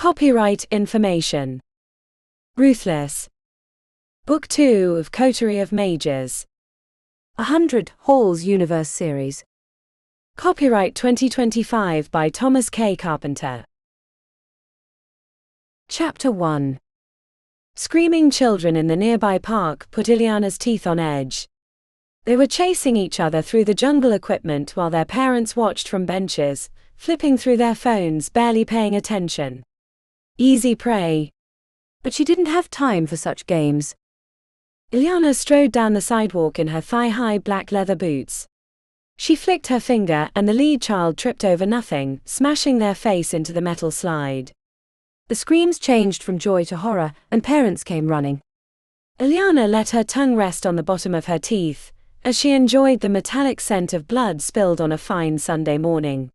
Copyright information. Ruthless. Book 2 of Coterie of Mages. 100 Halls Universe Series. Copyright 2025 by Thomas K. Carpenter. Chapter 1. Screaming children in the nearby park put Iliona's teeth on edge. They were chasing each other through the jungle equipment while their parents watched from benches, flipping through their phones, barely paying attention. Easy prey. But she didn't have time for such games. Iona strode down the sidewalk in her thigh-high black leather boots. She flicked her finger and the lead child tripped over nothing, smashing their face into the metal slide. The screams changed from joy to horror, and parents came running. Iona let her tongue rest on the bottom of her teeth, as she enjoyed the metallic scent of blood spilled on a fine Sunday morning.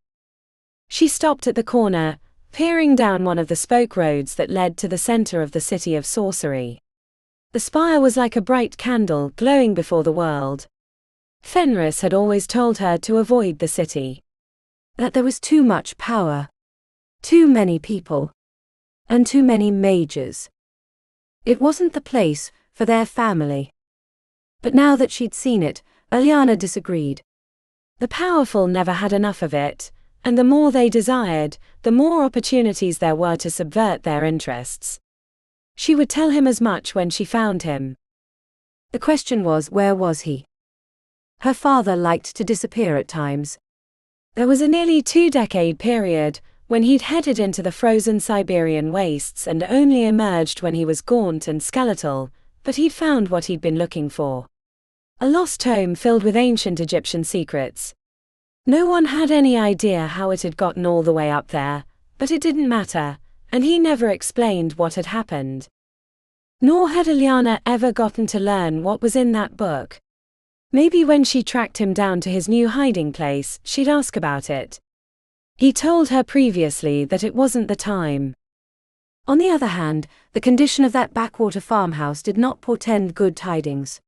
She stopped at the corner, peering down one of the spoke roads that led to the center of the city of sorcery. The spire was like a bright candle glowing before the world. Fenris had always told her to avoid the city. That there was too much power. Too many people. And too many mages. It wasn't the place for their family. But now that she'd seen it, Iona disagreed. The powerful never had enough of it, and the more they desired, the more opportunities there were to subvert their interests. She would tell him as much when she found him. The question was, where was he? Her father liked to disappear at times. There was a nearly 2-decade period when he'd headed into the frozen Siberian wastes and only emerged when he was gaunt and skeletal, but he'd found what he'd been looking for. A lost home filled with ancient Egyptian secrets. No one had any idea how it had gotten all the way up there, but it didn't matter, and he never explained what had happened. Nor had Iona ever gotten to learn what was in that book. Maybe when she tracked him down to his new hiding place, she'd ask about it. He told her previously that it wasn't the time. On the other hand, the condition of that backwater farmhouse did not portend good tidings.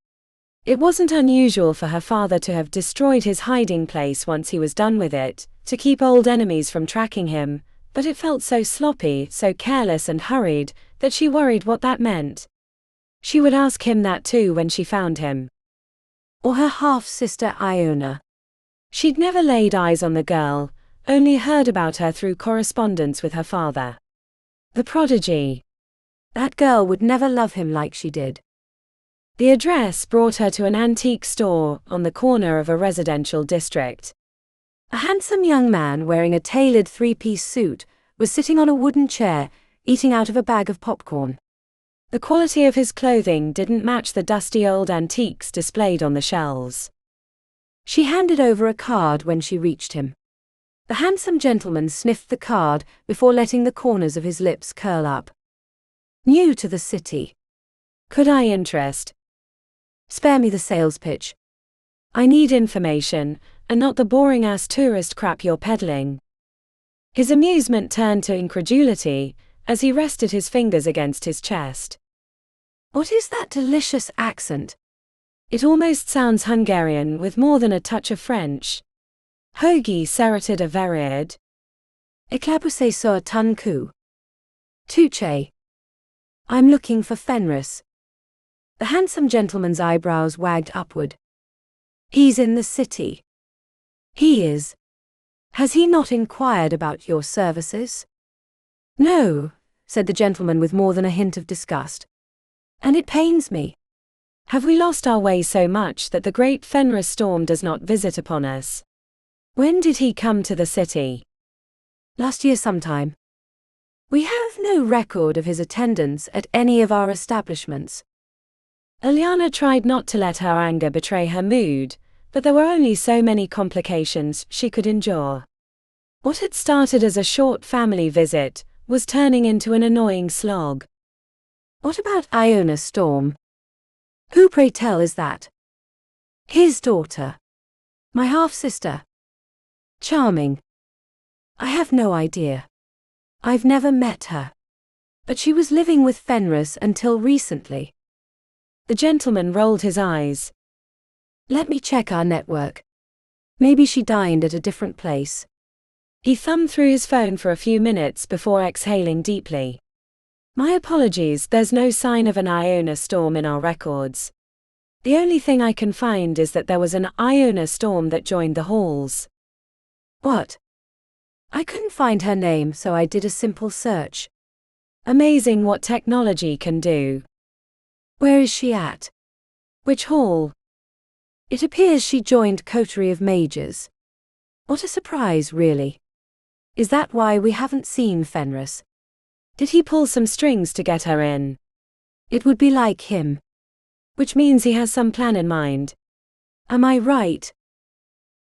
It wasn't unusual for her father to have destroyed his hiding place once he was done with it, to keep old enemies from tracking him, but it felt so sloppy, so careless and hurried, that she worried what that meant. She would ask him that too when she found him. Or her half-sister Iona. She'd never laid eyes on the girl, only heard about her through correspondence with her father. The prodigy. That girl would never love him like she did. The address brought her to an antique store on the corner of a residential district. A handsome young man wearing a tailored 3-piece suit was sitting on a wooden chair, eating out of a bag of popcorn. The quality of his clothing didn't match the dusty old antiques displayed on the shelves. She handed over a card when she reached him. The handsome gentleman sniffed the card before letting the corners of his lips curl up. New to the city. Could I interest? Spare me the sales pitch. I need information, and not the boring-ass tourist crap you're peddling. His amusement turned to incredulity as he rested his fingers against his chest. What is that delicious accent? It almost sounds Hungarian with more than a touch of French. Hoagie serrated a varied. Éclaboussé sur un ton coup. Touché. I'm looking for Fenris. The handsome gentleman's eyebrows wagged upward. He's in the city. He is. Has he not inquired about your services? No, said the gentleman with more than a hint of disgust. And it pains me. Have we lost our way so much that the great Fenris storm does not visit upon us? When did he come to the city? Last year sometime. We have no record of his attendance at any of our establishments. Iona tried not to let her anger betray her mood, but there were only so many complications she could endure. What had started as a short family visit was turning into an annoying slog. What about Iona Storm? Who, pray tell, is that? His daughter. My half-sister. Charming. I have no idea. I've never met her. But she was living with Fenris until recently. The gentleman rolled his eyes. Let me check our network. Maybe she dined at a different place. He thumbed through his phone for a few minutes before exhaling deeply. My apologies, there's no sign of an Iona storm in our records. The only thing I can find is that there was an Iona storm that joined the halls. What? I couldn't find her name, so I did a simple search. Amazing what technology can do. Where is she at? Which hall? It appears she joined Coterie of Mages. What a surprise, really. Is that why we haven't seen Fenris? Did he pull some strings to get her in? It would be like him. Which means he has some plan in mind. Am I right?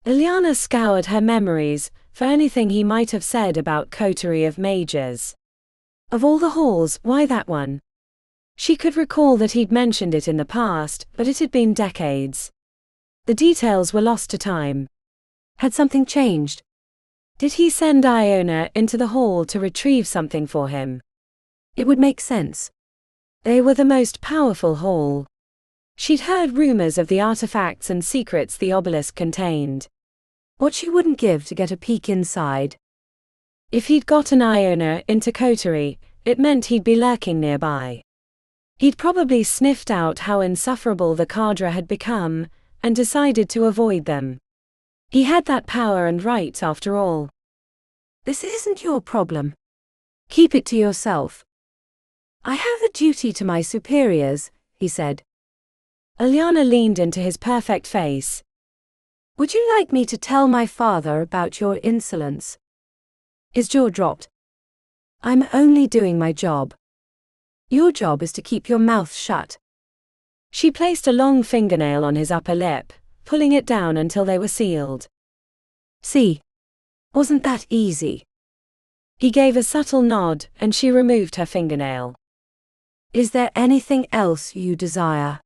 Ileana scoured her memories for anything he might have said about Coterie of Mages. Of all the halls, why that one? She could recall that he'd mentioned it in the past, but it had been decades. The details were lost to time. Had something changed? Did he send Iona into the hall to retrieve something for him? It would make sense. They were the most powerful hall. She'd heard rumors of the artifacts and secrets the obelisk contained. What she wouldn't give to get a peek inside. If he'd gotten Iona into Coterie, it meant he'd be lurking nearby. He'd probably sniffed out how insufferable the cadre had become, and decided to avoid them. He had that power and right after all. This isn't your problem. Keep it to yourself. I have a duty to my superiors, he said. Ileana leaned into his perfect face. Would you like me to tell my father about your insolence? His jaw dropped. I'm only doing my job. Your job is to keep your mouth shut. She placed a long fingernail on his upper lip, pulling it down until they were sealed. See? Wasn't that easy? He gave a subtle nod, and she removed her fingernail. Is there anything else you desire?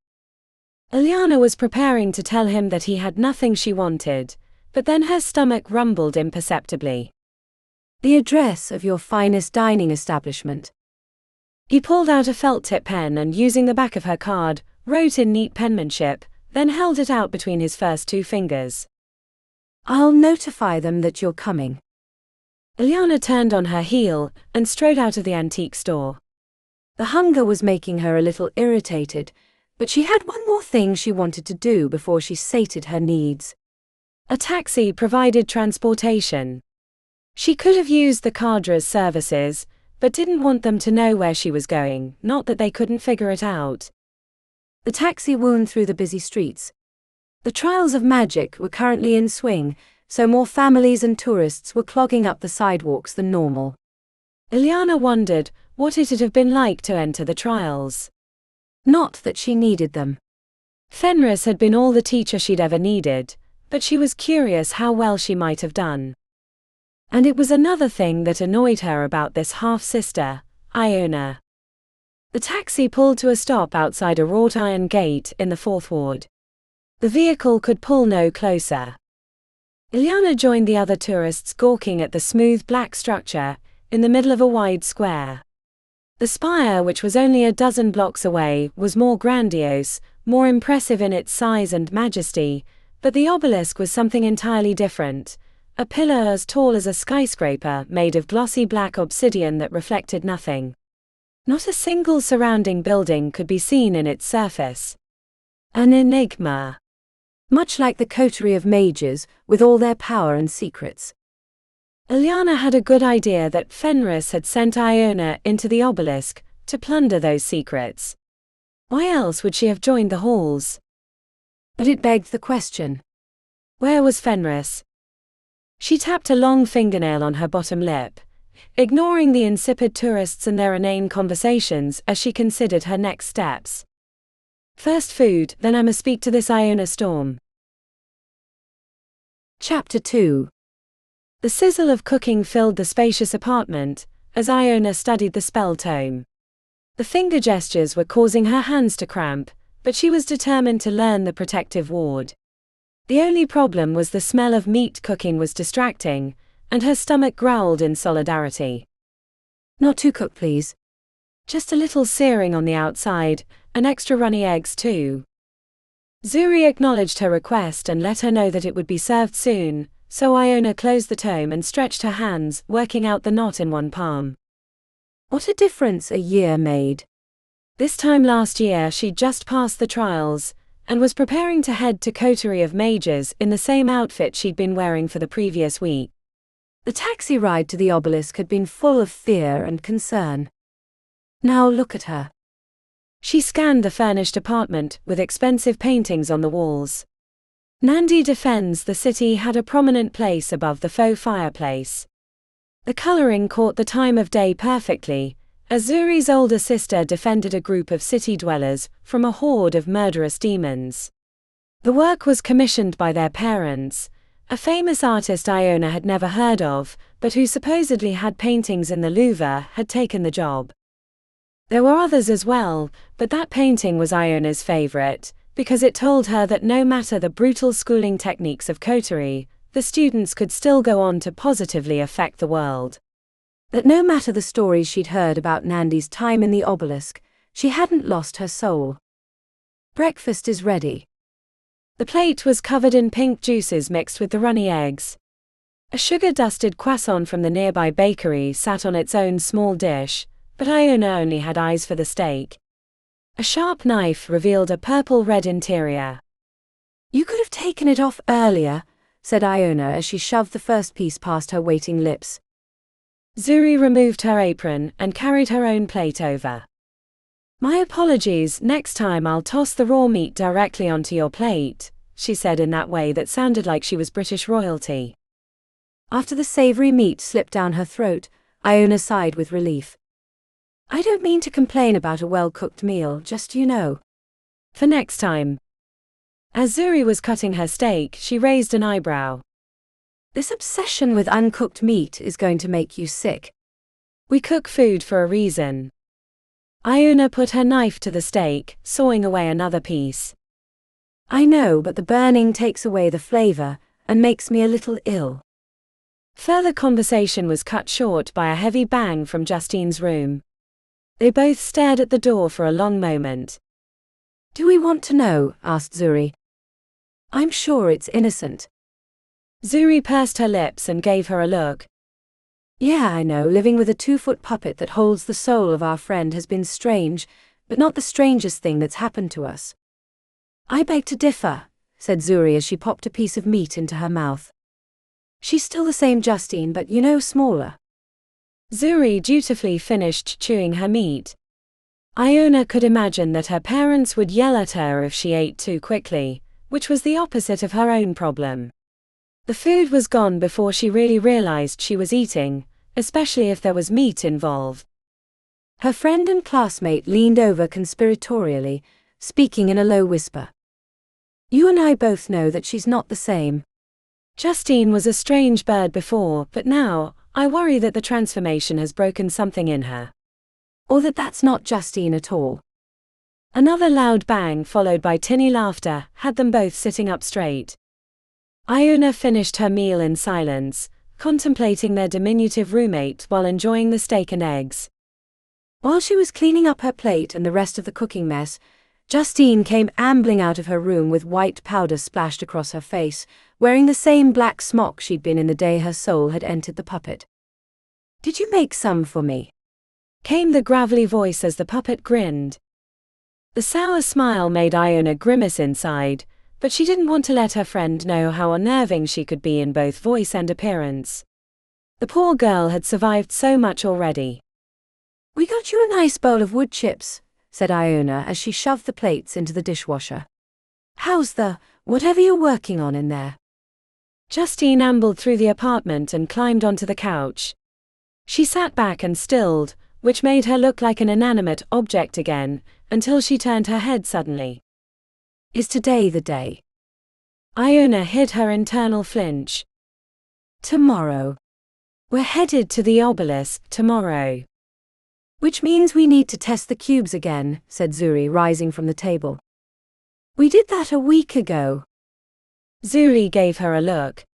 Ileana was preparing to tell him that he had nothing she wanted, but then her stomach rumbled imperceptibly. The address of your finest dining establishment. He pulled out a felt-tip pen and, using the back of her card, wrote in neat penmanship, then held it out between his first two fingers. I'll notify them that you're coming. Ileana turned on her heel and strode out of the antique store. The hunger was making her a little irritated, but she had one more thing she wanted to do before she sated her needs. A taxi provided transportation. She could have used the cadre's services, but didn't want them to know where she was going, not that they couldn't figure it out. The taxi wound through the busy streets. The trials of magic were currently in swing, so more families and tourists were clogging up the sidewalks than normal. Ileana wondered what it'd have been like to enter the trials. Not that she needed them. Fenris had been all the teacher she'd ever needed, but she was curious how well she might have done. And it was another thing that annoyed her about this half-sister, Iona. The taxi pulled to a stop outside a wrought iron gate in the Fourth Ward. The vehicle could pull no closer. Ileana joined the other tourists gawking at the smooth black structure in the middle of a wide square. The spire, which was only a dozen blocks away, was more grandiose, more impressive in its size and majesty, but the obelisk was something entirely different, a pillar as tall as a skyscraper made of glossy black obsidian that reflected nothing. Not a single surrounding building could be seen in its surface. An enigma. Much like the Coterie of Mages, with all their power and secrets. Ileana had a good idea that Fenris had sent Iona into the obelisk to plunder those secrets. Why else would she have joined the halls? But it begged the question. Where was Fenris? She tapped a long fingernail on her bottom lip, ignoring the insipid tourists and their inane conversations as she considered her next steps. First food, then I must speak to this Iona storm. Chapter 2. The sizzle of cooking filled the spacious apartment as Iona studied the spell tome. The finger gestures were causing her hands to cramp, but she was determined to learn the protective ward. The only problem was the smell of meat cooking was distracting, and her stomach growled in solidarity. Not too cooked, please. Just a little searing on the outside, and extra runny eggs too. Zuri acknowledged her request and let her know that it would be served soon, so Iona closed the tome and stretched her hands, working out the knot in one palm. What a difference a year made. This time last year she'd just passed the trials, and was preparing to head to Coterie of Mages in the same outfit she'd been wearing for the previous week. The taxi ride to the Obelisk had been full of fear and concern. Now look at her. She scanned the furnished apartment, with expensive paintings on the walls. Nandi Defends the City had a prominent place above the faux fireplace. The coloring caught the time of day perfectly, as Zuri's older sister defended a group of city dwellers from a horde of murderous demons. The work was commissioned by their parents, a famous artist Iona had never heard of, but who supposedly had paintings in the Louvre, had taken the job. There were others as well, but that painting was Iona's favorite, because it told her that no matter the brutal schooling techniques of Coterie, the students could still go on to positively affect the world. That no matter the stories she'd heard about Nandi's time in the Obelisk, she hadn't lost her soul. Breakfast is ready. The plate was covered in pink juices mixed with the runny eggs. A sugar-dusted croissant from the nearby bakery sat on its own small dish, but Iona only had eyes for the steak. A sharp knife revealed a purple-red interior. "You could have taken it off earlier," said Iona as she shoved the first piece past her waiting lips. Zuri removed her apron and carried her own plate over. "My apologies, next time I'll toss the raw meat directly onto your plate," she said in that way that sounded like she was British royalty. After the savory meat slipped down her throat, Iona sighed with relief. "I don't mean to complain about a well-cooked meal, just for next time." As Zuri was cutting her steak, she raised an eyebrow. "This obsession with uncooked meat is going to make you sick." "We cook food for a reason." Iona put her knife to the steak, sawing away another piece. "I know, but the burning takes away the flavor, and makes me a little ill." Further conversation was cut short by a heavy bang from Justine's room. They both stared at the door for a long moment. "Do we want to know?" asked Zuri. "I'm sure it's innocent." Zuri pursed her lips and gave her a look. "Yeah, I know, living with a 2-foot puppet that holds the soul of our friend has been strange, but not the strangest thing that's happened to us." "I beg to differ," said Zuri as she popped a piece of meat into her mouth. "She's still the same Justine, but smaller." Zuri dutifully finished chewing her meat. Iona could imagine that her parents would yell at her if she ate too quickly, which was the opposite of her own problem. The food was gone before she really realized she was eating, especially if there was meat involved. Her friend and classmate leaned over conspiratorially, speaking in a low whisper. "You and I both know that she's not the same. Justine was a strange bird before, but now, I worry that the transformation has broken something in her. Or that that's not Justine at all." Another loud bang followed by tinny laughter had them both sitting up straight. Iona finished her meal in silence, contemplating their diminutive roommate while enjoying the steak and eggs. While she was cleaning up her plate and the rest of the cooking mess, Justine came ambling out of her room with white powder splashed across her face, wearing the same black smock she'd been in the day her soul had entered the puppet. "Did you make some for me?" came the gravelly voice as the puppet grinned. The sour smile made Iona grimace inside, but she didn't want to let her friend know how unnerving she could be in both voice and appearance. The poor girl had survived so much already. "We got you a nice bowl of wood chips," said Iona as she shoved the plates into the dishwasher. "How's whatever you're working on in there?" Justine ambled through the apartment and climbed onto the couch. She sat back and stilled, which made her look like an inanimate object again, until she turned her head suddenly. "Is today the day?" Iona hid her internal flinch. "Tomorrow. We're headed to the Obelisk tomorrow." "Which means we need to test the cubes again," said Zuri, rising from the table. "We did that a week ago." Zuri gave her a look.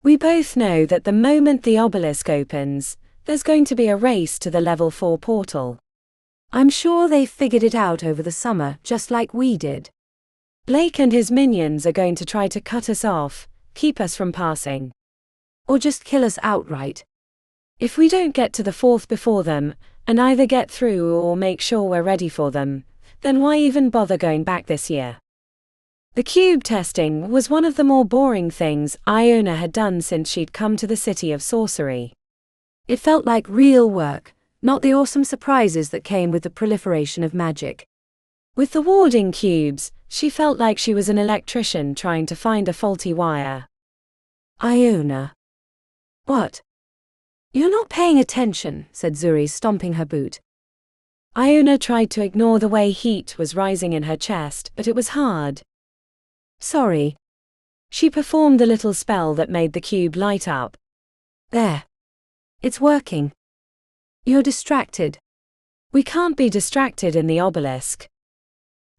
"We both know that the moment the Obelisk opens, there's going to be a race to the level 4 portal. I'm sure they figured it out over the summer, just like we did. Blake and his minions are going to try to cut us off, keep us from passing. Or just kill us outright. If we don't get to the fourth before them, and either get through or make sure we're ready for them, then why even bother going back this year? The cube testing was one of the more boring things Iona had done since she'd come to the city of sorcery. It felt like real work, not the awesome surprises that came with the proliferation of magic. With the warding cubes, she felt like she was an electrician trying to find a faulty wire. Iona. What? You're not paying attention, said Zuri, stomping her boot. Iona tried to ignore the way heat was rising in her chest, but it was hard. Sorry. She performed the little spell that made the cube light up. There. It's working. You're distracted. We can't be distracted in the obelisk.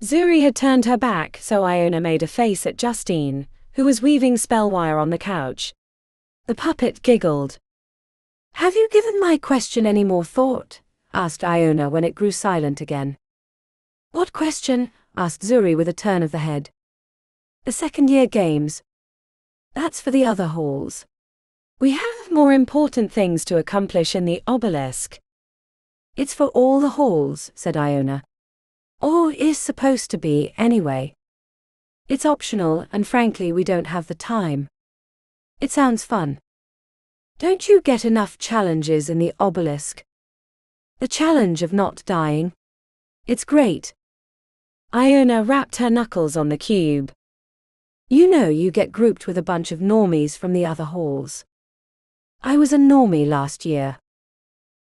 Zuri had turned her back, so Iona made a face at Justine, who was weaving spell wire on the couch. The puppet giggled. Have you given my question any more thought? Asked Iona when it grew silent again. What question? Asked Zuri with a turn of the head. The second-year games. That's for the other halls. We have more important things to accomplish in the obelisk. It's for all the halls, said Iona. Or is supposed to be, anyway. It's optional, and frankly we don't have the time. It sounds fun. Don't you get enough challenges in the obelisk? The challenge of not dying. It's great. Iona rapped her knuckles on the cube. You know you get grouped with a bunch of normies from the other halls. I was a normie last year.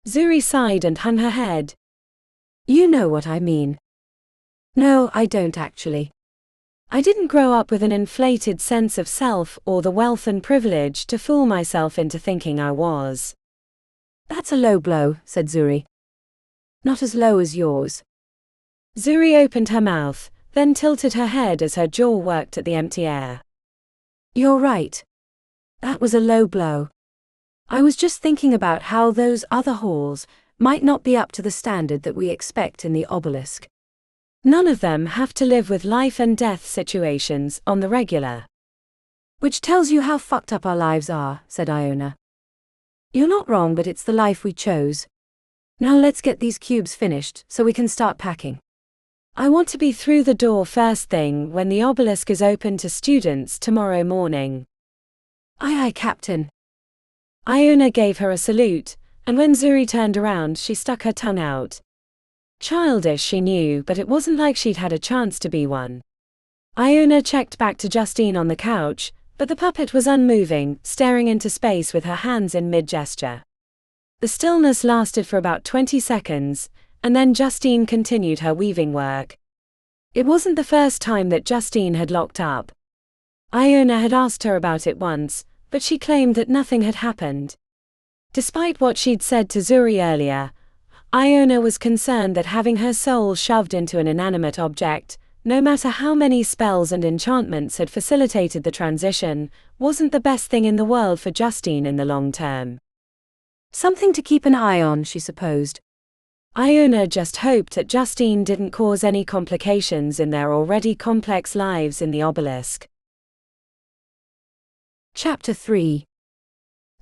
Zuri sighed and hung her head. You know what I mean. No, I don't actually. I didn't grow up with an inflated sense of self or the wealth and privilege to fool myself into thinking I was. That's a low blow, said Zuri. Not as low as yours. Zuri opened her mouth, then tilted her head as her jaw worked at the empty air. You're right. That was a low blow. I was just thinking about how those other halls might not be up to the standard that we expect in the obelisk. None of them have to live with life and death situations on the regular. Which tells you how fucked up our lives are, said Iona. You're not wrong, but it's the life we chose. Now let's get these cubes finished so we can start packing. I want to be through the door first thing when the obelisk is open to students tomorrow morning. Aye, aye, Captain. Iona gave her a salute, and when Zuri turned around she stuck her tongue out. Childish, she knew, but it wasn't like she'd had a chance to be one. Iona checked back to Justine on the couch, but the puppet was unmoving, staring into space with her hands in mid-gesture. The stillness lasted for about 20 seconds, and then Justine continued her weaving work. It wasn't the first time that Justine had locked up. Iona had asked her about it once, but she claimed that nothing had happened. Despite what she'd said to Zuri earlier, Iona was concerned that having her soul shoved into an inanimate object, no matter how many spells and enchantments had facilitated the transition, wasn't the best thing in the world for Justine in the long term. Something to keep an eye on, she supposed. Iona just hoped that Justine didn't cause any complications in their already complex lives in the obelisk. Chapter 3.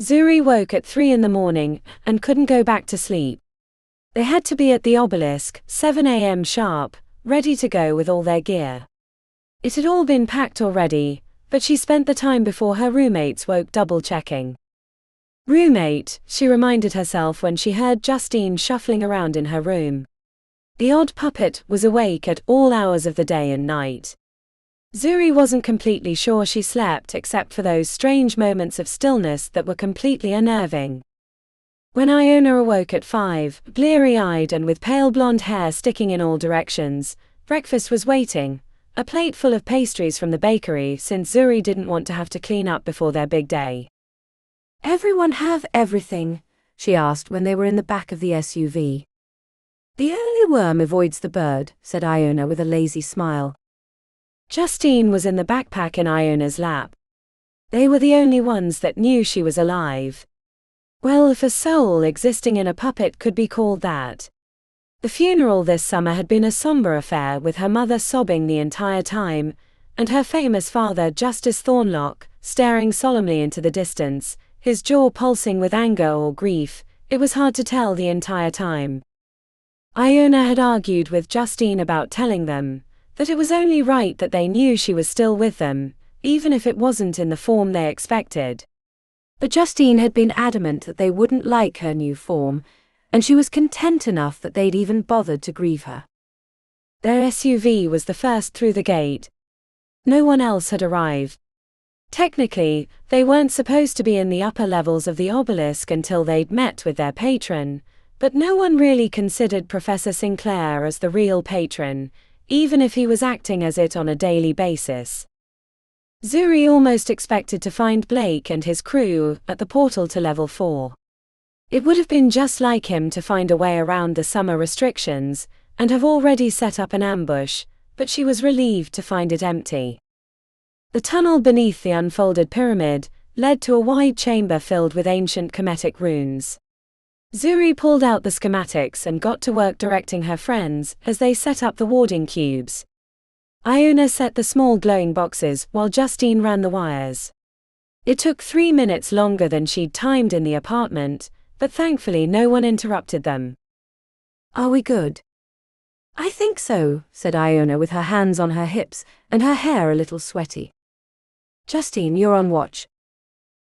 Zuri woke at 3 in the morning and couldn't go back to sleep. They had to be at the obelisk, 7 a.m. sharp, ready to go with all their gear. It had all been packed already, but she spent the time before her roommates woke double-checking. Roommate, she reminded herself when she heard Justine shuffling around in her room. The odd puppet was awake at all hours of the day and night. Zuri wasn't completely sure she slept except for those strange moments of stillness that were completely unnerving. When Iona awoke at 5, bleary-eyed and with pale blonde hair sticking in all directions, breakfast was waiting, a plate full of pastries from the bakery since Zuri didn't want to have to clean up before their big day. Everyone have everything? She asked when they were in the back of the SUV. The early worm avoids the bird, said Iona with a lazy smile. Justine was in the backpack in Iona's lap. They were the only ones that knew she was alive. Well, if a soul existing in a puppet could be called that. The funeral this summer had been a somber affair with her mother sobbing the entire time, and her famous father Justice Thornlock, staring solemnly into the distance, his jaw pulsing with anger or grief. It was hard to tell the entire time. Iona had argued with Justine about telling them that it was only right that they knew she was still with them, even if it wasn't in the form they expected. But Justine had been adamant that they wouldn't like her new form, and she was content enough that they'd even bothered to grieve her. Their SUV was the first through the gate. No one else had arrived. Technically, they weren't supposed to be in the upper levels of the Obelisk until they'd met with their patron, but no one really considered Professor Sinclair as the real patron, even if he was acting as it on a daily basis. Zuri almost expected to find Blake and his crew at the portal to level 4. It would have been just like him to find a way around the summer restrictions and have already set up an ambush, but she was relieved to find it empty. The tunnel beneath the unfolded pyramid led to a wide chamber filled with ancient Kemetic runes. Zuri pulled out the schematics and got to work directing her friends as they set up the warding cubes. Iona set the small glowing boxes while Justine ran the wires. It took 3 minutes longer than she'd timed in the apartment, but thankfully no one interrupted them. "Are we good?" "I think so," said Iona with her hands on her hips and her hair a little sweaty. "Justine, you're on watch."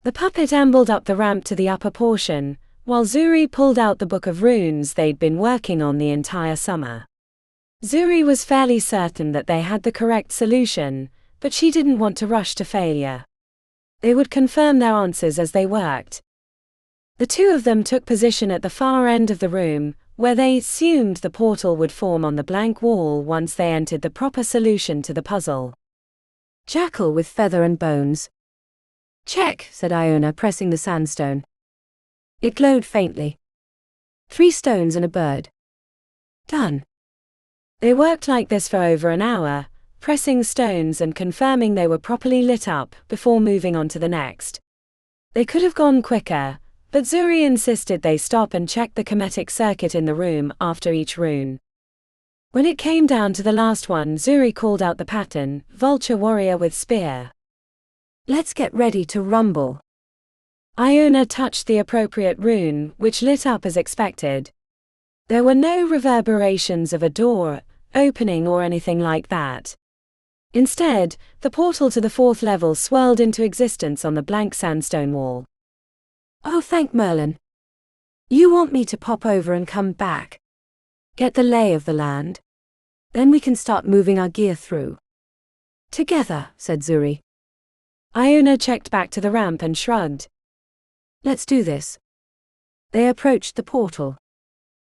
The puppet ambled up the ramp to the upper portion, while Zuri pulled out the book of runes they'd been working on the entire summer. Zuri was fairly certain that they had the correct solution, but she didn't want to rush to failure. They would confirm their answers as they worked. The two of them took position at the far end of the room, where they assumed the portal would form on the blank wall once they entered the proper solution to the puzzle. "Jackal with feather and bones." "Check," said Iona, pressing the sandstone. It glowed faintly. 3 stones and a bird. "Done." They worked like this for over an hour, pressing stones and confirming they were properly lit up before moving on to the next. They could have gone quicker, but Zuri insisted they stop and check the Kemetic circuit in the room after each rune. When it came down to the last one, Zuri called out the pattern, Vulture Warrior with Spear. "Let's get ready to rumble." Iona touched the appropriate rune, which lit up as expected. There were no reverberations of a door opening or anything like that. Instead, the portal to the 4th level swirled into existence on the blank sandstone wall. "Oh, thank Merlin. You want me to pop over and come back? Get the lay of the land? Then we can start moving our gear through." "Together," said Zuri. Iona checked back to the ramp and shrugged. "Let's do this." They approached the portal.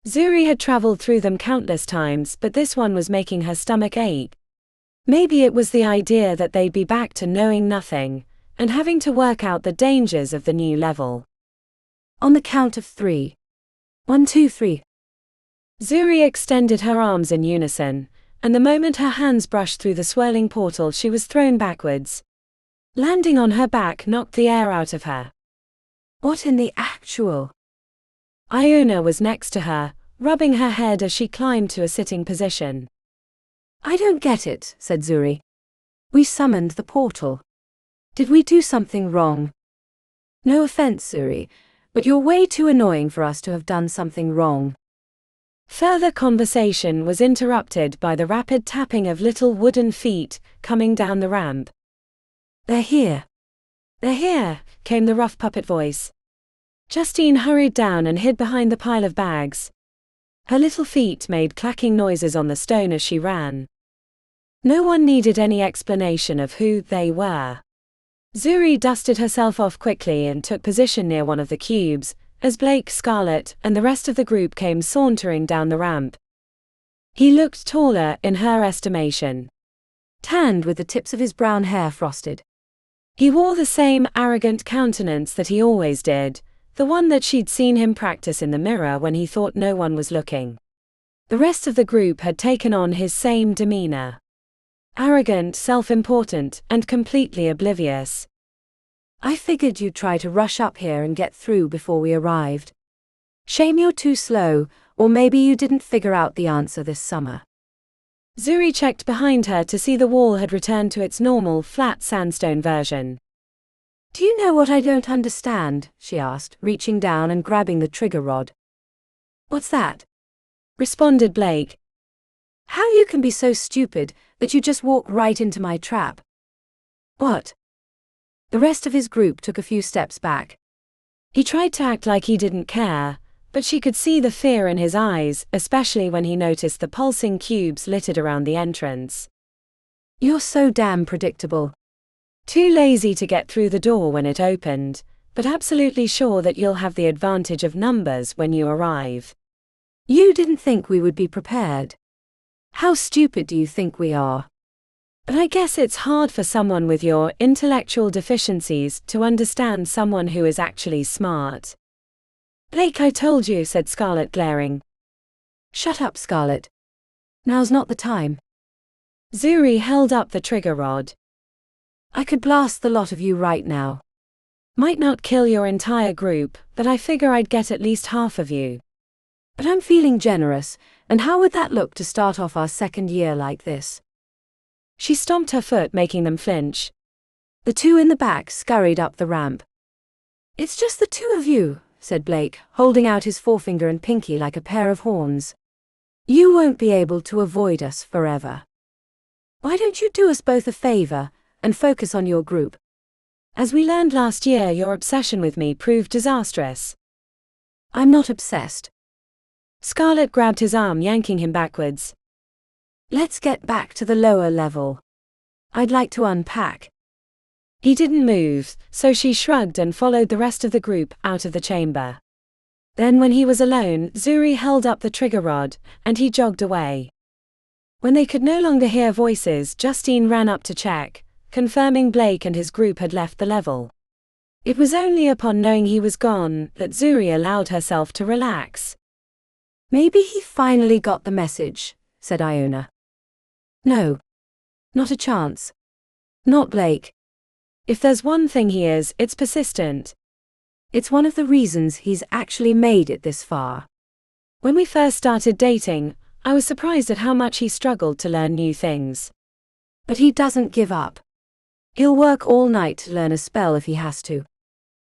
Zuri had traveled through them countless times, but this one was making her stomach ache. Maybe it was the idea that they'd be back to knowing nothing, and having to work out the dangers of the new level. "On the count of 3. 1, 2, 3. Zuri extended her arms in unison, and the moment her hands brushed through the swirling portal she was thrown backwards. Landing on her back knocked the air out of her. "What in the actual?" Iona was next to her, rubbing her head as she climbed to a sitting position. "I don't get it," said Zuri. "We summoned the portal. Did we do something wrong?" "No offense, Zuri, but you're way too annoying for us to have done something wrong." Further conversation was interrupted by the rapid tapping of little wooden feet coming down the ramp. "They're here." "They're here," came the rough puppet voice. Justine hurried down and hid behind the pile of bags. Her little feet made clacking noises on the stone as she ran. No one needed any explanation of who they were. Zuri dusted herself off quickly and took position near one of the cubes, as Blake, Scarlet, and the rest of the group came sauntering down the ramp. He looked taller in her estimation. Tanned with the tips of his brown hair frosted. He wore the same arrogant countenance that he always did, the one that she'd seen him practice in the mirror when he thought no one was looking. The rest of the group had taken on his same demeanor. Arrogant, self-important, and completely oblivious. "I figured you'd try to rush up here and get through before we arrived. Shame you're too slow, or maybe you didn't figure out the answer this summer." Zuri checked behind her to see the wall had returned to its normal, flat sandstone version. Do you know what I don't understand? She asked, reaching down and grabbing the trigger rod. What's that? Responded Blake. How you can be so stupid that you just walk right into my trap. What? The rest of his group took a few steps back. He tried to act like he didn't care, but she could see the fear in his eyes, especially when he noticed the pulsing cubes littered around the entrance. You're so damn predictable. Too lazy to get through the door when it opened, but absolutely sure that you'll have the advantage of numbers when you arrive. You didn't think we would be prepared. How stupid do you think we are? But I guess it's hard for someone with your intellectual deficiencies to understand someone who is actually smart. Blake, I told you, said Scarlet, glaring. Shut up, Scarlet. Now's not the time. Zuri held up the trigger rod. I could blast the lot of you right now. Might not kill your entire group, but I figure I'd get at least half of you. But I'm feeling generous, and how would that look to start off our second year like this? She stomped her foot, making them flinch. The two in the back scurried up the ramp. It's just the two of you, said Blake, holding out his forefinger and pinky like a pair of horns. You won't be able to avoid us forever. Why don't you do us both a favor and focus on your group? As we learned last year, your obsession with me proved disastrous. I'm not obsessed. Scarlet grabbed his arm, yanking him backwards. Let's get back to the lower level. I'd like to unpack. He didn't move, so she shrugged and followed the rest of the group out of the chamber. Then when he was alone, Zuri held up the trigger rod, and he jogged away. When they could no longer hear voices, Justine ran up to check, confirming Blake and his group had left the level. It was only upon knowing he was gone that Zuri allowed herself to relax. Maybe he finally got the message, said Iona. No. Not a chance. Not Blake. If there's one thing he is, it's persistent. It's one of the reasons he's actually made it this far. When we first started dating, I was surprised at how much he struggled to learn new things. But he doesn't give up. He'll work all night to learn a spell if he has to.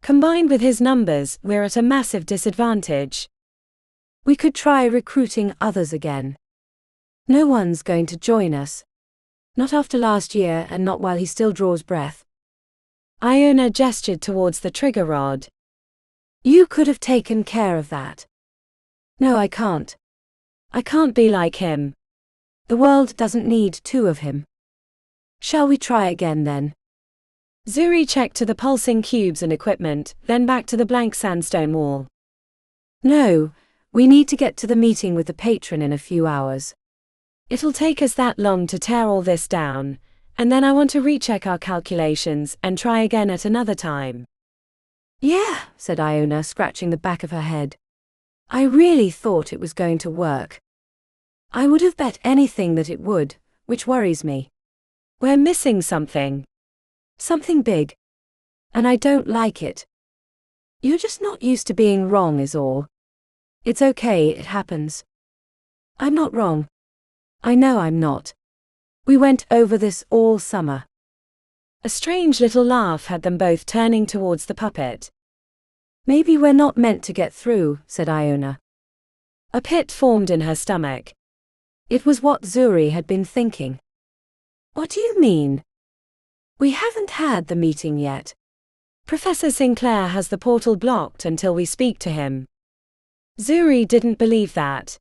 Combined with his numbers, we're at a massive disadvantage. We could try recruiting others again. No one's going to join us. Not after last year and not while he still draws breath. Iona gestured towards the trigger rod. You could have taken care of that. No, I can't. I can't be like him. The world doesn't need two of him. Shall we try again then? Zuri checked to the pulsing cubes and equipment, then back to the blank sandstone wall. No, we need to get to the meeting with the patron in a few hours. It'll take us that long to tear all this down, and then I want to recheck our calculations and try again at another time. Yeah, said Iona, scratching the back of her head. I really thought it was going to work. I would have bet anything that it would, which worries me. We're missing something. Something big. And I don't like it. You're just not used to being wrong is all. It's okay, it happens. I'm not wrong. I know I'm not. We went over this all summer. A strange little laugh had them both turning towards the puppet. Maybe we're not meant to get through, said Iona. A pit formed in her stomach. It was what Zuri had been thinking. What do you mean? We haven't had the meeting yet. Professor Sinclair has the portal blocked until we speak to him. Zuri didn't believe that.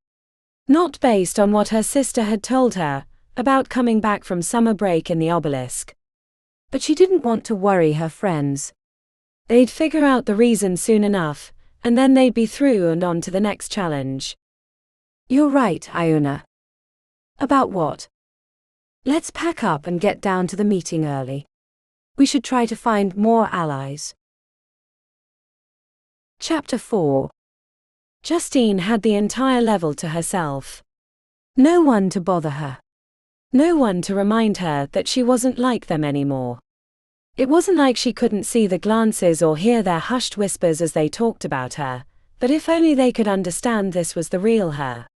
Not based on what her sister had told her about coming back from summer break in the Obelisk. But she didn't want to worry her friends. They'd figure out the reason soon enough, and then they'd be through and on to the next challenge. You're right, Iona. About what? Let's pack up and get down to the meeting early. We should try to find more allies. Chapter 4. Justine had the entire level to herself. No one to bother her. No one to remind her that she wasn't like them anymore. It wasn't like she couldn't see the glances or hear their hushed whispers as they talked about her, but if only they could understand this was the real her.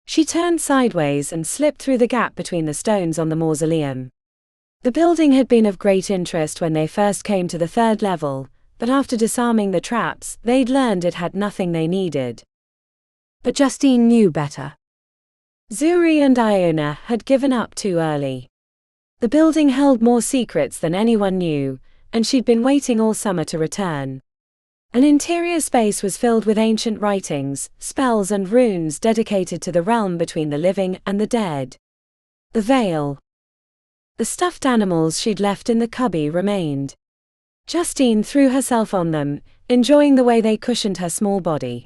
She turned sideways and slipped through the gap between the stones on the mausoleum. The building had been of great interest when they first came to the third level, but after disarming the traps, they'd learned it had nothing they needed. But Justine knew better. Zuri and Iona had given up too early. The building held more secrets than anyone knew, and she'd been waiting all summer to return. An interior space was filled with ancient writings, spells and runes dedicated to the realm between the living and the dead. The veil. The stuffed animals she'd left in the cubby remained. Justine threw herself on them, enjoying the way they cushioned her small body.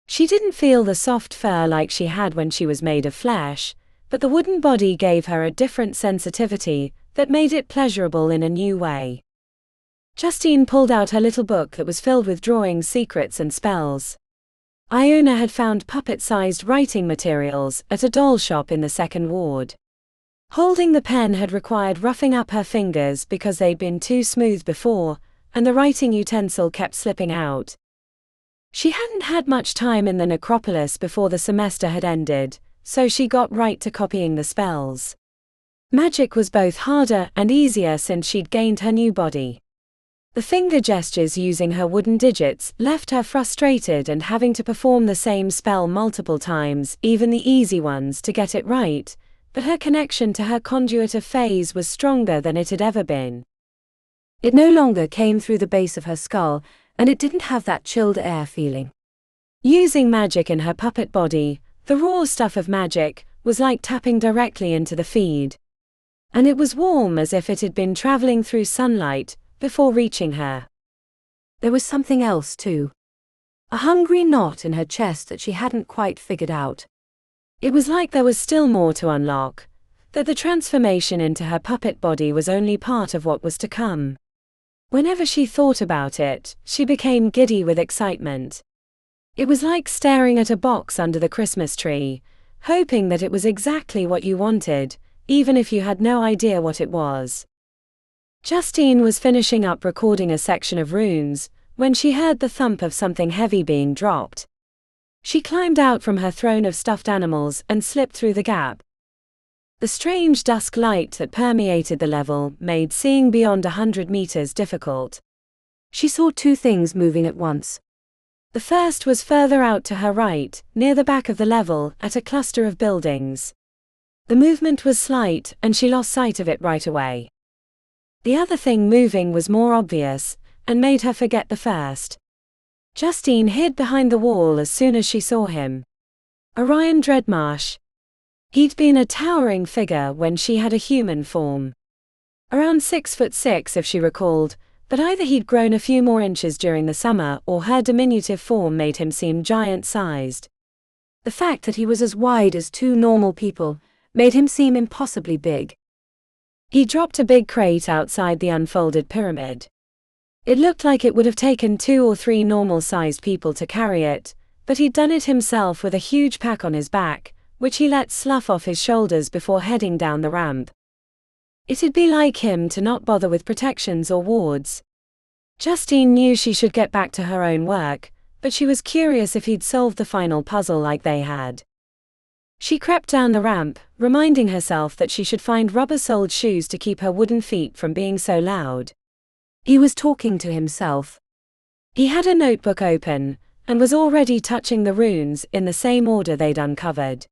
She didn't feel the soft fur like she had when she was made of flesh, but the wooden body gave her a different sensitivity that made it pleasurable in a new way. Justine pulled out her little book that was filled with drawings, secrets and spells. Iona had found puppet-sized writing materials at a doll shop in the second ward. Holding the pen had required roughing up her fingers because they'd been too smooth before, and the writing utensil kept slipping out. She hadn't had much time in the necropolis before the semester had ended, so she got right to copying the spells. Magic was both harder and easier since she'd gained her new body. The finger gestures using her wooden digits left her frustrated and having to perform the same spell multiple times, even the easy ones, to get it right, but her connection to her conduit of phase was stronger than it had ever been. It no longer came through the base of her skull, and it didn't have that chilled air feeling. Using magic in her puppet body, the raw stuff of magic, was like tapping directly into the feed. And it was warm as if it had been traveling through sunlight before reaching her. There was something else too. A hungry knot in her chest that she hadn't quite figured out. It was like there was still more to unlock, that the transformation into her puppet body was only part of what was to come. Whenever she thought about it, she became giddy with excitement. It was like staring at a box under the Christmas tree, hoping that it was exactly what you wanted, even if you had no idea what it was. Justine was finishing up recording a section of runes, when she heard the thump of something heavy being dropped. She climbed out from her throne of stuffed animals and slipped through the gap. The strange dusk light that permeated the level made seeing beyond 100 meters difficult. She saw two things moving at once. The first was further out to her right, near the back of the level, at a cluster of buildings. The movement was slight, and she lost sight of it right away. The other thing moving was more obvious, and made her forget the first. Justine hid behind the wall as soon as she saw him. Orion Dreadmarsh. He'd been a towering figure when she had a human form. Around 6'6" if she recalled, but either he'd grown a few more inches during the summer or her diminutive form made him seem giant-sized. The fact that he was as wide as two normal people made him seem impossibly big. He dropped a big crate outside the unfolded pyramid. It looked like it would have taken 2 or 3 normal-sized people to carry it, but he'd done it himself with a huge pack on his back, which he let slough off his shoulders before heading down the ramp. It'd be like him to not bother with protections or wards. Justine knew she should get back to her own work, but she was curious if he'd solved the final puzzle like they had. She crept down the ramp, reminding herself that she should find rubber-soled shoes to keep her wooden feet from being so loud. He was talking to himself. He had a notebook open, and was already touching the runes in the same order they'd uncovered.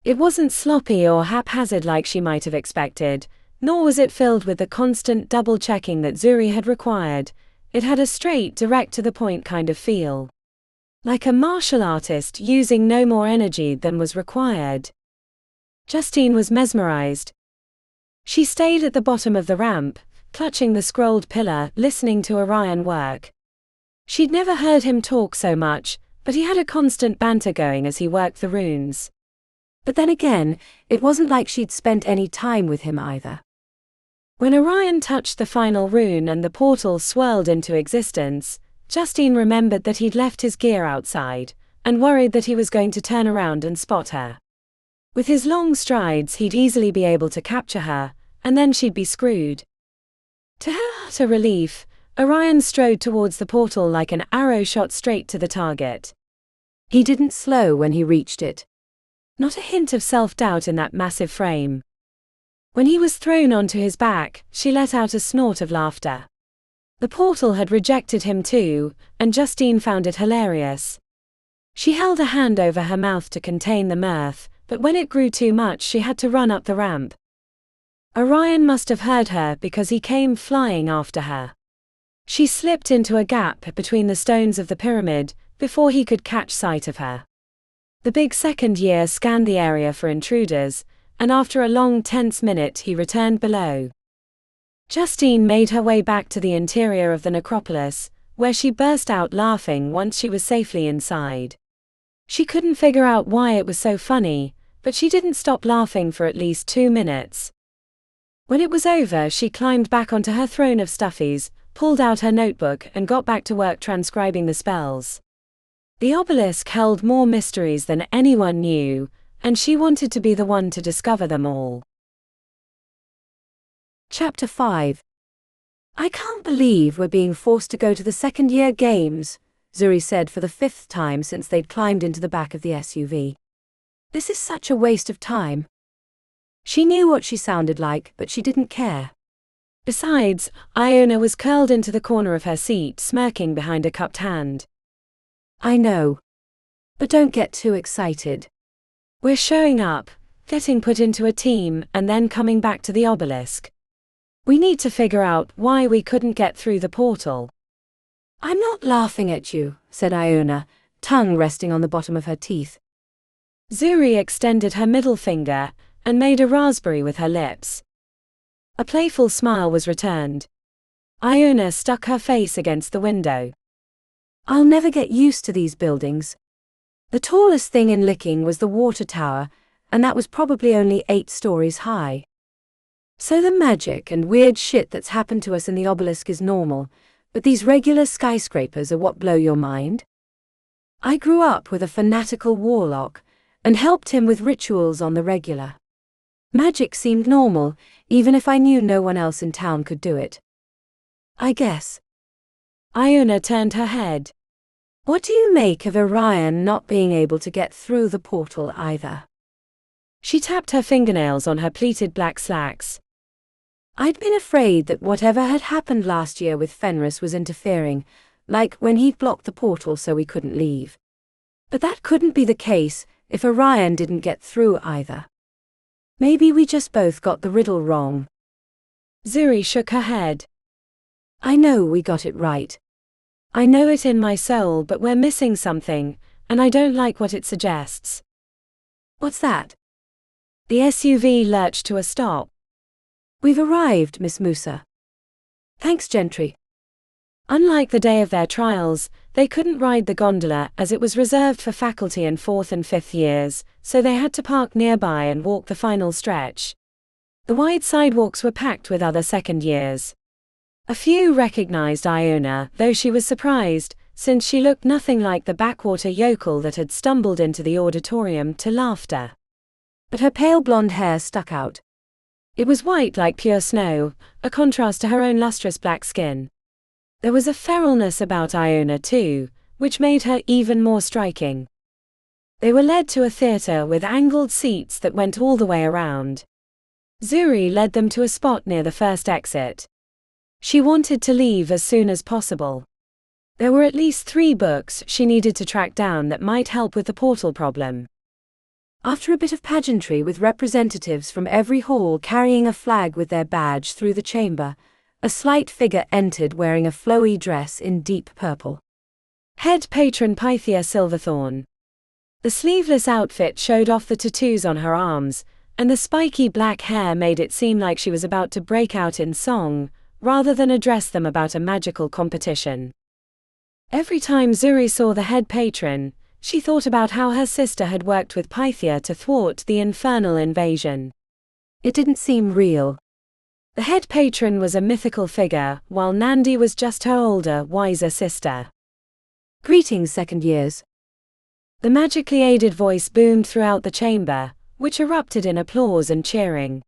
It wasn't sloppy or haphazard like she might have expected, nor was it filled with the constant double-checking that Zuri had required. It had a straight, direct-to-the-point kind of feel. Like a martial artist using no more energy than was required. Justine was mesmerized. She stayed at the bottom of the ramp, clutching the scrolled pillar, listening to Orion work. She'd never heard him talk so much, but he had a constant banter going as he worked the runes. But then again, it wasn't like she'd spent any time with him either. When Orion touched the final rune and the portal swirled into existence, Justine remembered that he'd left his gear outside, and worried that he was going to turn around and spot her. With his long strides he'd easily be able to capture her, and then she'd be screwed. To her utter relief, Orion strode towards the portal like an arrow shot straight to the target. He didn't slow when he reached it. Not a hint of self-doubt in that massive frame. When he was thrown onto his back, she let out a snort of laughter. The portal had rejected him too, and Justine found it hilarious. She held a hand over her mouth to contain the mirth, but when it grew too much she had to run up the ramp. Orion must have heard her because he came flying after her. She slipped into a gap between the stones of the pyramid before he could catch sight of her. The big second year scanned the area for intruders, and after a long tense minute he returned below. Justine made her way back to the interior of the necropolis, where she burst out laughing once she was safely inside. She couldn't figure out why it was so funny, but she didn't stop laughing for at least 2 minutes. When it was over, she climbed back onto her throne of stuffies, pulled out her notebook and got back to work transcribing the spells. The obelisk held more mysteries than anyone knew, and she wanted to be the one to discover them all. Chapter 5. I can't believe we're being forced to go to the second-year games, Zuri said for the 5th time since they'd climbed into the back of the SUV. This is such a waste of time. She knew what she sounded like, but she didn't care. Besides, Iona was curled into the corner of her seat, smirking behind a cupped hand. I know. But don't get too excited. We're showing up, getting put into a team, and then coming back to the obelisk. We need to figure out why we couldn't get through the portal. I'm not laughing at you, said Iona, tongue resting on the bottom of her teeth. Zuri extended her middle finger and made a raspberry with her lips. A playful smile was returned. Iona stuck her face against the window. I'll never get used to these buildings. The tallest thing in Licking was the water tower, and that was probably only 8 stories high. So the magic and weird shit that's happened to us in the obelisk is normal, but these regular skyscrapers are what blow your mind? I grew up with a fanatical warlock, and helped him with rituals on the regular. Magic seemed normal, even if I knew no one else in town could do it. I guess. Iona turned her head. What do you make of Orion not being able to get through the portal either? She tapped her fingernails on her pleated black slacks. I'd been afraid that whatever had happened last year with Fenris was interfering, like when he'd blocked the portal so we couldn't leave. But that couldn't be the case if Orion didn't get through either. Maybe we just both got the riddle wrong. Zuri shook her head. I know we got it right. I know it in my soul, but we're missing something, and I don't like what it suggests. What's that? The SUV lurched to a stop. We've arrived, Miss Musa. Thanks, Gentry. Unlike the day of their trials, they couldn't ride the gondola as it was reserved for faculty in 4th and 5th years, so they had to park nearby and walk the final stretch. The wide sidewalks were packed with other second years. A few recognized Iona, though she was surprised, since she looked nothing like the backwater yokel that had stumbled into the auditorium to laughter. But her pale blonde hair stuck out. It was white like pure snow, a contrast to her own lustrous black skin. There was a feralness about Iona too, which made her even more striking. They were led to a theater with angled seats that went all the way around. Zuri led them to a spot near the first exit. She wanted to leave as soon as possible. There were at least 3 books she needed to track down that might help with the portal problem. After a bit of pageantry with representatives from every hall carrying a flag with their badge through the chamber, a slight figure entered wearing a flowy dress in deep purple. Head patron Pythia Silverthorn. The sleeveless outfit showed off the tattoos on her arms, and the spiky black hair made it seem like she was about to break out in song, rather than address them about a magical competition. Every time Zuri saw the head patron, she thought about how her sister had worked with Pythia to thwart the infernal invasion. It didn't seem real. The head patron was a mythical figure, while Nandi was just her older, wiser sister. Greetings, second years. The magically aided voice boomed throughout the chamber, which erupted in applause and cheering.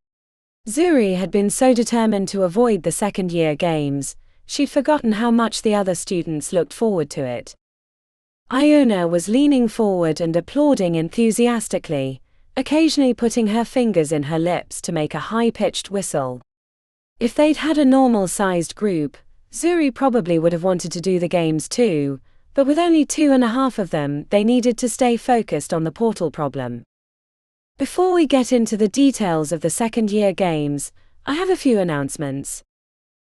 Zuri had been so determined to avoid the second-year games, she'd forgotten how much the other students looked forward to it. Iona was leaning forward and applauding enthusiastically, occasionally putting her fingers in her lips to make a high-pitched whistle. If they'd had a normal-sized group, Zuri probably would have wanted to do the games too, but with only 2.5 of them, they needed to stay focused on the portal problem. Before we get into the details of the second-year games, I have a few announcements.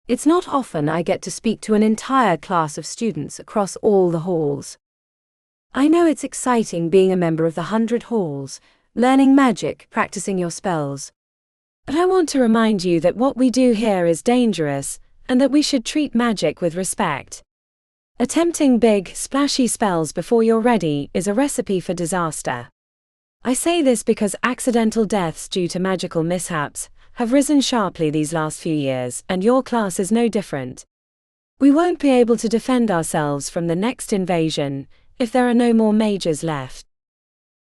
It's not often I get to speak to an entire class of students across all the halls. I know it's exciting being a member of the 100 halls, learning magic, practicing your spells. But I want to remind you that what we do here is dangerous, and that we should treat magic with respect. Attempting big, splashy spells before you're ready is a recipe for disaster. I say this because accidental deaths due to magical mishaps have risen sharply these last few years, and your class is no different. We won't be able to defend ourselves from the next invasion if there are no more mages left.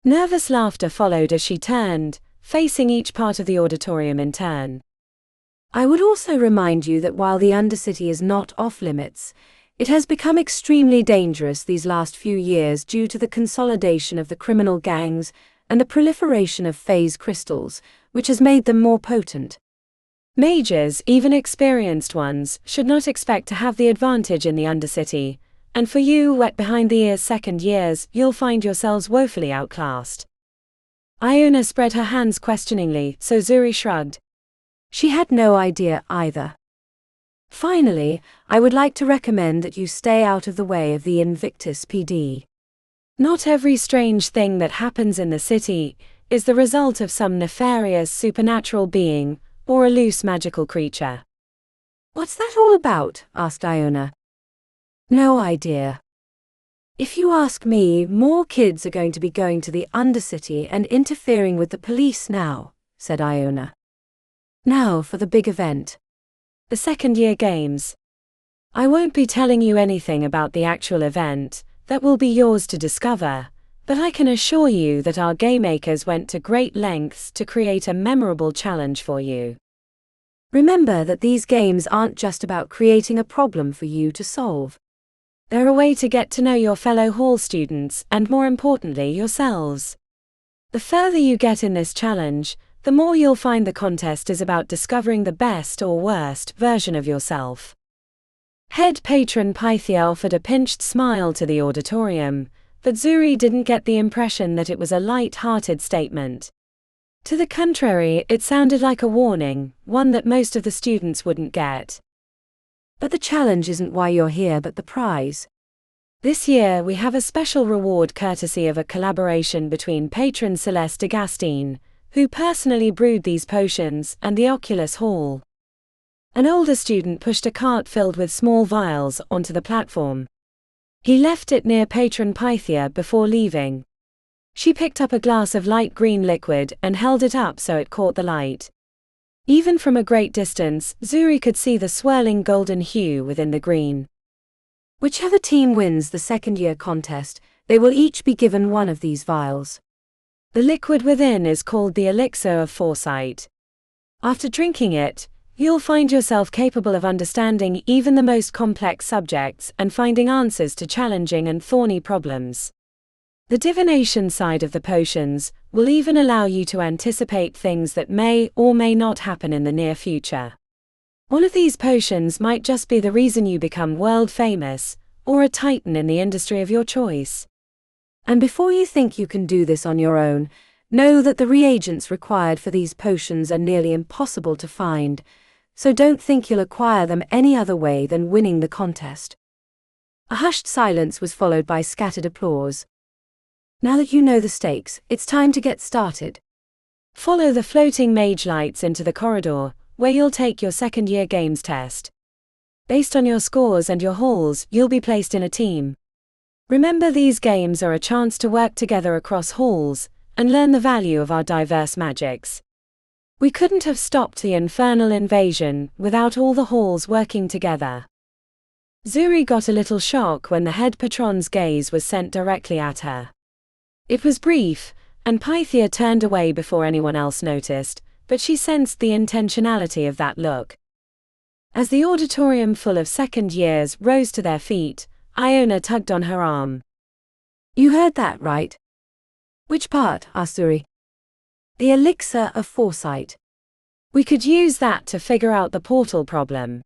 Nervous laughter followed as she turned, facing each part of the auditorium in turn. I would also remind you that while the Undercity is not off-limits, it has become extremely dangerous these last few years due to the consolidation of the criminal gangs and the proliferation of phase crystals, which has made them more potent. Mages, even experienced ones, should not expect to have the advantage in the Undercity, and for you wet behind the ears second years, you'll find yourselves woefully outclassed. Iona spread her hands questioningly, so Zuri shrugged. She had no idea either. Finally, I would like to recommend that you stay out of the way of the Invictus PD. Not every strange thing that happens in the city is the result of some nefarious supernatural being or a loose magical creature. What's that all about? Asked Iona. No idea. If you ask me, more kids are going to be going to the Undercity and interfering with the police now, said Iona. Now for the big event. The second-year games. I won't be telling you anything about the actual event. That will be yours to discover, but I can assure you that our game makers went to great lengths to create a memorable challenge for you. Remember that these games aren't just about creating a problem for you to solve. They're a way to get to know your fellow hall students and, more importantly, yourselves. The further you get in this challenge, the more you'll find the contest is about discovering the best or worst version of yourself. Head patron Pythia offered a pinched smile to the auditorium, but Zuri didn't get the impression that it was a light-hearted statement. To the contrary, it sounded like a warning, one that most of the students wouldn't get. But the challenge isn't why you're here but the prize. This year we have a special reward courtesy of a collaboration between patron Celeste Agastine, who personally brewed these potions, and the Oculus Hall. An older student pushed a cart filled with small vials onto the platform. He left it near patron Pythia before leaving. She picked up a glass of light green liquid and held it up so it caught the light. Even from a great distance, Zuri could see the swirling golden hue within the green. Whichever team wins the second-year contest, they will each be given one of these vials. The liquid within is called the Elixir of Foresight. After drinking it, you'll find yourself capable of understanding even the most complex subjects and finding answers to challenging and thorny problems. The divination side of the potions will even allow you to anticipate things that may or may not happen in the near future. One of these potions might just be the reason you become world famous, or a titan in the industry of your choice. And before you think you can do this on your own, know that the reagents required for these potions are nearly impossible to find, so don't think you'll acquire them any other way than winning the contest. A hushed silence was followed by scattered applause. Now that you know the stakes, it's time to get started. Follow the floating mage lights into the corridor, where you'll take your second-year games test. Based on your scores and your halls, you'll be placed in a team. Remember, these games are a chance to work together across halls and learn the value of our diverse magics. We couldn't have stopped the infernal invasion without all the halls working together. Zuri got a little shock when the head patron's gaze was sent directly at her. It was brief, and Pythia turned away before anyone else noticed, but she sensed the intentionality of that look. As the auditorium full of second years rose to their feet, Iona tugged on her arm. You heard that right? Which part? Asked Zuri. The Elixir of Foresight. We could use that to figure out the portal problem.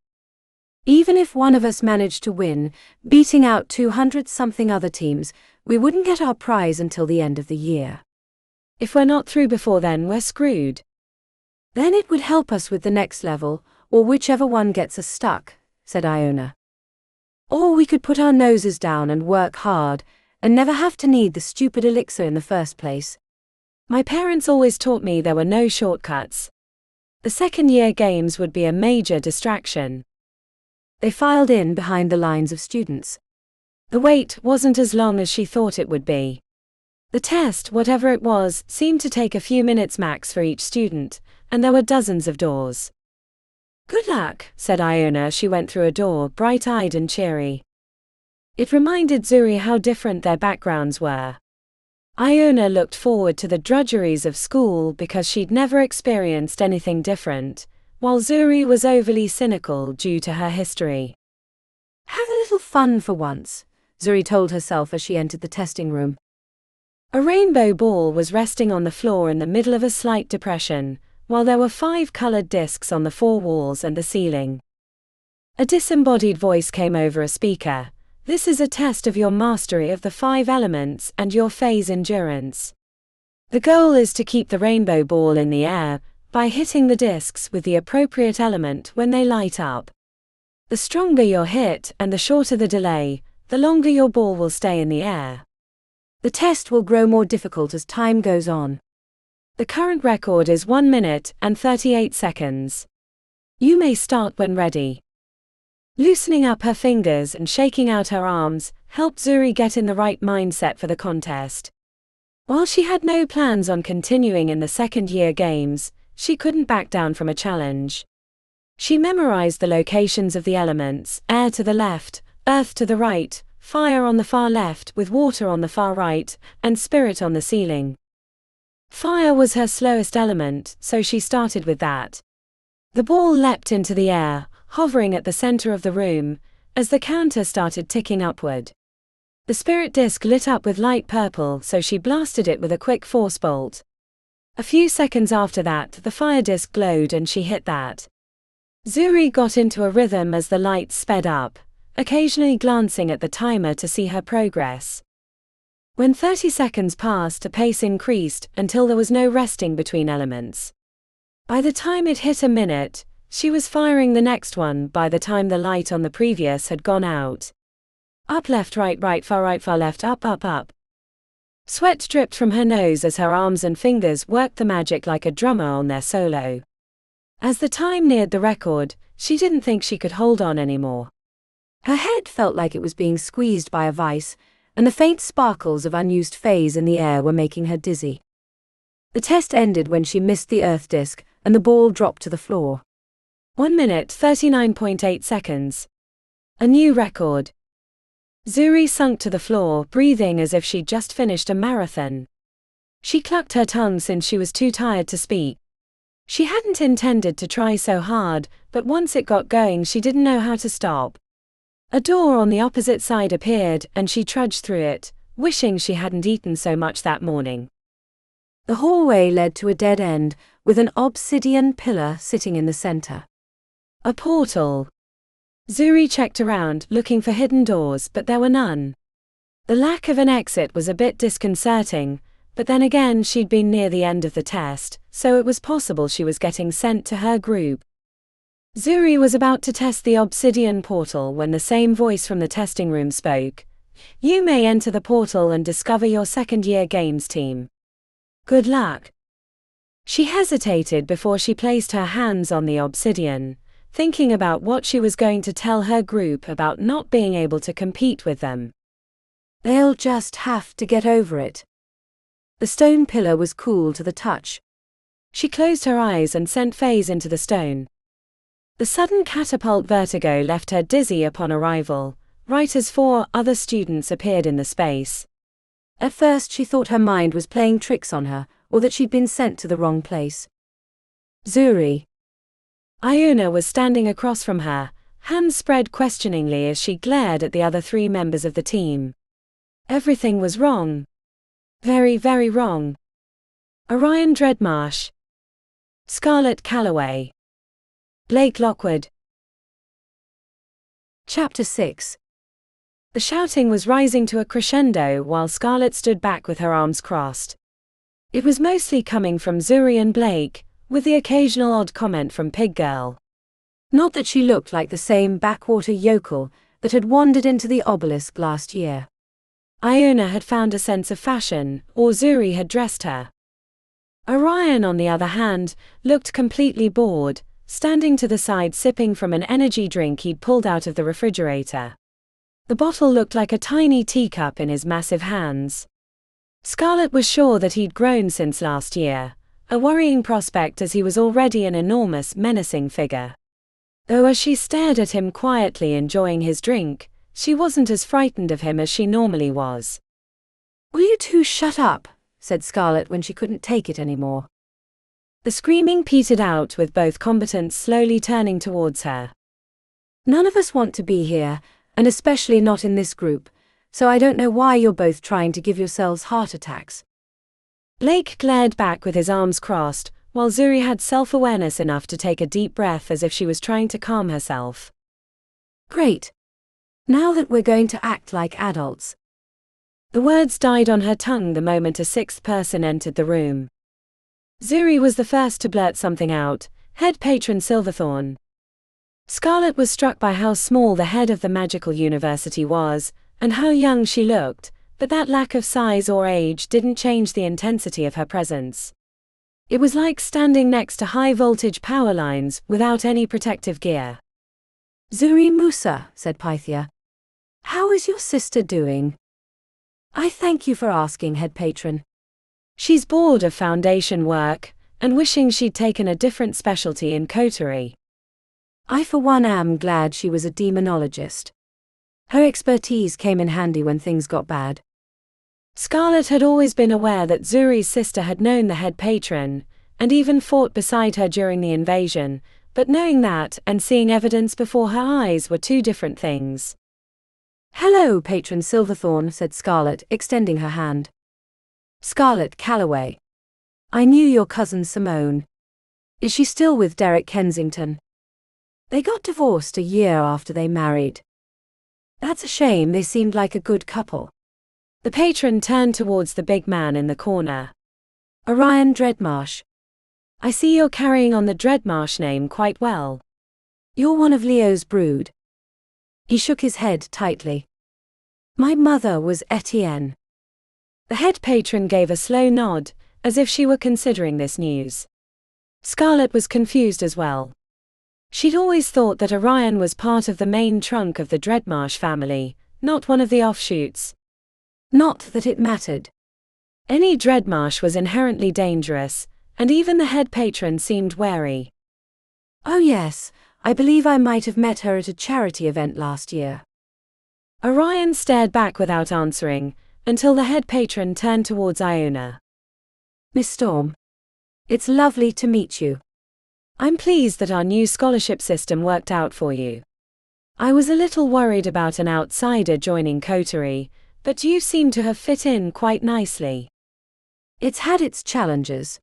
Even if one of us managed to win, beating out 200-something other teams, we wouldn't get our prize until the end of the year. If we're not through before then, we're screwed. Then it would help us with the next level, or whichever one gets us stuck, said Iona. Or we could put our noses down and work hard, and never have to need the stupid elixir in the first place. My parents always taught me there were no shortcuts. The second-year games would be a major distraction. They filed in behind the lines of students. The wait wasn't as long as she thought it would be. The test, whatever it was, seemed to take a few minutes max for each student, and there were dozens of doors. Good luck, said Iona as she went through a door, bright-eyed and cheery. It reminded Zuri how different their backgrounds were. Iona looked forward to the drudgeries of school because she'd never experienced anything different, while Zuri was overly cynical due to her history. Have a little fun for once, Zuri told herself as she entered the testing room. A rainbow ball was resting on the floor in the middle of a slight depression, while there were 5 colored discs on the 4 walls and the ceiling. A disembodied voice came over a speaker. This is a test of your mastery of the 5 elements and your phase endurance. The goal is to keep the rainbow ball in the air by hitting the discs with the appropriate element when they light up. The stronger your hit and the shorter the delay, the longer your ball will stay in the air. The test will grow more difficult as time goes on. The current record is 1 minute and 38 seconds. You may start when ready. Loosening up her fingers and shaking out her arms helped Zuri get in the right mindset for the contest. While she had no plans on continuing in the second-year games, she couldn't back down from a challenge. She memorized the locations of the elements: air to the left, earth to the right, fire on the far left with water on the far right, and spirit on the ceiling. Fire was her slowest element, so she started with that. The ball leapt into the air, hovering at the center of the room, as the counter started ticking upward. The spirit disc lit up with light purple, so she blasted it with a quick force bolt. A few seconds after that, the fire disc glowed and she hit that. Zuri got into a rhythm as the lights sped up, occasionally glancing at the timer to see her progress. When 30 seconds passed, the pace increased until there was no resting between elements. By the time it hit a minute, she was firing the next one by the time the light on the previous had gone out. Up, left, right, far left, up, up, up. Sweat dripped from her nose as her arms and fingers worked the magic like a drummer on their solo. As the time neared the record, she didn't think she could hold on anymore. Her head felt like it was being squeezed by a vice, and the faint sparkles of unused phase in the air were making her dizzy. The test ended when she missed the earth disk, and the ball dropped to the floor. 1 minute 39.8 seconds. A new record. Zuri sunk to the floor, breathing as if she'd just finished a marathon. She clucked her tongue since she was too tired to speak. She hadn't intended to try so hard, but once it got going she didn't know how to stop. A door on the opposite side appeared and she trudged through it, wishing she hadn't eaten so much that morning. The hallway led to a dead end, with an obsidian pillar sitting in the center. A portal. Zuri checked around, looking for hidden doors, but there were none. The lack of an exit was a bit disconcerting, but then again she'd been near the end of the test, so it was possible she was getting sent to her group. Zuri was about to test the obsidian portal when the same voice from the testing room spoke. You may enter the portal and discover your second-year games team. Good luck. She hesitated before she placed her hands on the obsidian, thinking about what she was going to tell her group about not being able to compete with them. They'll just have to get over it. The stone pillar was cool to the touch. She closed her eyes and sent phase into the stone. The sudden catapult vertigo left her dizzy upon arrival, right as 4 other students appeared in the space. At first she thought her mind was playing tricks on her, or that she'd been sent to the wrong place. Zuri. Iona was standing across from her, hands spread questioningly as she glared at the other 3 members of the team. Everything was wrong. Very, very wrong. Orion Dreadmarsh, Scarlett Calloway, Blake Lockwood. Chapter 6. The shouting was rising to a crescendo while Scarlett stood back with her arms crossed. It was mostly coming from Zuri and Blake, with the occasional odd comment from Pig Girl. Not that she looked like the same backwater yokel that had wandered into the Obelisk last year. Iona had found a sense of fashion, or Zuri had dressed her. Orion, on the other hand, looked completely bored, standing to the side sipping from an energy drink he'd pulled out of the refrigerator. The bottle looked like a tiny teacup in his massive hands. Scarlett was sure that he'd grown since last year, a worrying prospect as he was already an enormous, menacing figure. Though as she stared at him quietly enjoying his drink, she wasn't as frightened of him as she normally was. "Will you two shut up?" said Scarlett when she couldn't take it anymore. The screaming petered out with both combatants slowly turning towards her. "None of us want to be here, and especially not in this group, so I don't know why you're both trying to give yourselves heart attacks." Blake glared back with his arms crossed, while Zuri had self-awareness enough to take a deep breath as if she was trying to calm herself. "Great. Now that we're going to act like adults." The words died on her tongue the moment a sixth person entered the room. Zuri was the first to blurt something out, head patron Silverthorn. Scarlett was struck by how small the head of the magical university was, and how young she looked, but that lack of size or age didn't change the intensity of her presence. It was like standing next to high-voltage power lines without any protective gear. "Zuri Musa," said Pythia. "How is your sister doing?" "I thank you for asking, head patron." She's bored of foundation work, and wishing she'd taken a different specialty in coterie. "I for one am glad she was a demonologist. Her expertise came in handy when things got bad." Scarlett had always been aware that Zuri's sister had known the head patron, and even fought beside her during the invasion, but knowing that and seeing evidence before her eyes were two different things. "Hello, Patron Silverthorn," said Scarlett, extending her hand. "Scarlett Calloway. I knew your cousin Simone. Is she still with Derek Kensington?" "They got divorced a year after they married." "That's a shame, they seemed like a good couple." The patron turned towards the big man in the corner. "Orion Dreadmarsh. I see you're carrying on the Dreadmarsh name quite well." "You're one of Leo's brood." He shook his head tightly. "My mother was Etienne." The head patron gave a slow nod, as if she were considering this news. Scarlett was confused as well. She'd always thought that Orion was part of the main trunk of the Dreadmarsh family, not one of the offshoots. Not that it mattered. Any Dreadmarsh was inherently dangerous, and even the head patron seemed wary. "Oh yes, I believe I might have met her at a charity event last year." Orion stared back without answering, until the head patron turned towards Iona. "Miss Storm. It's lovely to meet you. I'm pleased that our new scholarship system worked out for you. I was a little worried about an outsider joining coterie, but you seem to have fit in quite nicely." "It's had its challenges."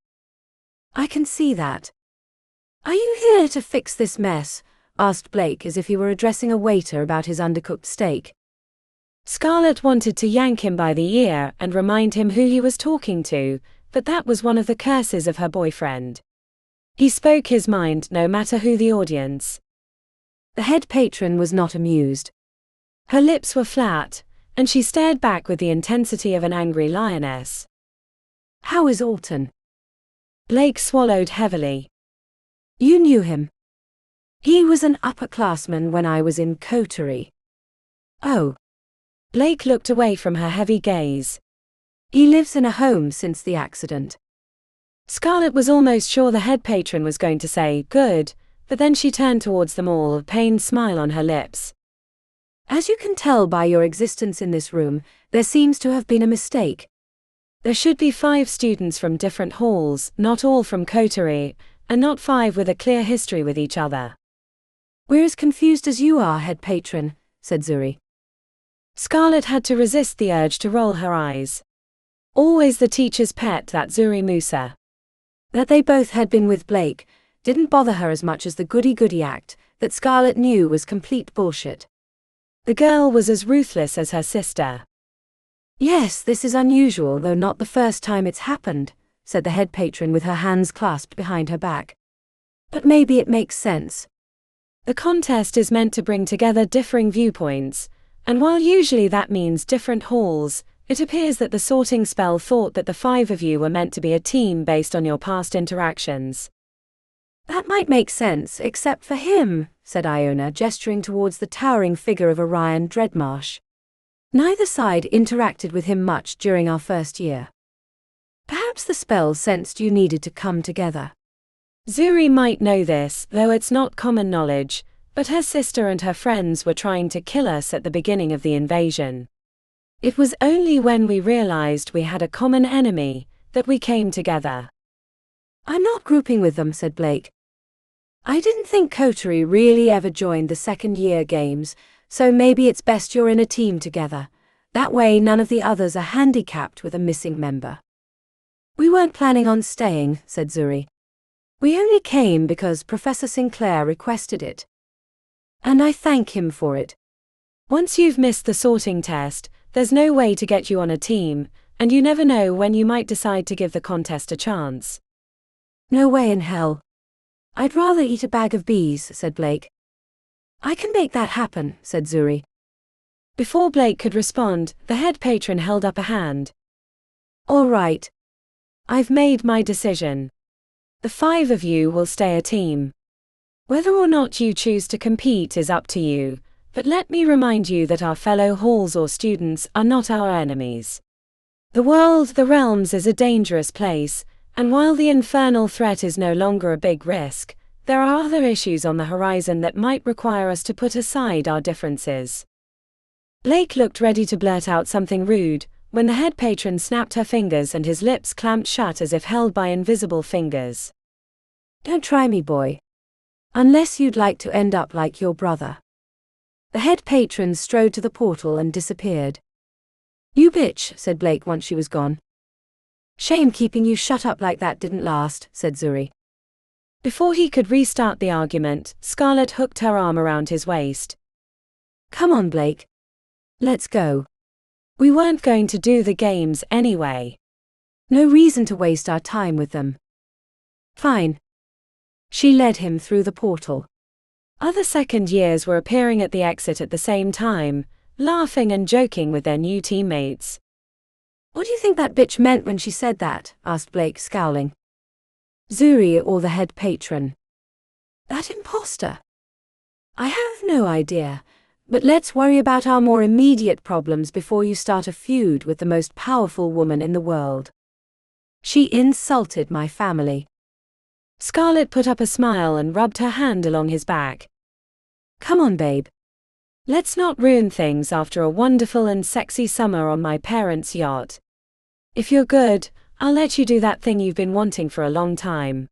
"I can see that." "Are you here to fix this mess?" asked Blake as if he were addressing a waiter about his undercooked steak. Scarlett wanted to yank him by the ear and remind him who he was talking to, but that was one of the curses of her boyfriend. He spoke his mind no matter who the audience. The head patron was not amused. Her lips were flat, and she stared back with the intensity of an angry lioness. "How is Alton?" Blake swallowed heavily. "You knew him." "He was an upperclassman when I was in coterie." "Oh." Blake looked away from her heavy gaze. "He lives in a home since the accident." Scarlett was almost sure the head patron was going to say, "Good," but then she turned towards them all, a pained smile on her lips. "As you can tell by your existence in this room, there seems to have been a mistake. There should be 5 students from different halls, not all from coterie, and not 5 with a clear history with each other." "We're as confused as you are, head patron," said Zuri. Scarlett had to resist the urge to roll her eyes. Always the teacher's pet, that Zuri Musa. That they both had been with Blake didn't bother her as much as the goody-goody act that Scarlett knew was complete bullshit. The girl was as ruthless as her sister. Yes, this is unusual, though not the first time it's happened, said the head patron with her hands clasped behind her back. But maybe it makes sense. The contest is meant to bring together differing viewpoints, and while usually that means different halls, it appears that the sorting spell thought that the 5 of you were meant to be a team based on your past interactions. That might make sense, except for him, said Iona, gesturing towards the towering figure of Orion Dreadmarsh. Neither side interacted with him much during our first year. Perhaps the spell sensed you needed to come together. Zuri might know this, though it's not common knowledge, but her sister and her friends were trying to kill us at the beginning of the invasion. It was only when we realized we had a common enemy that we came together. I'm not grouping with them, said Blake. I didn't think Coterie really ever joined the second-year games, so maybe it's best you're in a team together. That way none of the others are handicapped with a missing member. We weren't planning on staying, said Zuri. We only came because Professor Sinclair requested it. And I thank him for it. Once you've missed the sorting test, there's no way to get you on a team, and you never know when you might decide to give the contest a chance. No way in hell. I'd rather eat a bag of bees, said Blake. I can make that happen, said Zuri. Before Blake could respond, the head patron held up a hand. All right. I've made my decision. The 5 of you will stay a team. Whether or not you choose to compete is up to you, but let me remind you that our fellow halls or students are not our enemies. The world, the realms, is a dangerous place, and while the infernal threat is no longer a big risk, there are other issues on the horizon that might require us to put aside our differences. Blake looked ready to blurt out something rude, when the head patron snapped her fingers and his lips clamped shut as if held by invisible fingers. Don't try me, boy. Unless you'd like to end up like your brother. The head patron strode to the portal and disappeared. You bitch, said Blake once she was gone. Shame keeping you shut up like that didn't last, said Zuri. Before he could restart the argument, Scarlett hooked her arm around his waist. Come on, Blake. Let's go. We weren't going to do the games anyway. No reason to waste our time with them. Fine. She led him through the portal. Other second years were appearing at the exit at the same time, laughing and joking with their new teammates. What do you think that bitch meant when she said that? Asked Blake, scowling. Zuri or the head patron? That imposter? I have no idea. But let's worry about our more immediate problems before you start a feud with the most powerful woman in the world. She insulted my family. Scarlett put up a smile and rubbed her hand along his back. Come on, babe. Let's not ruin things after a wonderful and sexy summer on my parents' yacht. If you're good, I'll let you do that thing you've been wanting for a long time.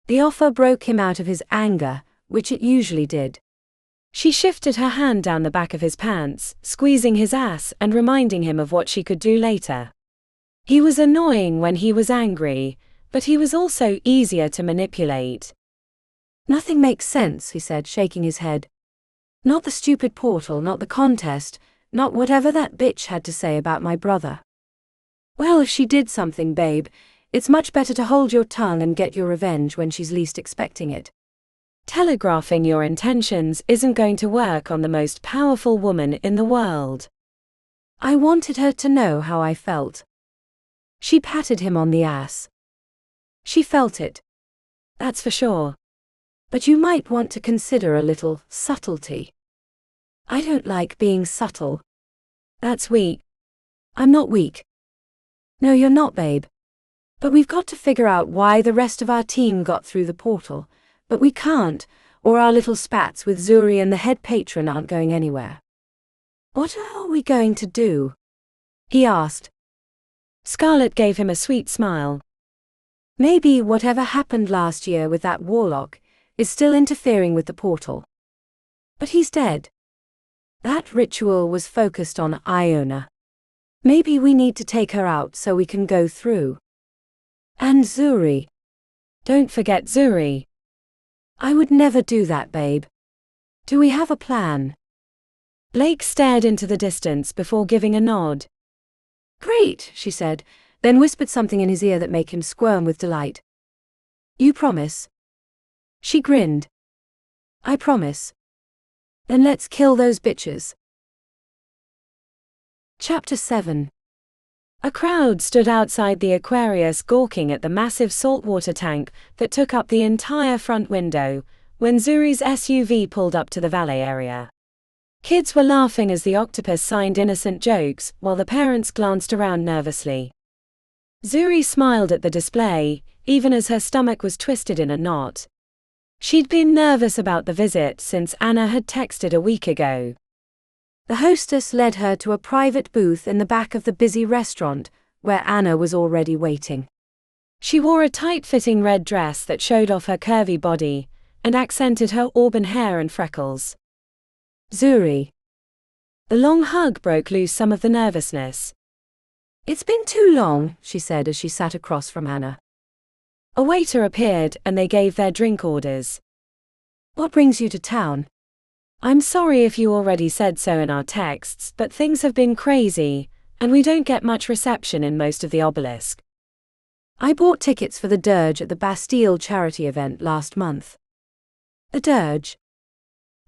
The offer broke him out of his anger, which it usually did. She shifted her hand down the back of his pants, squeezing his ass and reminding him of what she could do later. He was annoying when he was angry, but he was also easier to manipulate. Nothing makes sense, he said, shaking his head. Not the stupid portal, not the contest, not whatever that bitch had to say about my brother. Well, if she did something, babe, it's much better to hold your tongue and get your revenge when she's least expecting it. Telegraphing your intentions isn't going to work on the most powerful woman in the world. I wanted her to know how I felt. She patted him on the ass. She felt it. That's for sure. But you might want to consider a little subtlety. I don't like being subtle. That's weak. I'm not weak. No, you're not, babe. But we've got to figure out why the rest of our team got through the portal. But we can't, or our little spats with Zuri and the head patron aren't going anywhere. What are we going to do? He asked. Scarlett gave him a sweet smile. Maybe whatever happened last year with that warlock is still interfering with the portal. But he's dead. That ritual was focused on Iona. Maybe we need to take her out so we can go through. And Zuri. Don't forget Zuri. I would never do that, babe. Do we have a plan? Blake stared into the distance before giving a nod. Great, she said, then whispered something in his ear that made him squirm with delight. You promise? She grinned. I promise. Then let's kill those bitches. Chapter 7. A crowd stood outside the Aquarius gawking at the massive saltwater tank that took up the entire front window when Zuri's SUV pulled up to the valet area. Kids were laughing as the octopus signed innocent jokes while the parents glanced around nervously. Zuri smiled at the display, even as her stomach was twisted in a knot. She'd been nervous about the visit since Anna had texted a week ago. The hostess led her to a private booth in the back of the busy restaurant, where Anna was already waiting. She wore a tight-fitting red dress that showed off her curvy body and accented her auburn hair and freckles. Zuri. The long hug broke loose some of the nervousness. It's been too long, she said as she sat across from Anna. A waiter appeared and they gave their drink orders. What brings you to town? I'm sorry if you already said so in our texts, but things have been crazy, and we don't get much reception in most of the Obelisk. I bought tickets for the Dirge at the Bastille charity event last month. The Dirge?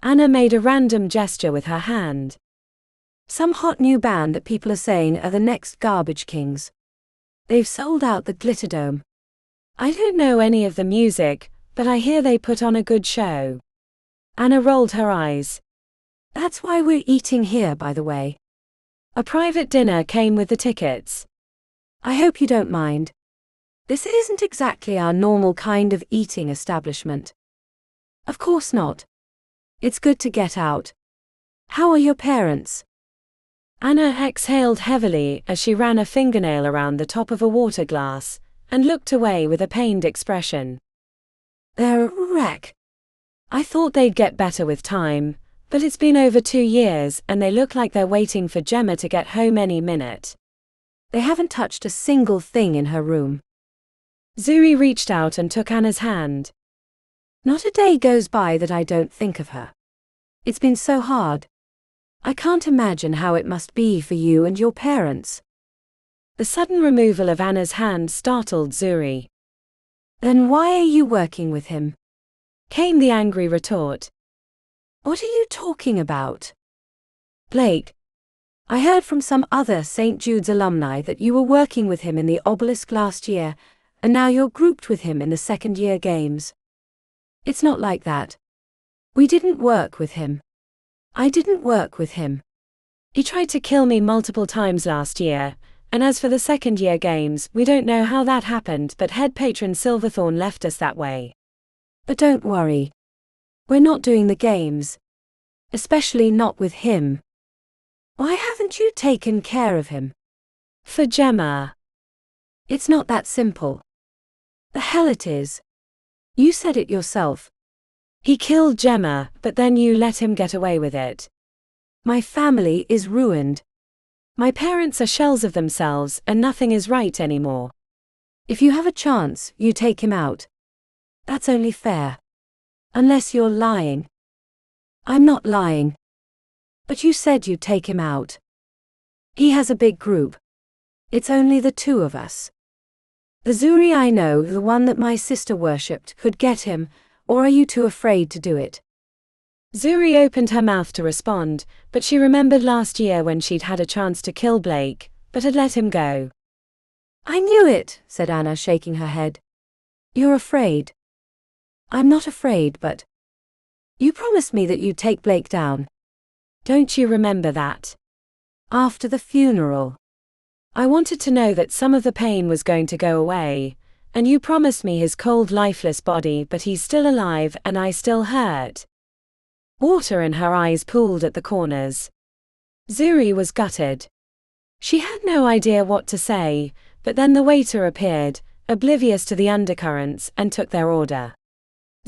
Anna made a random gesture with her hand. Some hot new band that people are saying are the next Garbage Kings. They've sold out the Glitterdome. I don't know any of the music, but I hear they put on a good show. Anna rolled her eyes. That's why we're eating here, by the way. A private dinner came with the tickets. I hope you don't mind. This isn't exactly our normal kind of eating establishment. Of course not. It's good to get out. How are your parents? Anna exhaled heavily as she ran a fingernail around the top of a water glass and looked away with a pained expression. They're a wreck. I thought they'd get better with time, but it's been over 2 years and they look like they're waiting for Gemma to get home any minute. They haven't touched a single thing in her room. Zuri reached out and took Anna's hand. Not a day goes by that I don't think of her. It's been so hard. I can't imagine how it must be for you and your parents. The sudden removal of Anna's hand startled Zuri. Then why are you working with him? Came the angry retort. What are you talking about? Blake. I heard from some other St. Jude's alumni that you were working with him in the Obelisk last year, and now you're grouped with him in the second-year games. It's not like that. We didn't work with him. I didn't work with him. He tried to kill me multiple times last year, and as for the second-year games, we don't know how that happened, but head patron Silverthorn left us that way. But don't worry. We're not doing the games. Especially not with him. Why haven't you taken care of him? For Gemma. It's not that simple. The hell it is. You said it yourself. He killed Gemma, but then you let him get away with it. My family is ruined. My parents are shells of themselves and nothing is right anymore. If you have a chance, you take him out. That's only fair. Unless you're lying. I'm not lying. But you said you'd take him out. He has a big group. It's only the two of us. The Zuri I know, the one that my sister worshipped, could get him, or are you too afraid to do it? Zuri opened her mouth to respond, but she remembered last year when she'd had a chance to kill Blake, but had let him go. I knew it, said Anna, shaking her head. You're afraid. I'm not afraid, but... You promised me that you'd take Blake down. Don't you remember that? After the funeral. I wanted to know that some of the pain was going to go away, and you promised me his cold, lifeless body, but he's still alive and I still hurt. Water in her eyes pooled at the corners. Zuri was gutted. She had no idea what to say, but then the waiter appeared, oblivious to the undercurrents, and took their order.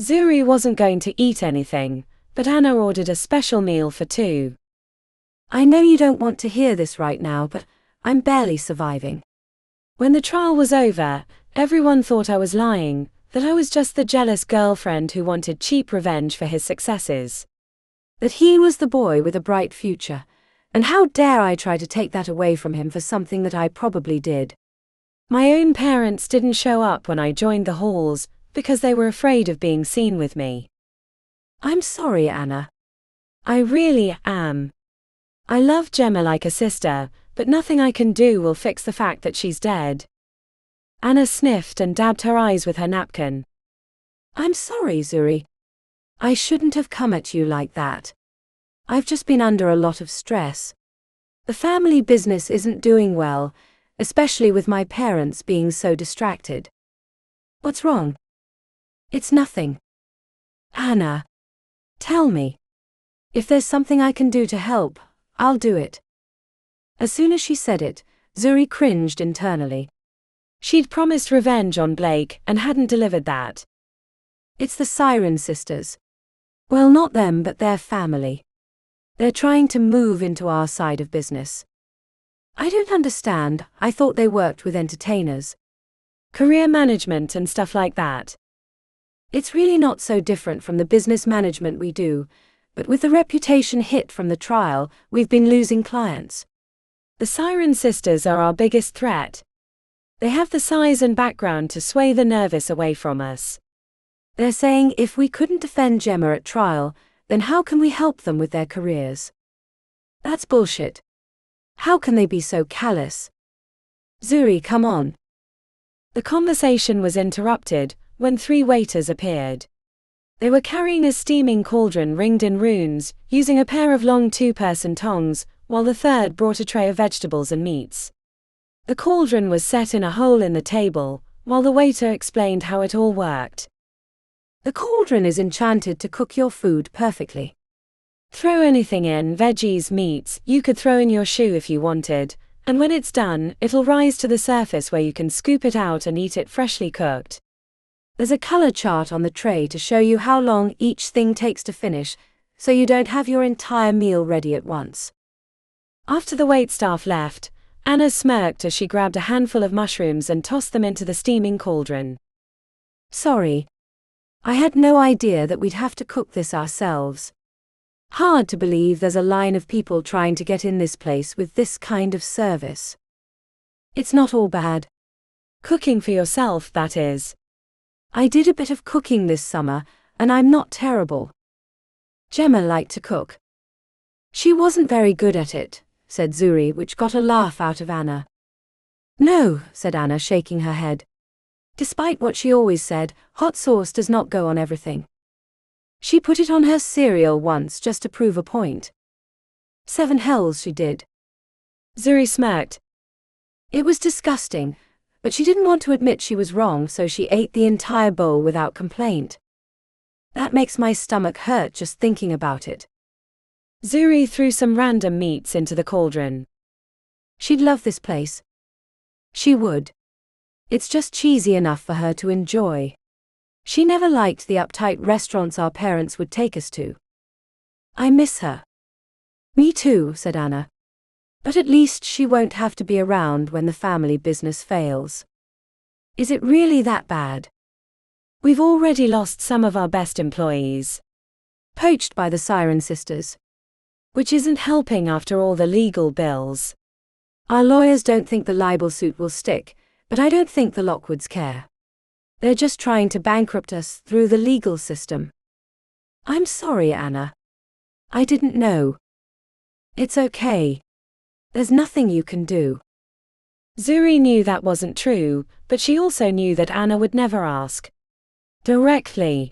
Zuri wasn't going to eat anything, but Anna ordered a special meal for two. I know you don't want to hear this right now, but I'm barely surviving. When the trial was over, everyone thought I was lying, that I was just the jealous girlfriend who wanted cheap revenge for his successes. That he was the boy with a bright future, and how dare I try to take that away from him for something that I probably did. My own parents didn't show up when I joined the halls, because they were afraid of being seen with me. I'm sorry, Anna. I really am. I love Gemma like a sister, but nothing I can do will fix the fact that she's dead. Anna sniffed and dabbed her eyes with her napkin. I'm sorry, Zuri. I shouldn't have come at you like that. I've just been under a lot of stress. The family business isn't doing well, especially with my parents being so distracted. What's wrong? It's nothing. Anna, tell me. If there's something I can do to help, I'll do it. As soon as she said it, Zuri cringed internally. She'd promised revenge on Blake and hadn't delivered that. It's the Siren sisters. Well, not them, but their family. They're trying to move into our side of business. I don't understand. I thought they worked with entertainers. Career management and stuff like that. It's really not so different from the business management we do, but with the reputation hit from the trial, we've been losing clients. The Siren sisters are our biggest threat. They have the size and background to sway the nervous away from us. They're saying if we couldn't defend Gemma at trial, then how can we help them with their careers? That's bullshit. How can they be so callous? Zuri, come on. The conversation was interrupted when 3 waiters appeared. They were carrying a steaming cauldron ringed in runes, using a pair of long 2-person tongs, while the third brought a tray of vegetables and meats. The cauldron was set in a hole in the table, while the waiter explained how it all worked. The cauldron is enchanted to cook your food perfectly. Throw anything in, veggies, meats, you could throw in your shoe if you wanted, and when it's done, it'll rise to the surface where you can scoop it out and eat it freshly cooked. There's a color chart on the tray to show you how long each thing takes to finish, so you don't have your entire meal ready at once. After the waitstaff left, Anna smirked as she grabbed a handful of mushrooms and tossed them into the steaming cauldron. Sorry. I had no idea that we'd have to cook this ourselves. Hard to believe there's a line of people trying to get in this place with this kind of service. It's not all bad. Cooking for yourself, that is. I did a bit of cooking this summer, and I'm not terrible. Gemma liked to cook. She wasn't very good at it, said Zuri, which got a laugh out of Anna. No, said Anna, shaking her head. Despite what she always said, hot sauce does not go on everything. She put it on her cereal once just to prove a point. 7 hells she did. Zuri smirked. It was disgusting, but she didn't want to admit she was wrong, so she ate the entire bowl without complaint. That makes my stomach hurt just thinking about it. Zuri threw some random meats into the cauldron. She'd love this place. She would. It's just cheesy enough for her to enjoy. She never liked the uptight restaurants our parents would take us to. I miss her. Me too, said Anna. But at least she won't have to be around when the family business fails. Is it really that bad? We've already lost some of our best employees. Poached by the Siren sisters. Which isn't helping after all the legal bills. Our lawyers don't think the libel suit will stick, but I don't think the Lockwoods care. They're just trying to bankrupt us through the legal system. I'm sorry, Anna. I didn't know. It's okay. There's nothing you can do. Zuri knew that wasn't true, but she also knew that Anna would never ask directly.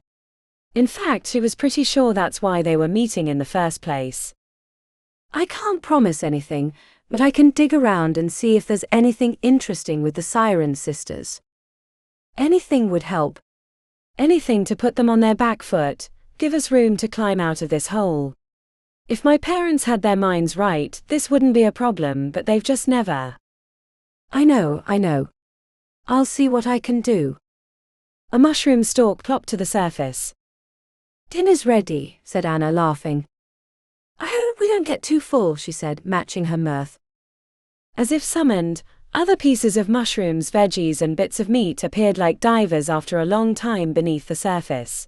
In fact, she was pretty sure that's why they were meeting in the first place. I can't promise anything, but I can dig around and see if there's anything interesting with the Siren sisters. Anything would help. Anything to put them on their back foot, give us room to climb out of this hole. If my parents had their minds right, this wouldn't be a problem, but they've just never. I know. I'll see what I can do. A mushroom stalk plopped to the surface. Dinner's ready, said Anna, laughing. I hope we don't get too full, she said, matching her mirth. As if summoned, other pieces of mushrooms, veggies, and bits of meat appeared like divers after a long time beneath the surface.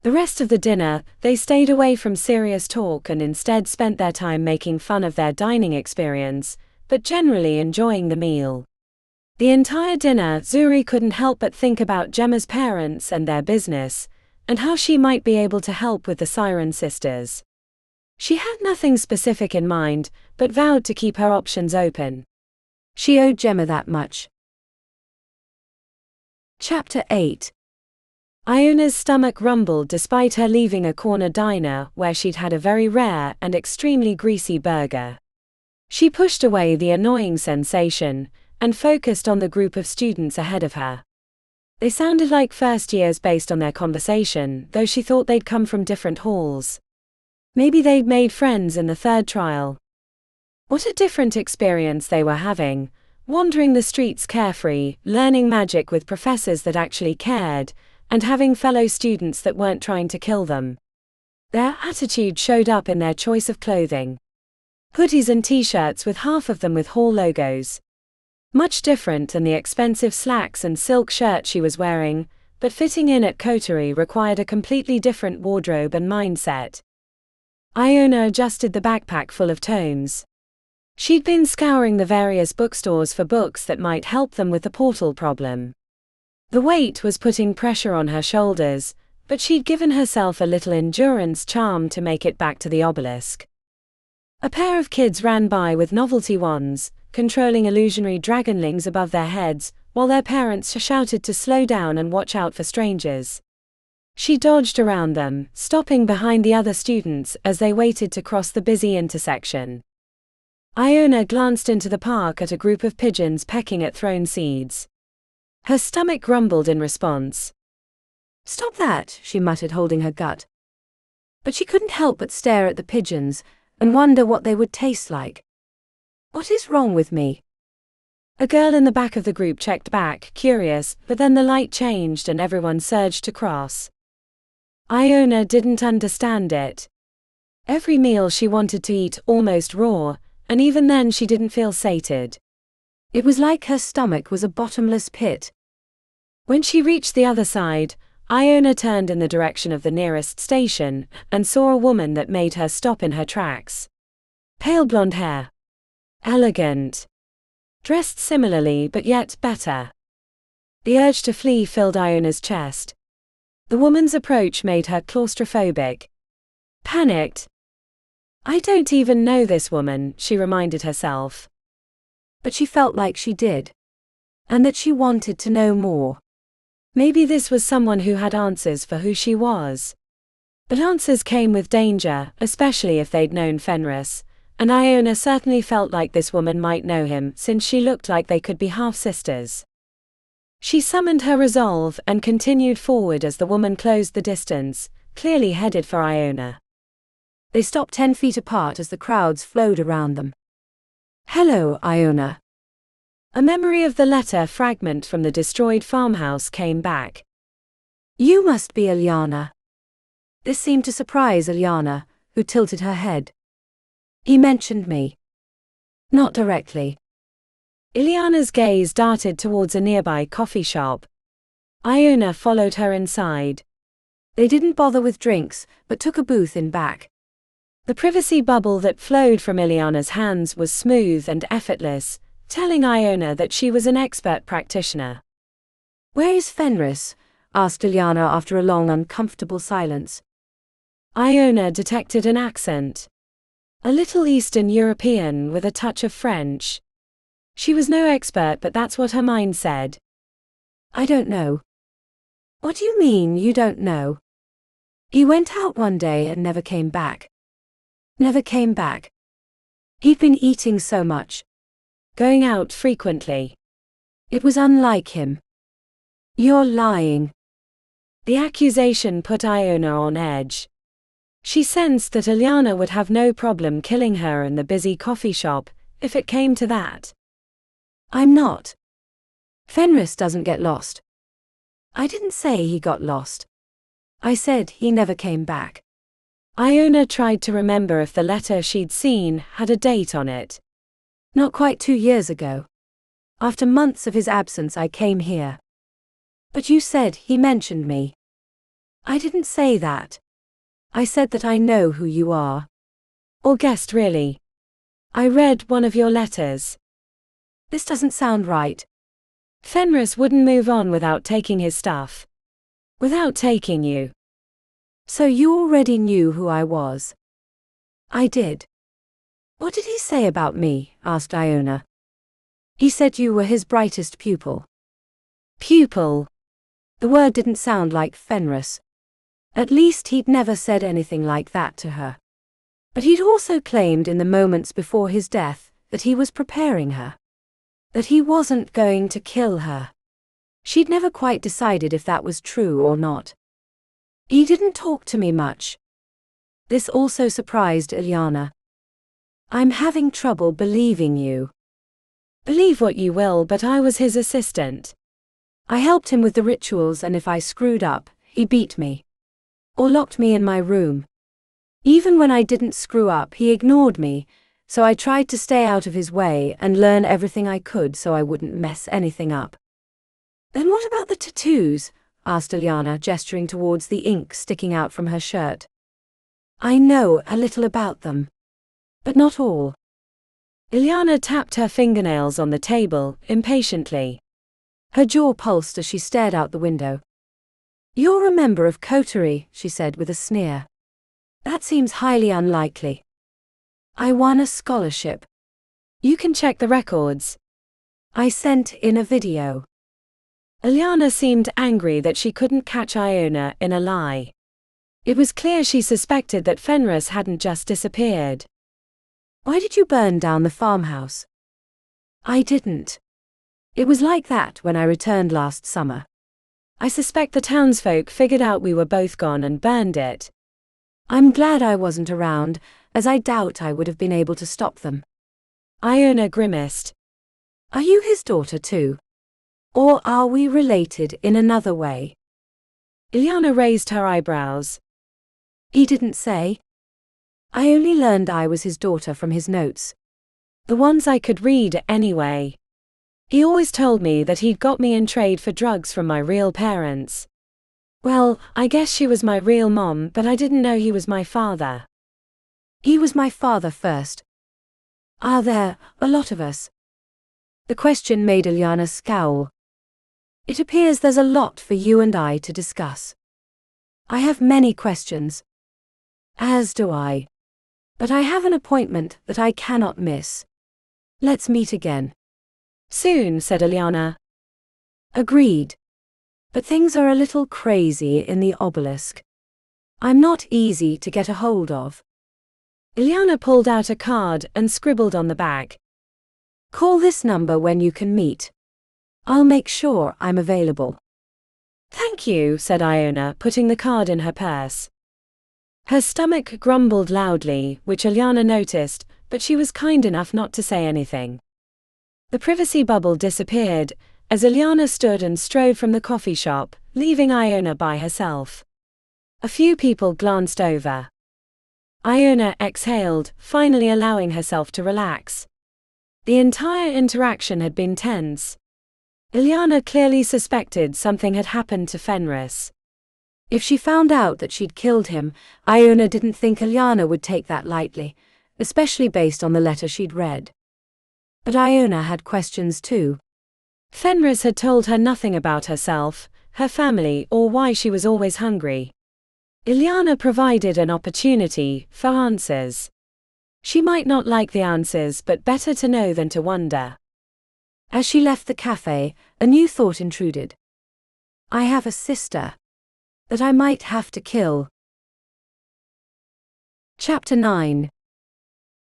The rest of the dinner, they stayed away from serious talk and instead spent their time making fun of their dining experience, but generally enjoying the meal. The entire dinner, Zuri couldn't help but think about Gemma's parents and their business, and how she might be able to help with the Siren sisters. She had nothing specific in mind, but vowed to keep her options open. She owed Gemma that much. Chapter 8. Iona's stomach rumbled despite her leaving a corner diner where she'd had a very rare and extremely greasy burger. She pushed away the annoying sensation and focused on the group of students ahead of her. They sounded like first years based on their conversation, though she thought they'd come from different halls. Maybe they'd made friends in the third trial. What a different experience they were having, wandering the streets carefree, learning magic with professors that actually cared, and having fellow students that weren't trying to kill them. Their attitude showed up in their choice of clothing. Hoodies and t-shirts with half of them with hall logos. Much different than the expensive slacks and silk shirt she was wearing, but fitting in at coterie required a completely different wardrobe and mindset. Iona adjusted the backpack full of tomes. She'd been scouring the various bookstores for books that might help them with the portal problem. The weight was putting pressure on her shoulders, but she'd given herself a little endurance charm to make it back to the Obelisk. A pair of kids ran by with novelty wands, controlling illusionary dragonlings above their heads, while their parents shouted to slow down and watch out for strangers. She dodged around them, stopping behind the other students as they waited to cross the busy intersection. Iona glanced into the park at a group of pigeons pecking at thrown seeds. Her stomach grumbled in response. "Stop that," she muttered, holding her gut. But she couldn't help but stare at the pigeons and wonder what they would taste like. What is wrong with me? A girl in the back of the group checked back, curious, but then the light changed and everyone surged to cross. Iona didn't understand it. Every meal she wanted to eat almost raw, and even then she didn't feel sated. It was like her stomach was a bottomless pit. When she reached the other side, Iona turned in the direction of the nearest station and saw a woman that made her stop in her tracks. Pale blonde hair. Elegant. Dressed similarly but yet better. The urge to flee filled Iona's chest. The woman's approach made her claustrophobic. Panicked. I don't even know this woman, she reminded herself. But she felt like she did. And that she wanted to know more. Maybe this was someone who had answers for who she was. But answers came with danger, especially if they'd known Fenris, and Iona certainly felt like this woman might know him since she looked like they could be half-sisters. She summoned her resolve and continued forward as the woman closed the distance, clearly headed for Iona. They stopped 10 feet apart as the crowds flowed around them. "Hello, Iona." A memory of the letter fragment from the destroyed farmhouse came back. "You must be Ilyana." This seemed to surprise Ilyana, who tilted her head. "He mentioned me." "Not directly." Ilyana's gaze darted towards a nearby coffee shop. Iona followed her inside. They didn't bother with drinks, but took a booth in back. The privacy bubble that flowed from Ilyana's hands was smooth and effortless, telling Iona that she was an expert practitioner. "Where is Fenris?" asked Ilyana after a long, uncomfortable silence. Iona detected an accent. A little Eastern European with a touch of French. She was no expert, but that's what her mind said. "I don't know." "What do you mean you don't know?" "He went out one day and never came back." "Never came back?" "He'd been eating so much. Going out frequently." "It was unlike him." "You're lying." The accusation put Iona on edge. She sensed that Ilyana would have no problem killing her in the busy coffee shop, if it came to that. "I'm not. Fenris doesn't get lost." "I didn't say he got lost. I said he never came back." Iona tried to remember if the letter she'd seen had a date on it. Not quite 2 years ago. After months of his absence, I came here. But you said he mentioned me. I didn't say that. I said that I know who you are. Or guessed, really. I read one of your letters. This doesn't sound right. Fenris wouldn't move on without taking his stuff. Without taking you. So you already knew who I was? I did. What did he say about me? Asked Iona. He said you were his brightest pupil. Pupil? The word didn't sound like Fenris. At least he'd never said anything like that to her. But he'd also claimed in the moments before his death that he was preparing her. That he wasn't going to kill her. She'd never quite decided if that was true or not. He didn't talk to me much. This also surprised Iona. I'm having trouble believing you. Believe what you will, but I was his assistant. I helped him with the rituals, and if I screwed up, he beat me. Or locked me in my room. Even when I didn't screw up, he ignored me, so I tried to stay out of his way and learn everything I could so I wouldn't mess anything up. Then what about the tattoos? Asked Iona, gesturing towards the ink sticking out from her shirt. I know a little about them. But not all. Iona tapped her fingernails on the table, impatiently. Her jaw pulsed as she stared out the window. You're a member of coterie, she said with a sneer. That seems highly unlikely. I won a scholarship. You can check the records. I sent in a video. Iona seemed angry that she couldn't catch Iona in a lie. It was clear she suspected that Fenris hadn't just disappeared. Why did you burn down the farmhouse? I didn't. It was like that when I returned last summer. I suspect the townsfolk figured out we were both gone and burned it. I'm glad I wasn't around, as I doubt I would have been able to stop them. Iona grimaced. Are you his daughter too? Or are we related in another way? Iona raised her eyebrows. He didn't say. I only learned I was his daughter from his notes. The ones I could read anyway. He always told me that he'd got me in trade for drugs from my real parents. Well, I guess she was my real mom, but I didn't know he was my father. He was my father first. Are there a lot of us? The question made Iona scowl. It appears there's a lot for you and I to discuss. I have many questions. As do I. But I have an appointment that I cannot miss. Let's meet again. Soon, said Iona. Agreed. But things are a little crazy in the Obelisk. I'm not easy to get a hold of. Iona pulled out a card and scribbled on the back. Call this number when you can meet. I'll make sure I'm available. Thank you, said Iona, putting the card in her purse. Her stomach grumbled loudly, which Iona noticed, but she was kind enough not to say anything. The privacy bubble disappeared, as Iona stood and strode from the coffee shop, leaving Iona by herself. A few people glanced over. Iona exhaled, finally allowing herself to relax. The entire interaction had been tense. Iona clearly suspected something had happened to Fenris. If she found out that she'd killed him, Iona didn't think Iona would take that lightly, especially based on the letter she'd read. But Iona had questions too. Fenris had told her nothing about herself, her family, or why she was always hungry. Iona provided an opportunity for answers. She might not like the answers, but better to know than to wonder. As she left the cafe, a new thought intruded. I have a sister that I might have to kill. Chapter 9.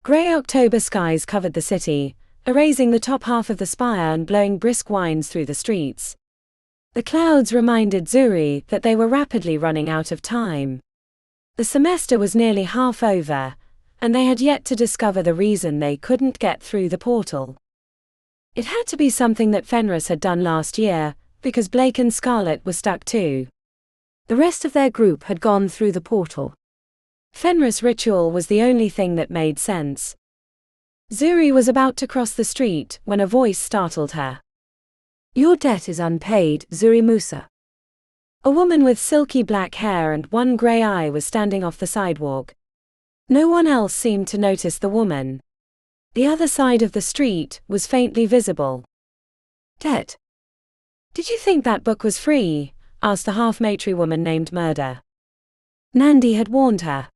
Grey October skies covered the city, erasing the top half of the spire and blowing brisk winds through the streets. The clouds reminded Zuri that they were rapidly running out of time. The semester was nearly half over, and they had yet to discover the reason they couldn't get through the portal. It had to be something that Fenris had done last year, because Blake and Scarlet were stuck too. The rest of their group had gone through the portal. Fenris' ritual was the only thing that made sense. Zuri was about to cross the street when a voice startled her. Your debt is unpaid, Zuri Musa. A woman with silky black hair and one grey eye was standing off the sidewalk. No one else seemed to notice the woman. The other side of the street was faintly visible. Debt? Did you think that book was free? Asked the half-matry woman named Murder. Nandi had warned her.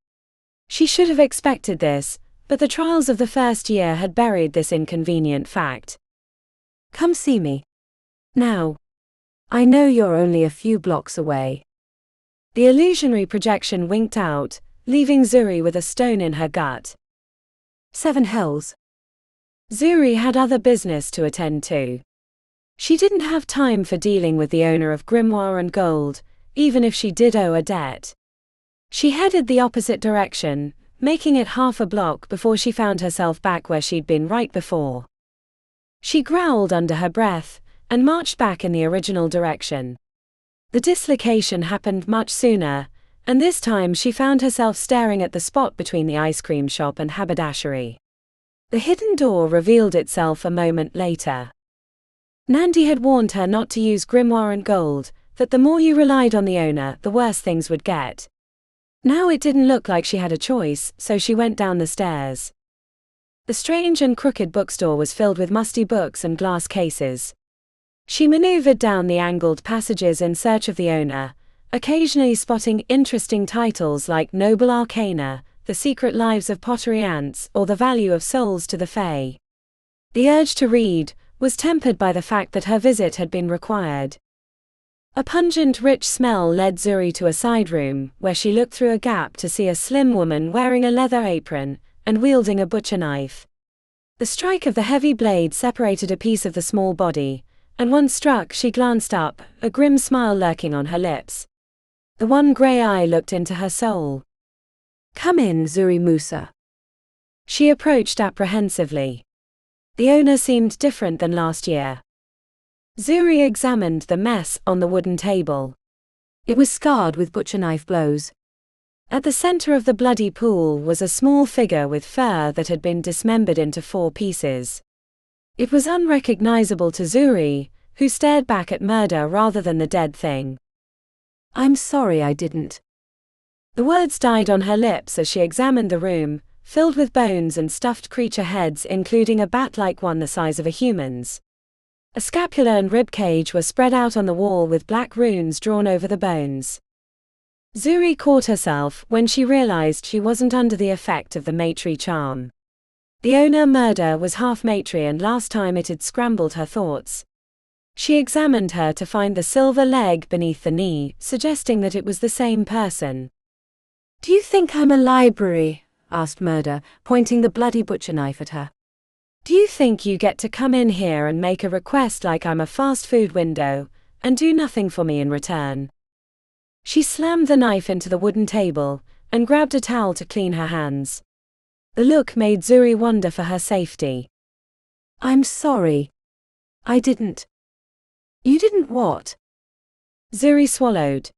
She should have expected this, but the trials of the first year had buried this inconvenient fact. Come see me. Now. I know you're only a few blocks away. The illusionary projection winked out, leaving Zuri with a stone in her gut. 7 hells. Zuri had other business to attend to. She didn't have time for dealing with the owner of Grimoire and Gold, even if she did owe a debt. She headed the opposite direction, making it half a block before she found herself back where she'd been right before. She growled under her breath and marched back in the original direction. The dislocation happened much sooner, and this time she found herself staring at the spot between the ice cream shop and haberdashery. The hidden door revealed itself a moment later. Nandi had warned her not to use Grimoire and Gold, that the more you relied on the owner, the worse things would get. Now it didn't look like she had a choice, so she went down the stairs. The strange and crooked bookstore was filled with musty books and glass cases. She maneuvered down the angled passages in search of the owner, occasionally spotting interesting titles like Noble Arcana, The Secret Lives of Pottery Ants, or The Value of Souls to the Fae. The urge to read was tempered by the fact that her visit had been required. A pungent, rich smell led Zuri to a side room, where she looked through a gap to see a slim woman wearing a leather apron and wielding a butcher knife. The strike of the heavy blade separated a piece of the small body, and once struck she glanced up, a grim smile lurking on her lips. The one grey eye looked into her soul. Come in, Zuri Musa. She approached apprehensively. The owner seemed different than last year. Zuri examined the mess on the wooden table. It was scarred with butcher knife blows. At the center of the bloody pool was a small figure with fur that had been dismembered into 4 pieces. It was unrecognizable to Zuri, who stared back at Murder rather than the dead thing. I'm sorry I didn't. The words died on her lips as she examined the room, filled with bones and stuffed creature heads, including a bat-like one the size of a human's. A scapula and rib cage were spread out on the wall with black runes drawn over the bones. Zuri caught herself when she realized she wasn't under the effect of the matry charm. The owner Murder was half matry, and last time it had scrambled her thoughts. She examined her to find the silver leg beneath the knee, suggesting that it was the same person. Do you think I'm a library? Asked Murder, pointing the bloody butcher knife at her. Do you think you get to come in here and make a request like I'm a fast food window, and do nothing for me in return? She slammed the knife into the wooden table, and grabbed a towel to clean her hands. The look made Zuri wonder for her safety. I'm sorry. I didn't. You didn't what? Zuri swallowed.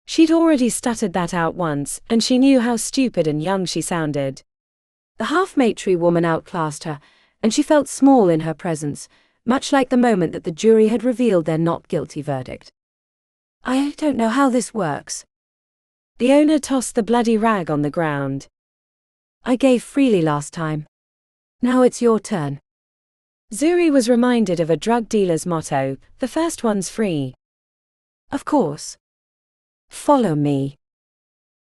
She'd already stuttered that out once, and she knew how stupid and young she sounded. The half-matry woman outclassed her, and she felt small in her presence, much like the moment that the jury had revealed their not guilty verdict. I don't know how this works. The owner tossed the bloody rag on the ground. I gave freely last time. Now it's your turn. Zuri was reminded of a drug dealer's motto, the first one's free. Of course. Follow me.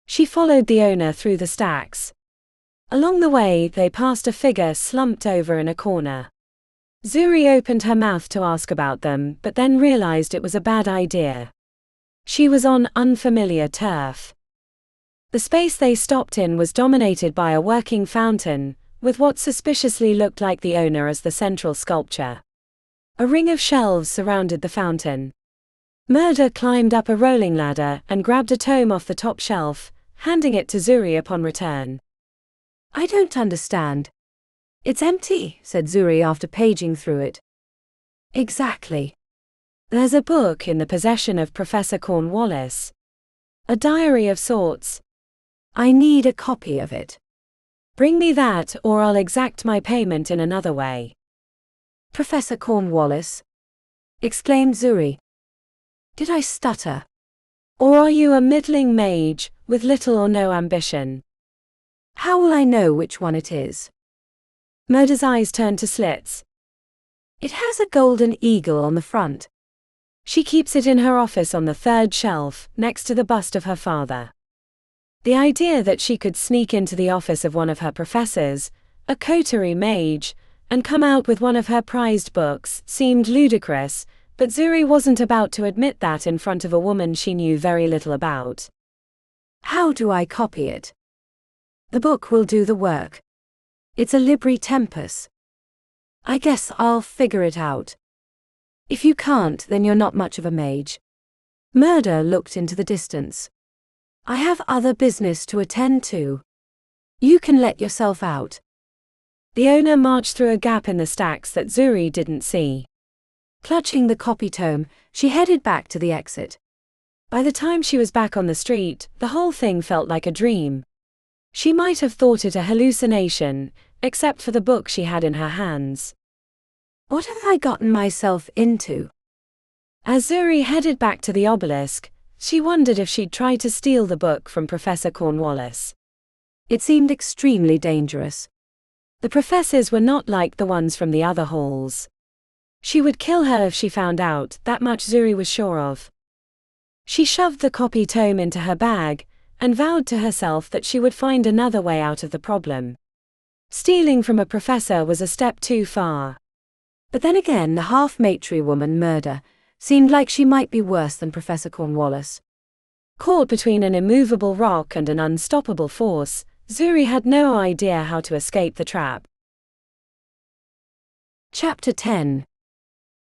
She followed the owner through the stacks. Along the way, they passed a figure slumped over in a corner. Zuri opened her mouth to ask about them, but then realized it was a bad idea. She was on unfamiliar turf. The space they stopped in was dominated by a working fountain, with what suspiciously looked like the owner as the central sculpture. A ring of shelves surrounded the fountain. Murder climbed up a rolling ladder and grabbed a tome off the top shelf, handing it to Zuri upon return. I don't understand. It's empty, said Zuri after paging through it. Exactly. There's a book in the possession of Professor Cornwallis. A diary of sorts. I need a copy of it. Bring me that, or I'll exact my payment in another way. Professor Cornwallis, exclaimed Zuri. Did I stutter? Or are you a middling mage, with little or no ambition? How will I know which one it is? Murder's eyes turned to slits. It has a golden eagle on the front. She keeps it in her office on the third shelf, next to the bust of her father. The idea that she could sneak into the office of one of her professors, a coterie mage, and come out with one of her prized books seemed ludicrous, but Zuri wasn't about to admit that in front of a woman she knew very little about. How do I copy it? The book will do the work. It's a Libri Tempus. I guess I'll figure it out. If you can't, then you're not much of a mage. Murder looked into the distance. I have other business to attend to. You can let yourself out. Iona marched through a gap in the stacks that Zuri didn't see. Clutching the copy tome, she headed back to the exit. By the time she was back on the street, the whole thing felt like a dream. She might have thought it a hallucination, except for the book she had in her hands. What have I gotten myself into? As Zuri headed back to the Obelisk, she wondered if she'd try to steal the book from Professor Cornwallis. It seemed extremely dangerous. The professors were not like the ones from the other halls. She would kill her if she found out, that much Zuri was sure of. She shoved the copy tome into her bag, and vowed to herself that she would find another way out of the problem. Stealing from a professor was a step too far. But then again, the half-matry woman Murder seemed like she might be worse than Professor Cornwallis. Caught between an immovable rock and an unstoppable force, Zuri had no idea how to escape the trap. Chapter 10.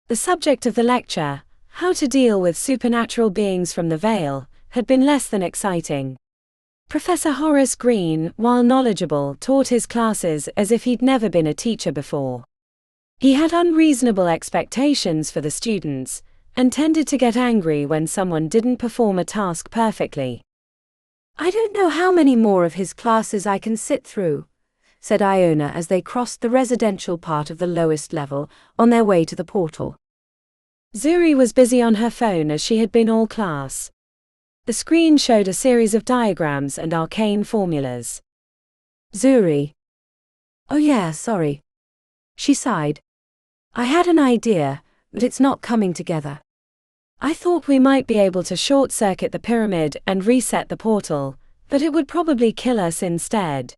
The subject of the lecture, how to deal with supernatural beings from the veil, had been less than exciting. Professor Horace Green, while knowledgeable, taught his classes as if he'd never been a teacher before. He had unreasonable expectations for the students, and tended to get angry when someone didn't perform a task perfectly. I don't know how many more of his classes I can sit through, said Iona as they crossed the residential part of the lowest level, on their way to the portal. Zuri was busy on her phone as she had been all class. The screen showed a series of diagrams and arcane formulas. Zuri. Oh yeah, sorry. She sighed. I had an idea, but it's not coming together. I thought we might be able to short-circuit the pyramid and reset the portal, but it would probably kill us instead.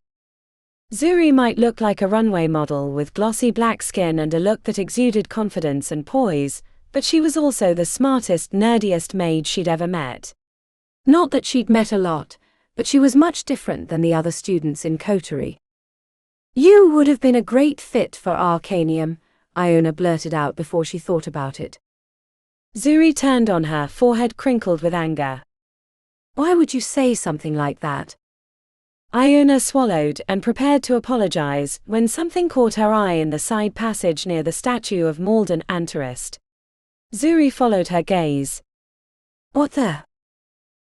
Zuri might look like a runway model with glossy black skin and a look that exuded confidence and poise, but she was also the smartest, nerdiest mage she'd ever met. Not that she'd met a lot, but she was much different than the other students in coterie. You would have been a great fit for Arcanium, Iona blurted out before she thought about it. Zuri turned on her, forehead crinkled with anger. Why would you say something like that? Iona swallowed and prepared to apologize when something caught her eye in the side passage near the statue of Malden Antarist. Zuri followed her gaze. What the?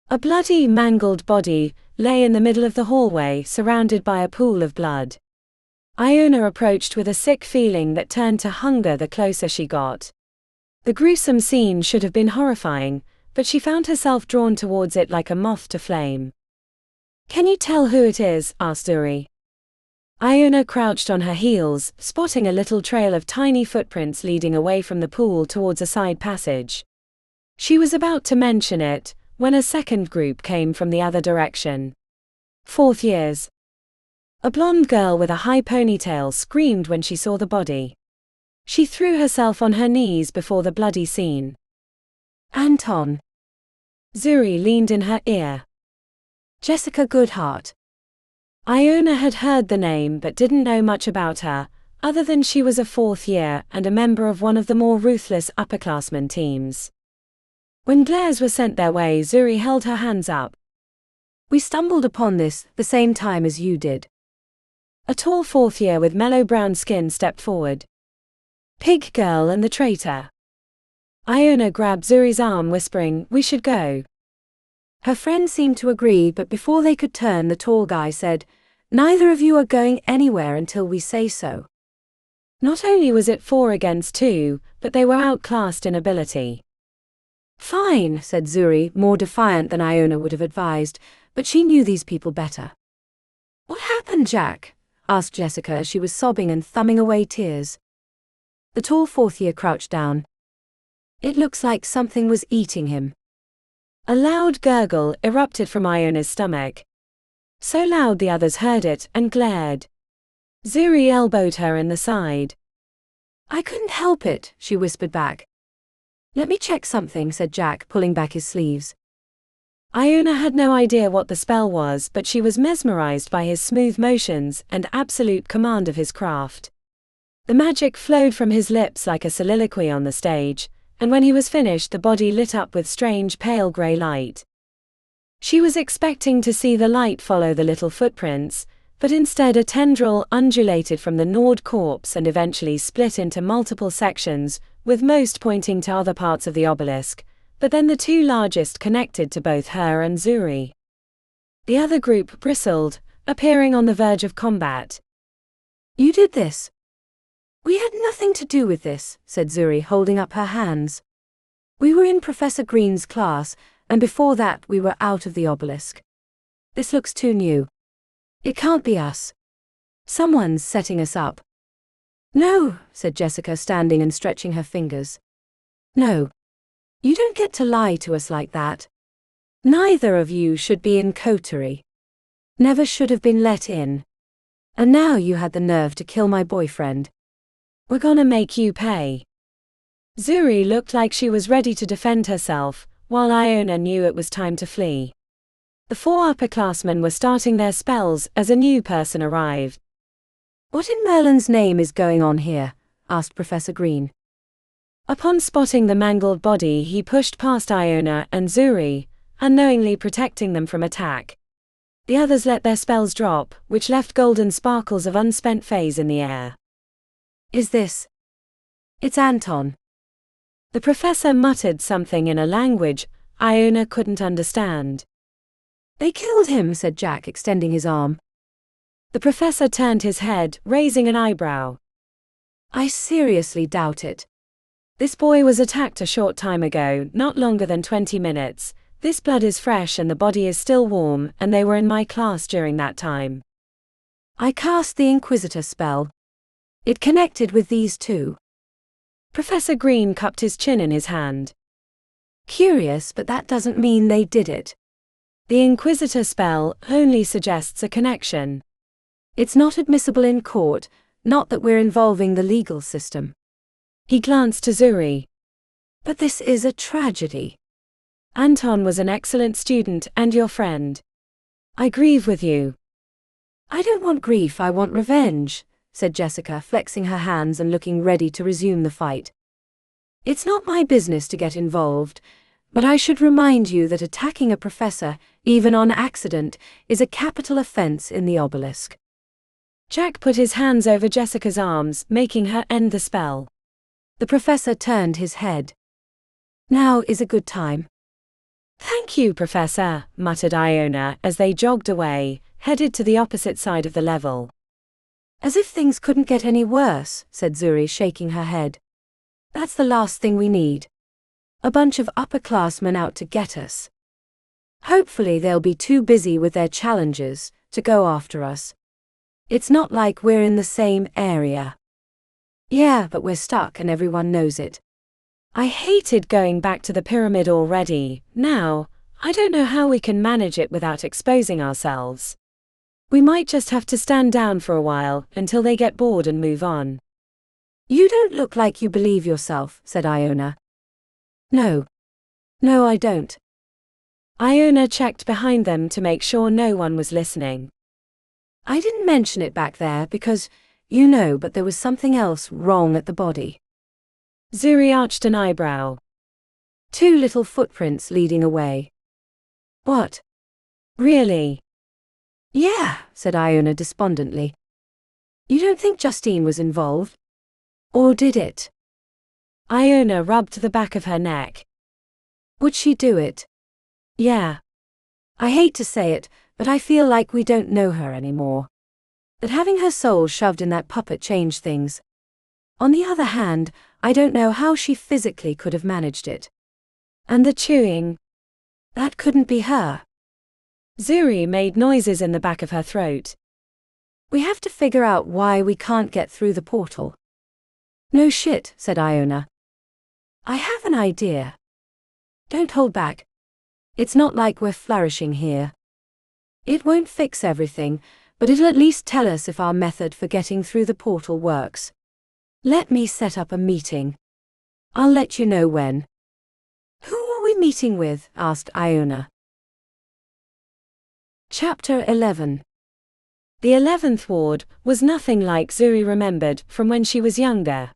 A bloody, mangled body lay in the middle of the hallway, surrounded by a pool of blood. Iona approached with a sick feeling that turned to hunger the closer she got. The gruesome scene should have been horrifying, but she found herself drawn towards it like a moth to flame. Can you tell who it is? Asked Zuri. Iona crouched on her heels, spotting a little trail of tiny footprints leading away from the pool towards a side passage. She was about to mention it, when a second group came from the other direction. Fourth years. A blonde girl with a high ponytail screamed when she saw the body. She threw herself on her knees before the bloody scene. Anton. Zuri leaned in her ear. Jessica Goodhart. Iona had heard the name but didn't know much about her, other than she was a fourth year and a member of one of the more ruthless upperclassmen teams. When glares were sent their way, Zuri held her hands up. We stumbled upon this the same time as you did. A tall fourth year with mellow brown skin stepped forward. Pig girl and the traitor. Iona grabbed Zuri's arm, whispering, "We should go." Her friend seemed to agree, but before they could turn, the tall guy said, Neither of you are going anywhere until we say so. Not only was it 4 against 2, but they were outclassed in ability. Fine, said Zuri, more defiant than Iona would have advised, but she knew these people better. What happened, Jack? Asked Jessica as she was sobbing and thumbing away tears. The tall fourth year crouched down. It looks like something was eating him. A loud gurgle erupted from Iona's stomach. So loud the others heard it and glared. Zuri elbowed her in the side. I couldn't help it, she whispered back. Let me check something, said Jack, pulling back his sleeves. Iona had no idea what the spell was, but she was mesmerized by his smooth motions and absolute command of his craft. The magic flowed from his lips like a soliloquy on the stage, and when he was finished the body lit up with strange pale grey light. She was expecting to see the light follow the little footprints, but instead a tendril undulated from the gnawed corpse and eventually split into multiple sections, with most pointing to other parts of the obelisk, but then the 2 largest connected to both her and Zuri. The other group bristled, appearing on the verge of combat. You did this. We had nothing to do with this, said Zuri, holding up her hands. We were in Professor Green's class, and before that we were out of the obelisk. This looks too new. It can't be us. Someone's setting us up. No, said Jessica, standing and stretching her fingers. No. You don't get to lie to us like that. Neither of you should be in coterie. Never should have been let in. And now you had the nerve to kill my boyfriend. We're gonna make you pay. Zuri looked like she was ready to defend herself, while Iona knew it was time to flee. The 4 upperclassmen were starting their spells as a new person arrived. What in Merlin's name is going on here? Asked Professor Green. Upon spotting the mangled body, he pushed past Iona and Zuri, unknowingly protecting them from attack. The others let their spells drop, which left golden sparkles of unspent phase in the air. Is this? It's Anton. The professor muttered something in a language Iona couldn't understand. They killed him, said Jack, extending his arm. The professor turned his head, raising an eyebrow. I seriously doubt it. This boy was attacked a short time ago, not longer than 20 minutes. This blood is fresh and the body is still warm, and they were in my class during that time. I cast the Inquisitor spell. It connected with these 2. Professor Green cupped his chin in his hand. Curious, but that doesn't mean they did it. The Inquisitor spell only suggests a connection. It's not admissible in court, not that we're involving the legal system. He glanced to Zuri. But this is a tragedy. Anton was an excellent student and your friend. I grieve with you. I don't want grief, I want revenge, said Jessica, flexing her hands and looking ready to resume the fight. It's not my business to get involved, but I should remind you that attacking a professor, even on accident, is a capital offense in the obelisk. Jack put his hands over Jessica's arms, making her end the spell. The professor turned his head. Now is a good time. Thank you, Professor, muttered Iona as they jogged away, headed to the opposite side of the level. As if things couldn't get any worse, said Zuri, shaking her head. That's the last thing we need. A bunch of upperclassmen out to get us. Hopefully they'll be too busy with their challenges to go after us. It's not like we're in the same area. Yeah, but we're stuck and everyone knows it. I hated going back to the pyramid already. Now, I don't know how we can manage it without exposing ourselves. We might just have to stand down for a while until they get bored and move on. You don't look like you believe yourself, said Iona. No. No, I don't. Iona checked behind them to make sure no one was listening. I didn't mention it back there because, you know, but there was something else wrong at the body. Zuri arched an eyebrow. 2 little footprints leading away. What? Really? Yeah, said Iona despondently. You don't think Justine was involved? Or did it? Iona rubbed the back of her neck. Would she do it? Yeah. I hate to say it, but I feel like we don't know her anymore. That having her soul shoved in that puppet changed things. On the other hand, I don't know how she physically could have managed it. And the chewing? That couldn't be her. Zuri made noises in the back of her throat. We have to figure out why we can't get through the portal. No shit, said Iona. I have an idea. Don't hold back. It's not like we're flourishing here. It won't fix everything, but it'll at least tell us if our method for getting through the portal works. Let me set up a meeting. I'll let you know when. Who are we meeting with? Asked Iona. Chapter 11. The 11th ward was nothing like Zuri remembered from when she was younger.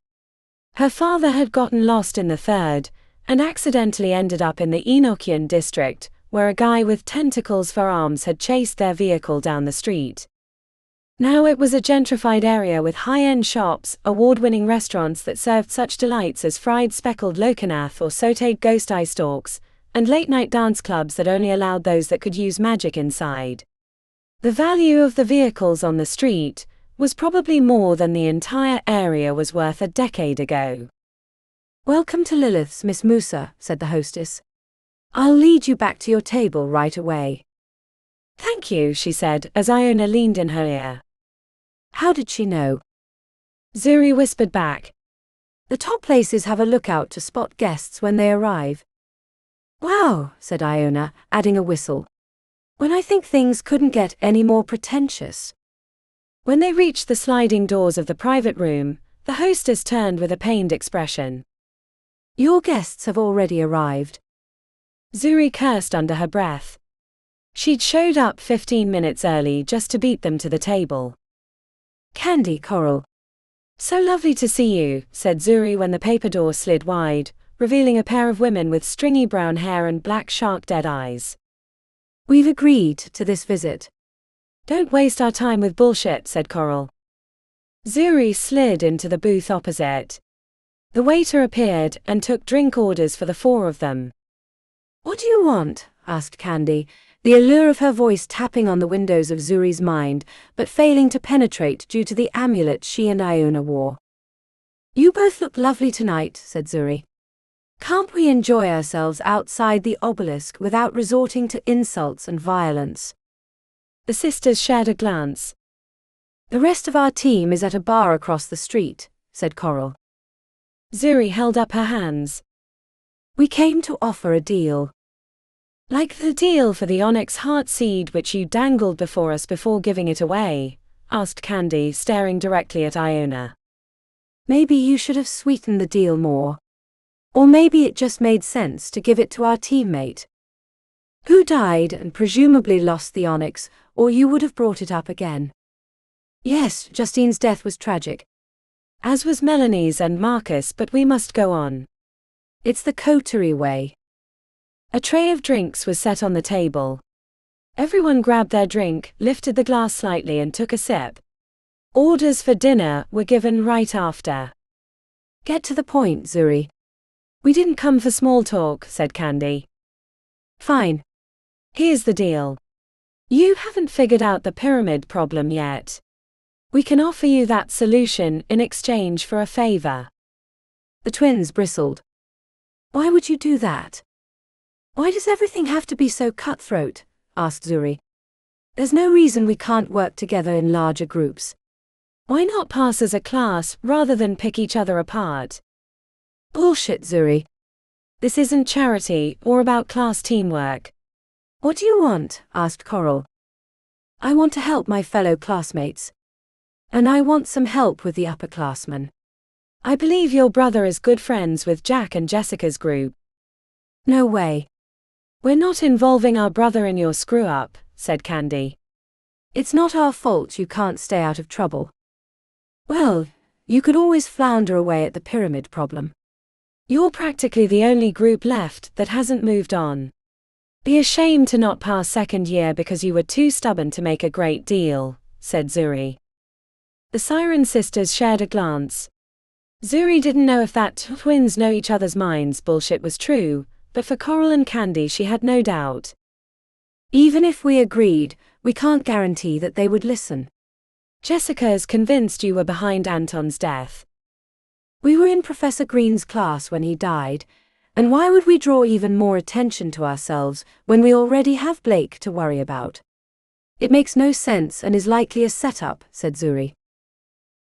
Her father had gotten lost in the 3rd, and accidentally ended up in the Enochian district, where a guy with tentacles for arms had chased their vehicle down the street. Now it was a gentrified area with high-end shops, award-winning restaurants that served such delights as fried speckled lokanath or sautéed ghost eye stalks, and late-night dance clubs that only allowed those that could use magic inside. The value of the vehicles on the street was probably more than the entire area was worth a decade ago. Welcome to Lilith's, Miss Musa, said the hostess. I'll lead you back to your table right away. Thank you, she said, as Iona leaned in her ear. How did she know? Zuri whispered back. The top places have a lookout to spot guests when they arrive. Wow, said Iona, adding a whistle. When I think things couldn't get any more pretentious. When they reached the sliding doors of the private room, the hostess turned with a pained expression. Your guests have already arrived. Zuri cursed under her breath. She'd showed up 15 minutes early just to beat them to the table. Candy, Coral. So lovely to see you, said Zuri when the paper door slid wide, revealing a pair of women with stringy brown hair and black shark-dead eyes. We've agreed to this visit. Don't waste our time with bullshit, said Coral. Zuri slid into the booth opposite. The waiter appeared and took drink orders for the 4 of them. What do you want? Asked Candy, the allure of her voice tapping on the windows of Zuri's mind, but failing to penetrate due to the amulet she and Iona wore. You both look lovely tonight, said Zuri. Can't we enjoy ourselves outside the Obelisk without resorting to insults and violence? The sisters shared a glance. The rest of our team is at a bar across the street, said Coral. Zuri held up her hands. We came to offer a deal. Like the deal for the onyx heart seed which you dangled before us before giving it away? Asked Candy, staring directly at Iona. Maybe you should have sweetened the deal more. Or maybe it just made sense to give it to our teammate. Who died and presumably lost the onyx, or you would have brought it up again. Yes, Justine's death was tragic. As was Melanie's and Marcus, but we must go on. It's the coterie way. A tray of drinks was set on the table. Everyone grabbed their drink, lifted the glass slightly and took a sip. Orders for dinner were given right after. Get to the point, Zuri. We didn't come for small talk, said Candy. Fine. Here's the deal. You haven't figured out the pyramid problem yet. We can offer you that solution in exchange for a favor. The twins bristled. Why would you do that? Why does everything have to be so cutthroat? Asked Zuri. There's no reason we can't work together in larger groups. Why not pass as a class rather than pick each other apart? Bullshit, Zuri. This isn't charity or about class teamwork. What do you want? Asked Coral. I want to help my fellow classmates. And I want some help with the upperclassmen. I believe your brother is good friends with Jack and Jessica's group. No way. We're not involving our brother in your screw-up, said Candy. It's not our fault you can't stay out of trouble. Well, you could always flounder away at the pyramid problem. You're practically the only group left that hasn't moved on. Be ashamed to not pass second year because you were too stubborn to make a great deal, said Zuri. The Siren sisters shared a glance. Zuri didn't know if that twins know each other's minds bullshit was true, but for Coral and Candy she had no doubt. Even if we agreed, we can't guarantee that they would listen. Jessica is convinced you were behind Anton's death. We were in Professor Green's class when he died, and why would we draw even more attention to ourselves when we already have Blake to worry about? It makes no sense and is likely a setup, said Zuri.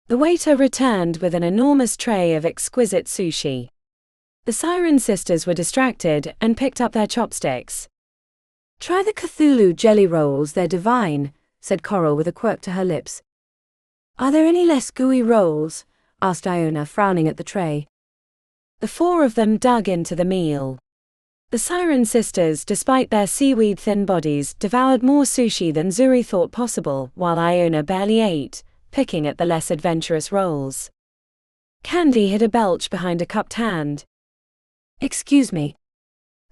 The waiter returned with an enormous tray of exquisite sushi. The Siren sisters were distracted and picked up their chopsticks. Try the Cthulhu jelly rolls, they're divine, said Coral with a quirk to her lips. Are there any less gooey rolls? Asked Iona, frowning at the tray. The four of them dug into the meal. The Siren sisters, despite their seaweed-thin bodies, devoured more sushi than Zuri thought possible, while Iona barely ate, picking at the less adventurous rolls. Candy hid a belch behind a cupped hand. Excuse me.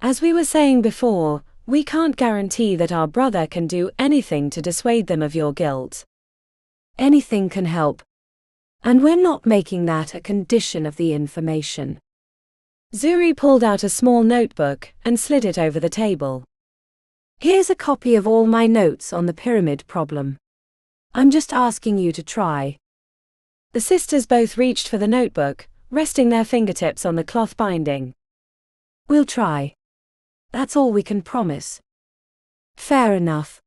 As we were saying before, we can't guarantee that our brother can do anything to dissuade them of your guilt. Anything can help. And we're not making that a condition of the information. Zuri pulled out a small notebook and slid it over the table. Here's a copy of all my notes on the pyramid problem. I'm just asking you to try. The sisters both reached for the notebook, resting their fingertips on the cloth binding. We'll try. That's all we can promise. Fair enough.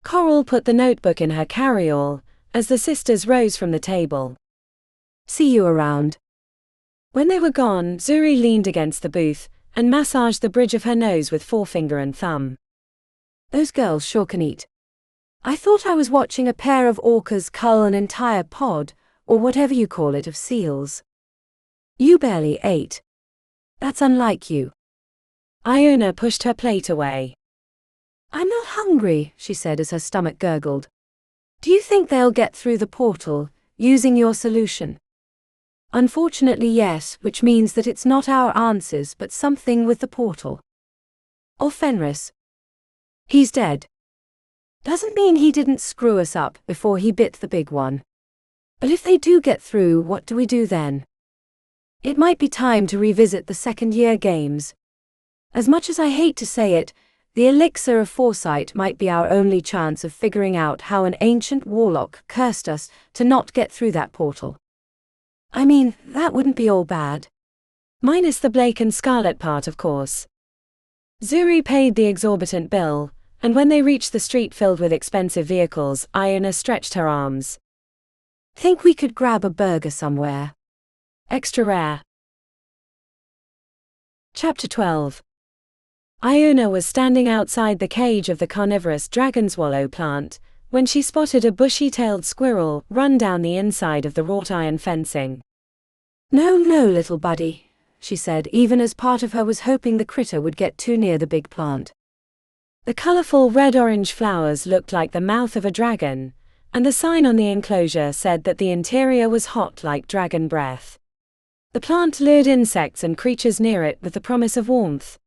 Coral put the notebook in her carry-all as the sisters rose from the table. See you around. When they were gone, Zuri leaned against the booth and massaged the bridge of her nose with forefinger and thumb. Those girls sure can eat. I thought I was watching a pair of orcas cull an entire pod, or whatever you call it, of seals. You barely ate. That's unlike you. Iona pushed her plate away. I'm not hungry, she said as her stomach gurgled. Do you think they'll get through the portal, using your solution? Unfortunately, yes, which means that it's not our answers but something with the portal. Or Fenris. He's dead. Doesn't mean he didn't screw us up before he bit the big one. But if they do get through, what do we do then? It might be time to revisit the second-year games. As much as I hate to say it, the Elixir of Foresight might be our only chance of figuring out how an ancient warlock cursed us to not get through that portal. I mean, that wouldn't be all bad. Minus the Blake and Scarlet part, of course. Zuri paid the exorbitant bill, and when they reached the street filled with expensive vehicles, Iona stretched her arms. Think we could grab a burger somewhere? Extra rare. Chapter 12. Iona was standing outside the cage of the carnivorous dragon swallow plant when she spotted a bushy-tailed squirrel run down the inside of the wrought iron fencing. No, little buddy, she said, even as part of her was hoping the critter would get too near the big plant. The colorful red-orange flowers looked like the mouth of a dragon, and the sign on the enclosure said that the interior was hot like dragon breath. The plant lured insects and creatures near it with the promise of warmth.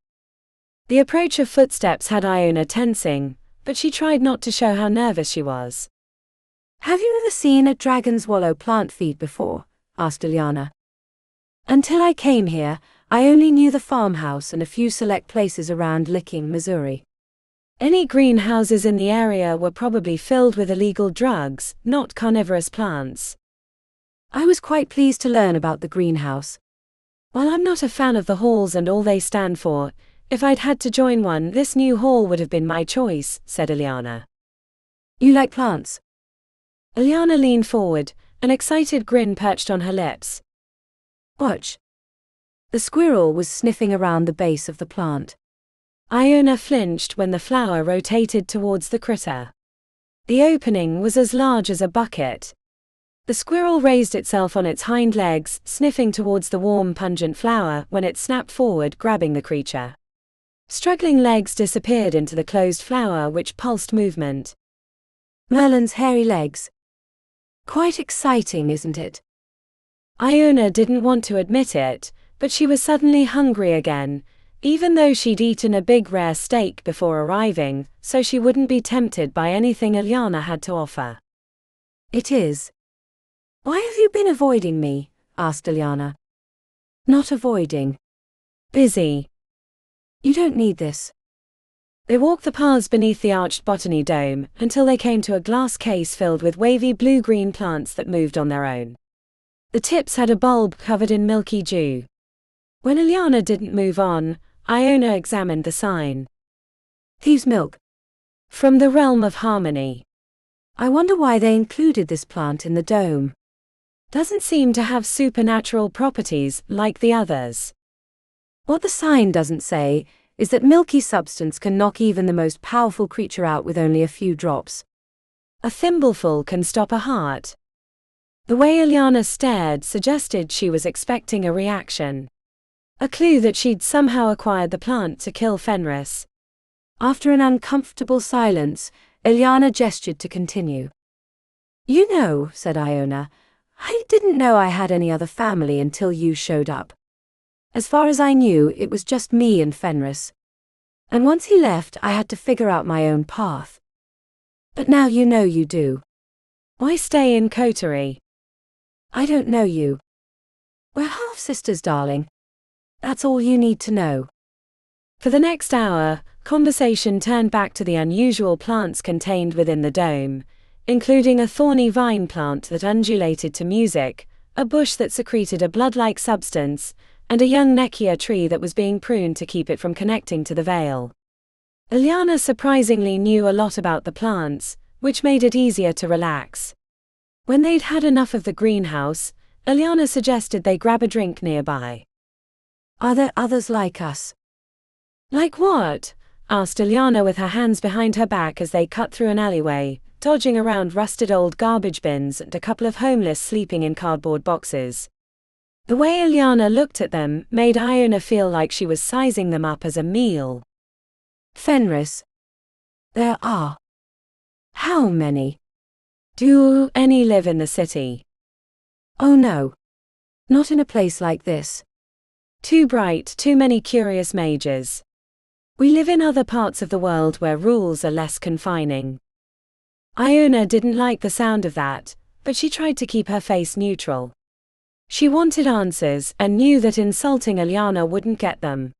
The approach of footsteps had Iona tensing, but she tried not to show how nervous she was. Have you ever seen a dragon swallow plant feed before? Asked Ileana. Until I came here, I only knew the farmhouse and a few select places around Licking, Missouri. Any greenhouses in the area were probably filled with illegal drugs, not carnivorous plants. I was quite pleased to learn about the greenhouse. While I'm not a fan of the halls and all they stand for, if I'd had to join one, this new hall would have been my choice, said Ileana. You like plants? Ileana leaned forward, an excited grin perched on her lips. Watch. The squirrel was sniffing around the base of the plant. Iona flinched when the flower rotated towards the critter. The opening was as large as a bucket. The squirrel raised itself on its hind legs, sniffing towards the warm, pungent flower when it snapped forward, grabbing the creature. Struggling legs disappeared into the closed flower, which pulsed movement. Merlin's hairy legs. Quite exciting, isn't it? Iona didn't want to admit it, but she was suddenly hungry again, even though she'd eaten a big rare steak before arriving, so she wouldn't be tempted by anything Ileana had to offer. It is. Why have you been avoiding me? Asked Ileana. Not avoiding. Busy. You don't need this. They walked the paths beneath the arched botany dome until they came to a glass case filled with wavy blue-green plants that moved on their own. The tips had a bulb covered in milky dew. When Iona didn't move on, Iona examined the sign. Thieves' milk. From the realm of harmony. I wonder why they included this plant in the dome. Doesn't seem to have supernatural properties like the others. What the sign doesn't say is that milky substance can knock even the most powerful creature out with only a few drops. A thimbleful can stop a heart. The way Iona stared suggested she was expecting a reaction. A clue that she'd somehow acquired the plant to kill Fenris. After an uncomfortable silence, Iona gestured to continue. You know, said Iona, I didn't know I had any other family until you showed up. As far as I knew, it was just me and Fenris. And once he left, I had to figure out my own path. But now you know you do. Why stay in coterie? I don't know you. We're half-sisters, darling. That's all you need to know. For the next hour, conversation turned back to the unusual plants contained within the dome, including a thorny vine plant that undulated to music, a bush that secreted a blood-like substance, and a young nekia tree that was being pruned to keep it from connecting to the veil. Iona surprisingly knew a lot about the plants, which made it easier to relax. When they'd had enough of the greenhouse, Iona suggested they grab a drink nearby. Are there others like us? Like what? Asked Iona with her hands behind her back as they cut through an alleyway, dodging around rusted old garbage bins and a couple of homeless sleeping in cardboard boxes. The way Iona looked at them made Iona feel like she was sizing them up as a meal. Fenris. There are. How many? Do any live in the city? Oh no. Not in a place like this. Too bright, too many curious mages. We live in other parts of the world where rules are less confining. Iona didn't like the sound of that, but she tried to keep her face neutral. She wanted answers and knew that insulting Iona wouldn't get them.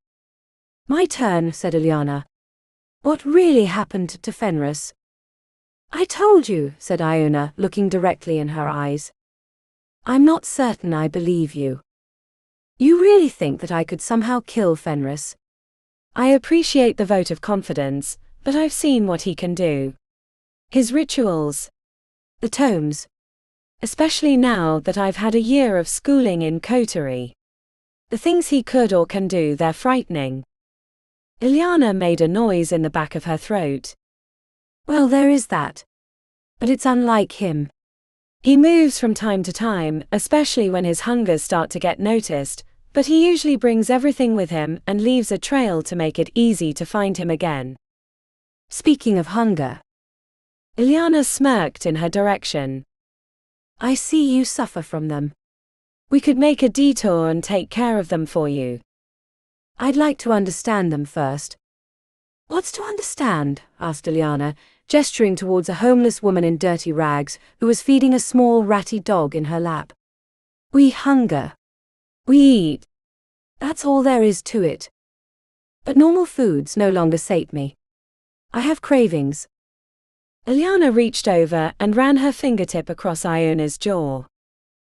My turn, said Iona. What really happened to Fenris? I told you, said Iona, looking directly in her eyes. I'm not certain I believe you. You really think that I could somehow kill Fenris? I appreciate the vote of confidence, but I've seen what he can do. His rituals. The tomes. Especially now that I've had a year of schooling in coterie. The things he could or can do, they're frightening. Iona made a noise in the back of her throat. Well, there is that. But it's unlike him. He moves from time to time, especially when his hungers start to get noticed, but he usually brings everything with him and leaves a trail to make it easy to find him again. Speaking of hunger. Iona smirked in her direction. I see you suffer from them. We could make a detour and take care of them for you. I'd like to understand them first. What's to understand? Asked Iona, gesturing towards a homeless woman in dirty rags who was feeding a small ratty dog in her lap. We hunger. We eat. That's all there is to it. But normal foods no longer sate me. I have cravings. Iona reached over and ran her fingertip across Iona's jaw.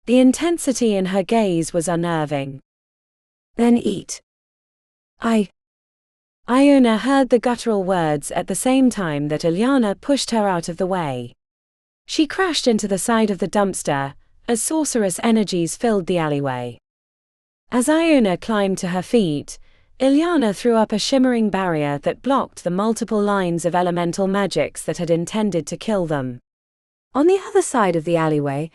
The intensity in her gaze was unnerving. Then eat. Iona heard the guttural words at the same time that Iona pushed her out of the way. She crashed into the side of the dumpster, as sorcerous energies filled the alleyway. As Iona climbed to her feet, Iona threw up a shimmering barrier that blocked the multiple lines of elemental magics that had intended to kill them. On the other side of the alleyway,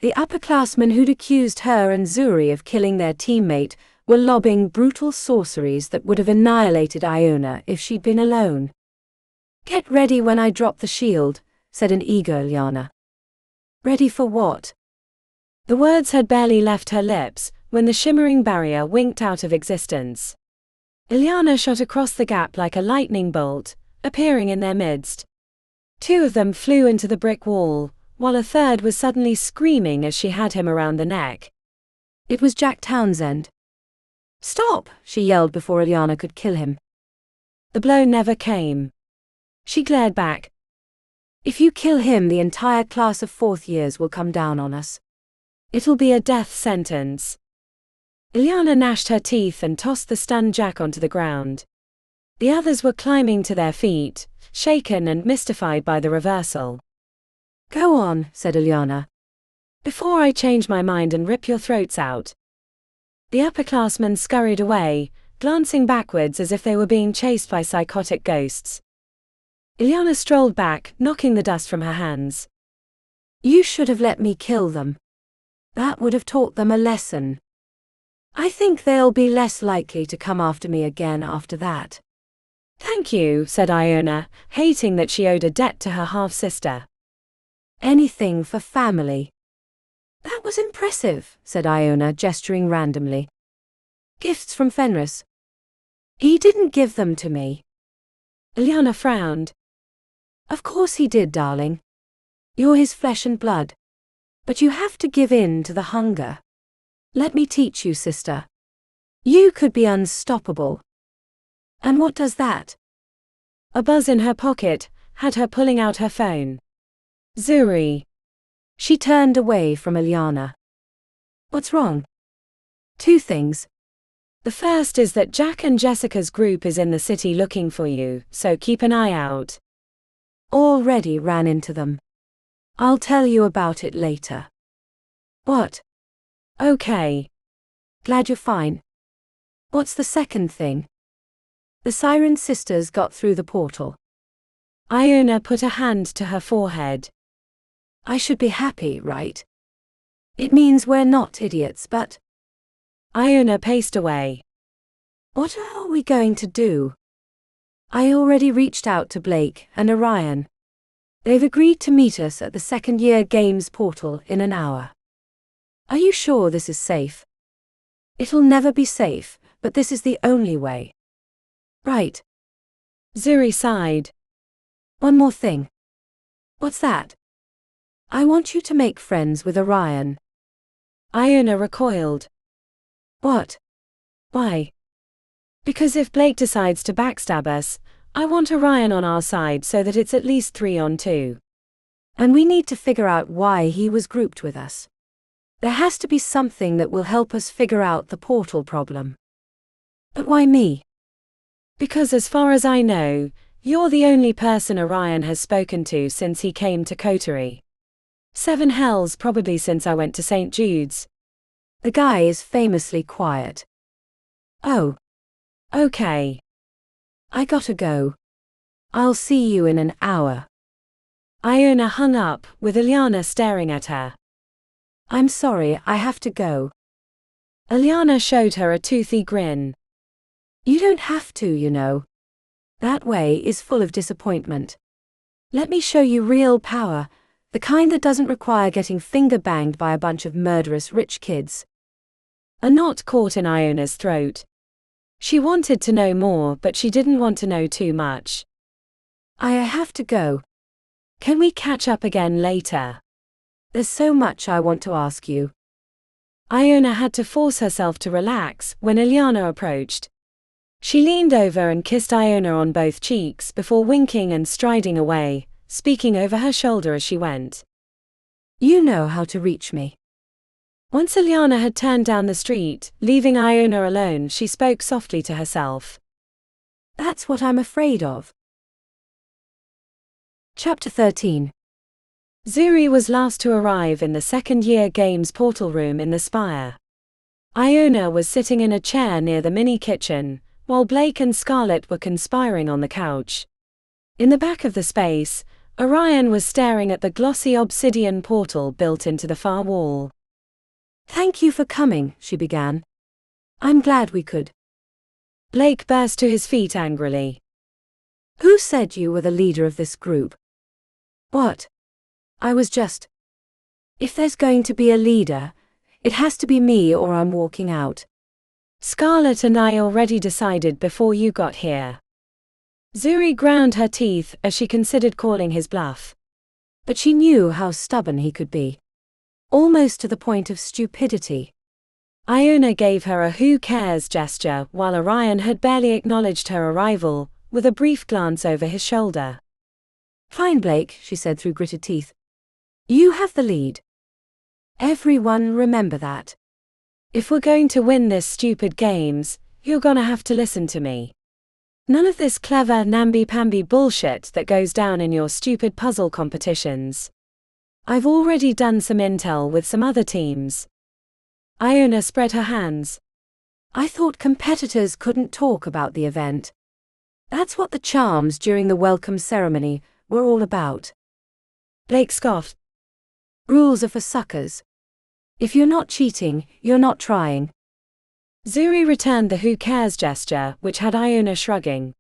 the upperclassmen who'd accused her and Zuri of killing their teammate were lobbing brutal sorceries that would have annihilated Iona if she'd been alone. Get ready when I drop the shield, said an eager Iona. Ready for what? The words had barely left her lips when the shimmering barrier winked out of existence. Iona shot across the gap like a lightning bolt, appearing in their midst. Two of them flew into the brick wall, while a third was suddenly screaming as she had him around the neck. It was Jack Townsend. Stop, she yelled before Iona could kill him. The blow never came. She glared back. If you kill him, the entire class of 4th years will come down on us. It'll be a death sentence. Iona gnashed her teeth and tossed the stunned Jack onto the ground. The others were climbing to their feet, shaken and mystified by the reversal. Go on, said Iona. Before I change my mind and rip your throats out. The upperclassmen scurried away, glancing backwards as if they were being chased by psychotic ghosts. Iona strolled back, knocking the dust from her hands. You should have let me kill them. That would have taught them a lesson. I think they'll be less likely to come after me again after that. Thank you, said Iona, hating that she owed a debt to her half-sister. Anything for family. That was impressive, said Iona, gesturing randomly. Gifts from Fenris. He didn't give them to me. Iona frowned. Of course he did, darling. You're his flesh and blood. But you have to give in to the hunger. Let me teach you, sister. You could be unstoppable. And what does that? A buzz in her pocket had her pulling out her phone. Zuri. She turned away from Iona. What's wrong? 2 things. The first is that Jack and Jessica's group is in the city looking for you, so keep an eye out. Already ran into them. I'll tell you about it later. What? Okay. Glad you're fine. What's the second thing? The Siren sisters got through the portal. Iona put a hand to her forehead. I should be happy, right? It means we're not idiots, but... Iona paced away. What are we going to do? I already reached out to Blake and Orion. They've agreed to meet us at the 2nd year games portal in an hour. Are you sure this is safe? It'll never be safe, but this is the only way. Right. Zuri sighed. One more thing. What's that? I want you to make friends with Orion. Iona recoiled. What? Why? Because if Blake decides to backstab us, I want Orion on our side so that it's at least 3-on-2. And we need to figure out why he was grouped with us. There has to be something that will help us figure out the portal problem. But why me? Because as far as I know, you're the only person Orion has spoken to since he came to Coterie. 7 hells probably since I went to St. Jude's. The guy is famously quiet. Oh. Okay. I gotta go. I'll see you in an hour. Iona hung up, with Iona staring at her. I'm sorry, I have to go. Iona showed her a toothy grin. You don't have to, you know. That way is full of disappointment. Let me show you real power, the kind that doesn't require getting finger banged by a bunch of murderous rich kids. A knot caught in Iona's throat. She wanted to know more, but she didn't want to know too much. I have to go. Can we catch up again later? There's so much I want to ask you. Iona had to force herself to relax when Iona approached. She leaned over and kissed Iona on both cheeks before winking and striding away, speaking over her shoulder as she went. You know how to reach me. Once Iona had turned down the street, leaving Iona alone, she spoke softly to herself. That's what I'm afraid of. Chapter 13. Zuri was last to arrive in the 2nd year games portal room in the spire. Iona was sitting in a chair near the mini kitchen, while Blake and Scarlett were conspiring on the couch. In the back of the space, Orion was staring at the glossy obsidian portal built into the far wall. Thank you for coming, she began. I'm glad we could. Blake burst to his feet angrily. Who said you were the leader of this group? What? I was just... If there's going to be a leader, it has to be me or I'm walking out. Scarlett and I already decided before you got here. Zuri ground her teeth as she considered calling his bluff. But she knew how stubborn he could be. Almost to the point of stupidity. Iona gave her a who cares gesture while Orion had barely acknowledged her arrival, with a brief glance over his shoulder. Fine, Blake, she said through gritted teeth. You have the lead. Everyone remember that. If we're going to win this stupid games, you're gonna have to listen to me. None of this clever namby-pamby bullshit that goes down in your stupid puzzle competitions. I've already done some intel with some other teams. Iona spread her hands. I thought competitors couldn't talk about the event. That's what the charms during the welcome ceremony were all about. Blake scoffed. Rules are for suckers. If you're not cheating, you're not trying. Zuri returned the who cares gesture, which had Iona shrugging.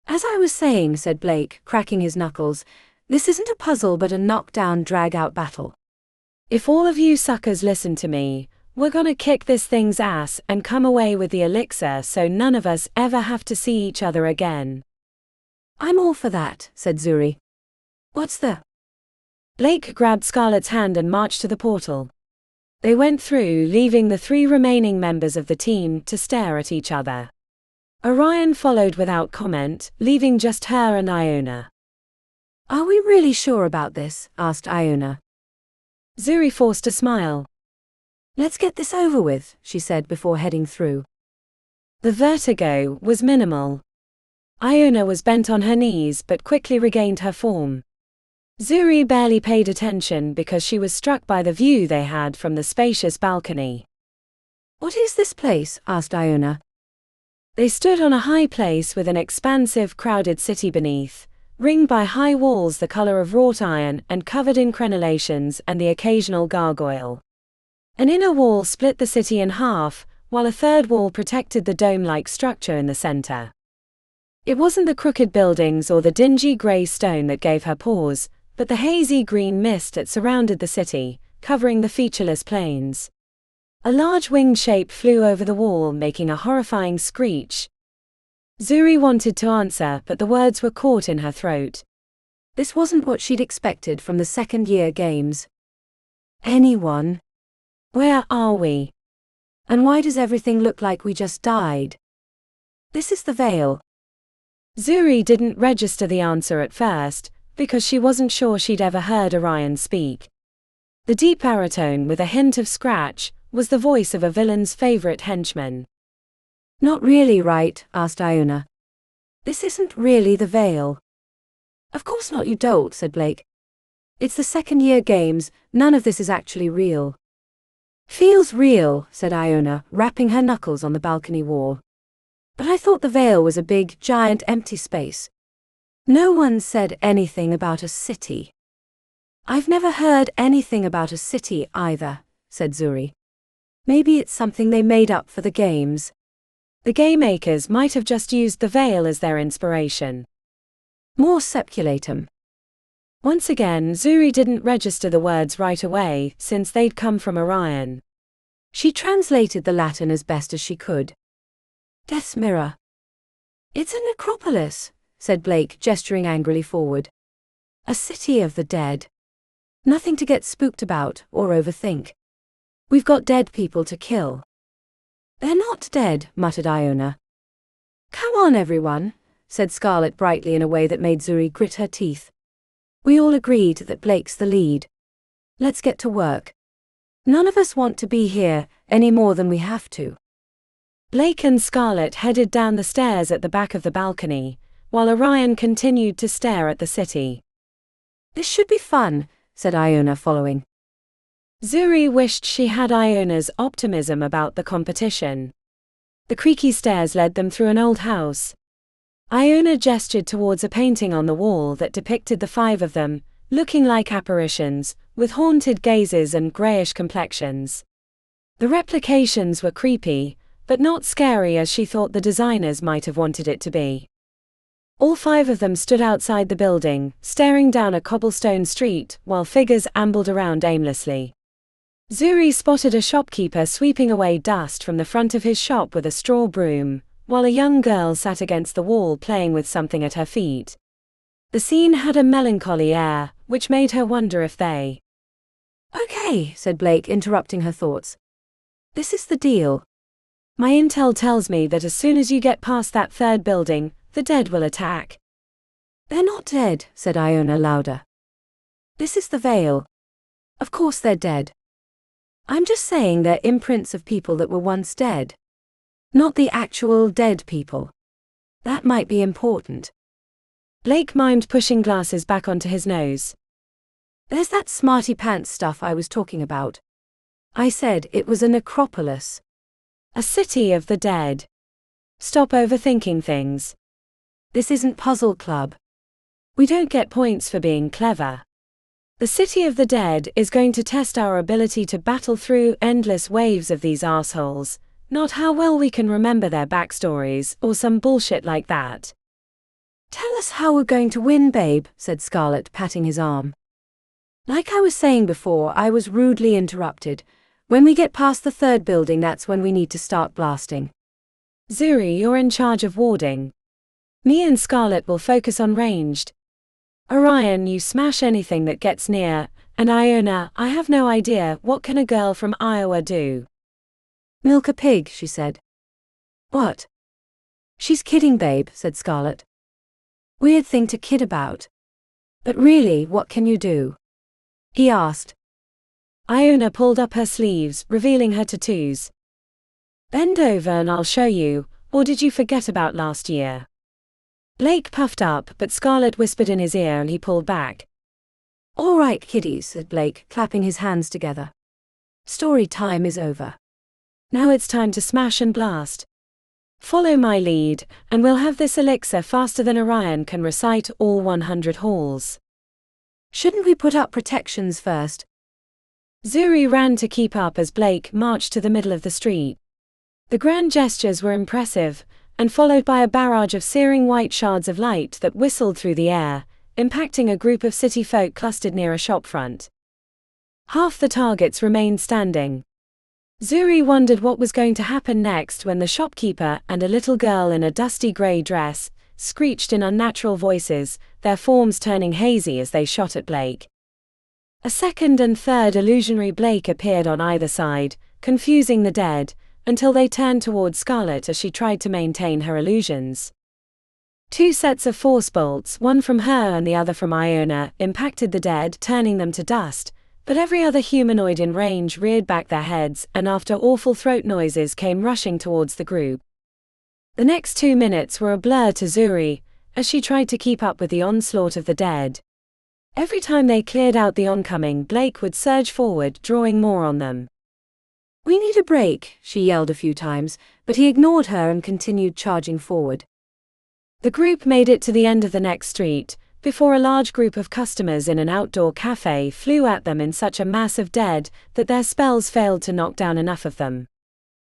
As I was saying, said Blake, cracking his knuckles, this isn't a puzzle but a knockdown drag-out battle. If all of you suckers listen to me, we're gonna kick this thing's ass and come away with the elixir so none of us ever have to see each other again. I'm all for that, said Zuri. What's the... Blake grabbed Scarlett's hand and marched to the portal. They went through, leaving the 3 remaining members of the team to stare at each other. Orion followed without comment, leaving just her and Iona. Are we really sure about this? Asked Iona. Zuri forced a smile. Let's get this over with, she said before heading through. The vertigo was minimal. Iona was bent on her knees but quickly regained her form. Zuri barely paid attention because she was struck by the view they had from the spacious balcony. What is this place? Asked Iona. They stood on a high place with an expansive, crowded city beneath, ringed by high walls the color of wrought iron and covered in crenellations and the occasional gargoyle. An inner wall split the city in half, while a third wall protected the dome-like structure in the center. It wasn't the crooked buildings or the dingy gray stone that gave her pause, but the hazy green mist that surrounded the city, covering the featureless plains. A large winged shape flew over the wall, making a horrifying screech. Zuri wanted to answer, but the words were caught in her throat. This wasn't what she'd expected from the second-year games. Anyone? Where are we? And why does everything look like we just died? This is the veil. Zuri didn't register the answer at first, because she wasn't sure she'd ever heard Orion speak. The deep baritone with a hint of scratch was the voice of a villain's favorite henchman. Not really, right? Asked Iona. This isn't really the veil. Of course not, you dolt, said Blake. It's the second-year games, none of this is actually real. Feels real, said Iona, rapping her knuckles on the balcony wall. But I thought the veil was a big, giant, empty space. No one said anything about a city. I've never heard anything about a city either, said Zuri. Maybe it's something they made up for the games. The game makers might have just used the veil as their inspiration. More speculatum. Once again, Zuri didn't register the words right away, since they'd come from Orion. She translated the Latin as best as she could. Death's mirror. It's a necropolis, said Blake, gesturing angrily forward. A city of the dead. Nothing to get spooked about or overthink. We've got dead people to kill. They're not dead, muttered Iona. Come on, everyone, said Scarlett brightly in a way that made Zuri grit her teeth. We all agreed that Blake's the lead. Let's get to work. None of us want to be here any more than we have to. Blake and Scarlett headed down the stairs at the back of the balcony, while Orion continued to stare at the city. This should be fun, said Iona following. Zuri wished she had Iona's optimism about the competition. The creaky stairs led them through an old house. Iona gestured towards a painting on the wall that depicted the 5 of them, looking like apparitions, with haunted gazes and greyish complexions. The replications were creepy, but not scary as she thought the designers might have wanted it to be. All 5 of them stood outside the building, staring down a cobblestone street, while figures ambled around aimlessly. Zuri spotted a shopkeeper sweeping away dust from the front of his shop with a straw broom, while a young girl sat against the wall playing with something at her feet. The scene had a melancholy air, which made her wonder if they... Okay, said Blake, interrupting her thoughts. This is the deal. My intel tells me that as soon as you get past that 3rd building, the dead will attack. They're not dead, said Iona louder. This is the veil. Of course they're dead. I'm just saying they're imprints of people that were once dead. Not the actual dead people. That might be important. Blake mimed pushing glasses back onto his nose. There's that smarty pants stuff I was talking about. I said it was a necropolis. A city of the dead. Stop overthinking things. This isn't Puzzle Club. We don't get points for being clever. The city of the dead is going to test our ability to battle through endless waves of these assholes, not how well we can remember their backstories or some bullshit like that. Tell us how we're going to win, babe, said Scarlet, patting his arm. Like I was saying before, I was rudely interrupted. When we get past the third building, that's when we need to start blasting. Zuri, you're in charge of warding. Me and Scarlet will focus on ranged. Orion, you smash anything that gets near, and Iona, I have no idea, what can a girl from Iowa do? Milk a pig, she said. What? She's kidding, babe, said Scarlet. Weird thing to kid about. But really, what can you do? He asked. Iona pulled up her sleeves, revealing her tattoos. Bend over and I'll show you, or did you forget about last year? Blake puffed up, but Scarlet whispered in his ear and he pulled back. All right, kiddies, said Blake, clapping his hands together. Story time is over. Now it's time to smash and blast. Follow my lead, and we'll have this elixir faster than Orion can recite all 100 halls. Shouldn't we put up protections first? Zuri ran to keep up as Blake marched to the middle of the street. The grand gestures were impressive, and followed by a barrage of searing white shards of light that whistled through the air, impacting a group of city folk clustered near a shopfront. Half the targets remained standing. Zuri wondered what was going to happen next when the shopkeeper and a little girl in a dusty grey dress screeched in unnatural voices, their forms turning hazy as they shot at Blake. A second and third illusionary Blake appeared on either side, confusing the dead, until they turned towards Scarlet as she tried to maintain her illusions. Two sets of force bolts, one from her and the other from Iona, impacted the dead, turning them to dust, but every other humanoid in range reared back their heads and after awful throat noises came rushing towards the group. The next 2 minutes were a blur to Zuri, as she tried to keep up with the onslaught of the dead. Every time they cleared out the oncoming, Blake would surge forward, drawing more on them. We need a break, she yelled a few times, but he ignored her and continued charging forward. The group made it to the end of the next street, before a large group of customers in an outdoor cafe flew at them in such a mass of dead that their spells failed to knock down enough of them.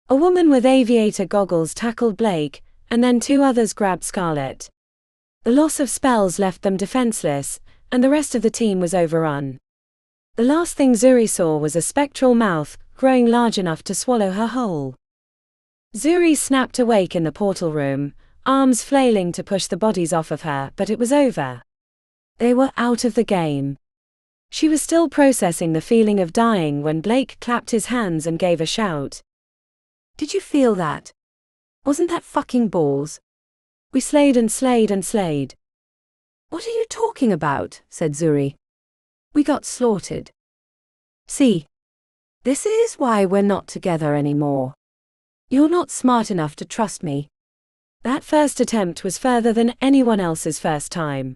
A woman with aviator goggles tackled Blake, and then 2 others grabbed Scarlet. The loss of spells left them defenseless, and the rest of the team was overrun. The last thing Zuri saw was a spectral mouth, growing large enough to swallow her whole. Zuri snapped awake in the portal room, arms flailing to push the bodies off of her, but it was over. They were out of the game. She was still processing the feeling of dying when Blake clapped his hands and gave a shout. Did you feel that? Wasn't that fucking balls? We slayed and slayed and slayed. What are you talking about? Said Zuri. We got slaughtered. See? This is why we're not together anymore. You're not smart enough to trust me. That first attempt was further than anyone else's first time.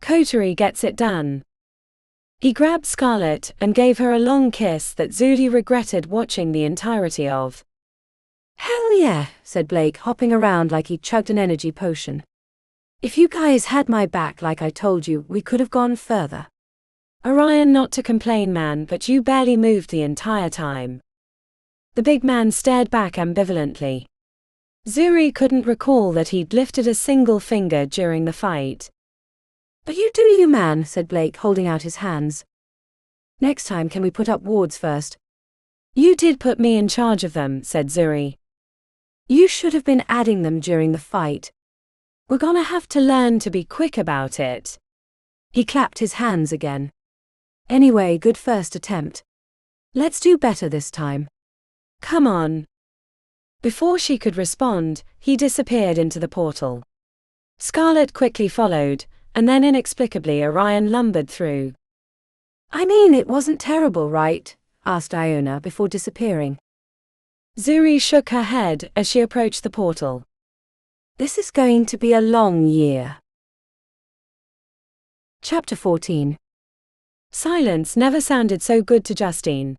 Coterie gets it done. He grabbed Scarlet and gave her a long kiss that Zuri regretted watching the entirety of. Hell yeah, said Blake, hopping around like he chugged an energy potion. If you guys had my back like I told you, we could have gone further. Orion, not to complain, man, but you barely moved the entire time. The big man stared back ambivalently. Zuri couldn't recall that he'd lifted a single finger during the fight. But you do you, man, said Blake, holding out his hands. Next time can we put up wards first? You did put me in charge of them, said Zuri. You should have been adding them during the fight. We're gonna have to learn to be quick about it. He clapped his hands again. Anyway, good first attempt. Let's do better this time. Come on. Before she could respond, he disappeared into the portal. Scarlet quickly followed, and then inexplicably Orion lumbered through. "I mean, it wasn't terrible, right?" asked Iona before disappearing. Zuri shook her head as she approached the portal. "This is going to be a long year." Chapter 14. Silence never sounded so good to Justine.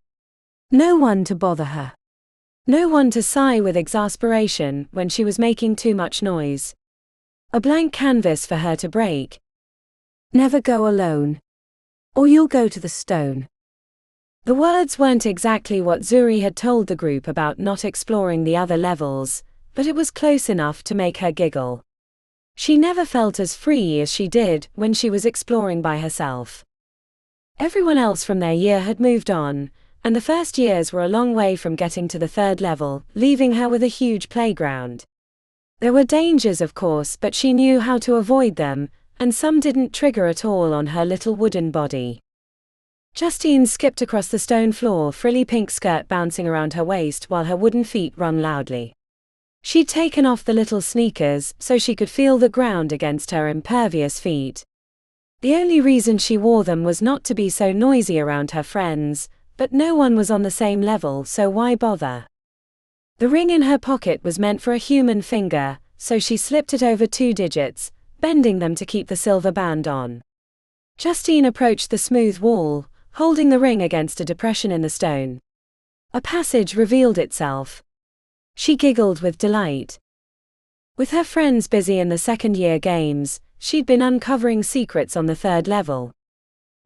No one to bother her. No one to sigh with exasperation when she was making too much noise. A blank canvas for her to break. "Never go alone. Or you'll go to the stone." The words weren't exactly what Zuri had told the group about not exploring the other levels, but it was close enough to make her giggle. She never felt as free as she did when she was exploring by herself. Everyone else from their year had moved on, and the first years were a long way from getting to the third level, leaving her with a huge playground. There were dangers, of course, but she knew how to avoid them, and some didn't trigger at all on her little wooden body. Justine skipped across the stone floor, frilly pink skirt bouncing around her waist while her wooden feet rung loudly. She'd taken off the little sneakers so she could feel the ground against her impervious feet. The only reason she wore them was not to be so noisy around her friends, but no one was on the same level, so why bother? The ring in her pocket was meant for a human finger, so she slipped it over 2 digits, bending them to keep the silver band on. Justine approached the smooth wall, holding the ring against a depression in the stone. A passage revealed itself. She giggled with delight. With her friends busy in the second-year games, she'd been uncovering secrets on the third level.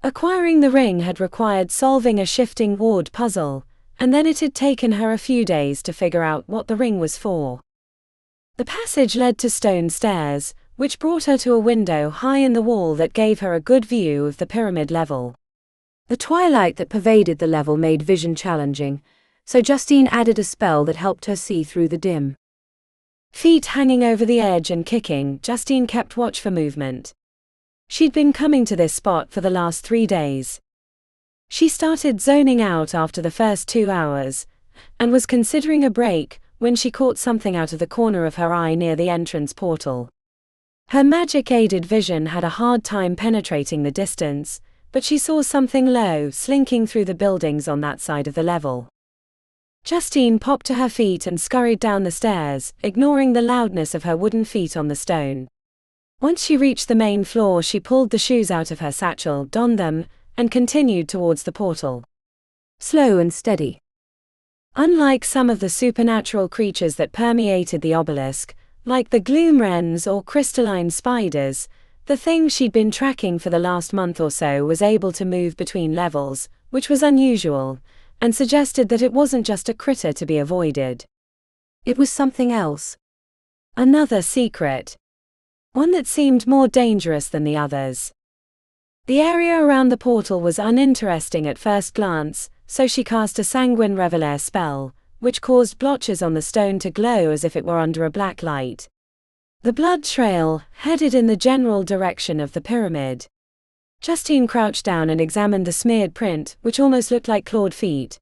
Acquiring the ring had required solving a shifting ward puzzle, and then it had taken her a few days to figure out what the ring was for. The passage led to stone stairs, which brought her to a window high in the wall that gave her a good view of the pyramid level. The twilight that pervaded the level made vision challenging, so Justine added a spell that helped her see through the dim. Feet hanging over the edge and kicking, Justine kept watch for movement. She'd been coming to this spot for the last 3 days. She started zoning out after the first 2 hours, and was considering a break when she caught something out of the corner of her eye near the entrance portal. Her magic-aided vision had a hard time penetrating the distance, but she saw something low slinking through the buildings on that side of the level. Justine popped to her feet and scurried down the stairs, ignoring the loudness of her wooden feet on the stone. Once she reached the main floor, she pulled the shoes out of her satchel, donned them, and continued towards the portal. Slow and steady. Unlike some of the supernatural creatures that permeated the obelisk, like the gloom wrens or crystalline spiders, the thing she'd been tracking for the last month or so was able to move between levels, which was unusual, and suggested that it wasn't just a critter to be avoided. It was something else. Another secret. One that seemed more dangerous than the others. The area around the portal was uninteresting at first glance, so she cast a sanguine reveilleur spell, which caused blotches on the stone to glow as if it were under a black light. The blood trail headed in the general direction of the pyramid. Justine crouched down and examined the smeared print, which almost looked like clawed feet.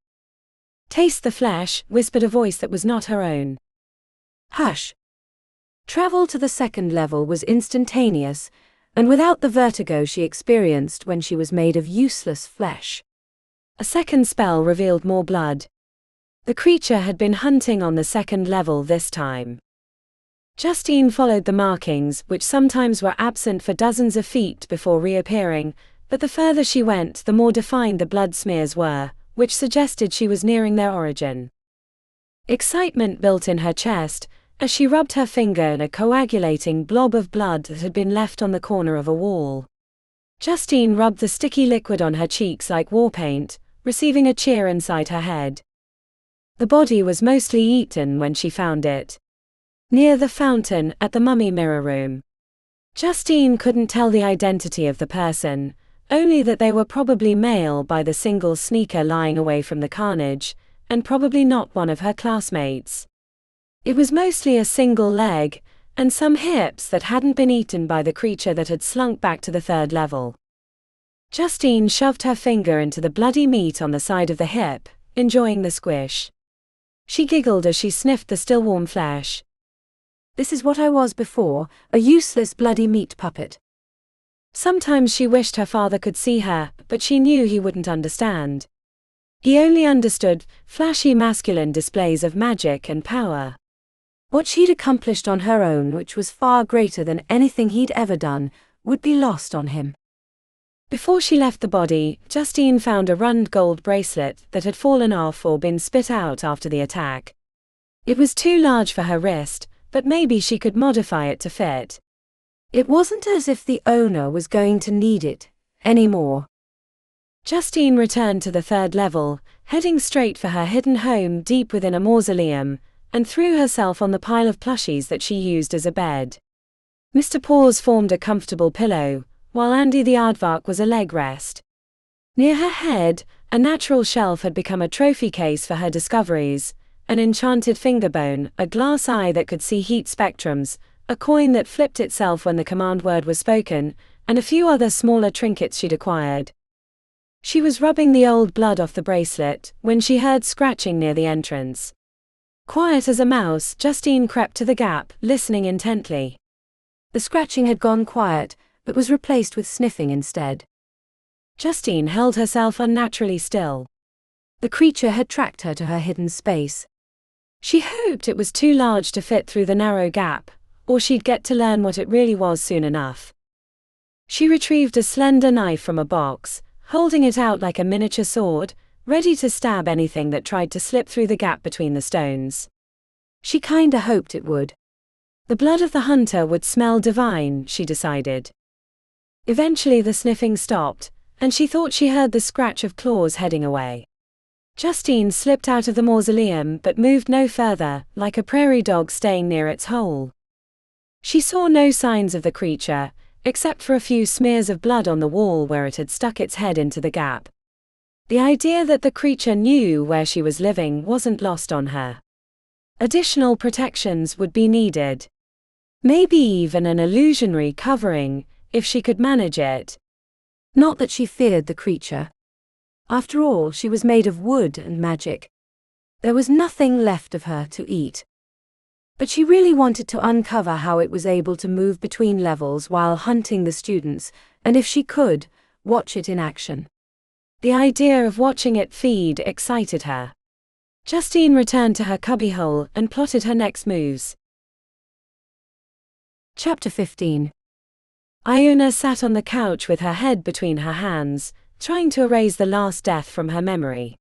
"Taste the flesh," whispered a voice that was not her own. "Hush." Travel to the second level was instantaneous, and without the vertigo she experienced when she was made of useless flesh. A second spell revealed more blood. The creature had been hunting on the second level this time. Justine followed the markings, which sometimes were absent for dozens of feet before reappearing, but the further she went, the more defined the blood smears were, which suggested she was nearing their origin. Excitement built in her chest as she rubbed her finger in a coagulating blob of blood that had been left on the corner of a wall. Justine rubbed the sticky liquid on her cheeks like war paint, receiving a cheer inside her head. The body was mostly eaten when she found it. Near the fountain at the mummy mirror room. Justine couldn't tell the identity of the person, only that they were probably male by the single sneaker lying away from the carnage, and probably not one of her classmates. It was mostly a single leg, and some hips that hadn't been eaten by the creature that had slunk back to the third level. Justine shoved her finger into the bloody meat on the side of the hip, enjoying the squish. She giggled as she sniffed the still warm flesh. This is what I was before, a useless bloody meat puppet. Sometimes she wished her father could see her, but she knew he wouldn't understand. He only understood flashy masculine displays of magic and power. What she'd accomplished on her own, which was far greater than anything he'd ever done, would be lost on him. Before she left the body, Justine found a rund gold bracelet that had fallen off or been spit out after the attack. It was too large for her wrist, but maybe she could modify it to fit. It wasn't as if the owner was going to need it anymore. Justine returned to the 3rd level, heading straight for her hidden home deep within a mausoleum, and threw herself on the pile of plushies that she used as a bed. Mr. Paws formed a comfortable pillow, while Andy the aardvark was a leg rest. Near her head, a natural shelf had become a trophy case for her discoveries: an enchanted fingerbone, a glass eye that could see heat spectrums, a coin that flipped itself when the command word was spoken, and a few other smaller trinkets she'd acquired. She was rubbing the old blood off the bracelet when she heard scratching near the entrance. Quiet as a mouse, Justine crept to the gap, listening intently. The scratching had gone quiet, but was replaced with sniffing instead. Justine held herself unnaturally still. The creature had tracked her to her hidden space. She hoped it was too large to fit through the narrow gap, or she'd get to learn what it really was soon enough. She retrieved a slender knife from a box, holding it out like a miniature sword, ready to stab anything that tried to slip through the gap between the stones. She kinda hoped it would. The blood of the hunter would smell divine, she decided. Eventually the sniffing stopped, and she thought she heard the scratch of claws heading away. Justine slipped out of the mausoleum but moved no further, like a prairie dog staying near its hole. She saw no signs of the creature, except for a few smears of blood on the wall where it had stuck its head into the gap. The idea that the creature knew where she was living wasn't lost on her. Additional protections would be needed. Maybe even an illusionary covering, if she could manage it. Not that she feared the creature. After all, she was made of wood and magic. There was nothing left of her to eat. But she really wanted to uncover how it was able to move between levels while hunting the students, and if she could, watch it in action. The idea of watching it feed excited her. Justine returned to her cubbyhole and plotted her next moves. Chapter 15. Iona sat on the couch with her head between her hands, trying to erase the last death from her memory.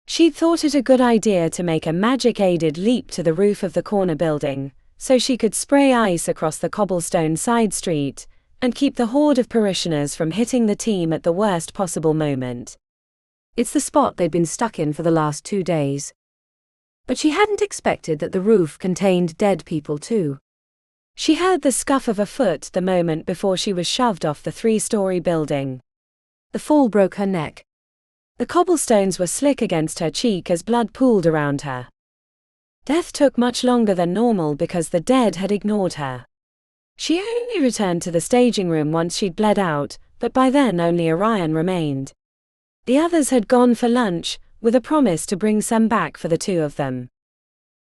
She'd thought it a good idea to make a magic-aided leap to the roof of the corner building, so she could spray ice across the cobblestone side street, and keep the horde of parishioners from hitting the team at the worst possible moment. It's the spot they'd been stuck in for the last 2 days. But she hadn't expected that the roof contained dead people too. She heard the scuff of a foot the moment before she was shoved off the 3-story building. The fall broke her neck. The cobblestones were slick against her cheek as blood pooled around her. Death took much longer than normal because the dead had ignored her. She only returned to the staging room once she'd bled out, but by then only Orion remained. The others had gone for lunch, with a promise to bring some back for the 2 of them.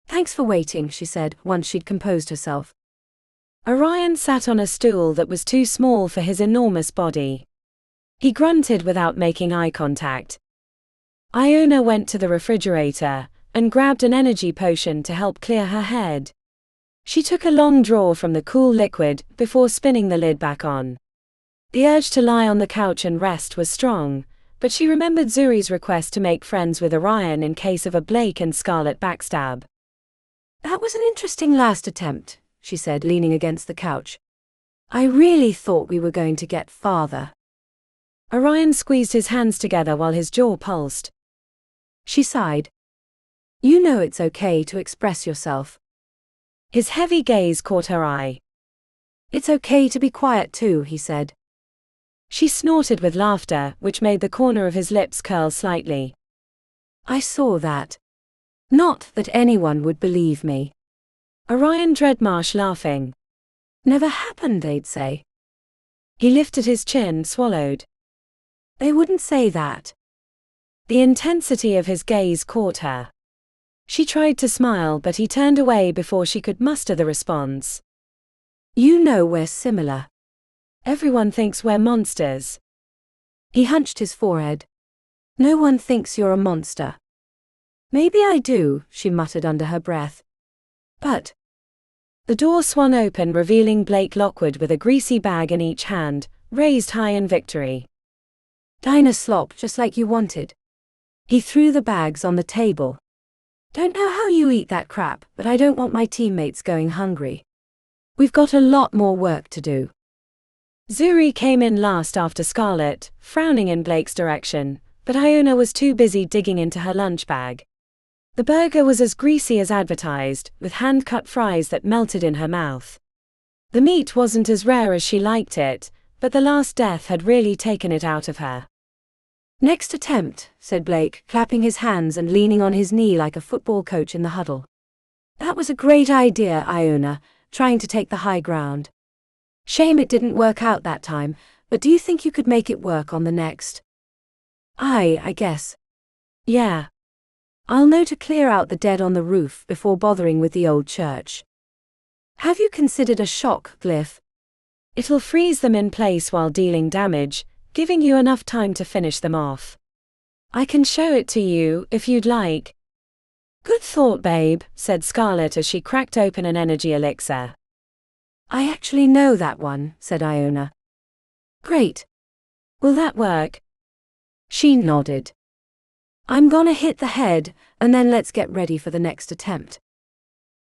"Thanks for waiting," she said, once she'd composed herself. Orion sat on a stool that was too small for his enormous body. He grunted without making eye contact. Iona went to the refrigerator and grabbed an energy potion to help clear her head. She took a long draw from the cool liquid before spinning the lid back on. The urge to lie on the couch and rest was strong, but she remembered Zuri's request to make friends with Orion in case of a Blake and Scarlet backstab. "That was an interesting last attempt," she said, leaning against the couch. "I really thought we were going to get farther." Orion squeezed his hands together while his jaw pulsed. She sighed. "You know it's okay to express yourself." His heavy gaze caught her eye. "It's okay to be quiet too," he said. She snorted with laughter, which made the corner of his lips curl slightly. "I saw that. Not that anyone would believe me." Orion Dreadmarsh laughing. "Never happened, they'd say." He lifted his chin, swallowed. "They wouldn't say that." The intensity of his gaze caught her. She tried to smile, but he turned away before she could muster the response. You know we're similar. Everyone thinks we're monsters. He hunched his forehead. No one thinks you're a monster. Maybe I do, she muttered under her breath. But... The door swung open, revealing Blake Lockwood with a greasy bag in each hand, raised high in victory. Diner slop, just like you wanted. He threw the bags on the table. Don't know how you eat that crap, but I don't want my teammates going hungry. We've got a lot more work to do. Zuri came in last after Scarlett, frowning in Blake's direction, but Iona was too busy digging into her lunch bag. The burger was as greasy as advertised, with hand-cut fries that melted in her mouth. The meat wasn't as rare as she liked it, but the last death had really taken it out of her. Next attempt, said Blake, clapping his hands and leaning on his knee like a football coach in the huddle. That was a great idea, Iona, trying to take the high ground. Shame it didn't work out that time, but do you think you could make it work on the next? I guess. Yeah. I'll know to clear out the dead on the roof before bothering with the old church. Have you considered a shock glyph? It'll freeze them in place while dealing damage, giving you enough time to finish them off. I can show it to you, if you'd like. Good thought, babe, said Scarlett as she cracked open an energy elixir. I actually know that one, said Iona. Great. Will that work? She nodded. I'm gonna hit the head, and then let's get ready for the next attempt.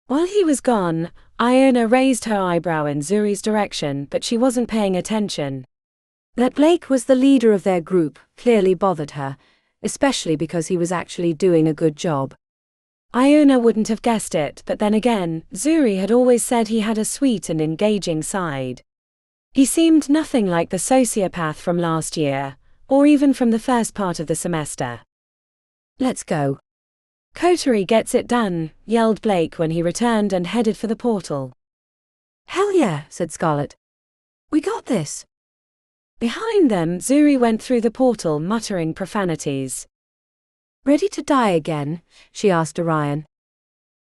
While he was gone, Iona raised her eyebrow in Zuri's direction, but she wasn't paying attention. That Blake was the leader of their group clearly bothered her, especially because he was actually doing a good job. Iona wouldn't have guessed it, but then again, Zuri had always said he had a sweet and engaging side. He seemed nothing like the sociopath from last year, or even from the first part of the semester. Let's go. Coterie gets it done, yelled Blake when he returned and headed for the portal. Hell yeah, said Scarlett. We got this. Behind them, Zuri went through the portal muttering profanities. Ready to die again? She asked Orion.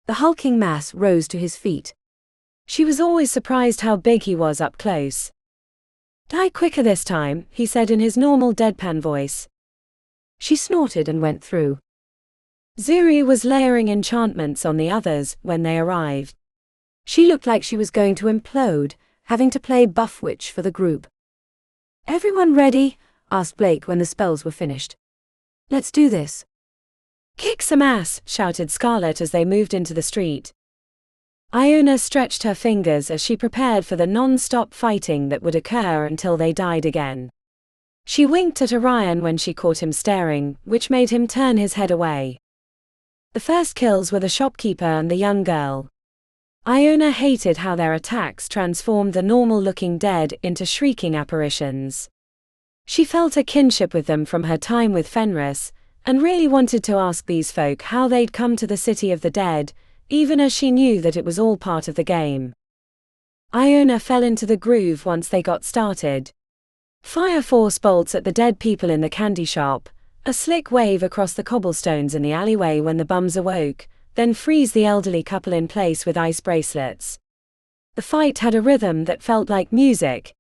The hulking mass rose to his feet. She was always surprised how big he was up close. Die quicker this time, he said in his normal deadpan voice. She snorted and went through. Zuri was layering enchantments on the others when they arrived. She looked like she was going to implode, having to play buff witch for the group. Everyone ready? Asked Blake when the spells were finished. Let's do this. Kick some ass, shouted Scarlett as they moved into the street. Iona stretched her fingers as she prepared for the non-stop fighting that would occur until they died again. She winked at Orion when she caught him staring, which made him turn his head away. The first kills were the shopkeeper and the young girl. Iona hated how their attacks transformed the normal-looking dead into shrieking apparitions. She felt a kinship with them from her time with Fenris, and really wanted to ask these folk how they'd come to the city of the dead, even as she knew that it was all part of the game. Iona fell into the groove once they got started. Fire force bolts at the dead people in the candy shop, a slick wave across the cobblestones in the alleyway when the bums awoke, then freeze the elderly couple in place with ice bracelets. The fight had a rhythm that felt like music.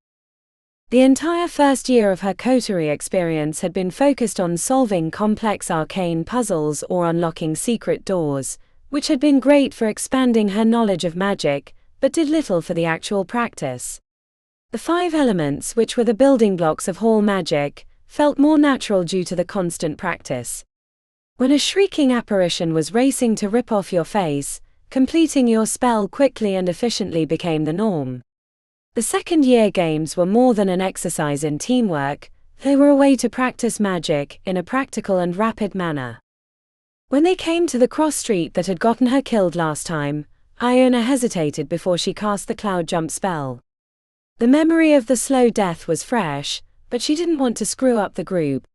The entire first year of her coterie experience had been focused on solving complex arcane puzzles or unlocking secret doors, which had been great for expanding her knowledge of magic, but did little for the actual practice. The 5 elements, which were the building blocks of hall magic, felt more natural due to the constant practice. When a shrieking apparition was racing to rip off your face, completing your spell quickly and efficiently became the norm. The second-year games were more than an exercise in teamwork, they were a way to practice magic in a practical and rapid manner. When they came to the cross street that had gotten her killed last time, Iona hesitated before she cast the cloud jump spell. The memory of the slow death was fresh, but she didn't want to screw up the group.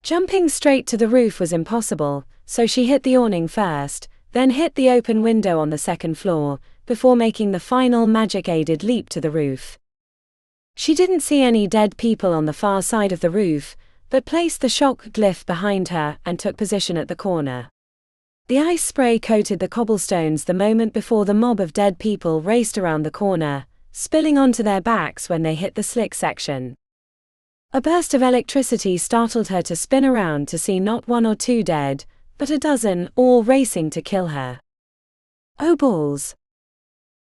Jumping straight to the roof was impossible, so she hit the awning first, then hit the open window on the second floor, before making the final magic-aided leap to the roof. She didn't see any dead people on the far side of the roof, but placed the shock glyph behind her and took position at the corner. The ice spray coated the cobblestones the moment before the mob of dead people raced around the corner, spilling onto their backs when they hit the slick section. A burst of electricity startled her to spin around to see not one or two dead, but a dozen, all racing to kill her. Oh balls!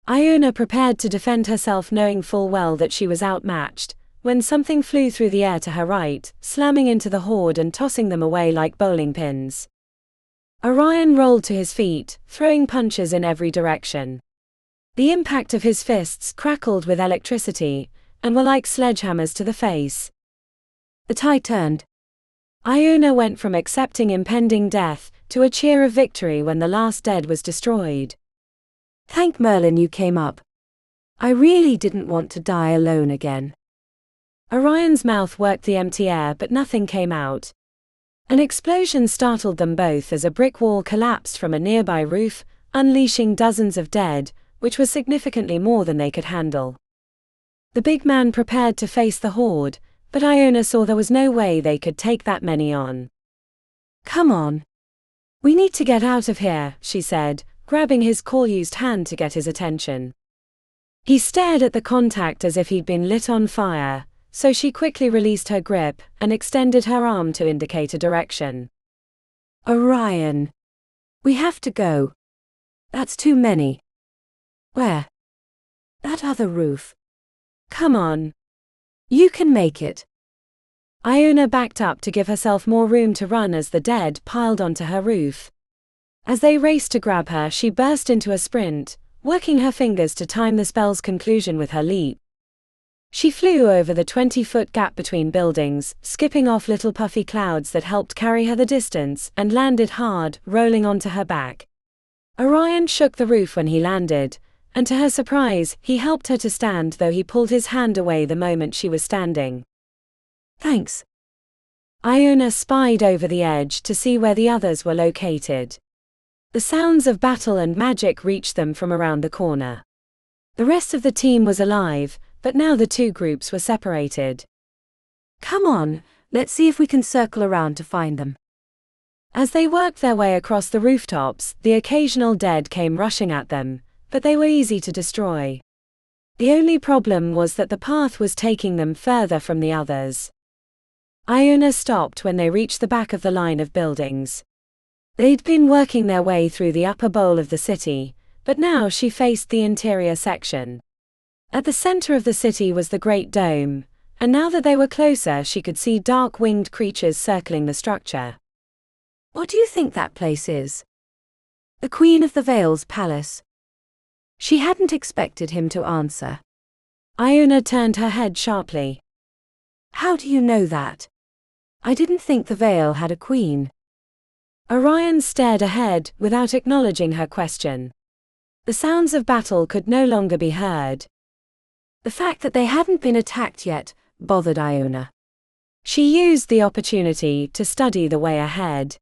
Iona prepared to defend herself, knowing full well that she was outmatched, when something flew through the air to her right, slamming into the horde and tossing them away like bowling pins. Orion rolled to his feet, throwing punches in every direction. The impact of his fists crackled with electricity, and were like sledgehammers to the face. The tide turned. Iona went from accepting impending death to a cheer of victory when the last dead was destroyed. Thank Merlin you came up. I really didn't want to die alone again. Orion's mouth worked the empty air, but nothing came out. An explosion startled them both as a brick wall collapsed from a nearby roof, unleashing dozens of dead, which was significantly more than they could handle. The big man prepared to face the horde, but Iona saw there was no way they could take that many on. Come on. We need to get out of here, she said, grabbing his call-used hand to get his attention. He stared at the contact as if he'd been lit on fire, so she quickly released her grip and extended her arm to indicate a direction. Orion. We have to go. That's too many. Where? That other roof. Come on. You can make it. Iona backed up to give herself more room to run as the dead piled onto her roof. As they raced to grab her, she burst into a sprint, working her fingers to time the spell's conclusion with her leap. She flew over the 20-foot gap between buildings, skipping off little puffy clouds that helped carry her the distance, and landed hard, rolling onto her back. Orion shook the roof when he landed, and to her surprise, he helped her to stand, though he pulled his hand away the moment she was standing. Thanks. Iona spied over the edge to see where the others were located. The sounds of battle and magic reached them from around the corner. The rest of the team was alive, but now the two groups were separated. Come on, let's see if we can circle around to find them. As they worked their way across the rooftops, the occasional dead came rushing at them, but they were easy to destroy. The only problem was that the path was taking them further from the others. Iona stopped when they reached the back of the line of buildings. They'd been working their way through the upper bowl of the city, but now she faced the interior section. At the center of the city was the Great Dome, and now that they were closer, she could see dark winged creatures circling the structure. What do you think that place is? The Queen of the Vale's palace. She hadn't expected him to answer. Iona turned her head sharply. How do you know that? I didn't think the Vale had a queen. Orion stared ahead without acknowledging her question. The sounds of battle could no longer be heard. The fact that they hadn't been attacked yet bothered Iona. She used the opportunity to study the way ahead.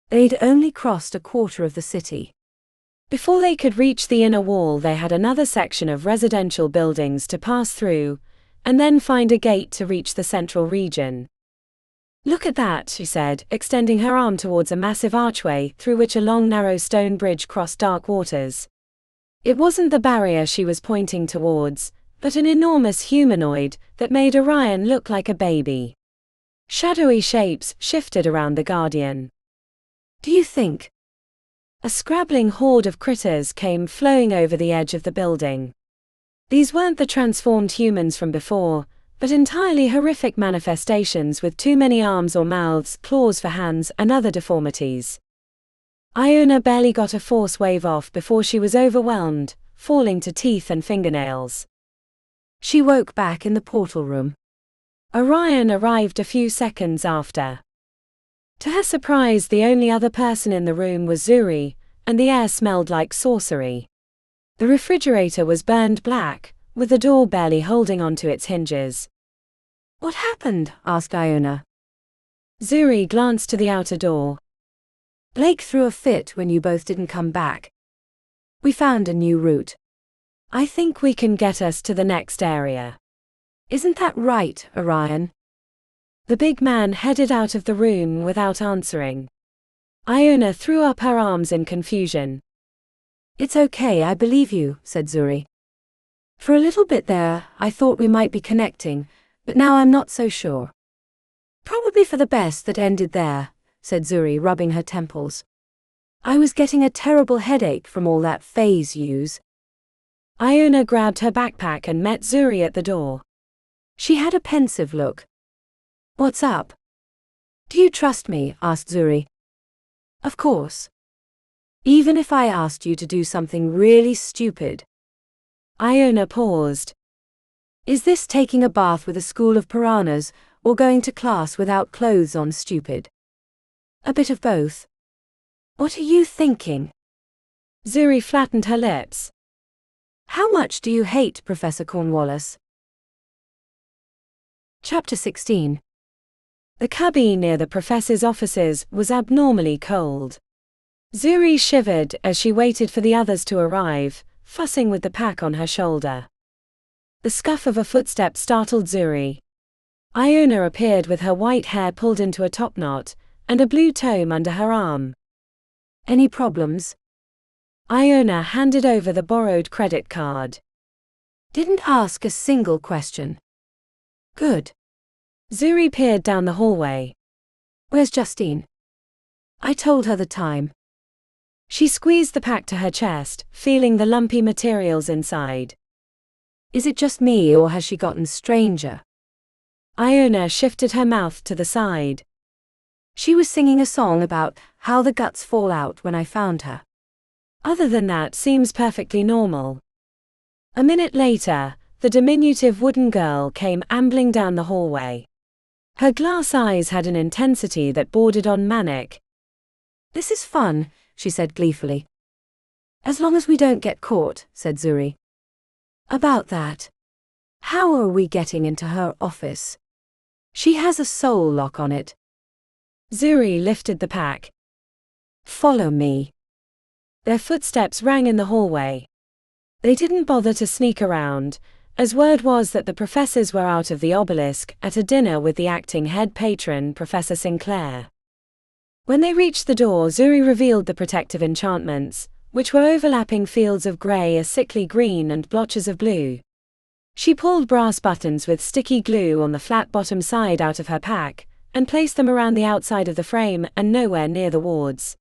They'd only crossed a quarter of the city. Before they could reach the inner wall, they had another section of residential buildings to pass through, and then find a gate to reach the central region. Look at that, she said, extending her arm towards a massive archway through which a long narrow stone bridge crossed dark waters. It wasn't the barrier she was pointing towards, but an enormous humanoid that made Orion look like a baby. Shadowy shapes shifted around the Guardian. Do you think? A scrabbling horde of critters came flowing over the edge of the building. These weren't the transformed humans from before, but entirely horrific manifestations with too many arms or mouths, claws for hands, and other deformities. Iona barely got a force wave off before she was overwhelmed, falling to teeth and fingernails. She woke back in the portal room. Orion arrived a few seconds after. To her surprise, the only other person in the room was Zuri, and the air smelled like sorcery. The refrigerator was burned black, with the door barely holding onto its hinges. What happened? Asked Iona. Zuri glanced to the outer door. Blake threw a fit when you both didn't come back. We found a new route. I think we can get us to the next area. Isn't that right, Orion? The big man headed out of the room without answering. Iona threw up her arms in confusion. It's okay, I believe you, said Zuri. For a little bit there, I thought we might be connecting, but now I'm not so sure. Probably for the best that ended there, said Zuri, rubbing her temples. I was getting a terrible headache from all that phase use. Iona grabbed her backpack and met Zuri at the door. She had a pensive look. What's up? Do you trust me? Asked Zuri. Of course. Even if I asked you to do something really stupid. Iona paused. Is this taking a bath with a school of piranhas, or going to class without clothes on stupid? A bit of both. What are you thinking? Zuri flattened her lips. How much do you hate Professor Cornwallis? Chapter 16. The cubby near the professor's offices was abnormally cold. Zuri shivered as she waited for the others to arrive, fussing with the pack on her shoulder. The scuff of a footstep startled Zuri. Iona appeared with her white hair pulled into a topknot, and a blue tome under her arm. Any problems? Iona handed over the borrowed credit card. Didn't ask a single question. Good. Zuri peered down the hallway. Where's Justine? I told her the time. She squeezed the pack to her chest, feeling the lumpy materials inside. Is it just me or has she gotten stranger? Iona shifted her mouth to the side. She was singing a song about how the guts fall out when I found her. Other than that, seems perfectly normal. A minute later, the diminutive wooden girl came ambling down the hallway. Her glass eyes had an intensity that bordered on manic. This is fun, she said gleefully. As long as we don't get caught, said Zuri. About that. How are we getting into her office? She has a soul lock on it. Zuri lifted the pack. Follow me. Their footsteps rang in the hallway. They didn't bother to sneak around, as word was that the professors were out of the Obelisk at a dinner with the acting head patron, Professor Sinclair. When they reached the door, Zuri revealed the protective enchantments, which were overlapping fields of grey, a sickly green and blotches of blue. She pulled brass buttons with sticky glue on the flat bottom side out of her pack, and placed them around the outside of the frame and nowhere near the wards.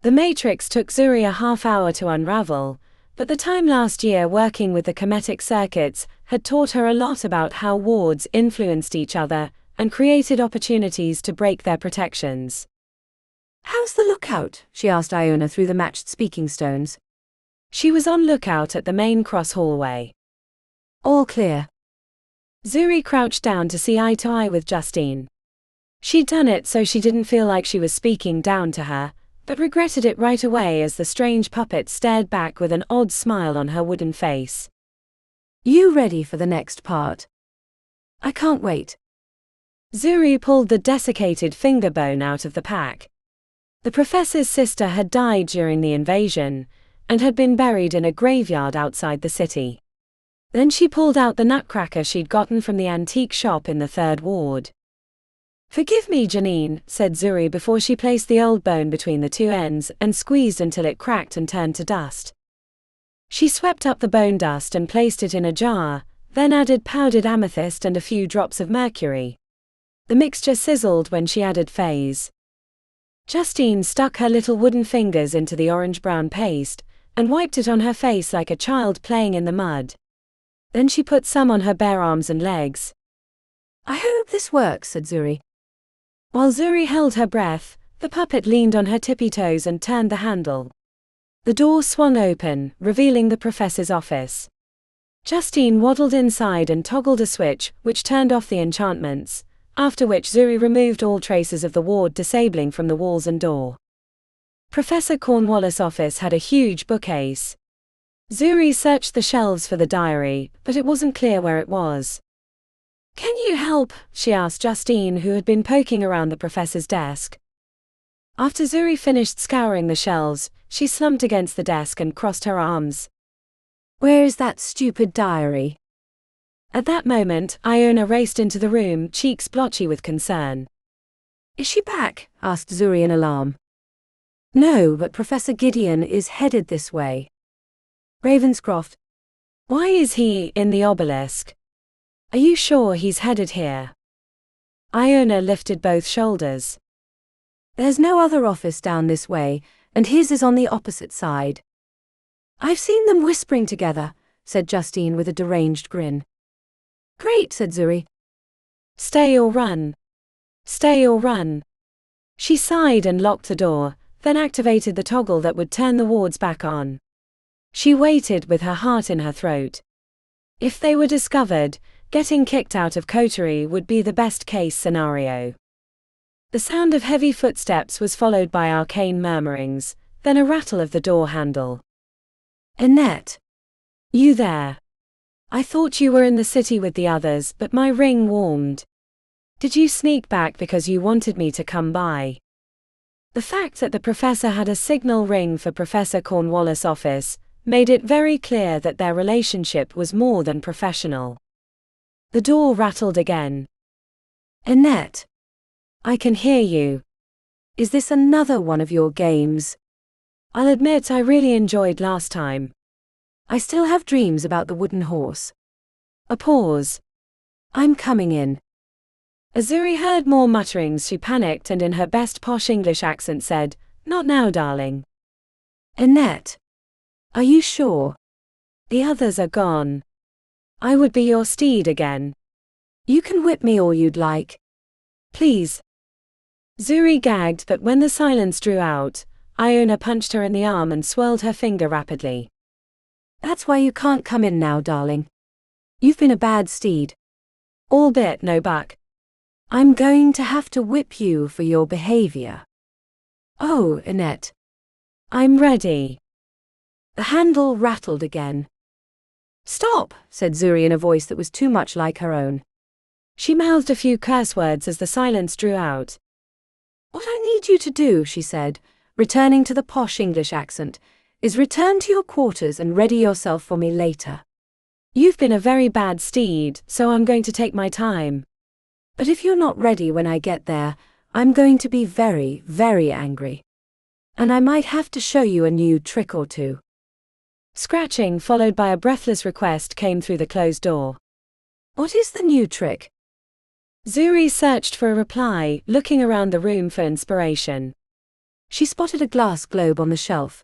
The matrix took Zuri a half hour to unravel, but the time last year working with the chemetic circuits had taught her a lot about how wards influenced each other and created opportunities to break their protections. How's the lookout? She asked Iona through the matched speaking stones. She was on lookout at the main cross hallway. All clear. Zuri crouched down to see eye to eye with Justine. She'd done it so she didn't feel like she was speaking down to her, but regretted it right away as the strange puppet stared back with an odd smile on her wooden face. You ready for the next part? I can't wait. Zuri pulled the desiccated finger bone out of the pack. The professor's sister had died during the invasion, and had been buried in a graveyard outside the city. Then she pulled out the nutcracker she'd gotten from the antique shop in the third ward. Forgive me, Janine, said Zuri before she placed the old bone between the two ends and squeezed until it cracked and turned to dust. She swept up the bone dust and placed it in a jar, then added powdered amethyst and a few drops of mercury. The mixture sizzled when she added phase. Justine stuck her little wooden fingers into the orange-brown paste, and wiped it on her face like a child playing in the mud. Then she put some on her bare arms and legs. I hope this works, said Zuri. While Zuri held her breath, the puppet leaned on her tippy toes and turned the handle. The door swung open, revealing the professor's office. Justine waddled inside and toggled a switch, which turned off the enchantments, after which Zuri removed all traces of the ward disabling from the walls and door. Professor Cornwallis' office had a huge bookcase. Zuri searched the shelves for the diary, but it wasn't clear where it was. Can you help? She asked Justine, who had been poking around the professor's desk. After Zuri finished scouring the shelves, she slumped against the desk and crossed her arms. Where is that stupid diary? At that moment, Iona raced into the room, cheeks blotchy with concern. Is she back? Asked Zuri in alarm. No, but Professor Gideon is headed this way. Ravenscroft. Why is he in the Obelisk? Are you sure he's headed here? Iona lifted both shoulders. There's no other office down this way, and his is on the opposite side. I've seen them whispering together, said Justine with a deranged grin. Great, said Zuri. Stay or run. Stay or run. She sighed and locked the door, then activated the toggle that would turn the wards back on. She waited with her heart in her throat. If they were discovered, getting kicked out of coterie would be the best-case scenario. The sound of heavy footsteps was followed by arcane murmurings, then a rattle of the door handle. Annette. You there? I thought you were in the city with the others, but my ring warmed. Did you sneak back because you wanted me to come by? The fact that the professor had a signal ring for Professor Cornwallis' office made it very clear that their relationship was more than professional. The door rattled again. Annette. I can hear you. Is this another one of your games? I'll admit I really enjoyed last time. I still have dreams about the wooden horse. A pause. I'm coming in. Azuri heard more mutterings. She panicked and in her best posh English accent said, Not now, darling. Annette. Are you sure? The others are gone. I would be your steed again. You can whip me all you'd like. Please. Zuri gagged, but when the silence drew out, Iona punched her in the arm and swirled her finger rapidly. That's why you can't come in now, darling. You've been a bad steed. All bit, no buck. I'm going to have to whip you for your behavior. Oh, Annette. I'm ready. The handle rattled again. Stop, said Zuri in a voice that was too much like her own. She mouthed a few curse words as the silence drew out. What I need you to do, she said, returning to the posh English accent, is return to your quarters and ready yourself for me later. You've been a very bad steed, so I'm going to take my time. But if you're not ready when I get there, I'm going to be very, very angry. And I might have to show you a new trick or two. Scratching followed by a breathless request came through the closed door. What is the new trick? Zuri searched for a reply, looking around the room for inspiration. She spotted a glass globe on the shelf.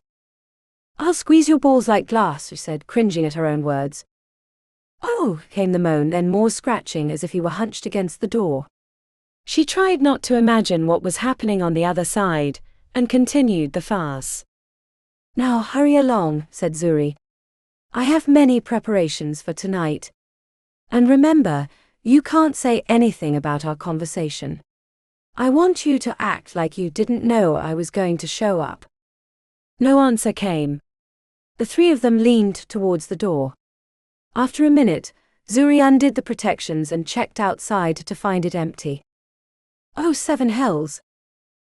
I'll squeeze your balls like glass, she said, cringing at her own words. Oh, came the moan, then more scratching as if he were hunched against the door. She tried not to imagine what was happening on the other side, and continued the farce. Now hurry along, said Zuri. I have many preparations for tonight. And remember, you can't say anything about our conversation. I want you to act like you didn't know I was going to show up. No answer came. The three of them leaned towards the door. After a minute, Zuri undid the protections and checked outside to find it empty. Oh, seven hells.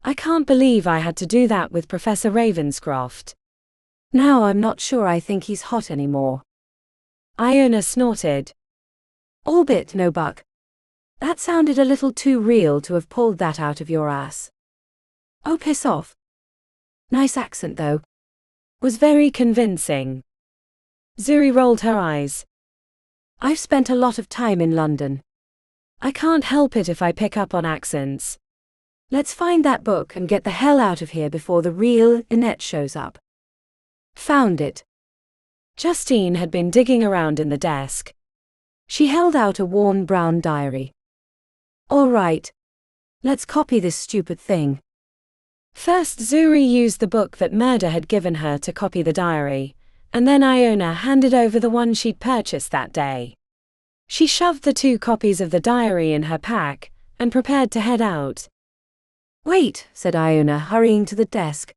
I can't believe I had to do that with Professor Ravenscroft. Now I'm not sure I think he's hot anymore. Iona snorted. All bit, no buck. That sounded a little too real to have pulled that out of your ass. Oh, piss off. Nice accent, though. Was very convincing. Zuri rolled her eyes. I've spent a lot of time in London. I can't help it if I pick up on accents. Let's find that book and get the hell out of here before the real Annette shows up. Found it. Justine had been digging around in the desk. She held out a worn brown diary. All right. Let's copy this stupid thing. First Zuri used the book that Murder had given her to copy the diary, and then Iona handed over the one she'd purchased that day. She shoved the 2 copies of the diary in her pack, and prepared to head out. Wait, said Iona, hurrying to the desk.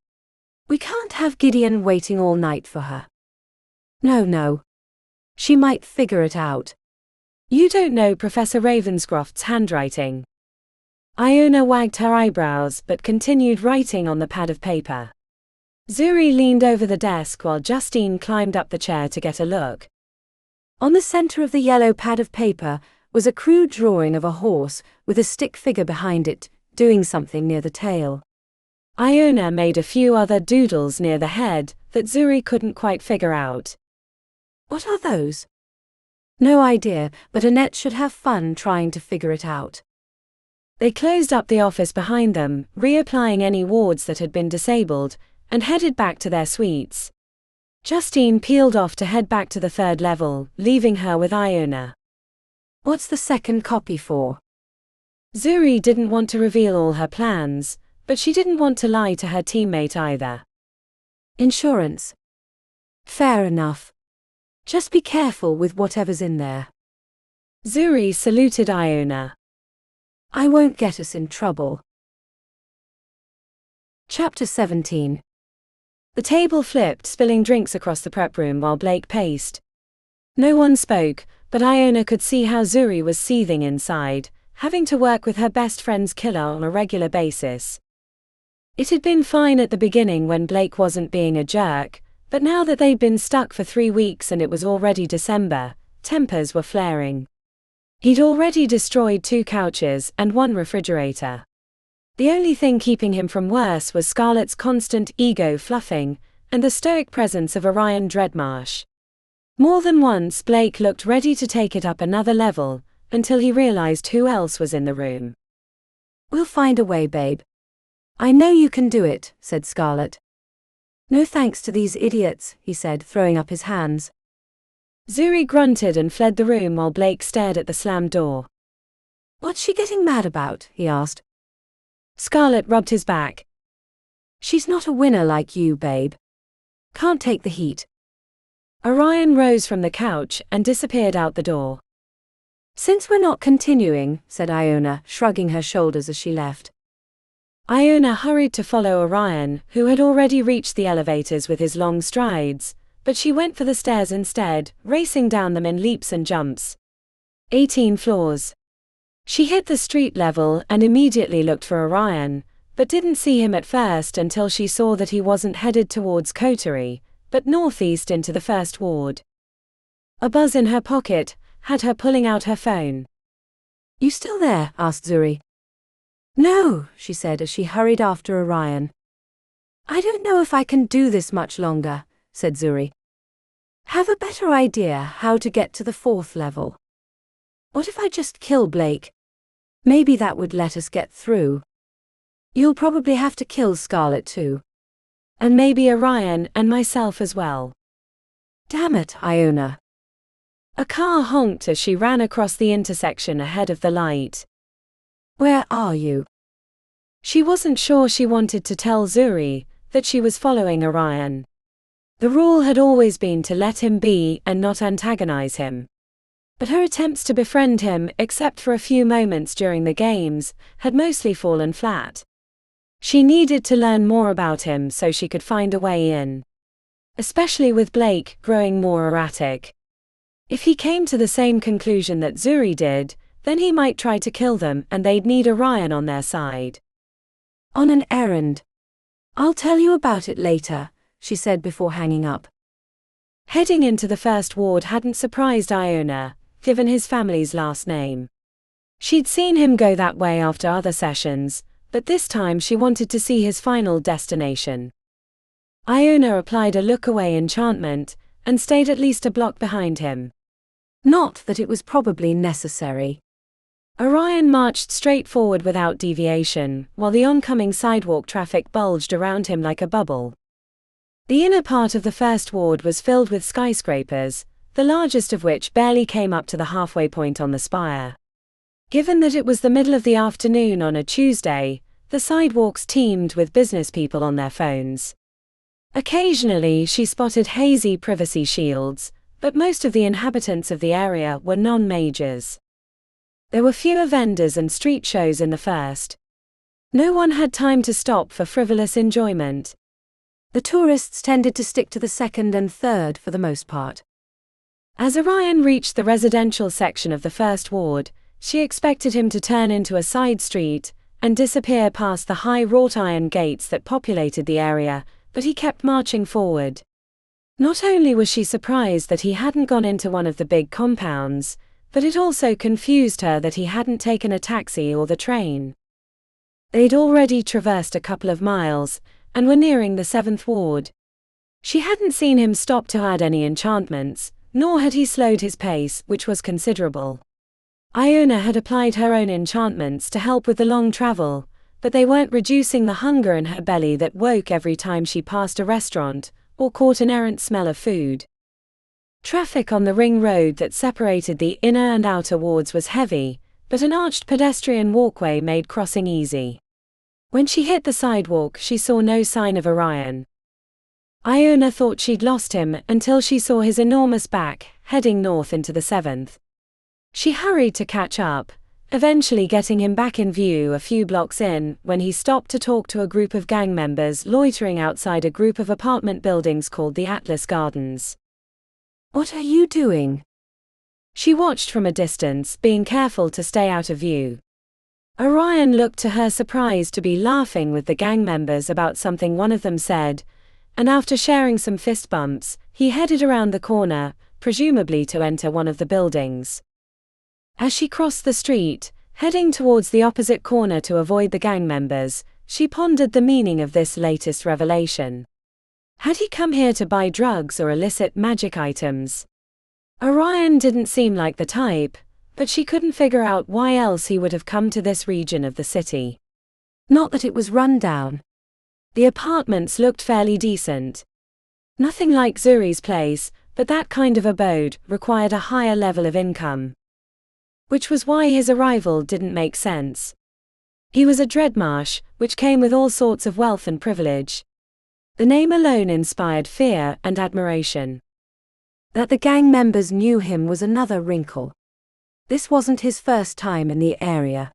We can't have Gideon waiting all night for her. No. She might figure it out. You don't know Professor Ravenscroft's handwriting. Iona wagged her eyebrows but continued writing on the pad of paper. Zuri leaned over the desk while Justine climbed up the chair to get a look. On the center of the yellow pad of paper was a crude drawing of a horse with a stick figure behind it, doing something near the tail. Iona made a few other doodles near the head that Zuri couldn't quite figure out. What are those? No idea, but Annette should have fun trying to figure it out. They closed up the office behind them, reapplying any wards that had been disabled, and headed back to their suites. Justine peeled off to head back to the third level, leaving her with Iona. What's the second copy for? Zuri didn't want to reveal all her plans, but she didn't want to lie to her teammate either. Insurance. Fair enough. Just be careful with whatever's in there. Zuri saluted Iona. I won't get us in trouble. Chapter 17. The table flipped, spilling drinks across the prep room while Blake paced. No one spoke, but Iona could see how Zuri was seething inside, having to work with her best friend's killer on a regular basis. It had been fine at the beginning when Blake wasn't being a jerk, but now that they'd been stuck for 3 weeks and it was already December, tempers were flaring. He'd already destroyed 2 couches and 1 refrigerator. The only thing keeping him from worse was Scarlett's constant ego fluffing and the stoic presence of Orion Dreadmarsh. More than once Blake looked ready to take it up another level, until he realized who else was in the room. We'll find a way, babe. I know you can do it, said Scarlett. No thanks to these idiots, he said, throwing up his hands. Zuri grunted and fled the room while Blake stared at the slammed door. What's she getting mad about? He asked. Scarlett rubbed his back. She's not a winner like you, babe. Can't take the heat. Orion rose from the couch and disappeared out the door. Since we're not continuing, said Iona, shrugging her shoulders as she left. Iona hurried to follow Orion, who had already reached the elevators with his long strides, but she went for the stairs instead, racing down them in leaps and jumps. 18 floors. She hit the street level and immediately looked for Orion, but didn't see him at first until she saw that he wasn't headed towards Coterie, but northeast into the first ward. A buzz in her pocket had her pulling out her phone. You still there? Asked Zuri. No, she said as she hurried after Orion. I don't know if I can do this much longer, said Zuri. Have a better idea how to get to the 4th level. What if I just kill Blake? Maybe that would let us get through. You'll probably have to kill Scarlett too. And maybe Orion and myself as well. Damn it, Iona. A car honked as she ran across the intersection ahead of the light. Where are you? She wasn't sure she wanted to tell Zuri that she was following Orion. The rule had always been to let him be and not antagonize him. But her attempts to befriend him, except for a few moments during the games, had mostly fallen flat. She needed to learn more about him so she could find a way in. Especially with Blake growing more erratic. If he came to the same conclusion that Zuri did, then he might try to kill them and they'd need Orion on their side. On an errand. I'll tell you about it later, she said before hanging up. Heading into the first ward hadn't surprised Iona, given his family's last name. She'd seen him go that way after other sessions, but this time she wanted to see his final destination. Iona applied a look-away enchantment, and stayed at least a block behind him. Not that it was probably necessary. Orion marched straight forward without deviation, while the oncoming sidewalk traffic bulged around him like a bubble. The inner part of the first ward was filled with skyscrapers, the largest of which barely came up to the halfway point on the spire. Given that it was the middle of the afternoon on a Tuesday, the sidewalks teemed with business people on their phones. Occasionally she spotted hazy privacy shields, but most of the inhabitants of the area were non-majors. There were fewer vendors and street shows in the first. No one had time to stop for frivolous enjoyment. The tourists tended to stick to the second and third for the most part. As Orion reached the residential section of the first ward, she expected him to turn into a side street and disappear past the high wrought iron gates that populated the area, but he kept marching forward. Not only was she surprised that he hadn't gone into one of the big compounds, but it also confused her that he hadn't taken a taxi or the train. They'd already traversed a couple of miles, and were nearing the 7th ward. She hadn't seen him stop to add any enchantments, nor had he slowed his pace, which was considerable. Iona had applied her own enchantments to help with the long travel, but they weren't reducing the hunger in her belly that woke every time she passed a restaurant, or caught an errant smell of food. Traffic on the ring road that separated the inner and outer wards was heavy, but an arched pedestrian walkway made crossing easy. When she hit the sidewalk, she saw no sign of Orion. Iona thought she'd lost him until she saw his enormous back, heading north into the 7th. She hurried to catch up, eventually getting him back in view a few blocks in when he stopped to talk to a group of gang members loitering outside a group of apartment buildings called the Atlas Gardens. "What are you doing?" She watched from a distance, being careful to stay out of view. Orion looked to her surprised to be laughing with the gang members about something one of them said, and after sharing some fist bumps, he headed around the corner, presumably to enter one of the buildings. As she crossed the street, heading towards the opposite corner to avoid the gang members, she pondered the meaning of this latest revelation. Had he come here to buy drugs or illicit magic items? Orion didn't seem like the type, but she couldn't figure out why else he would have come to this region of the city. Not that it was run down. The apartments looked fairly decent. Nothing like Zuri's place, but that kind of abode required a higher level of income. Which was why his arrival didn't make sense. He was a Dreadmarsh, which came with all sorts of wealth and privilege. The name alone inspired fear and admiration. That the gang members knew him was another wrinkle. This wasn't his first time in the area.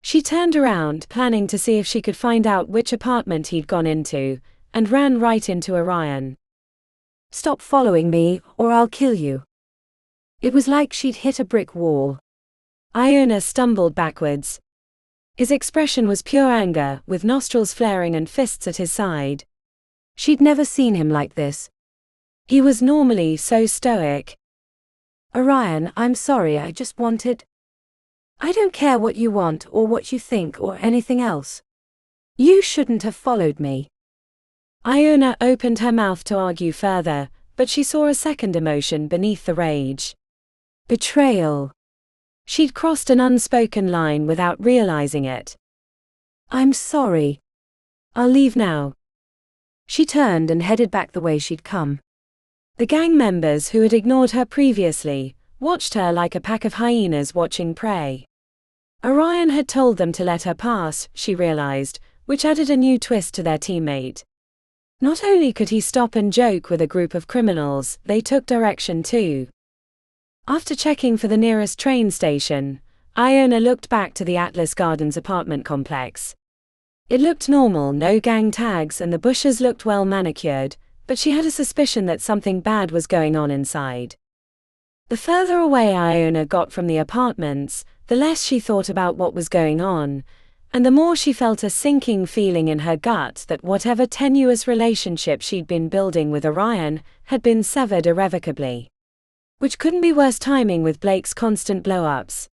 She turned around, planning to see if she could find out which apartment he'd gone into, and ran right into Orion. "Stop following me, or I'll kill you." It was like she'd hit a brick wall. Iona stumbled backwards. His expression was pure anger, with nostrils flaring and fists at his side. She'd never seen him like this. He was normally so stoic. "Orion, I'm sorry, I just wanted—" "I don't care what you want or what you think or anything else. You shouldn't have followed me." Iona opened her mouth to argue further, but she saw a second emotion beneath the rage. Betrayal. She'd crossed an unspoken line without realizing it. "I'm sorry. I'll leave now." She turned and headed back the way she'd come. The gang members who had ignored her previously watched her like a pack of hyenas watching prey. Orion had told them to let her pass, she realized, which added a new twist to their teammate. Not only could he stop and joke with a group of criminals, they took direction too. After checking for the nearest train station, Iona looked back to the Atlas Gardens apartment complex. It looked normal, no gang tags, and the bushes looked well manicured, but she had a suspicion that something bad was going on inside. The further away Iona got from the apartments, the less she thought about what was going on, and the more she felt a sinking feeling in her gut that whatever tenuous relationship she'd been building with Orion had been severed irrevocably. Which couldn't be worse timing with Blake's constant blow-ups.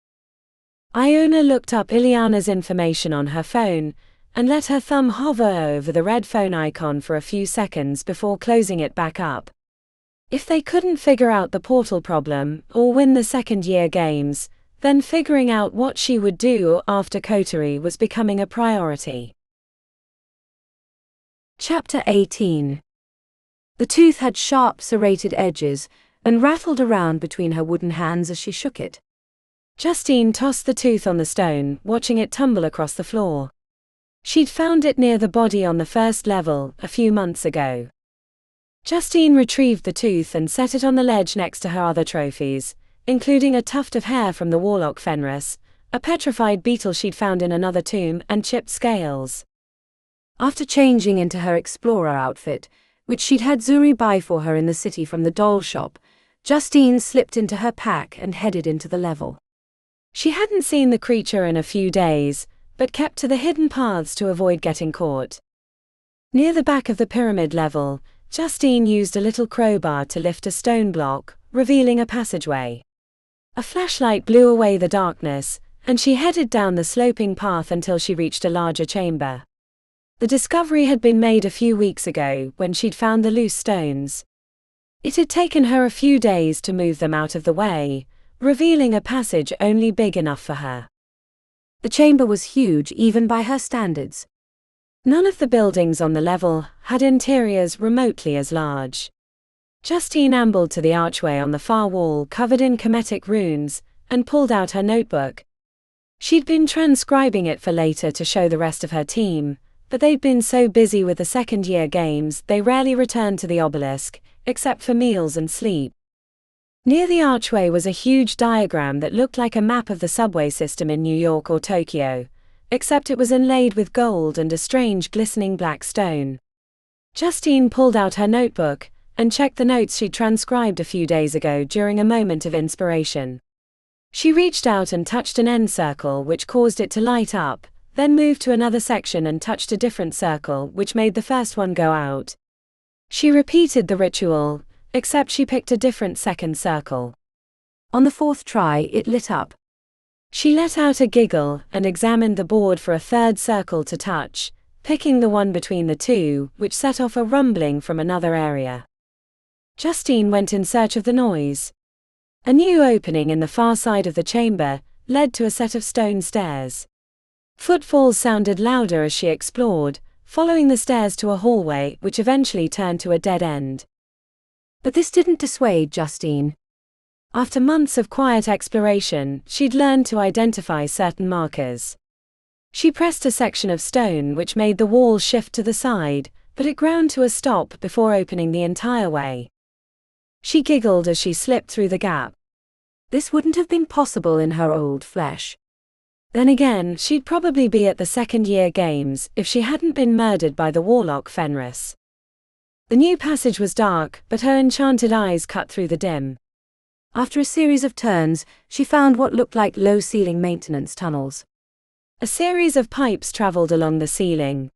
Iona looked up Ileana's information on her phone, and let her thumb hover over the red phone icon for a few seconds before closing it back up. If they couldn't figure out the portal problem, or win the second-year games, then figuring out what she would do after coterie was becoming a priority. Chapter 18. The tooth had sharp, serrated edges, and rattled around between her wooden hands as she shook it. Justine tossed the tooth on the stone, watching it tumble across the floor. She'd found it near the body on the first level, a few months ago. Justine retrieved the tooth and set it on the ledge next to her other trophies, including a tuft of hair from the warlock Fenris, a petrified beetle she'd found in another tomb, and chipped scales. After changing into her explorer outfit, which she'd had Zuri buy for her in the city from the doll shop, Justine slipped into her pack and headed into the level. She hadn't seen the creature in a few days, but kept to the hidden paths to avoid getting caught. Near the back of the pyramid level, Justine used a little crowbar to lift a stone block, revealing a passageway. A flashlight blew away the darkness, and she headed down the sloping path until she reached a larger chamber. The discovery had been made a few weeks ago when she'd found the loose stones. It had taken her a few days to move them out of the way, revealing a passage only big enough for her. The chamber was huge even by her standards. None of the buildings on the level had interiors remotely as large. Justine ambled to the archway on the far wall covered in Kemetic runes, and pulled out her notebook. She'd been transcribing it for later to show the rest of her team, but they'd been so busy with the second-year games they rarely returned to the Obelisk, except for meals and sleep. Near the archway was a huge diagram that looked like a map of the subway system in New York or Tokyo, except it was inlaid with gold and a strange glistening black stone. Justine pulled out her notebook and checked the notes she'd transcribed a few days ago during a moment of inspiration. She reached out and touched an end circle which caused it to light up, then moved to another section and touched a different circle which made the first one go out. She repeated the ritual, except she picked a different second circle. On the fourth try, it lit up. She let out a giggle and examined the board for a third circle to touch, picking the one between the two, which set off a rumbling from another area. Justine went in search of the noise. A new opening in the far side of the chamber led to a set of stone stairs. Footfalls sounded louder as she explored, following the stairs to a hallway which eventually turned to a dead end. But this didn't dissuade Justine. After months of quiet exploration, she'd learned to identify certain markers. She pressed a section of stone which made the wall shift to the side, but it ground to a stop before opening the entire way. She giggled as she slipped through the gap. This wouldn't have been possible in her old flesh. Then again, she'd probably be at the second-year games if she hadn't been murdered by the warlock Fenris. The new passage was dark, but her enchanted eyes cut through the dim. After a series of turns, she found what looked like low-ceiling maintenance tunnels. A series of pipes traveled along the ceiling.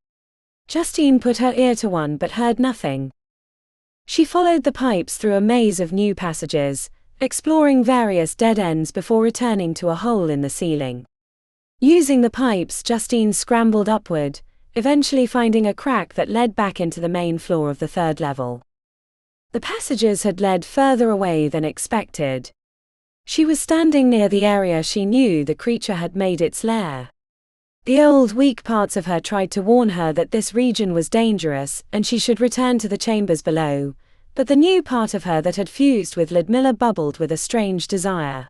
Justine put her ear to one but heard nothing. She followed the pipes through a maze of new passages, exploring various dead ends before returning to a hole in the ceiling. Using the pipes, Justine scrambled upward, eventually finding a crack that led back into the main floor of the third level. The passages had led further away than expected. She was standing near the area she knew the creature had made its lair. The old, weak parts of her tried to warn her that this region was dangerous and she should return to the chambers below, but the new part of her that had fused with Ludmilla bubbled with a strange desire.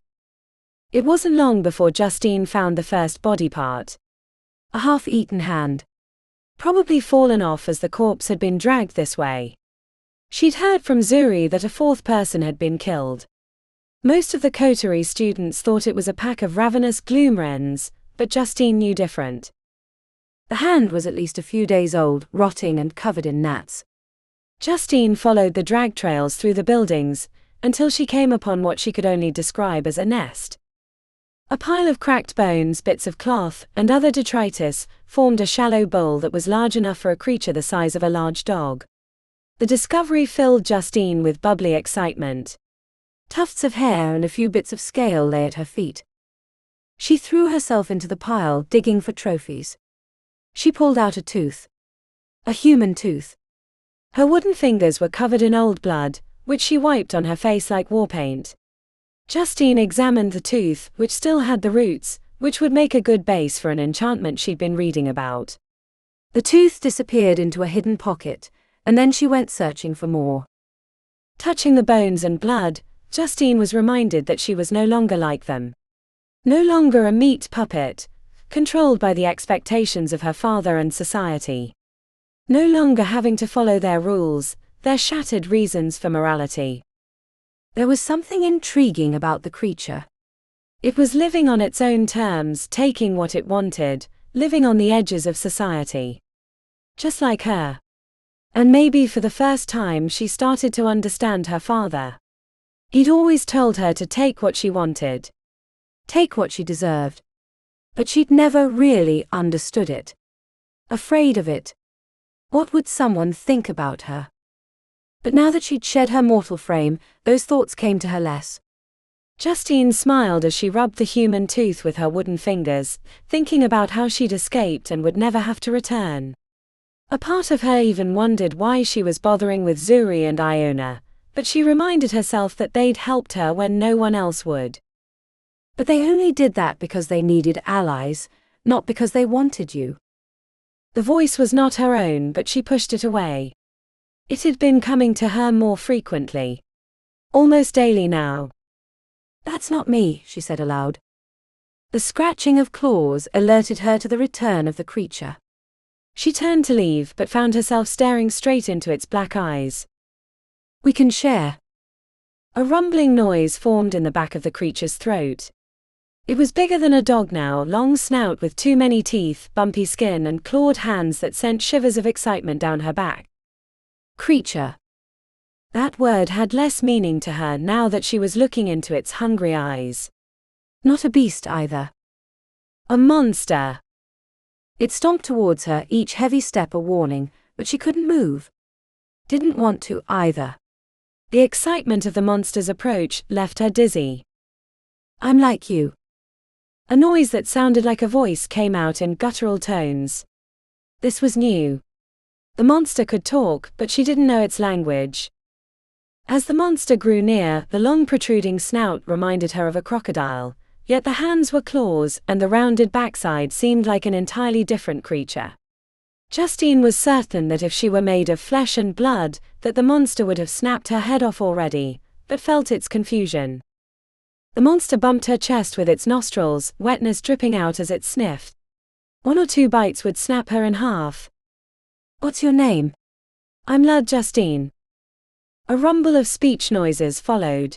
It wasn't long before Justine found the first body part. A half-eaten hand. Probably fallen off as the corpse had been dragged this way. She'd heard from Zuri that a fourth person had been killed. Most of the coterie students thought it was a pack of ravenous gloom wrens, but Justine knew different. The hand was at least a few days old, rotting and covered in gnats. Justine followed the drag trails through the buildings, until she came upon what she could only describe as a nest. A pile of cracked bones, bits of cloth, and other detritus formed a shallow bowl that was large enough for a creature the size of a large dog. The discovery filled Justine with bubbly excitement. Tufts of hair and a few bits of scale lay at her feet. She threw herself into the pile, digging for trophies. She pulled out a tooth. A human tooth. Her wooden fingers were covered in old blood, which she wiped on her face like war paint. Justine examined the tooth, which still had the roots, which would make a good base for an enchantment she'd been reading about. The tooth disappeared into a hidden pocket, and then she went searching for more. Touching the bones and blood, Justine was reminded that she was no longer like them. No longer a meat puppet, controlled by the expectations of her father and society. No longer having to follow their rules, their shattered reasons for morality. There was something intriguing about the creature. It was living on its own terms, taking what it wanted, living on the edges of society. Just like her. And maybe for the first time she started to understand her father. He'd always told her to take what she wanted. Take what she deserved. But she'd never really understood it. Afraid of it. What would someone think about her? But now that she'd shed her mortal frame, those thoughts came to her less. Justine smiled as she rubbed the human tooth with her wooden fingers, thinking about how she'd escaped and would never have to return. A part of her even wondered why she was bothering with Zuri and Iona, but she reminded herself that they'd helped her when no one else would. But they only did that because they needed allies, not because they wanted you. The voice was not her own, but she pushed it away. It had been coming to her more frequently. Almost daily now. That's not me, she said aloud. The scratching of claws alerted her to the return of the creature. She turned to leave but found herself staring straight into its black eyes. We can share. A rumbling noise formed in the back of the creature's throat. It was bigger than a dog now, long snout with too many teeth, bumpy skin and clawed hands that sent shivers of excitement down her back. Creature. That word had less meaning to her now that she was looking into its hungry eyes. Not a beast either. A monster. It stomped towards her, each heavy step a warning, but she couldn't move. Didn't want to either. The excitement of the monster's approach left her dizzy. I'm like you. A noise that sounded like a voice came out in guttural tones. This was new. The monster could talk, but she didn't know its language. As the monster grew near, the long protruding snout reminded her of a crocodile, yet the hands were claws and the rounded backside seemed like an entirely different creature. Justine was certain that if she were made of flesh and blood, that the monster would have snapped her head off already, but felt its confusion. The monster bumped her chest with its nostrils, wetness dripping out as it sniffed. 1 or 2 bites would snap her in half. What's your name? I'm Lud Justine. A rumble of speech noises followed.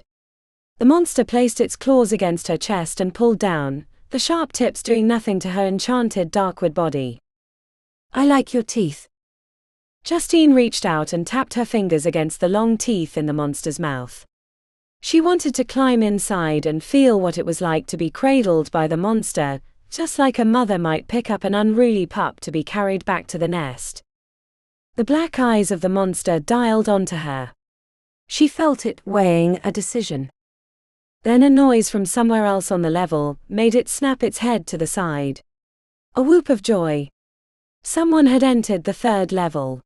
The monster placed its claws against her chest and pulled down, the sharp tips doing nothing to her enchanted darkwood body. I like your teeth. Justine reached out and tapped her fingers against the long teeth in the monster's mouth. She wanted to climb inside and feel what it was like to be cradled by the monster, just like a mother might pick up an unruly pup to be carried back to the nest. The black eyes of the monster dialed onto her. She felt it weighing a decision. Then a noise from somewhere else on the level made it snap its head to the side. A whoop of joy. Someone had entered the 3rd level.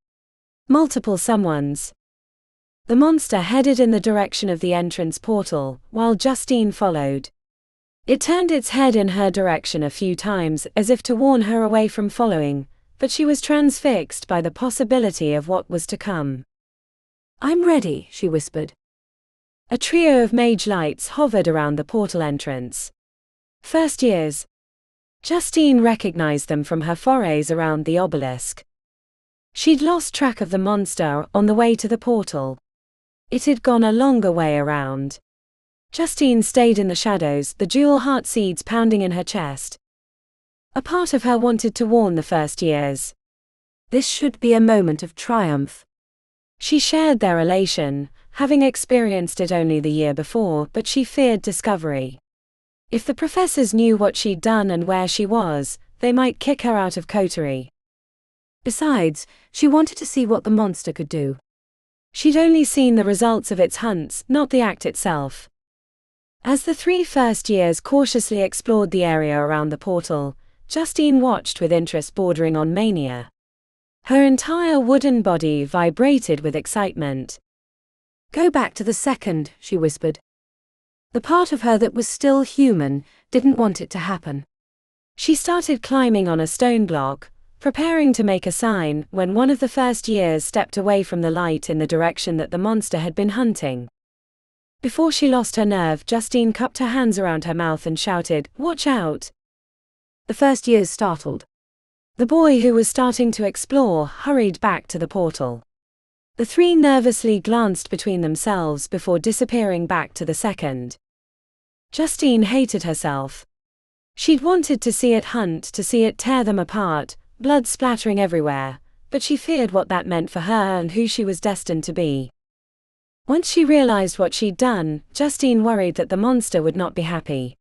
Multiple someones. The monster headed in the direction of the entrance portal, while Justine followed. It turned its head in her direction a few times as if to warn her away from following, but she was transfixed by the possibility of what was to come. I'm ready, she whispered. A trio of mage lights hovered around the portal entrance. First years. Justine recognized them from her forays around the obelisk. She'd lost track of the monster on the way to the portal. It had gone a longer way around. Justine stayed in the shadows, the jewel heart seeds pounding in her chest. A part of her wanted to warn the first years. This should be a moment of triumph. She shared their elation, having experienced it only the year before, but she feared discovery. If the professors knew what she'd done and where she was, they might kick her out of coterie. Besides, she wanted to see what the monster could do. She'd only seen the results of its hunts, not the act itself. As the 3 first years cautiously explored the area around the portal, Justine watched with interest bordering on mania. Her entire wooden body vibrated with excitement. Go back to the 2nd, she whispered. The part of her that was still human didn't want it to happen. She started climbing on a stone block, preparing to make a sign, when one of the first years stepped away from the light in the direction that the monster had been hunting. Before she lost her nerve, Justine cupped her hands around her mouth and shouted, "Watch out!" The first years startled. The boy, who was starting to explore, hurried back to the portal. The 3 nervously glanced between themselves before disappearing back to the 2nd. Justine hated herself. She'd wanted to see it hunt, to see it tear them apart, blood splattering everywhere, but she feared what that meant for her and who she was destined to be. Once she realized what she'd done, Justine worried that the monster would not be happy.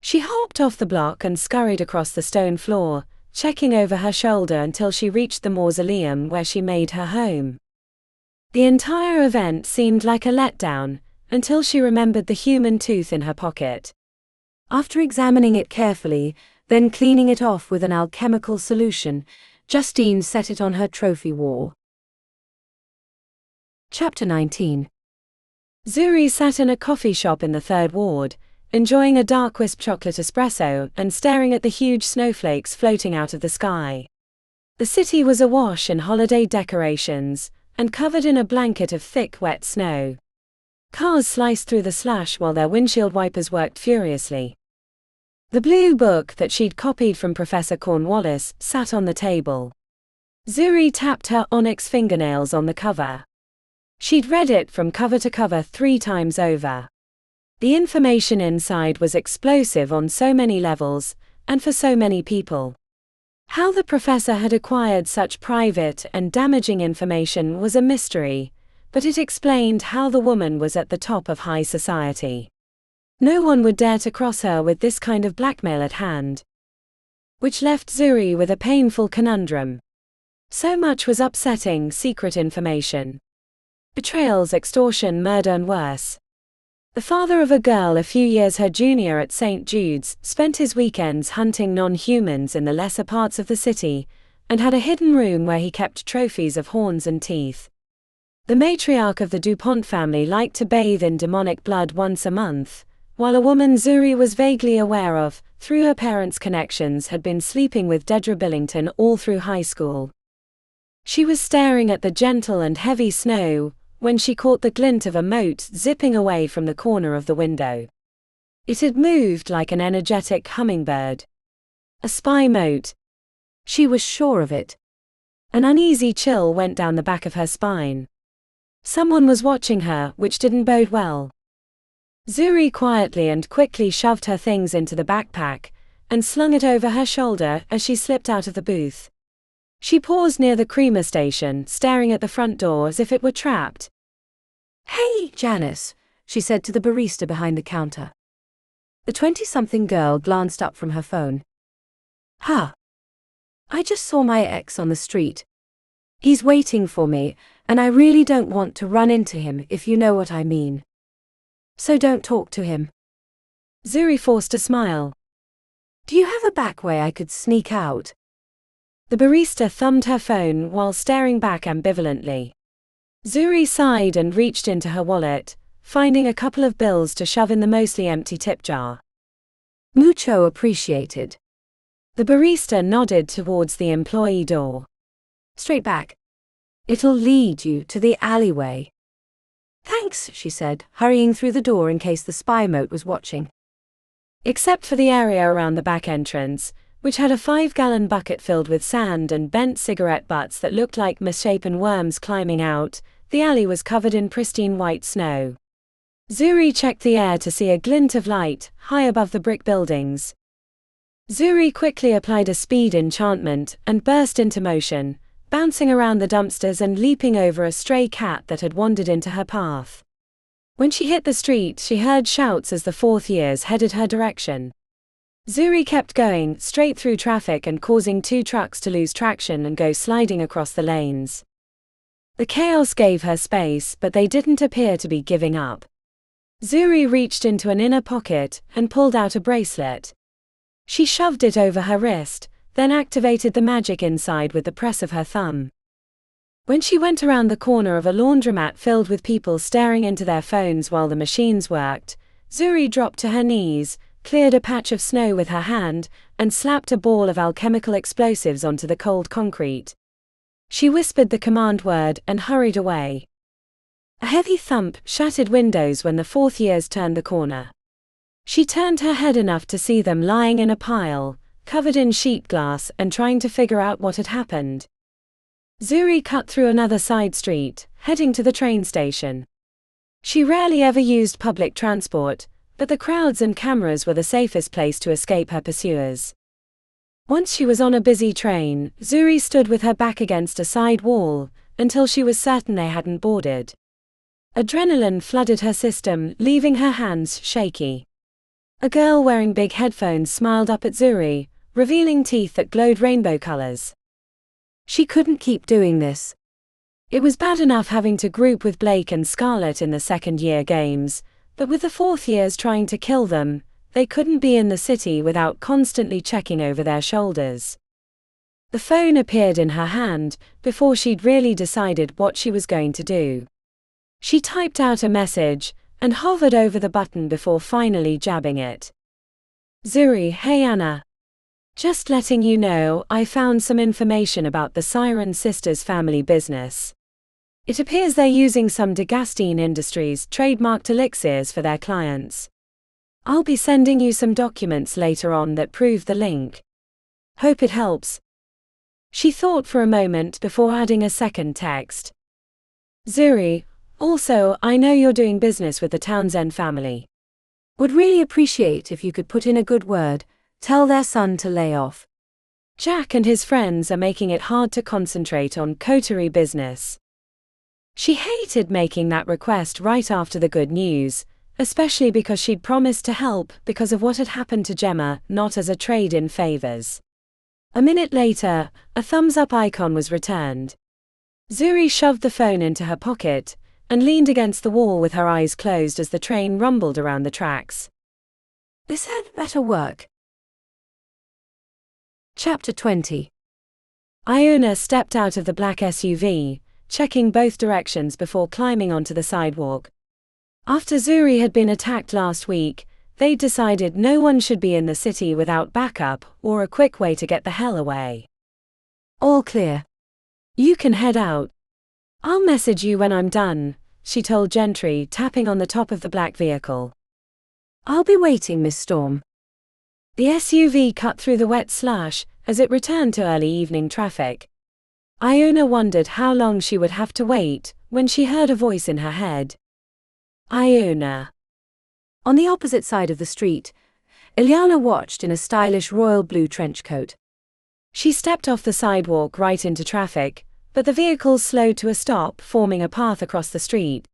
She hopped off the block and scurried across the stone floor, checking over her shoulder until she reached the mausoleum where she made her home. The entire event seemed like a letdown, until she remembered the human tooth in her pocket. After examining it carefully, then cleaning it off with an alchemical solution, Justine set it on her trophy wall. Chapter 19. Zuri sat in a coffee shop in the Third Ward, enjoying a dark crisp chocolate espresso and staring at the huge snowflakes floating out of the sky. The city was awash in holiday decorations, and covered in a blanket of thick, wet snow. Cars sliced through the slush while their windshield wipers worked furiously. The blue book that she'd copied from Professor Cornwallis sat on the table. Zuri tapped her onyx fingernails on the cover. She'd read it from cover to cover 3 times over. The information inside was explosive on so many levels, and for so many people. How the professor had acquired such private and damaging information was a mystery, but it explained how the woman was at the top of high society. No one would dare to cross her with this kind of blackmail at hand. Which left Zuri with a painful conundrum. So much was upsetting secret information. Betrayals, extortion, murder and worse. The father of a girl a few years her junior at St. Jude's spent his weekends hunting non-humans in the lesser parts of the city, and had a hidden room where he kept trophies of horns and teeth. The matriarch of the DuPont family liked to bathe in demonic blood once a month, while a woman Zuri was vaguely aware of, through her parents' connections, had been sleeping with Dedra Billington all through high school. She was staring at the gentle and heavy snow when she caught the glint of a mote zipping away from the corner of the window. It had moved like an energetic hummingbird. A spy mote. She was sure of it. An uneasy chill went down the back of her spine. Someone was watching her, which didn't bode well. Zuri quietly and quickly shoved her things into the backpack and slung it over her shoulder as she slipped out of the booth. She paused near the creamer station, staring at the front door as if it were trapped. "Hey, Janice," she said to the barista behind the counter. The 20-something girl glanced up from her phone. "Huh. I just saw my ex on the street. He's waiting for me, and I really don't want to run into him, if you know what I mean. So don't talk to him." Zuri forced a smile. "Do you have a back way I could sneak out?" The barista thumbed her phone while staring back ambivalently. Zuri sighed and reached into her wallet, finding a couple of bills to shove in the mostly empty tip jar. "Mucho appreciated." The barista nodded towards the employee door. "Straight back. It'll lead you to the alleyway." "Thanks," she said, hurrying through the door in case the spy mote was watching. Except for the area around the back entrance, which had a 5-gallon bucket filled with sand and bent cigarette butts that looked like misshapen worms climbing out, the alley was covered in pristine white snow. Zuri checked the air to see a glint of light, high above the brick buildings. Zuri quickly applied a speed enchantment and burst into motion, bouncing around the dumpsters and leaping over a stray cat that had wandered into her path. When she hit the street, she heard shouts as the 4th years headed her direction. Zuri kept going, straight through traffic and causing 2 trucks to lose traction and go sliding across the lanes. The chaos gave her space, but they didn't appear to be giving up. Zuri reached into an inner pocket and pulled out a bracelet. She shoved it over her wrist, then activated the magic inside with the press of her thumb. When she went around the corner of a laundromat filled with people staring into their phones while the machines worked, Zuri dropped to her knees, cleared a patch of snow with her hand, and slapped a ball of alchemical explosives onto the cold concrete. She whispered the command word and hurried away. A heavy thump shattered windows when the 4th years turned the corner. She turned her head enough to see them lying in a pile, covered in sheet glass and trying to figure out what had happened. Zuri cut through another side street, heading to the train station. She rarely ever used public transport, but the crowds and cameras were the safest place to escape her pursuers. Once she was on a busy train, Zuri stood with her back against a side wall, until she was certain they hadn't boarded. Adrenaline flooded her system, leaving her hands shaky. A girl wearing big headphones smiled up at Zuri, revealing teeth that glowed rainbow colors. She couldn't keep doing this. It was bad enough having to group with Blake and Scarlett in the second-year games, but with the fourth years trying to kill them, they couldn't be in the city without constantly checking over their shoulders. The phone appeared in her hand before she'd really decided what she was going to do. She typed out a message and hovered over the button before finally jabbing it. Zuri, hey Anna. Just letting you know, I found some information about the Siren Sisters family business. It appears they're using some Degastine Industries trademarked elixirs for their clients. I'll be sending you some documents later on that prove the link. Hope it helps. She thought for a moment before adding a second text. Zuri, also, I know you're doing business with the Townsend family. Would really appreciate if you could put in a good word, tell their son to lay off. Jack and his friends are making it hard to concentrate on coterie business. She hated making that request right after the good news, especially because she'd promised to help because of what had happened to Gemma, not as a trade in favors. A minute later, a thumbs-up icon was returned. Zuri shoved the phone into her pocket and leaned against the wall with her eyes closed as the train rumbled around the tracks. This had better work. Chapter 20. Iona stepped out of the black SUV, checking both directions before climbing onto the sidewalk. After Zuri had been attacked last week, they'd decided no one should be in the city without backup or a quick way to get the hell away. All clear. You can head out. I'll message you when I'm done, she told Gentry, tapping on the top of the black vehicle. I'll be waiting, Miss Storm. The SUV cut through the wet slush as it returned to early evening traffic. Iona wondered how long she would have to wait when she heard a voice in her head. Iona. On the opposite side of the street, Iona watched in a stylish royal blue trench coat. She stepped off the sidewalk right into traffic, but the vehicles slowed to a stop, forming a path across the street.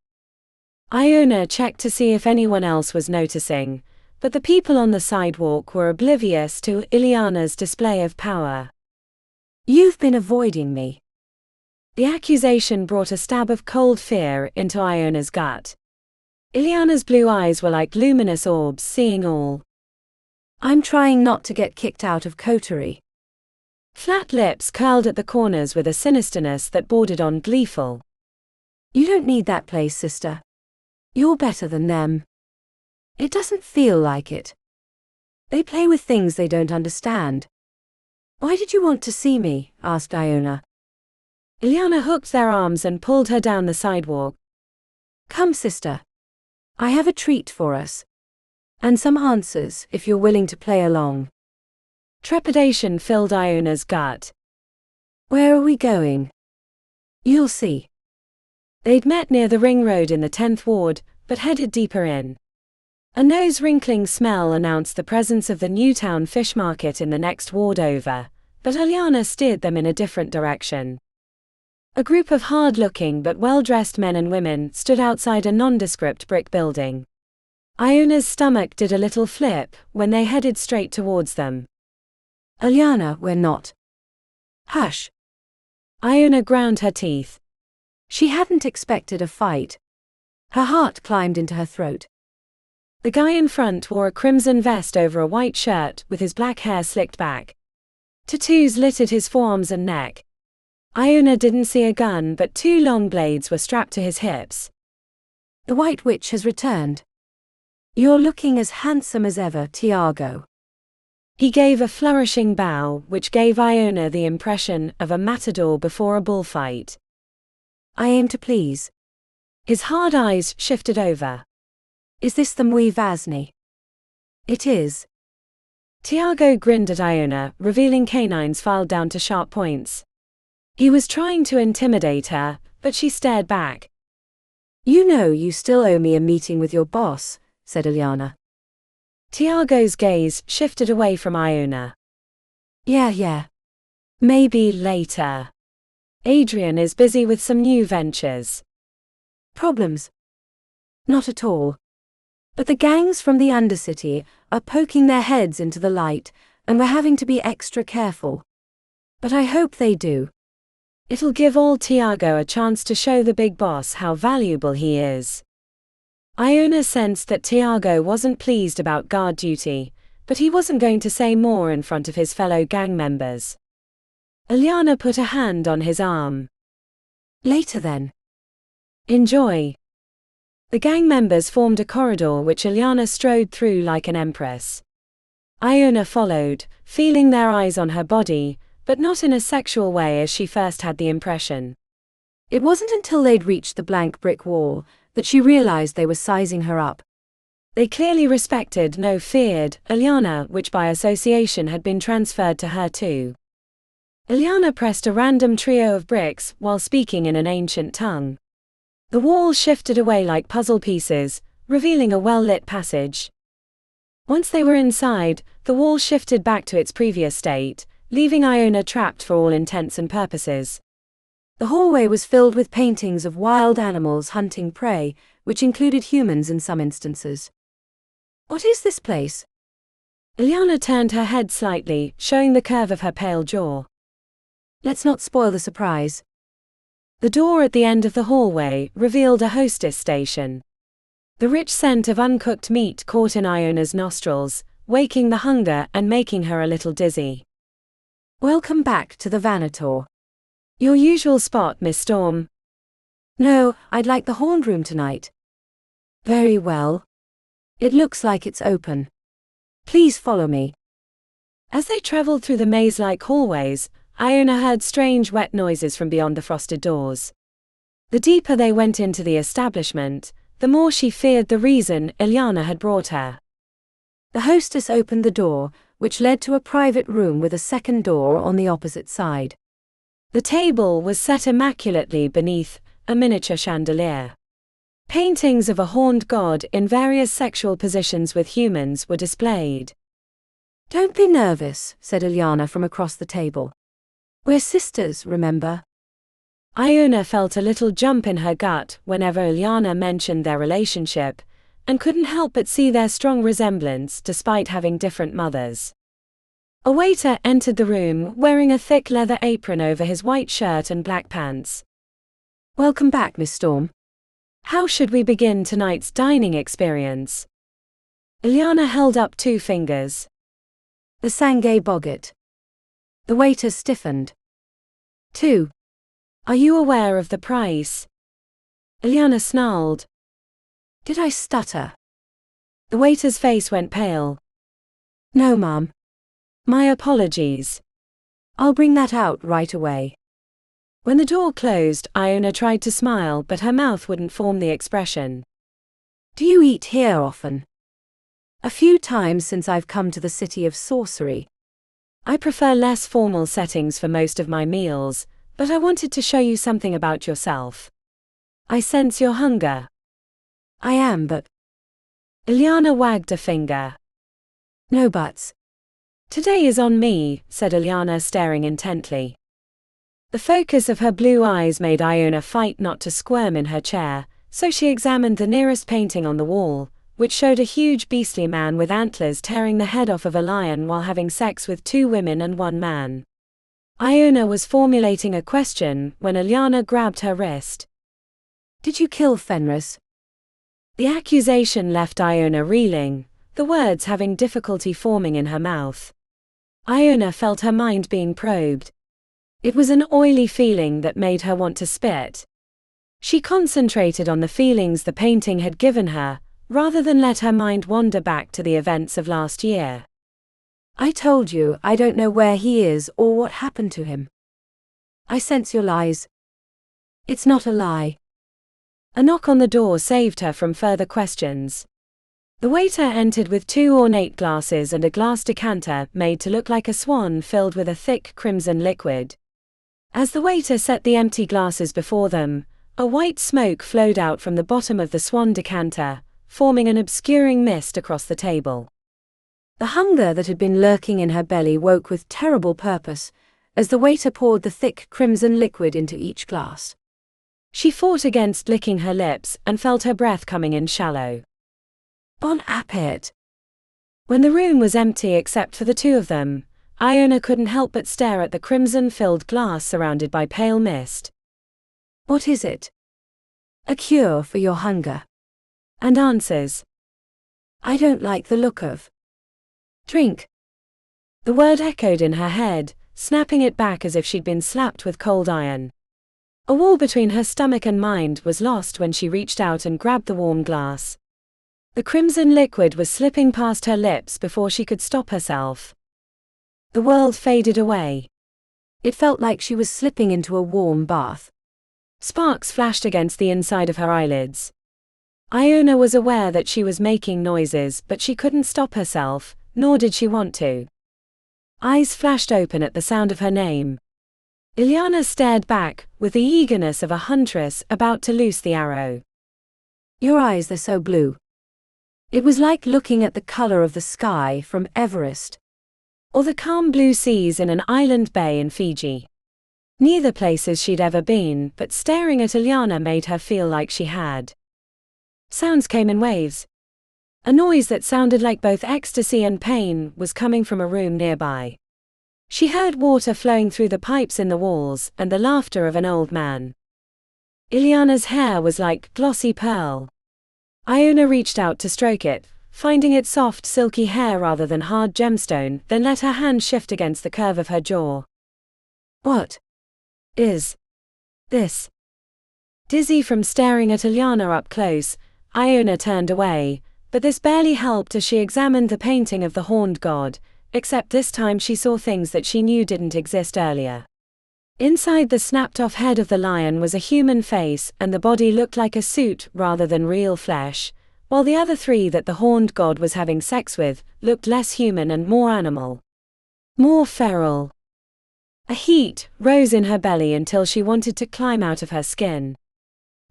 Iona checked to see if anyone else was noticing, but the people on the sidewalk were oblivious to Iliona's display of power. You've been avoiding me. The accusation brought a stab of cold fear into Iona's gut. Iliona's blue eyes were like luminous orbs, seeing all. I'm trying not to get kicked out of coterie. Flat lips curled at the corners with a sinisterness that bordered on gleeful. You don't need that place, sister. You're better than them. It doesn't feel like it. They play with things they don't understand. Why did you want to see me? Asked Iona. Iona hooked their arms and pulled her down the sidewalk. Come, sister. I have a treat for us. And some answers, if you're willing to play along. Trepidation filled Iona's gut. Where are we going? You'll see. They'd met near the ring road in the 10th ward, but headed deeper in. A nose-wrinkling smell announced the presence of the Newtown fish market in the next ward over, but Iona steered them in a different direction. A group of hard-looking but well-dressed men and women stood outside a nondescript brick building. Iona's stomach did a little flip when they headed straight towards them. Iona, we're not. Hush. Iona ground her teeth. She hadn't expected a fight. Her heart climbed into her throat. The guy in front wore a crimson vest over a white shirt with his black hair slicked back. Tattoos littered his forearms and neck. Iona didn't see a gun, but two long blades were strapped to his hips. The White Witch has returned. You're looking as handsome as ever, Tiago. He gave a flourishing bow, which gave Iona the impression of a matador before a bullfight. I aim to please. His hard eyes shifted over. Is this the Mui Vazni? It is. Tiago grinned at Iona, revealing canines filed down to sharp points. He was trying to intimidate her, but she stared back. You know you still owe me a meeting with your boss, said Iona. Tiago's gaze shifted away from Iona. Yeah. Maybe later. Adrian is busy with some new ventures. Problems? Not at all. But the gangs from the Undercity are poking their heads into the light, and we're having to be extra careful. But I hope they do. It'll give old Tiago a chance to show the big boss how valuable he is. Iona sensed that Tiago wasn't pleased about guard duty, but he wasn't going to say more in front of his fellow gang members. Iona put a hand on his arm. Later then. Enjoy. The gang members formed a corridor which Iona strode through like an empress. Iona followed, feeling their eyes on her body, but not in a sexual way as she first had the impression. It wasn't until they'd reached the blank brick wall that she realized they were sizing her up. They clearly respected, no feared, Iona, which by association had been transferred to her too. Iona pressed a random trio of bricks while speaking in an ancient tongue. The wall shifted away like puzzle pieces, revealing a well-lit passage. Once they were inside, the wall shifted back to its previous state, leaving Iona trapped for all intents and purposes. The hallway was filled with paintings of wild animals hunting prey, which included humans in some instances. What is this place? Iona turned her head slightly, showing the curve of her pale jaw. Let's not spoil the surprise. The door at the end of the hallway revealed a hostess station. The rich scent of uncooked meat caught in Iona's nostrils, waking the hunger and making her a little dizzy. Welcome back to the Vanator. Your usual spot, Miss Storm. No, I'd like the horned room tonight. Very well. It looks like it's open. Please follow me. As they traveled through the maze-like hallways, Iona heard strange wet noises from beyond the frosted doors. The deeper they went into the establishment, the more she feared the reason Iona had brought her. The hostess opened the door, which led to a private room with a second door on the opposite side. The table was set immaculately beneath a miniature chandelier. Paintings of a horned god in various sexual positions with humans were displayed. Don't be nervous, said Iona from across the table. We're sisters, remember? Iona felt a little jump in her gut whenever Iona mentioned their relationship, and couldn't help but see their strong resemblance despite having different mothers. A waiter entered the room wearing a thick leather apron over his white shirt and black pants. Welcome back, Miss Storm. How should we begin tonight's dining experience? Iona held up 2 fingers. The Sangay Boggart. The waiter stiffened. 2. Are you aware of the price? Iona snarled. Did I stutter? The waiter's face went pale. No, ma'am. My apologies. I'll bring that out right away. When the door closed, Iona tried to smile, but her mouth wouldn't form the expression. Do you eat here often? A few times since I've come to the city of sorcery. I prefer less formal settings for most of my meals, but I wanted to show you something about yourself. I sense your hunger. I am, but... Iona wagged a finger. No buts. Today is on me, said Iona, staring intently. The focus of her blue eyes made Iona fight not to squirm in her chair, so she examined the nearest painting on the wall, which showed a huge beastly man with antlers tearing the head off of a lion while having sex with 2 women and 1 man. Iona was formulating a question when Iona grabbed her wrist. Did you kill Fenris? The accusation left Iona reeling, the words having difficulty forming in her mouth. Iona felt her mind being probed. It was an oily feeling that made her want to spit. She concentrated on the feelings the painting had given her, rather than let her mind wander back to the events of last year. I told you I don't know where he is or what happened to him. I sense your lies. It's not a lie. A knock on the door saved her from further questions. The waiter entered with 2 ornate glasses and a glass decanter made to look like a swan filled with a thick crimson liquid. As the waiter set the empty glasses before them, a white smoke flowed out from the bottom of the swan decanter, forming an obscuring mist across the table. The hunger that had been lurking in her belly woke with terrible purpose, as the waiter poured the thick crimson liquid into each glass. She fought against licking her lips and felt her breath coming in shallow. Bon appétit. When the room was empty except for the 2 of them, Iona couldn't help but stare at the crimson-filled glass surrounded by pale mist. What is it? A cure for your hunger. And answers. I don't like the look of. Drink. The word echoed in her head, snapping it back as if she'd been slapped with cold iron. A wall between her stomach and mind was lost when she reached out and grabbed the warm glass. The crimson liquid was slipping past her lips before she could stop herself. The world faded away. It felt like she was slipping into a warm bath. Sparks flashed against the inside of her eyelids. Iona was aware that she was making noises, but she couldn't stop herself, nor did she want to. Eyes flashed open at the sound of her name. Ileana stared back, with the eagerness of a huntress about to loose the arrow. Your eyes, they're so blue. It was like looking at the color of the sky from Everest. Or the calm blue seas in an island bay in Fiji. Neither places she'd ever been, but staring at Ileana made her feel like she had. Sounds came in waves. A noise that sounded like both ecstasy and pain was coming from a room nearby. She heard water flowing through the pipes in the walls and the laughter of an old man. Ileana's hair was like glossy pearl. Iona reached out to stroke it, finding it soft silky hair rather than hard gemstone, then let her hand shift against the curve of her jaw. What is this? Dizzy from staring at Ileana up close, Iona turned away, but this barely helped as she examined the painting of the horned god, except this time she saw things that she knew didn't exist earlier. Inside the snapped-off head of the lion was a human face, and the body looked like a suit rather than real flesh, while the other three that the horned god was having sex with looked less human and more animal. More feral. A heat rose in her belly until she wanted to climb out of her skin.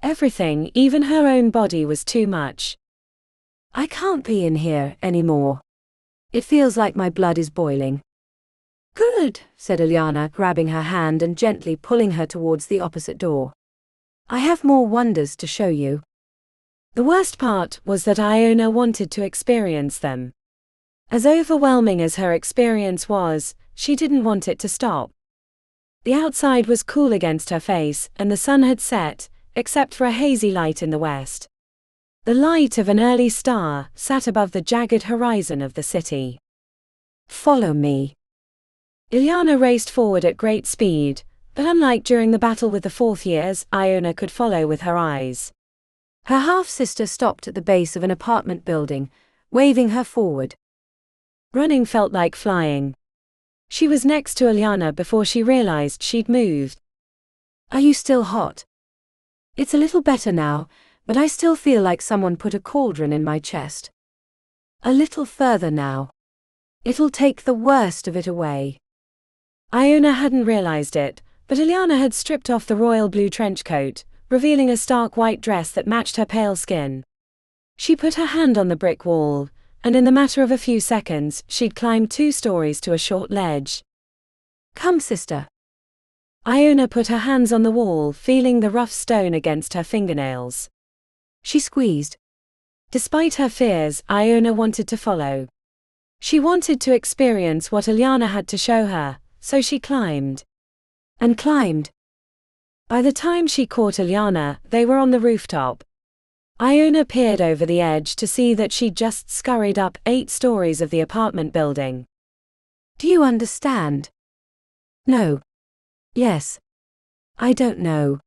Everything, even her own body, was too much. I can't be in here anymore. It feels like my blood is boiling. Good, said Ileana, grabbing her hand and gently pulling her towards the opposite door. I have more wonders to show you. The worst part was that Iona wanted to experience them. As overwhelming as her experience was, she didn't want it to stop. The outside was cool against her face, and the sun had set, except for a hazy light in the west. The light of an early star sat above the jagged horizon of the city. Follow me. Ileana raced forward at great speed, but unlike during the battle with the Fourth Years, Iona could follow with her eyes. Her half-sister stopped at the base of an apartment building, waving her forward. Running felt like flying. She was next to Ileana before she realized she'd moved. Are you still hot? It's a little better now, but I still feel like someone put a cauldron in my chest. A little further now. It'll take the worst of it away. Iona hadn't realized it, but Ileana had stripped off the royal blue trench coat, revealing a stark white dress that matched her pale skin. She put her hand on the brick wall, and in the matter of a few seconds, she'd climbed 2 stories to a short ledge. Come, sister. Iona put her hands on the wall, feeling the rough stone against her fingernails. She squeezed. Despite her fears, Iona wanted to follow. She wanted to experience what Ileana had to show her, so she climbed. And climbed. By the time she caught Ileana, they were on the rooftop. Iona peered over the edge to see that she'd just scurried up 8 stories of the apartment building. Do you understand? No. Yes. I don't know.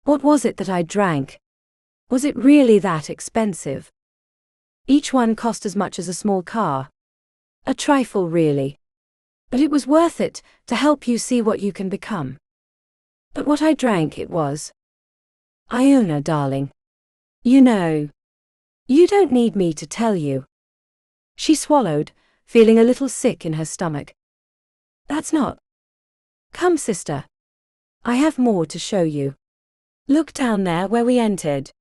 What was it that I drank? Was it really that expensive? Each one cost as much as a small car. A trifle, really. But it was worth it, to help you see what you can become. But what I drank, it was. Iona, darling. You know. You don't need me to tell you. She swallowed, feeling a little sick in her stomach. That's not. Come, sister. I have more to show you. Look down there where we entered.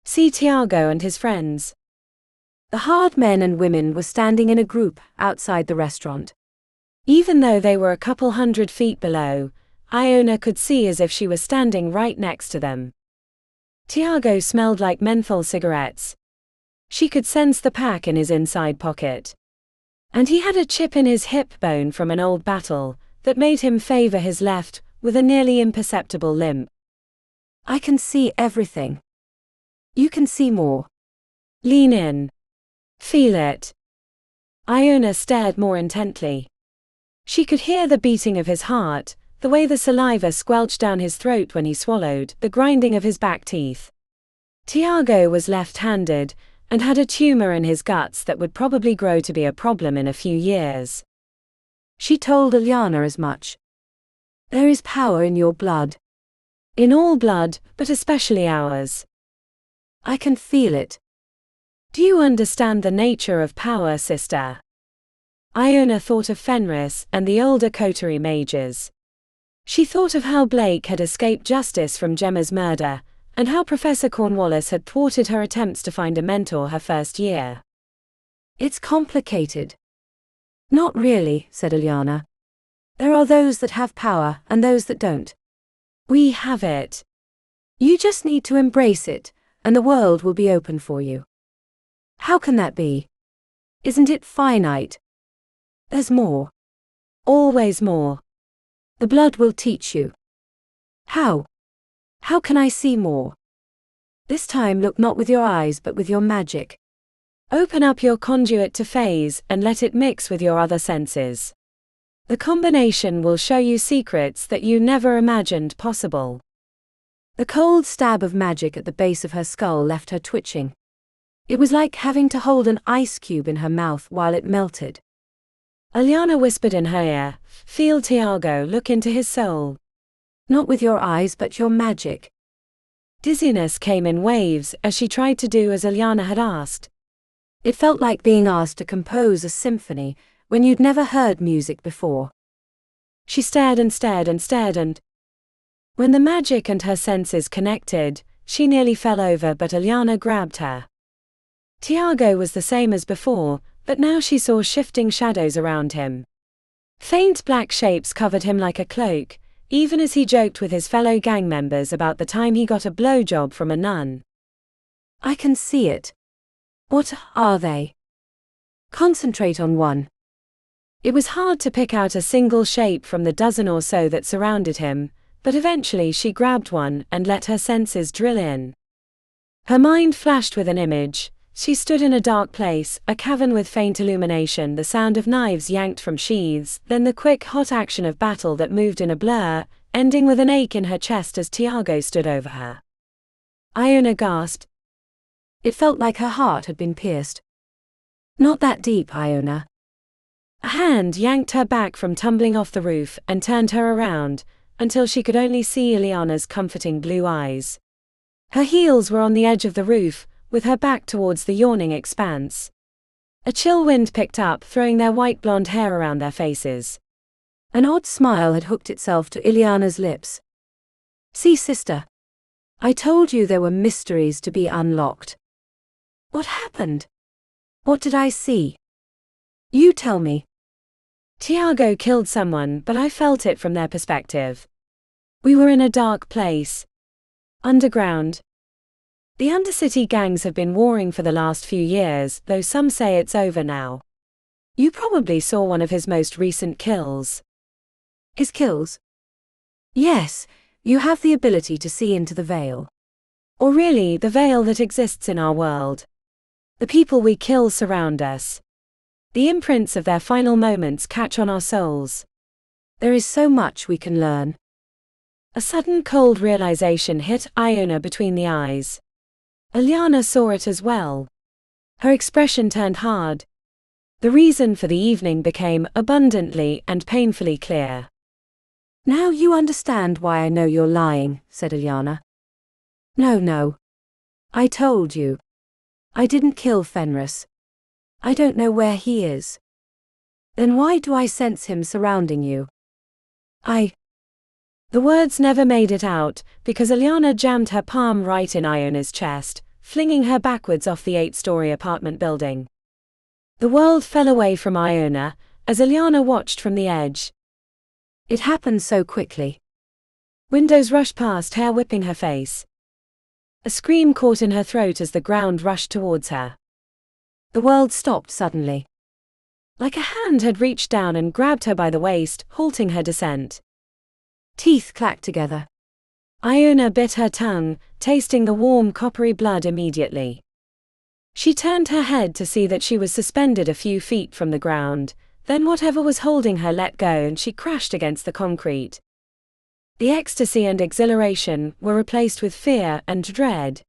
See Tiago and his friends. The hard men and women were standing in a group outside the restaurant. Even though they were a couple 100 feet below, Iona could see as if she was standing right next to them. Tiago smelled like menthol cigarettes. She could sense the pack in his inside pocket. And he had a chip in his hip bone from an old battle that made him favor his left with a nearly imperceptible limp. I can see everything. You can see more. Lean in. Feel it. Iona stared more intently. She could hear the beating of his heart, the way the saliva squelched down his throat when he swallowed, the grinding of his back teeth. Tiago was left-handed and had a tumor in his guts that would probably grow to be a problem in a few years. She told Iona as much. There is power in your blood. In all blood, but especially ours. I can feel it. Do you understand the nature of power, sister? Iona thought of Fenris and the older coterie mages. She thought of how Blake had escaped justice from Gemma's murder, and how Professor Cornwallis had thwarted her attempts to find a mentor her first year. It's complicated. Not really, said Iona. There are those that have power and those that don't. We have it. You just need to embrace it, and the world will be open for you. How can that be? Isn't it finite? There's more. Always more. The blood will teach you. How? How can I see more? This time look not with your eyes but with your magic. Open up your conduit to phase and let it mix with your other senses. The combination will show you secrets that you never imagined possible. The cold stab of magic at the base of her skull left her twitching. It was like having to hold an ice cube in her mouth while it melted. Iona whispered in her ear, "Feel Tiago look into his soul." Not with your eyes but your magic. Dizziness came in waves as she tried to do as Iona had asked. It felt like being asked to compose a symphony when you'd never heard music before. She stared and stared and stared and when the magic and her senses connected, she nearly fell over but Iona grabbed her. Tiago was the same as before, but now she saw shifting shadows around him. Faint black shapes covered him like a cloak, even as he joked with his fellow gang members about the time he got a blowjob from a nun. I can see it. What are they? Concentrate on one. It was hard to pick out a single shape from the dozen or so that surrounded him, but eventually she grabbed one and let her senses drill in. Her mind flashed with an image. She stood in a dark place, a cavern with faint illumination, the sound of knives yanked from sheaths, then the quick hot action of battle that moved in a blur, ending with an ache in her chest as Tiago stood over her. Iona gasped. It felt like her heart had been pierced. Not that deep, Iona. A hand yanked her back from tumbling off the roof and turned her around, until she could only see Iliona's comforting blue eyes. Her heels were on the edge of the roof, with her back towards the yawning expanse. A chill wind picked up, throwing their white blonde hair around their faces. An odd smile had hooked itself to Iliona's lips. See, sister. I told you there were mysteries to be unlocked. What happened? What did I see? You tell me. Tiago killed someone, but I felt it from their perspective. We were in a dark place. Underground. The Undercity gangs have been warring for the last few years, though some say it's over now. You probably saw one of his most recent kills. His kills? Yes, you have the ability to see into the veil. Or really, the veil that exists in our world. The people we kill surround us. The imprints of their final moments catch on our souls. There is so much we can learn. A sudden cold realization hit Iona between the eyes. Iona saw it as well. Her expression turned hard. The reason for the evening became abundantly and painfully clear. Now you understand why I know you're lying, said Iona. No. I told you. I didn't kill Fenris. I don't know where he is. Then why do I sense him surrounding you? The words never made it out, because Iona jammed her palm right in Iona's chest, flinging her backwards off the 8-story apartment building. The world fell away from Iona, as Iona watched from the edge. It happened so quickly. Windows rushed past, hair whipping her face. A scream caught in her throat as the ground rushed towards her. The world stopped suddenly. like a hand had reached down and grabbed her by the waist, halting her descent. Teeth clacked together. Iona bit her tongue, tasting the warm coppery blood immediately. She turned her head to see that she was suspended a few feet from the ground, then whatever was holding her let go and she crashed against the concrete. The ecstasy and exhilaration were replaced with fear and dread.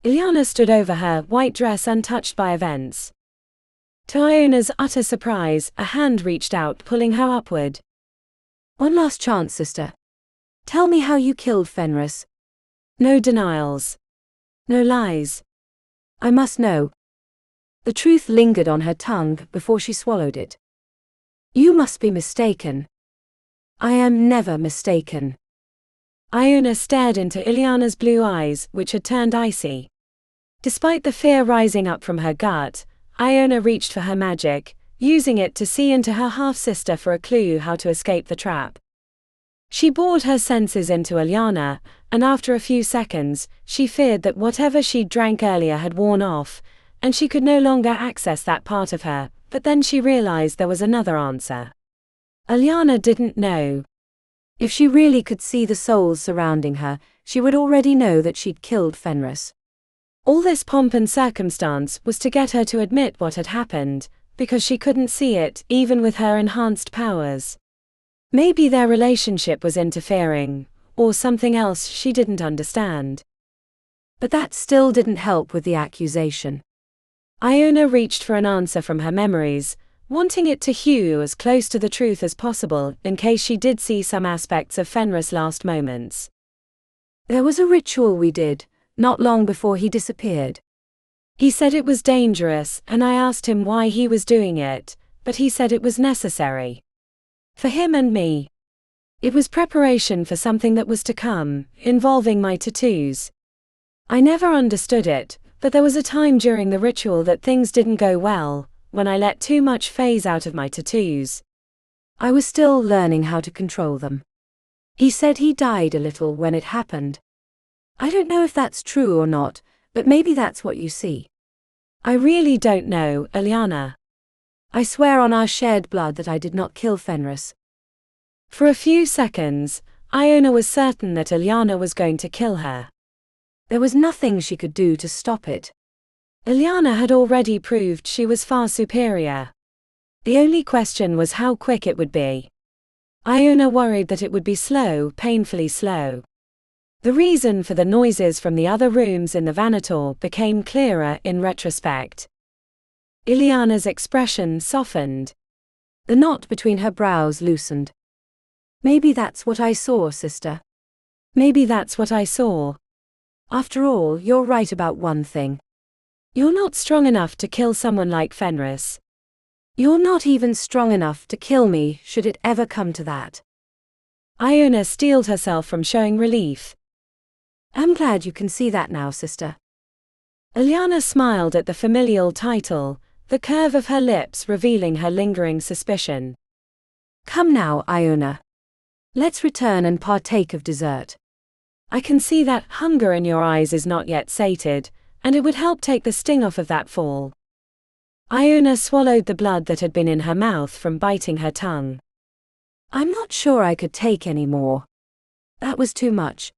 Iona stood over her, white dress untouched by events. To Iona's utter surprise, a hand reached out, pulling her upward. One last chance, sister. Tell me how you killed Fenris. No denials. No lies. I must know. The truth lingered on her tongue before she swallowed it. You must be mistaken. I am never mistaken. Iona stared into Ilyana's blue eyes, which had turned icy. Despite the fear rising up from her gut, Iona reached for her magic, using it to see into her half-sister for a clue how to escape the trap. She bored her senses into Iona, and after a few seconds, she feared that whatever she'd drank earlier had worn off, and she could no longer access that part of her, but then she realized there was another answer. Iona didn't know. If she really could see the souls surrounding her, she would already know that she'd killed Fenris. All this pomp and circumstance was to get her to admit what had happened, because she couldn't see it, even with her enhanced powers. Maybe their relationship was interfering, or something else she didn't understand. But that still didn't help with the accusation. Iona reached for an answer from her memories, wanting it to hew as close to the truth as possible in case she did see some aspects of Fenris' last moments. There was a ritual we did, not long before he disappeared. He said it was dangerous, and I asked him why he was doing it, but he said it was necessary. For him and me. It was preparation for something that was to come, involving my tattoos. I never understood it, but there was a time during the ritual that things didn't go well, when I let too much phase out of my tattoos. I was still learning how to control them. He said he died a little when it happened. I don't know if that's true or not, but maybe that's what you see. I really don't know, Iona. I swear on our shared blood that I did not kill Fenris. For a few seconds, Iona was certain that Iona was going to kill her. There was nothing she could do to stop it. Iona had already proved she was far superior. The only question was how quick it would be. Iona worried that it would be slow, painfully slow. The reason for the noises from the other rooms in the Vanator became clearer in retrospect. Ilyana's expression softened. The knot between her brows loosened. Maybe that's what I saw, sister. Maybe that's what I saw. After all, you're right about one thing. You're not strong enough to kill someone like Fenris. You're not even strong enough to kill me, should it ever come to that. Iona steeled herself from showing relief. I'm glad you can see that now, sister. Iona smiled at the familial title, the curve of her lips revealing her lingering suspicion. Come now, Iona. Let's return and partake of dessert. I can see that hunger in your eyes is not yet sated, and it would help take the sting off of that fall. Iona swallowed the blood that had been in her mouth from biting her tongue. I'm not sure I could take any more. That was too much.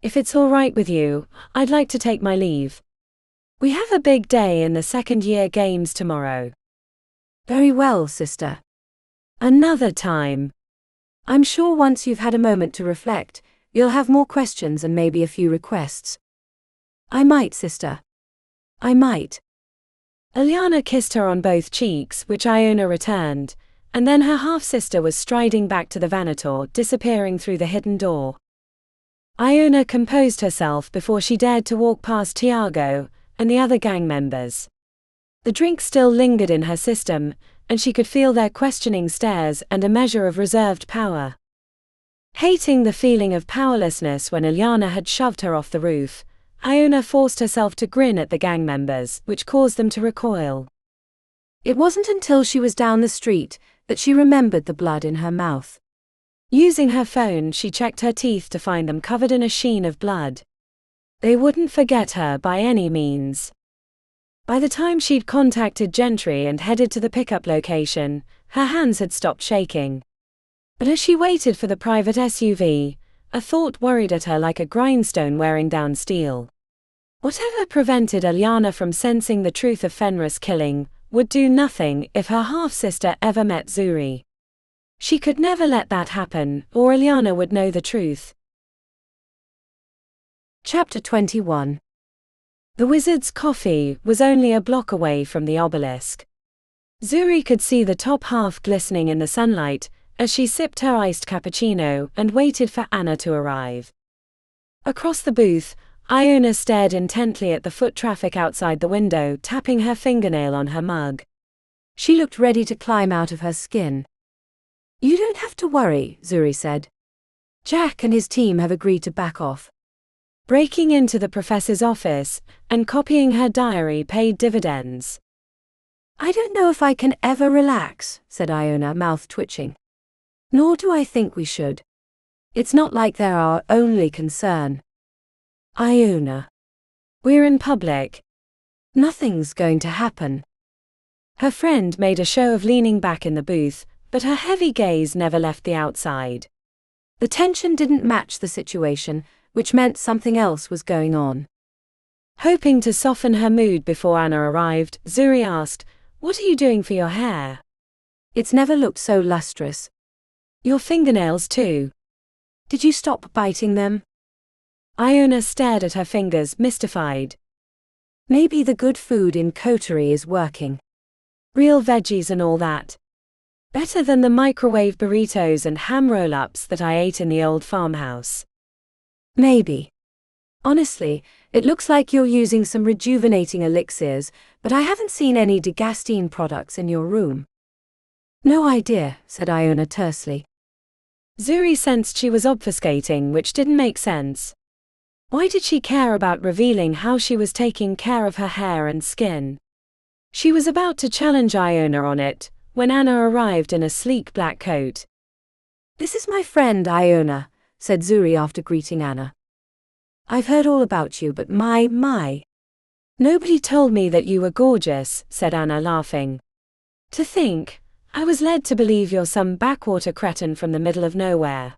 If it's all right with you, I'd like to take my leave. We have a big day in the second-year games tomorrow. Very well, sister. Another time. I'm sure once you've had a moment to reflect, you'll have more questions and maybe a few requests. I might, sister. I might. Iona kissed her on both cheeks, which Iona returned, and then her half-sister was striding back to the Vanator, disappearing through the hidden door. Iona composed herself before she dared to walk past Tiago and the other gang members. The drink still lingered in her system, and she could feel their questioning stares and a measure of reserved power. Hating the feeling of powerlessness when Iona had shoved her off the roof, Iona forced herself to grin at the gang members, which caused them to recoil. It wasn't until she was down the street that she remembered the blood in her mouth. Using her phone, she checked her teeth to find them covered in a sheen of blood. They wouldn't forget her by any means. By the time she'd contacted Gentry and headed to the pickup location, her hands had stopped shaking. But as she waited for the private SUV, a thought worried at her like a grindstone wearing down steel. Whatever prevented Iona from sensing the truth of Fenris' killing would do nothing if her half-sister ever met Zuri. She could never let that happen, or Iona would know the truth. Chapter 21. The wizard's coffee was only a block away from the obelisk. Zuri could see the top half glistening in the sunlight as she sipped her iced cappuccino and waited for Anna to arrive. Across the booth, Iona stared intently at the foot traffic outside the window, tapping her fingernail on her mug. She looked ready to climb out of her skin. "You don't have to worry," Zuri said. "Jack and his team have agreed to back off." Breaking into the professor's office and copying her diary paid dividends. "I don't know if I can ever relax," said Iona, mouth twitching. "Nor do I think we should. It's not like they're our only concern." "Iona, we're in public. Nothing's going to happen." Her friend made a show of leaning back in the booth, but her heavy gaze never left the outside. The tension didn't match the situation, which meant something else was going on. Hoping to soften her mood before Anna arrived, Zuri asked, "What are you doing for your hair?" "It's never looked so lustrous." "Your fingernails too." "Did you stop biting them?" Iona stared at her fingers, mystified. "Maybe the good food in coterie is working. Real veggies and all that. Better than the microwave burritos and ham roll-ups that I ate in the old farmhouse." "Maybe. Honestly, it looks like you're using some rejuvenating elixirs, but I haven't seen any Degastine products in your room." "No idea," said Iona tersely. Zuri sensed she was obfuscating, which didn't make sense. Why did she care about revealing how she was taking care of her hair and skin? She was about to challenge Iona on it, when Anna arrived in a sleek black coat. "This is my friend Iona," said Zuri after greeting Anna. "I've heard all about you, but my. Nobody told me that you were gorgeous," said Anna, laughing. "To think, I was led to believe you're some backwater cretin from the middle of nowhere.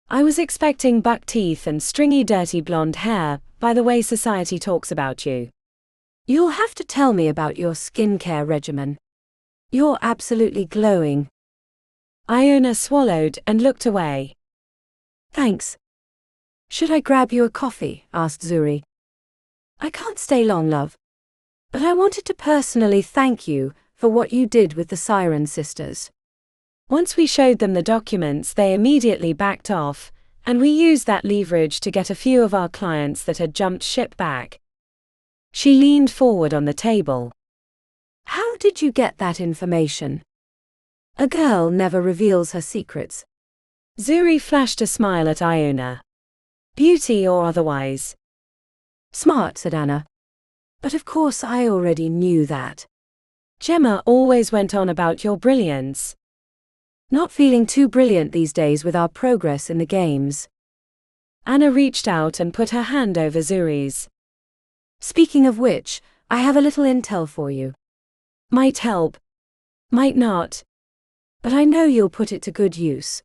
I was expecting buck teeth and stringy dirty blonde hair, by the way society talks about you." "You'll have to tell me about your skincare regimen. You're absolutely glowing." Iona swallowed and looked away. "Thanks. Should I grab you a coffee?" asked Zuri. "I can't stay long, love. But I wanted to personally thank you for what you did with the Siren Sisters." "Once we showed them the documents, they immediately backed off, and we used that leverage to get a few of our clients that had jumped ship back." She leaned forward on the table. "How did you get that information? A girl never reveals her secrets." Zuri flashed a smile at Iona. "Beauty or otherwise." "Smart," said Anna. "But of course I already knew that." "Gemma always went on about your brilliance." "Not feeling too brilliant these days with our progress in the games." Anna reached out and put her hand over Zuri's. "Speaking of which, I have a little intel for you. Might help. Might not. But I know you'll put it to good use."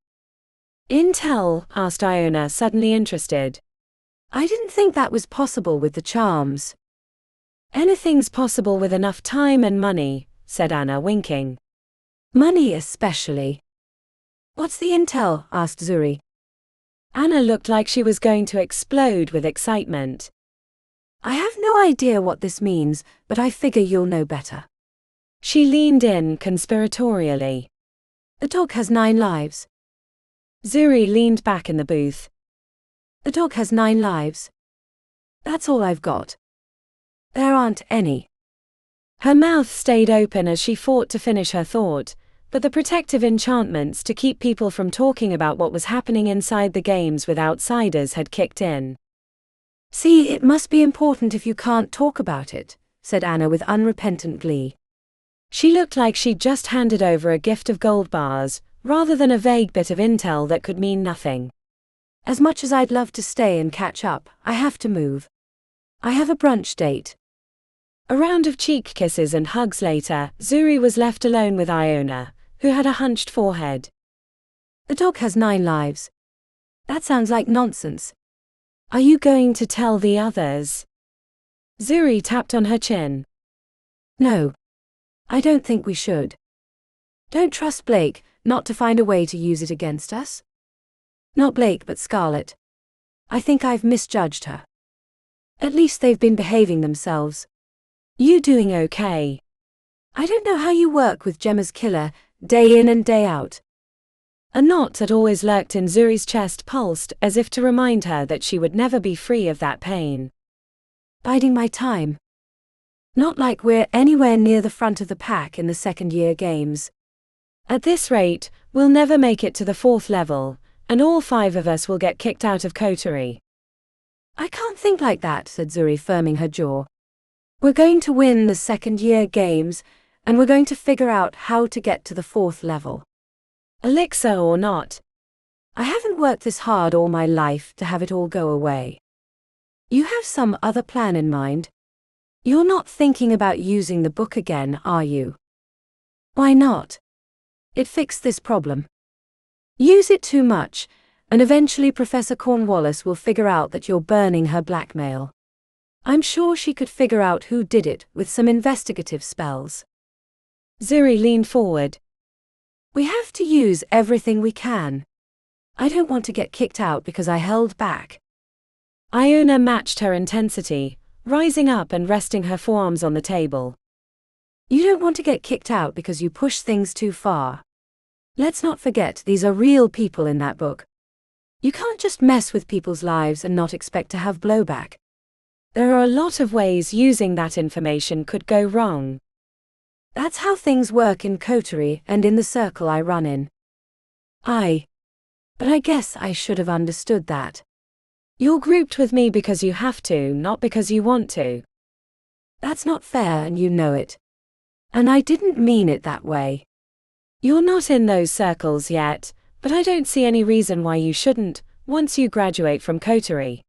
"Intel?" asked Iona, suddenly interested. "I didn't think that was possible with the charms." "Anything's possible with enough time and money," said Anna, winking. "Money especially." "What's the intel?" asked Zuri. Anna looked like she was going to explode with excitement. "I have no idea what this means, but I figure you'll know better." She leaned in conspiratorially. "The dog has 9 lives." Zuri leaned back in the booth. "The dog has 9 lives. That's all I've got. There aren't any." Her mouth stayed open as she fought to finish her thought, but the protective enchantments to keep people from talking about what was happening inside the games with outsiders had kicked in. "See, it must be important if you can't talk about it," said Anna with unrepentant glee. She looked like she'd just handed over a gift of gold bars, rather than a vague bit of intel that could mean nothing. "As much as I'd love to stay and catch up, I have to move. I have a brunch date." A round of cheek kisses and hugs later, Zuri was left alone with Iona, who had a hunched forehead. The dog has 9 lives. That sounds like nonsense. Are you going to tell the others? Zuri tapped on her chin. No. I don't think we should. Don't trust Blake not to find a way to use it against us. Not Blake but Scarlet. I think I've misjudged her. At least they've been behaving themselves. You doing okay? I don't know how you work with Gemma's killer, day in and day out. A knot that always lurked in Zuri's chest pulsed as if to remind her that she would never be free of that pain. Biding my time. Not like we're anywhere near the front of the pack in the second-year games. At this rate, we'll never make it to the 4th level, and all 5 of us will get kicked out of coterie. I can't think like that, said Zuri, firming her jaw. We're going to win the second-year games, and we're going to figure out how to get to the 4th level. Elixir or not. I haven't worked this hard all my life to have it all go away. You have some other plan in mind? You're not thinking about using the book again, are you? Why not? It fixed this problem. Use it too much, and eventually Professor Cornwallis will figure out that you're burning her blackmail. I'm sure she could figure out who did it with some investigative spells. Zuri leaned forward. We have to use everything we can. I don't want to get kicked out because I held back. Iona matched her intensity, rising up and resting her forearms on the table. You don't want to get kicked out because you push things too far. Let's not forget these are real people in that book. You can't just mess with people's lives and not expect to have blowback. There are a lot of ways using that information could go wrong. That's how things work in coterie and in the circle I run in. But I guess I should have understood that. You're grouped with me because you have to, not because you want to. That's not fair and you know it. And I didn't mean it that way. You're not in those circles yet, but I don't see any reason why you shouldn't, once you graduate from coterie.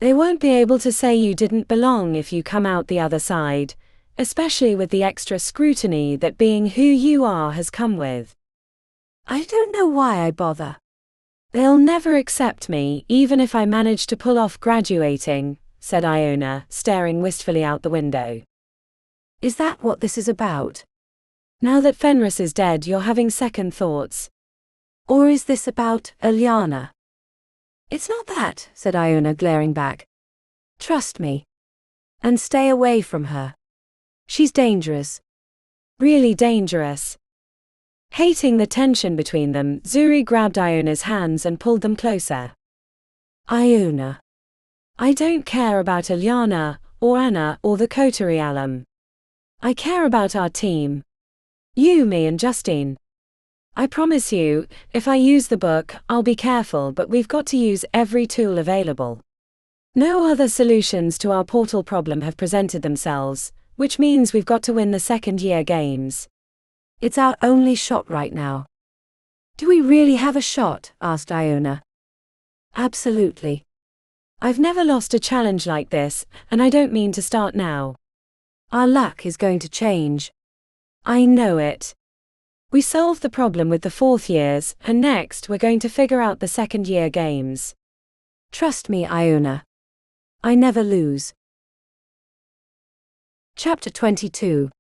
They won't be able to say you didn't belong if you come out the other side, especially with the extra scrutiny that being who you are has come with. I don't know why I bother. They'll never accept me, even if I manage to pull off graduating, said Iona, staring wistfully out the window. Is that what this is about? Now that Fenris is dead, you're having second thoughts. Or is this about Ileana? It's not that, said Iona, glaring back. Trust me. And stay away from her. She's dangerous. Really dangerous. Hating the tension between them, Zuri grabbed Iona's hands and pulled them closer. Iona. I don't care about Ileana, or Anna, or the coterie alum. I care about our team. You, me and Justine. I promise you, if I use the book, I'll be careful, but we've got to use every tool available. No other solutions to our portal problem have presented themselves, which means we've got to win the second-year games. It's our only shot right now. Do we really have a shot? Asked Iona. Absolutely. I've never lost a challenge like this, and I don't mean to start now. Our luck is going to change. I know it. We solved the problem with the 4th years, and next we're going to figure out the second-year games. Trust me, Iona. I never lose. Chapter 22.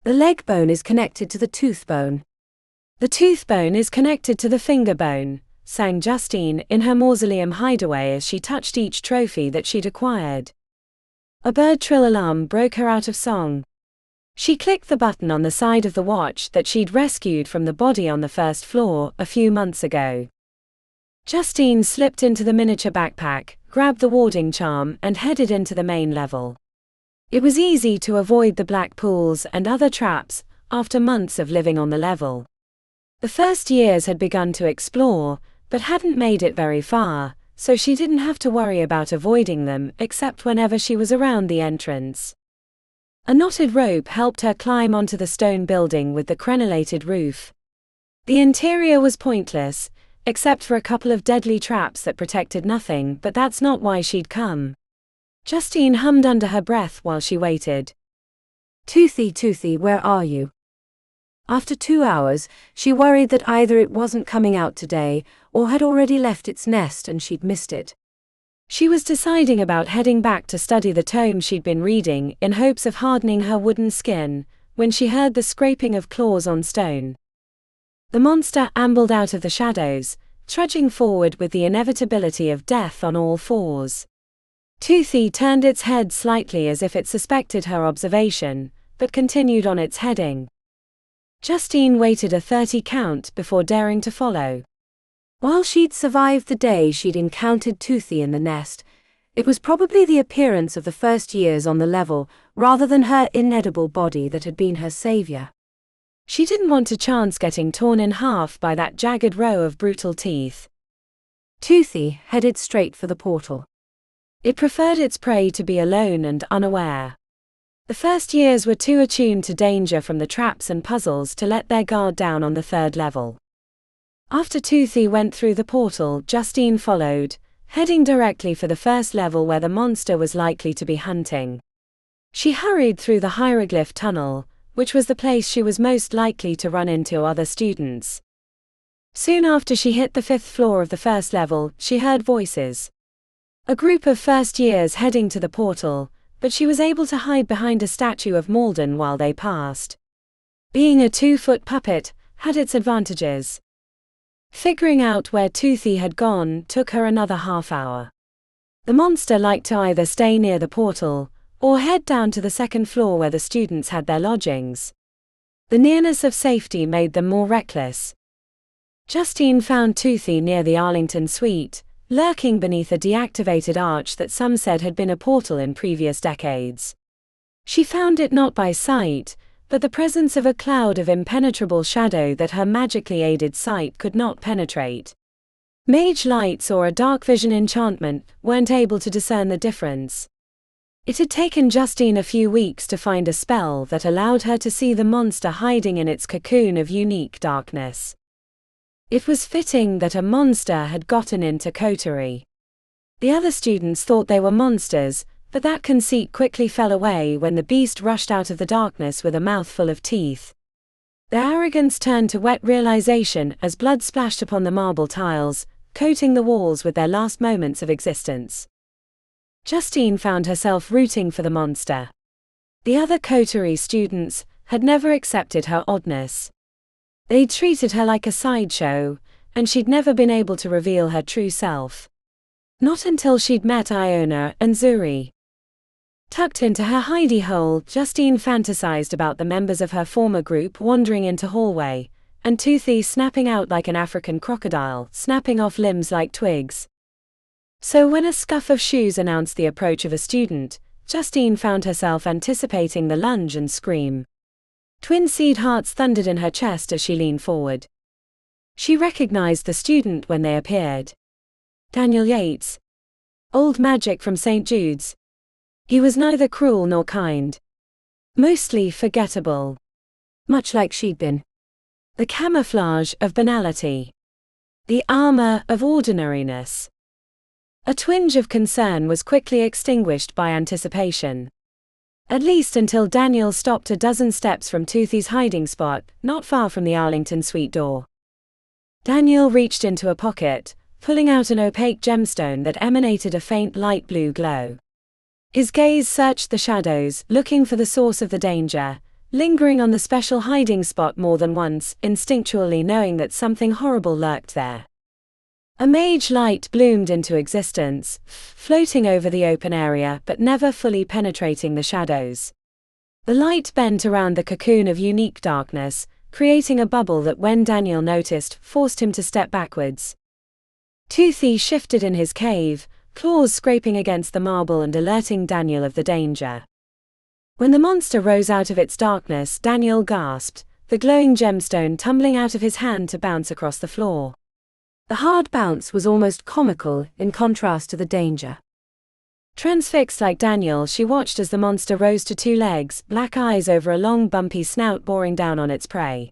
The leg bone is connected to the tooth bone. The tooth bone is connected to the finger bone, sang Justine in her mausoleum hideaway as she touched each trophy that she'd acquired. A bird trill alarm broke her out of song. She clicked the button on the side of the watch that she'd rescued from the body on the first floor a few months ago. Justine slipped into the miniature backpack, grabbed the warding charm, and headed into the main level. It was easy to avoid the black pools and other traps after months of living on the level. The first years had begun to explore, but hadn't made it very far, so she didn't have to worry about avoiding them except whenever she was around the entrance. A knotted rope helped her climb onto the stone building with the crenellated roof. The interior was pointless, except for a couple of deadly traps that protected nothing, but that's not why she'd come. Justine hummed under her breath while she waited. Toothy, Toothy, where are you? After 2 hours, she worried that either it wasn't coming out today, or had already left its nest and she'd missed it. She was deciding about heading back to study the tome she'd been reading in hopes of hardening her wooden skin, when she heard the scraping of claws on stone. The monster ambled out of the shadows, trudging forward with the inevitability of death on all fours. Toothy turned its head slightly as if it suspected her observation, but continued on its heading. Justine waited a 30 count before daring to follow. While she'd survived the day she'd encountered Toothy in the nest, it was probably the appearance of the first years on the level, rather than her inedible body, that had been her savior. She didn't want to chance getting torn in half by that jagged row of brutal teeth. Toothy headed straight for the portal. It preferred its prey to be alone and unaware. The first years were too attuned to danger from the traps and puzzles to let their guard down on the third level. After Toothy went through the portal, Justine followed, heading directly for the first level where the monster was likely to be hunting. She hurried through the hieroglyph tunnel, which was the place she was most likely to run into other students. Soon after she hit the 5th floor of the first level, she heard voices. A group of first years heading to the portal, but she was able to hide behind a statue of Malden while they passed. Being a 2-foot puppet had its advantages. Figuring out where Toothy had gone took her another half hour. The monster liked to either stay near the portal, or head down to the 2nd floor where the students had their lodgings. The nearness of safety made them more reckless. Justine found Toothy near the Arlington suite, lurking beneath a deactivated arch that some said had been a portal in previous decades. She found it not by sight, but the presence of a cloud of impenetrable shadow that her magically aided sight could not penetrate. Mage lights or a dark vision enchantment weren't able to discern the difference. It had taken Justine a few weeks to find a spell that allowed her to see the monster hiding in its cocoon of unique darkness. It was fitting that a monster had gotten into coterie. The other students thought they were monsters, but that conceit quickly fell away when the beast rushed out of the darkness with a mouthful of teeth. Their arrogance turned to wet realization as blood splashed upon the marble tiles, coating the walls with their last moments of existence. Justine found herself rooting for the monster. The other coterie students had never accepted her oddness. They'd treated her like a sideshow, and she'd never been able to reveal her true self. Not until she'd met Iona and Zuri. Tucked into her hidey hole, Justine fantasized about the members of her former group wandering into hallway, and Toothy snapping out like an African crocodile, snapping off limbs like twigs. So when a scuff of shoes announced the approach of a student, Justine found herself anticipating the lunge and scream. Twin seed hearts thundered in her chest as she leaned forward. She recognized the student when they appeared. Daniel Yates. Old magic from St. Jude's. He was neither cruel nor kind. Mostly forgettable. Much like she'd been. The camouflage of banality. The armor of ordinariness. A twinge of concern was quickly extinguished by anticipation. At least until Daniel stopped a dozen steps from Toothy's hiding spot, not far from the Arlington suite door. Daniel reached into a pocket, pulling out an opaque gemstone that emanated a faint light blue glow. His gaze searched the shadows, looking for the source of the danger, lingering on the special hiding spot more than once, instinctually knowing that something horrible lurked there. A mage light bloomed into existence, floating over the open area but never fully penetrating the shadows. The light bent around the cocoon of unique darkness, creating a bubble that, when Daniel noticed, forced him to step backwards. Toothy shifted in his cave, claws scraping against the marble and alerting Daniel of the danger. When the monster rose out of its darkness, Daniel gasped, the glowing gemstone tumbling out of his hand to bounce across the floor. The hard bounce was almost comical in contrast to the danger. Transfixed like Daniel, she watched as the monster rose to 2 legs, black eyes over a long bumpy snout boring down on its prey.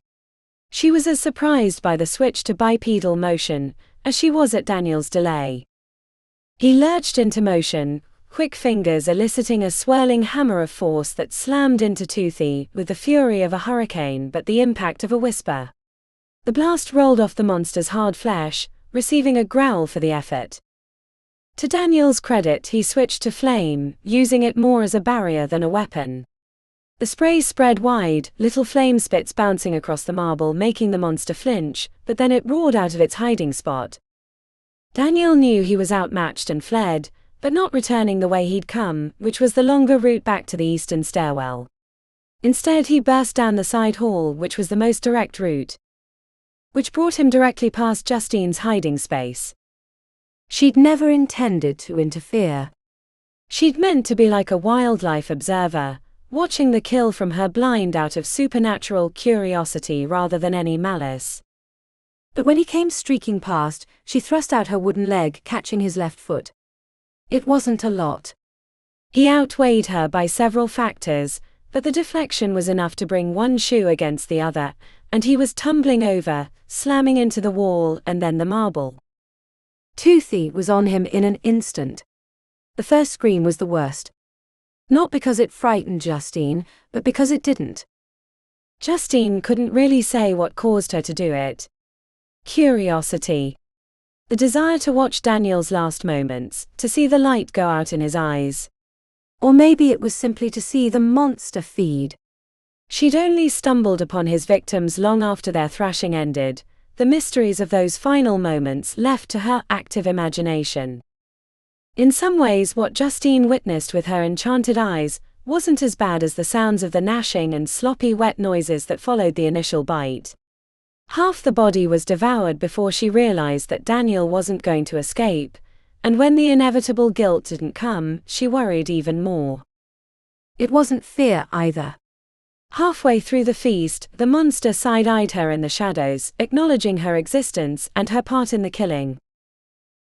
She was as surprised by the switch to bipedal motion as she was at Daniel's delay. He lurched into motion, quick fingers eliciting a swirling hammer of force that slammed into Toothy with the fury of a hurricane but the impact of a whisper. The blast rolled off the monster's hard flesh, receiving a growl for the effort. To Daniel's credit, he switched to flame, using it more as a barrier than a weapon. The spray spread wide, little flame spits bouncing across the marble making the monster flinch, but then it roared out of its hiding spot. Daniel knew he was outmatched and fled, but not returning the way he'd come, which was the longer route back to the eastern stairwell. Instead he burst down the side hall, which was the most direct route, which brought him directly past Justine's hiding space. She'd never intended to interfere. She'd meant to be like a wildlife observer, watching the kill from her blind out of supernatural curiosity rather than any malice. But when he came streaking past, she thrust out her wooden leg, catching his left foot. It wasn't a lot. He outweighed her by several factors, but the deflection was enough to bring one shoe against the other, and he was tumbling over, slamming into the wall and then the marble. Toothy was on him in an instant. The first scream was the worst. Not because it frightened Justine, but because it didn't. Justine couldn't really say what caused her to do it. Curiosity. The desire to watch Daniel's last moments, to see the light go out in his eyes. Or maybe it was simply to see the monster feed. She'd only stumbled upon his victims long after their thrashing ended, the mysteries of those final moments left to her active imagination. In some ways, what Justine witnessed with her enchanted eyes wasn't as bad as the sounds of the gnashing and sloppy wet noises that followed the initial bite. Half the body was devoured before she realized that Daniel wasn't going to escape, and when the inevitable guilt didn't come, she worried even more. It wasn't fear either. Halfway through the feast, the monster side-eyed her in the shadows, acknowledging her existence and her part in the killing.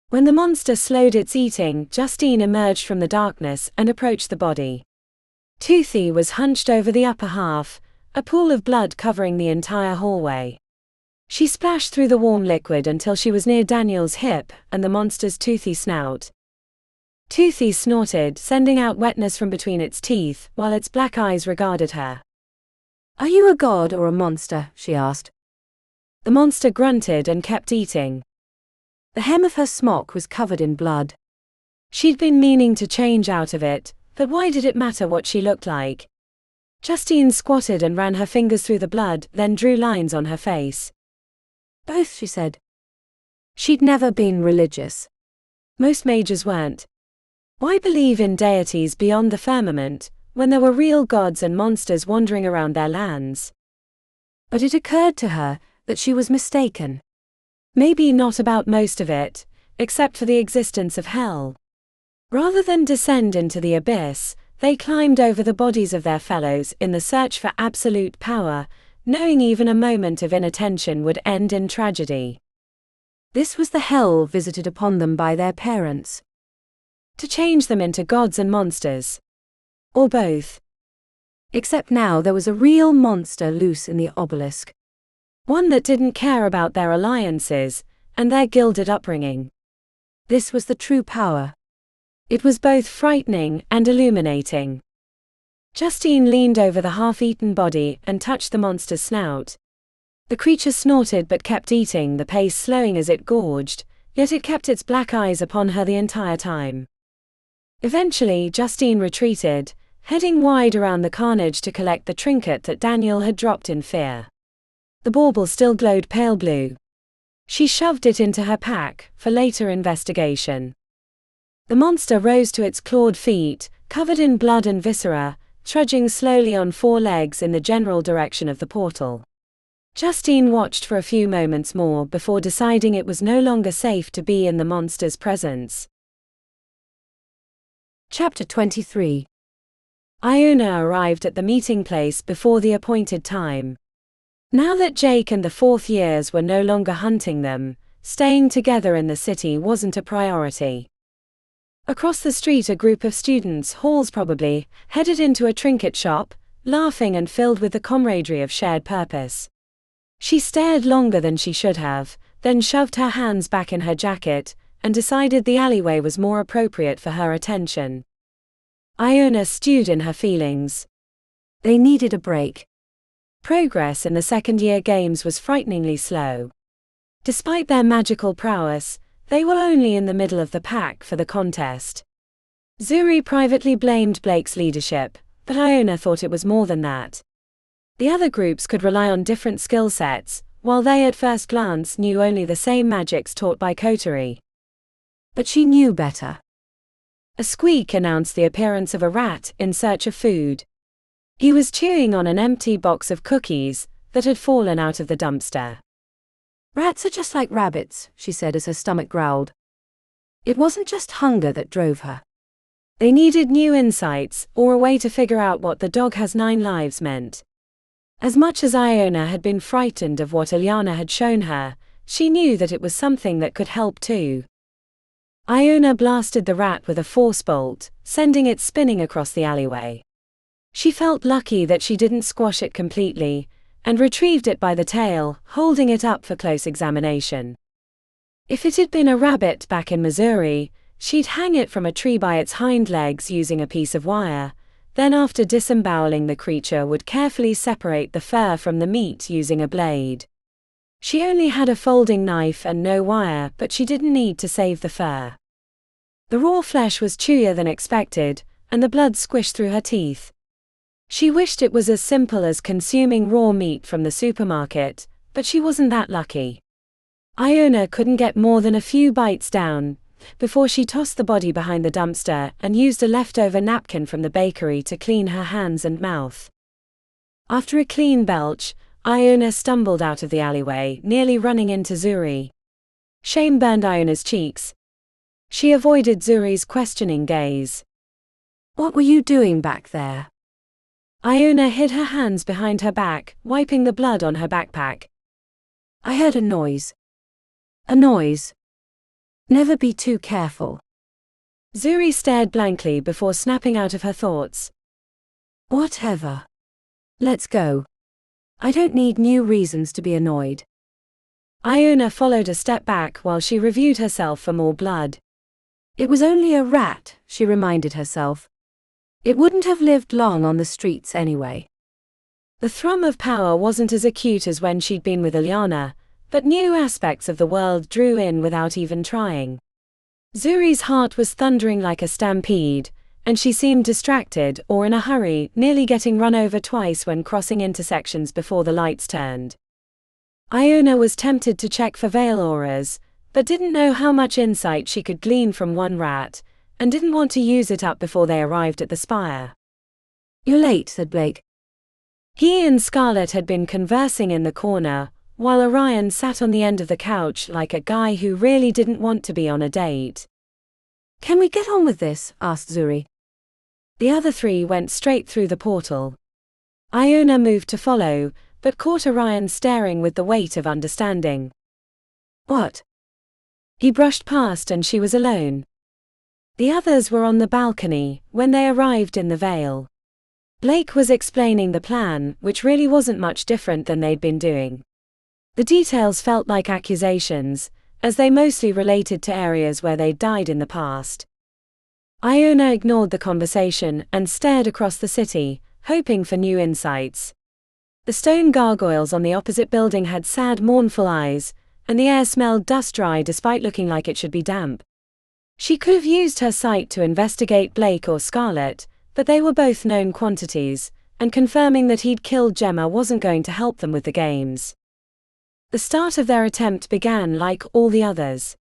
When the monster slowed its eating, Justine emerged from the darkness and approached the body. Toothy was hunched over the upper half, a pool of blood covering the entire hallway. She splashed through the warm liquid until she was near Daniel's hip and the monster's toothy snout. Toothy snorted, sending out wetness from between its teeth, while its black eyes regarded her. "Are you a god or a monster?" she asked. The monster grunted and kept eating. The hem of her smock was covered in blood. She'd been meaning to change out of it, but why did it matter what she looked like? Justine squatted and ran her fingers through the blood, then drew lines on her face. "Both," she said. She'd never been religious. Most mages weren't. Why believe in deities beyond the firmament, when there were real gods and monsters wandering around their lands? But it occurred to her that she was mistaken. Maybe not about most of it, except for the existence of hell. Rather than descend into the abyss, they climbed over the bodies of their fellows in the search for absolute power, knowing even a moment of inattention would end in tragedy. This was the hell visited upon them by their parents. To change them into gods and monsters. Or both. Except now there was a real monster loose in the Obelisk. One that didn't care about their alliances and their gilded upbringing. This was the true power. It was both frightening and illuminating. Justine leaned over the half-eaten body and touched the monster's snout. The creature snorted but kept eating, the pace slowing as it gorged, yet it kept its black eyes upon her the entire time. Eventually, Justine retreated, heading wide around the carnage to collect the trinket that Daniel had dropped in fear. The bauble still glowed pale blue. She shoved it into her pack for later investigation. The monster rose to its clawed feet, covered in blood and viscera, trudging slowly on four legs in the general direction of the portal. Justine watched for a few moments more before deciding it was no longer safe to be in the monster's presence. Chapter 23. Iona arrived at the meeting place before the appointed time. Now that Jake and the fourth years were no longer hunting them, staying together in the city wasn't a priority. Across the street a group of students, halls probably, headed into a trinket shop, laughing and filled with the camaraderie of shared purpose. She stared longer than she should have, then shoved her hands back in her jacket, and decided the alleyway was more appropriate for her attention. Iona stewed in her feelings. They needed a break. Progress in the second-year games was frighteningly slow. Despite their magical prowess, they were only in the middle of the pack for the contest. Zuri privately blamed Blake's leadership, but Iona thought it was more than that. The other groups could rely on different skill sets, while they at first glance knew only the same magics taught by coterie. But she knew better. A squeak announced the appearance of a rat in search of food. He was chewing on an empty box of cookies that had fallen out of the dumpster. Rats are just like rabbits, she said as her stomach growled. It wasn't just hunger that drove her. They needed new insights, or a way to figure out what the dog has 9 lives meant. As much as Iona had been frightened of what Iona had shown her, she knew that it was something that could help too. Iona blasted the rat with a force bolt, sending it spinning across the alleyway. She felt lucky that she didn't squash it completely, and retrieved it by the tail, holding it up for close examination. If it had been a rabbit back in Missouri, she'd hang it from a tree by its hind legs using a piece of wire, then after disemboweling the creature would carefully separate the fur from the meat using a blade. She only had a folding knife and no wire, but she didn't need to save the fur. The raw flesh was chewier than expected, and the blood squished through her teeth. She wished it was as simple as consuming raw meat from the supermarket, but she wasn't that lucky. Iona couldn't get more than a few bites down before she tossed the body behind the dumpster and used a leftover napkin from the bakery to clean her hands and mouth. After a clean belch, Iona stumbled out of the alleyway, nearly running into Zuri. Shame burned Iona's cheeks. She avoided Zuri's questioning gaze. What were you doing back there? Iona hid her hands behind her back, wiping the blood on her backpack. I heard a noise. A noise. Never be too careful. Zuri stared blankly before snapping out of her thoughts. Whatever. Let's go. I don't need new reasons to be annoyed. Iona followed a step back while she reviewed herself for more blood. It was only a rat, she reminded herself. It wouldn't have lived long on the streets anyway. The thrum of power wasn't as acute as when she'd been with Iona, but new aspects of the world drew in without even trying. Zuri's heart was thundering like a stampede, and she seemed distracted or in a hurry, nearly getting run over twice when crossing intersections before the lights turned. Iona was tempted to check for veil auras, but didn't know how much insight she could glean from one rat, and didn't want to use it up before they arrived at the spire. You're late, said Blake. He and Scarlett had been conversing in the corner, while Orion sat on the end of the couch like a guy who really didn't want to be on a date. Can we get on with this? Asked Zuri. The other 3 went straight through the portal. Iona moved to follow, but caught Orion staring with the weight of understanding. What? He brushed past and she was alone. The others were on the balcony when they arrived in the Vale. Blake was explaining the plan, which really wasn't much different than they'd been doing. The details felt like accusations, as they mostly related to areas where they'd died in the past. Iona ignored the conversation and stared across the city, hoping for new insights. The stone gargoyles on the opposite building had sad, mournful eyes, and the air smelled dust-dry despite looking like it should be damp. She could have used her sight to investigate Blake or Scarlett, but they were both known quantities, and confirming that he'd killed Gemma wasn't going to help them with the games. The start of their attempt began like all the others.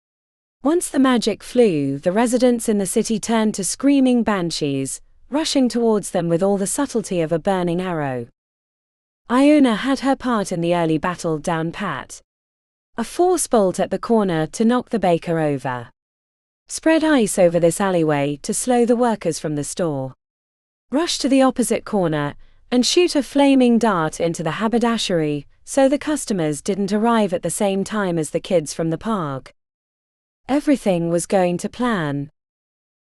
Once the magic flew, the residents in the city turned to screaming banshees, rushing towards them with all the subtlety of a burning arrow. Iona had her part in the early battle down pat. A force bolt at the corner to knock the baker over. Spread ice over this alleyway to slow the workers from the store. Rush to the opposite corner, and shoot a flaming dart into the haberdashery, so the customers didn't arrive at the same time as the kids from the park. Everything was going to plan.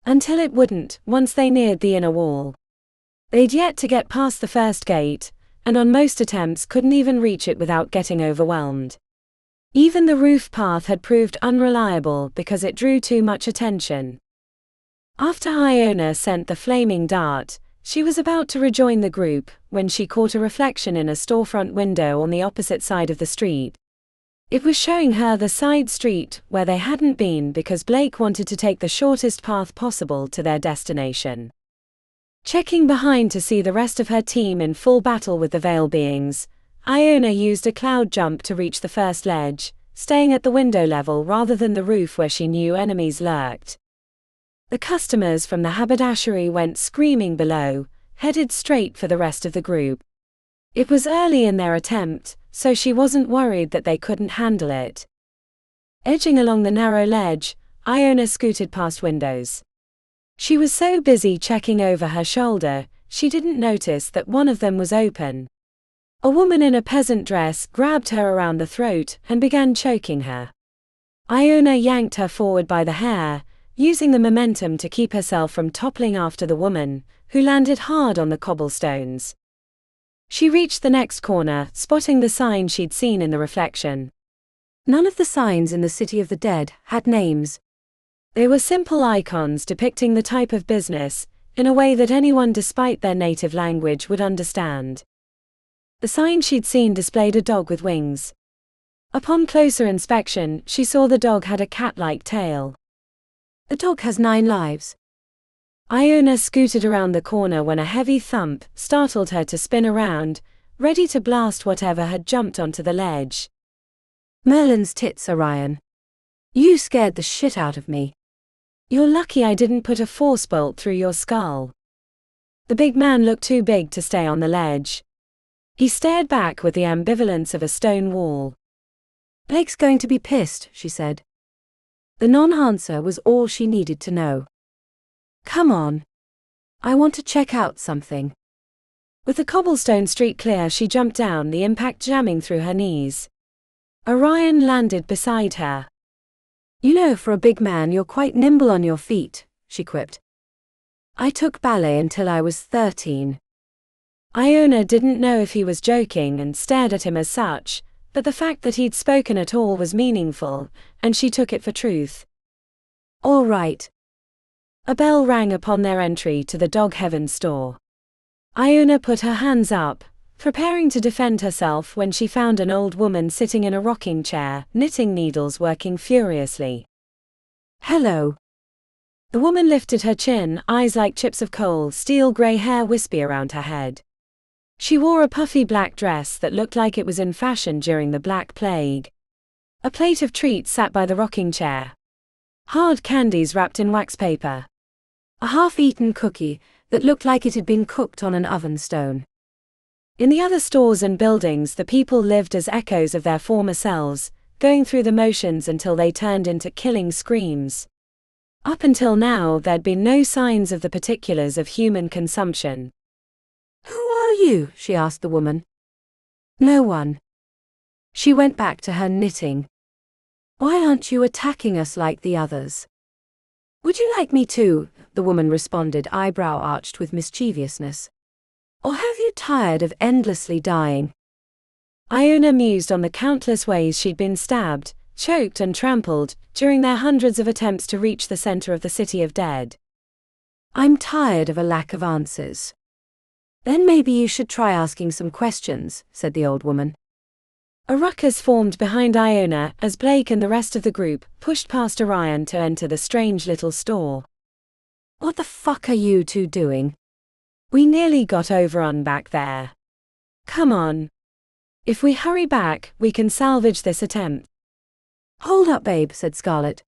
Until it wouldn't, once they neared the inner wall. They'd yet to get past the first gate, and on most attempts couldn't even reach it without getting overwhelmed. Even the roof path had proved unreliable because it drew too much attention. After Iona sent the flaming dart, she was about to rejoin the group when she caught a reflection in a storefront window on the opposite side of the street. It was showing her the side street where they hadn't been because Blake wanted to take the shortest path possible to their destination. Checking behind to see the rest of her team in full battle with the Veil beings, Iona used a cloud jump to reach the first ledge, staying at the window level rather than the roof where she knew enemies lurked. The customers from the haberdashery went screaming below, headed straight for the rest of the group. It was early in their attempt, so she wasn't worried that they couldn't handle it. Edging along the narrow ledge, Iona scooted past windows. She was so busy checking over her shoulder, she didn't notice that one of them was open. A woman in a peasant dress grabbed her around the throat and began choking her. Iona yanked her forward by the hair, using the momentum to keep herself from toppling after the woman, who landed hard on the cobblestones. She reached the next corner, spotting the sign she'd seen in the reflection. None of the signs in the City of the Dead had names. They were simple icons depicting the type of business, in a way that anyone despite their native language would understand. The sign she'd seen displayed a dog with wings. Upon closer inspection, she saw the dog had a cat-like tail. The dog has 9 lives. Iona scooted around the corner when a heavy thump startled her to spin around, ready to blast whatever had jumped onto the ledge. Merlin's tits, Orion. You scared the shit out of me. You're lucky I didn't put a force bolt through your skull. The big man looked too big to stay on the ledge. He stared back with the ambivalence of a stone wall. Blake's going to be pissed, she said. The non-answer was all she needed to know. Come on. I want to check out something. With the cobblestone street clear, she jumped down, the impact jamming through her knees. Orion landed beside her. You know, for a big man you're quite nimble on your feet, she quipped. I took ballet until I was 13. Iona didn't know if he was joking and stared at him as such, but the fact that he'd spoken at all was meaningful, and she took it for truth. All right. A bell rang upon their entry to the Dog Heaven store. Iona put her hands up, preparing to defend herself when she found an old woman sitting in a rocking chair, knitting needles working furiously. Hello. The woman lifted her chin, eyes like chips of coal, steel grey hair wispy around her head. She wore a puffy black dress that looked like it was in fashion during the Black Plague. A plate of treats sat by the rocking chair. Hard candies wrapped in wax paper. A half-eaten cookie that looked like it had been cooked on an oven stone. In the other stores and buildings, the people lived as echoes of their former selves, going through the motions until they turned into killing screams. Up until now, there'd been no signs of the particulars of human consumption. Who are you? She asked the woman. No one. She went back to her knitting. Why aren't you attacking us like the others? Would you like me to? The woman responded, eyebrow arched with mischievousness. Or have you tired of endlessly dying? Iona mused on the countless ways she'd been stabbed, choked and trampled, during their hundreds of attempts to reach the center of the City of Dead. I'm tired of a lack of answers. Then maybe you should try asking some questions, said the old woman. A ruckus formed behind Iona as Blake and the rest of the group pushed past Orion to enter the strange little store. What the fuck are you two doing? We nearly got overrun back there. Come on. If we hurry back, we can salvage this attempt. Hold up, babe, said Scarlet.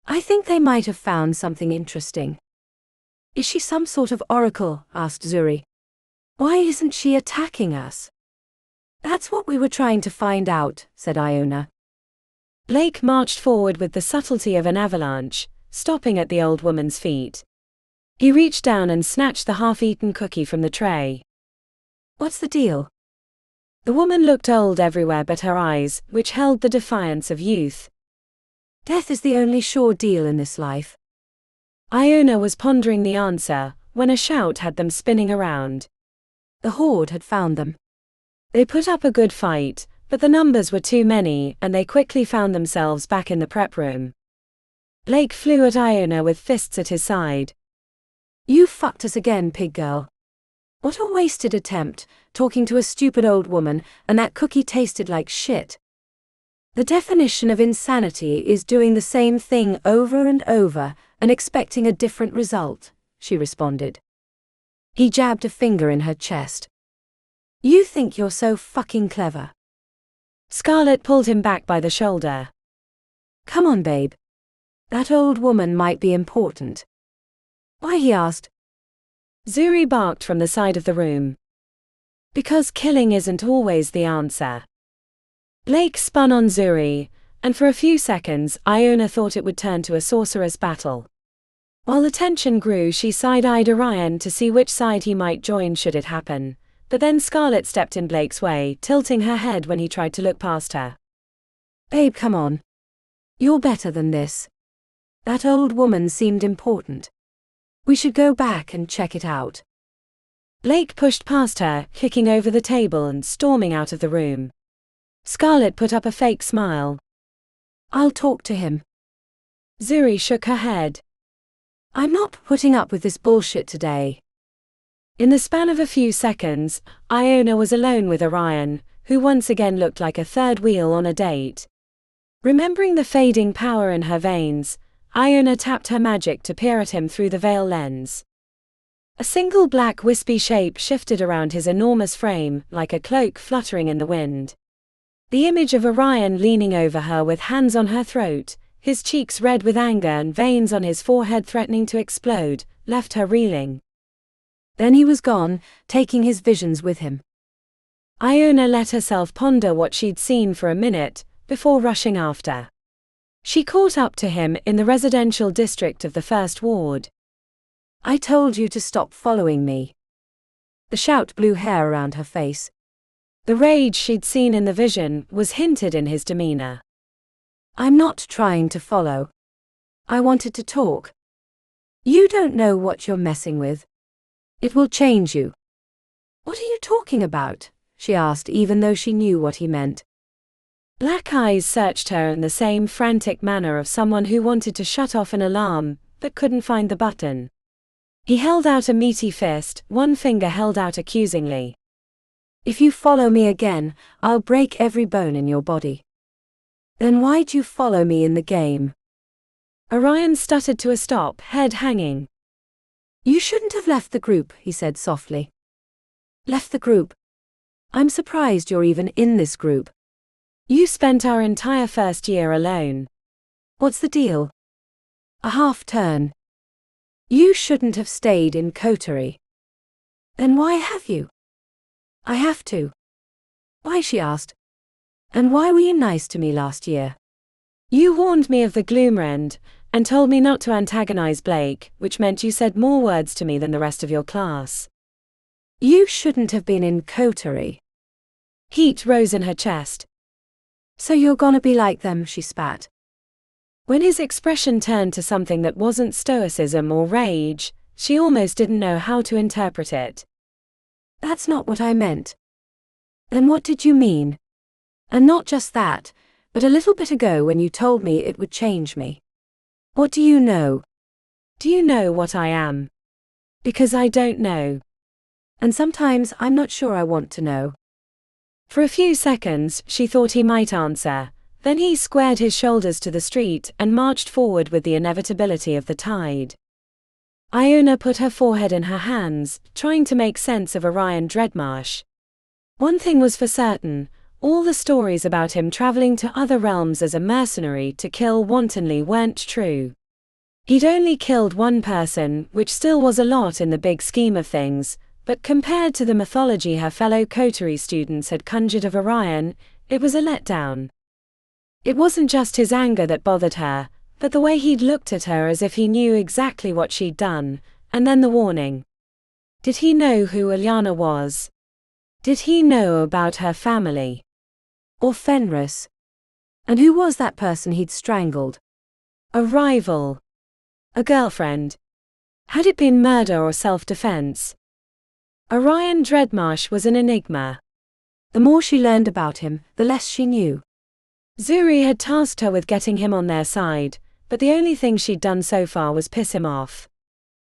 I think they might have found something interesting. Is she some sort of oracle? Asked Zuri. Why isn't she attacking us? That's what we were trying to find out, said Iona. Blake marched forward with the subtlety of an avalanche, stopping at the old woman's feet. He reached down and snatched the half-eaten cookie from the tray. What's the deal? The woman looked old everywhere but her eyes, which held the defiance of youth. Death is the only sure deal in this life. Iona was pondering the answer, when a shout had them spinning around. The Horde had found them. They put up a good fight, but the numbers were too many, and they quickly found themselves back in the prep room. Blake flew at Iona with fists at his side. You fucked us again, pig girl. What a wasted attempt, talking to a stupid old woman, and that cookie tasted like shit. The definition of insanity is doing the same thing over and over and expecting a different result, she responded. He jabbed a finger in her chest. You think you're so fucking clever. Scarlett pulled him back by the shoulder. Come on, babe. That old woman might be important. Why? He asked. Zuri barked from the side of the room. Because killing isn't always the answer. Blake spun on Zuri, and for a few seconds Iona thought it would turn to a sorceress battle. While the tension grew, she side-eyed Orion to see which side he might join should it happen, but then Scarlett stepped in Blake's way, tilting her head when he tried to look past her. Babe, come on. You're better than this. That old woman seemed important. We should go back and check it out. Blake pushed past her, kicking over the table and storming out of the room. Scarlett put up a fake smile. I'll talk to him. Zuri shook her head. I'm not putting up with this bullshit today. In the span of a few seconds, Iona was alone with Orion, who once again looked like a third wheel on a date. Remembering the fading power in her veins, Iona tapped her magic to peer at him through the veil lens. A single black wispy shape shifted around his enormous frame, like a cloak fluttering in the wind. The image of Orion leaning over her with hands on her throat, his cheeks red with anger and veins on his forehead threatening to explode, left her reeling. Then he was gone, taking his visions with him. Iona let herself ponder what she'd seen for a minute, before rushing after. She caught up to him in the residential district of the First Ward. I told you to stop following me. The shout blew hair around her face. The rage she'd seen in the vision was hinted in his demeanor. I'm not trying to follow. I wanted to talk. You don't know what you're messing with. It will change you. What are you talking about? She asked, even though she knew what he meant. Black eyes searched her in the same frantic manner of someone who wanted to shut off an alarm, but couldn't find the button. He held out a meaty fist, one finger held out accusingly. If you follow me again, I'll break every bone in your body. Then why'd you follow me in the game? Orion stuttered to a stop, head hanging. You shouldn't have left the group, he said softly. Left the group? I'm surprised you're even in this group. You spent our entire first year alone. What's the deal? A half turn. You shouldn't have stayed in coterie. Then why have you? I have to. Why? She asked. And why were you nice to me last year? You warned me of the Gloomrend, and told me not to antagonize Blake, which meant you said more words to me than the rest of your class. You shouldn't have been in coterie. Heat rose in her chest. So you're gonna be like them, she spat. When his expression turned to something that wasn't stoicism or rage, she almost didn't know how to interpret it. That's not what I meant. Then what did you mean? And not just that, but a little bit ago when you told me it would change me. What do you know? Do you know what I am? Because I don't know. And sometimes I'm not sure I want to know. For a few seconds, she thought he might answer. Then he squared his shoulders to the street and marched forward with the inevitability of the tide. Iona put her forehead in her hands, trying to make sense of Orion Dreadmarsh. One thing was for certain, all the stories about him traveling to other realms as a mercenary to kill wantonly weren't true. He'd only killed one person, which still was a lot in the big scheme of things, but compared to the mythology her fellow coterie students had conjured of Orion, it was a letdown. It wasn't just his anger that bothered her, but the way he'd looked at her as if he knew exactly what she'd done, and then the warning. Did he know who Iona was? Did he know about her family? Or Fenris? And who was that person he'd strangled? A rival? A girlfriend? Had it been murder or self-defense? Orion Dreadmarsh was an enigma. The more she learned about him, the less she knew. Zuri had tasked her with getting him on their side, but the only thing she'd done so far was piss him off.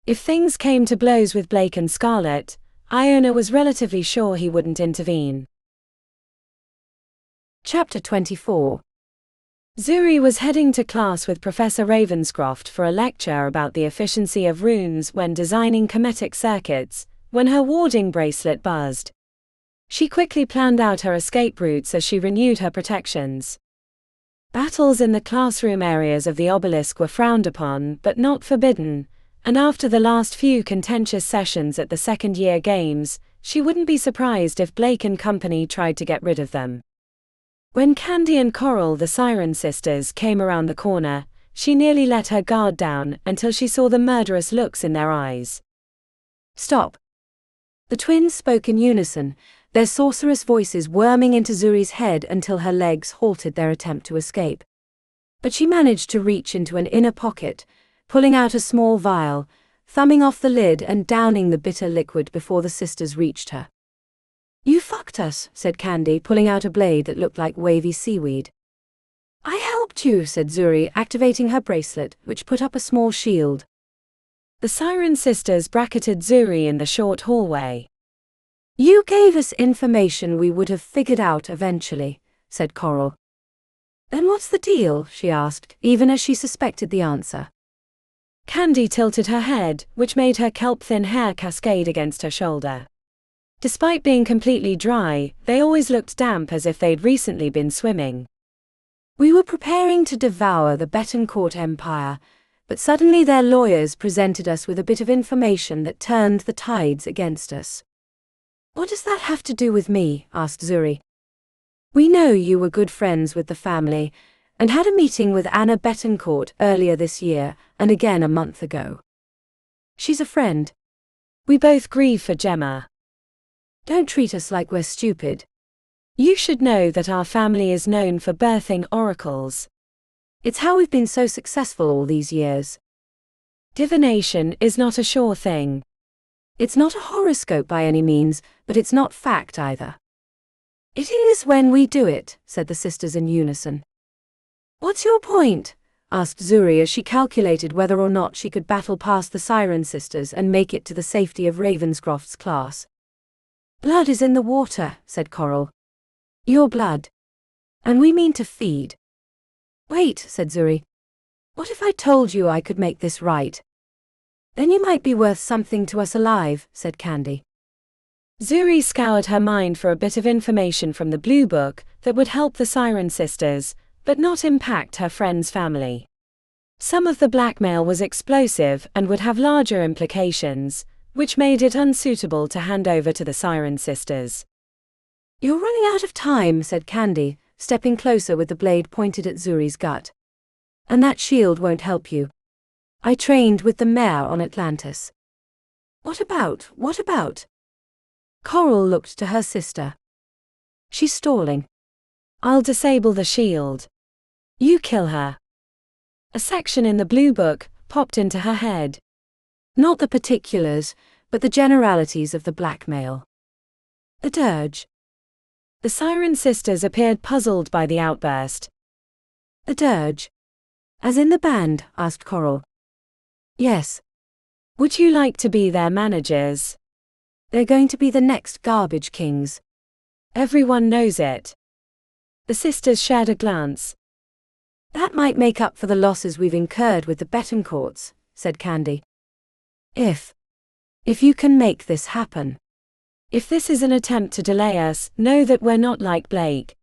If things came to blows with Blake and Scarlet, Iona was relatively sure he wouldn't intervene. Chapter 24. Zuri was heading to class with Professor Ravenscroft for a lecture about the efficiency of runes when designing chemetic circuits, when her warding bracelet buzzed. She quickly planned out her escape routes as she renewed her protections. Battles in the classroom areas of the Obelisk were frowned upon but not forbidden, and after the last few contentious sessions at the second-year games, she wouldn't be surprised if Blake and company tried to get rid of them. When Candy and Coral, the Siren sisters, came around the corner, she nearly let her guard down until she saw the murderous looks in their eyes. Stop. The twins spoke in unison, their sorceress voices worming into Zuri's head until her legs halted their attempt to escape. But she managed to reach into an inner pocket, pulling out a small vial, thumbing off the lid and downing the bitter liquid before the sisters reached her. "You fucked us," said Candy, pulling out a blade that looked like wavy seaweed. "I helped you," said Zuri, activating her bracelet, which put up a small shield. The Siren sisters bracketed Zuri in the short hallway. "You gave us information we would have figured out eventually," said Coral. "Then what's the deal?" she asked, even as she suspected the answer. Candy tilted her head, which made her kelp-thin hair cascade against her shoulder. Despite being completely dry, they always looked damp as if they'd recently been swimming. "We were preparing to devour the Betancourt Empire, but suddenly their lawyers presented us with a bit of information that turned the tides against us." "What does that have to do with me?" asked Zuri. "We know you were good friends with the family, and had a meeting with Anna Betancourt earlier this year, and again a month ago. She's a friend. We both grieve for Gemma. Don't treat us like we're stupid. You should know that our family is known for birthing oracles. It's how we've been so successful all these years. Divination is not a sure thing. It's not a horoscope by any means, but it's not fact either." "It is when we do it," said the sisters in unison. "What's your point?" asked Zuri as she calculated whether or not she could battle past the Siren sisters and make it to the safety of Ravenscroft's class. "Blood is in the water," said Coral. "Your blood. And we mean to feed." "Wait," said Zuri. "What if I told you I could make this right?" "Then you might be worth something to us alive," said Candy. Zuri scoured her mind for a bit of information from the Blue Book that would help the Siren sisters, but not impact her friend's family. Some of the blackmail was explosive and would have larger implications, which made it unsuitable to hand over to the Siren sisters. "You're running out of time," said Candy, stepping closer with the blade pointed at Zuri's gut. "And that shield won't help you. I trained with the mayor on Atlantis." What about? Coral looked to her sister. "She's stalling." "I'll disable the shield. You kill her." A section in the Blue Book popped into her head. Not the particulars, but the generalities of the blackmail. "The dirge." The Siren sisters appeared puzzled by the outburst. "The dirge? As in the band?" asked Coral. "Yes." "Would you like to be their managers?" "They're going to be the next garbage kings." "Everyone knows it." The sisters shared a glance. "That might make up for the losses we've incurred with the Betancourts," said Candy. If you can make this happen. If this is an attempt to delay us, know that we're not like Blake.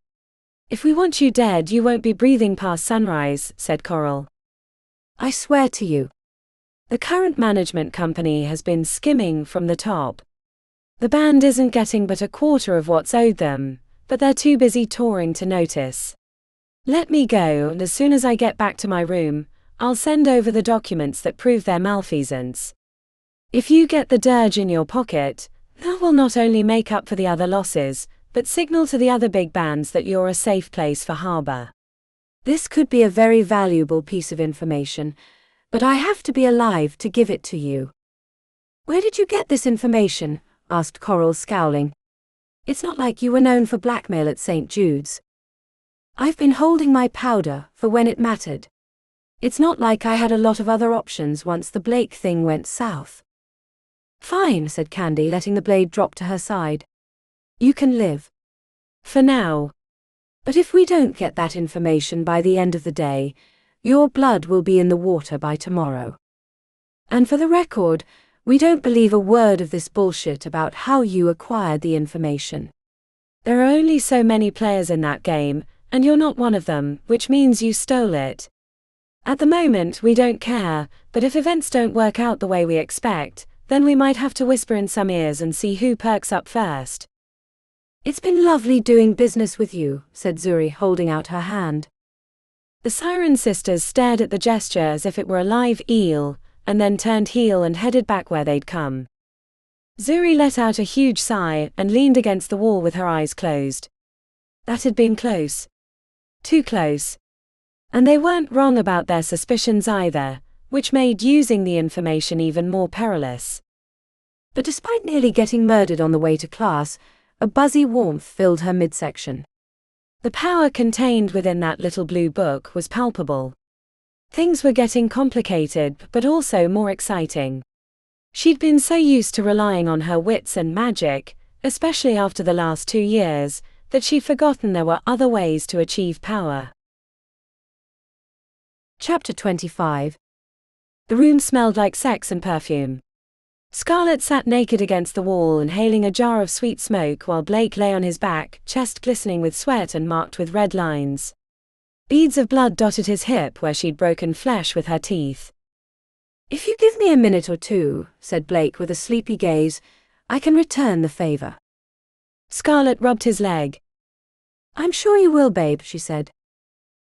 If we want you dead, you won't be breathing past sunrise," said Coral. "I swear to you." The current management company has been skimming from the top. The band isn't getting but a quarter of what's owed them, but they're too busy touring to notice. Let me go, and as soon as I get back to my room, I'll send over the documents that prove their malfeasance. If you get the dirge in your pocket, that will not only make up for the other losses, but signal to the other big bands that you're a safe place for harbor. This could be a very valuable piece of information, but I have to be alive to give it to you." "Where did you get this information?" asked Coral, scowling. "It's not like you were known for blackmail at St. Jude's." "I've been holding my powder for when it mattered. It's not like I had a lot of other options once the Blake thing went south. Fine, said Candy, letting the blade drop to her side. You can live. For now. But if we don't get that information by the end of the day, your blood will be in the water by tomorrow. And for the record, we don't believe a word of this bullshit about how you acquired the information. There are only so many players in that game, and you're not one of them, which means you stole it. At the moment, we don't care, but if events don't work out the way we expect, then we might have to whisper in some ears and see who perks up first. It's been lovely doing business with you, said Zuri, holding out her hand. The Siren sisters stared at the gesture as if it were a live eel, and then turned heel and headed back where they'd come. Zuri let out a huge sigh and leaned against the wall with her eyes closed. That had been close. Too close. And they weren't wrong about their suspicions either, which made using the information even more perilous. But despite nearly getting murdered on the way to class, a buzzy warmth filled her midsection. The power contained within that little blue book was palpable. Things were getting complicated, but also more exciting. She'd been so used to relying on her wits and magic, especially after the last 2 years, that she'd forgotten there were other ways to achieve power. Chapter 25. The room smelled like sex and perfume. Scarlet sat naked against the wall inhaling a jar of sweet smoke while Blake lay on his back, chest glistening with sweat and marked with red lines. Beads of blood dotted his hip where she'd broken flesh with her teeth. If you give me a minute or two, said Blake with a sleepy gaze, I can return the favor. Scarlet rubbed his leg. I'm sure you will, babe, she said.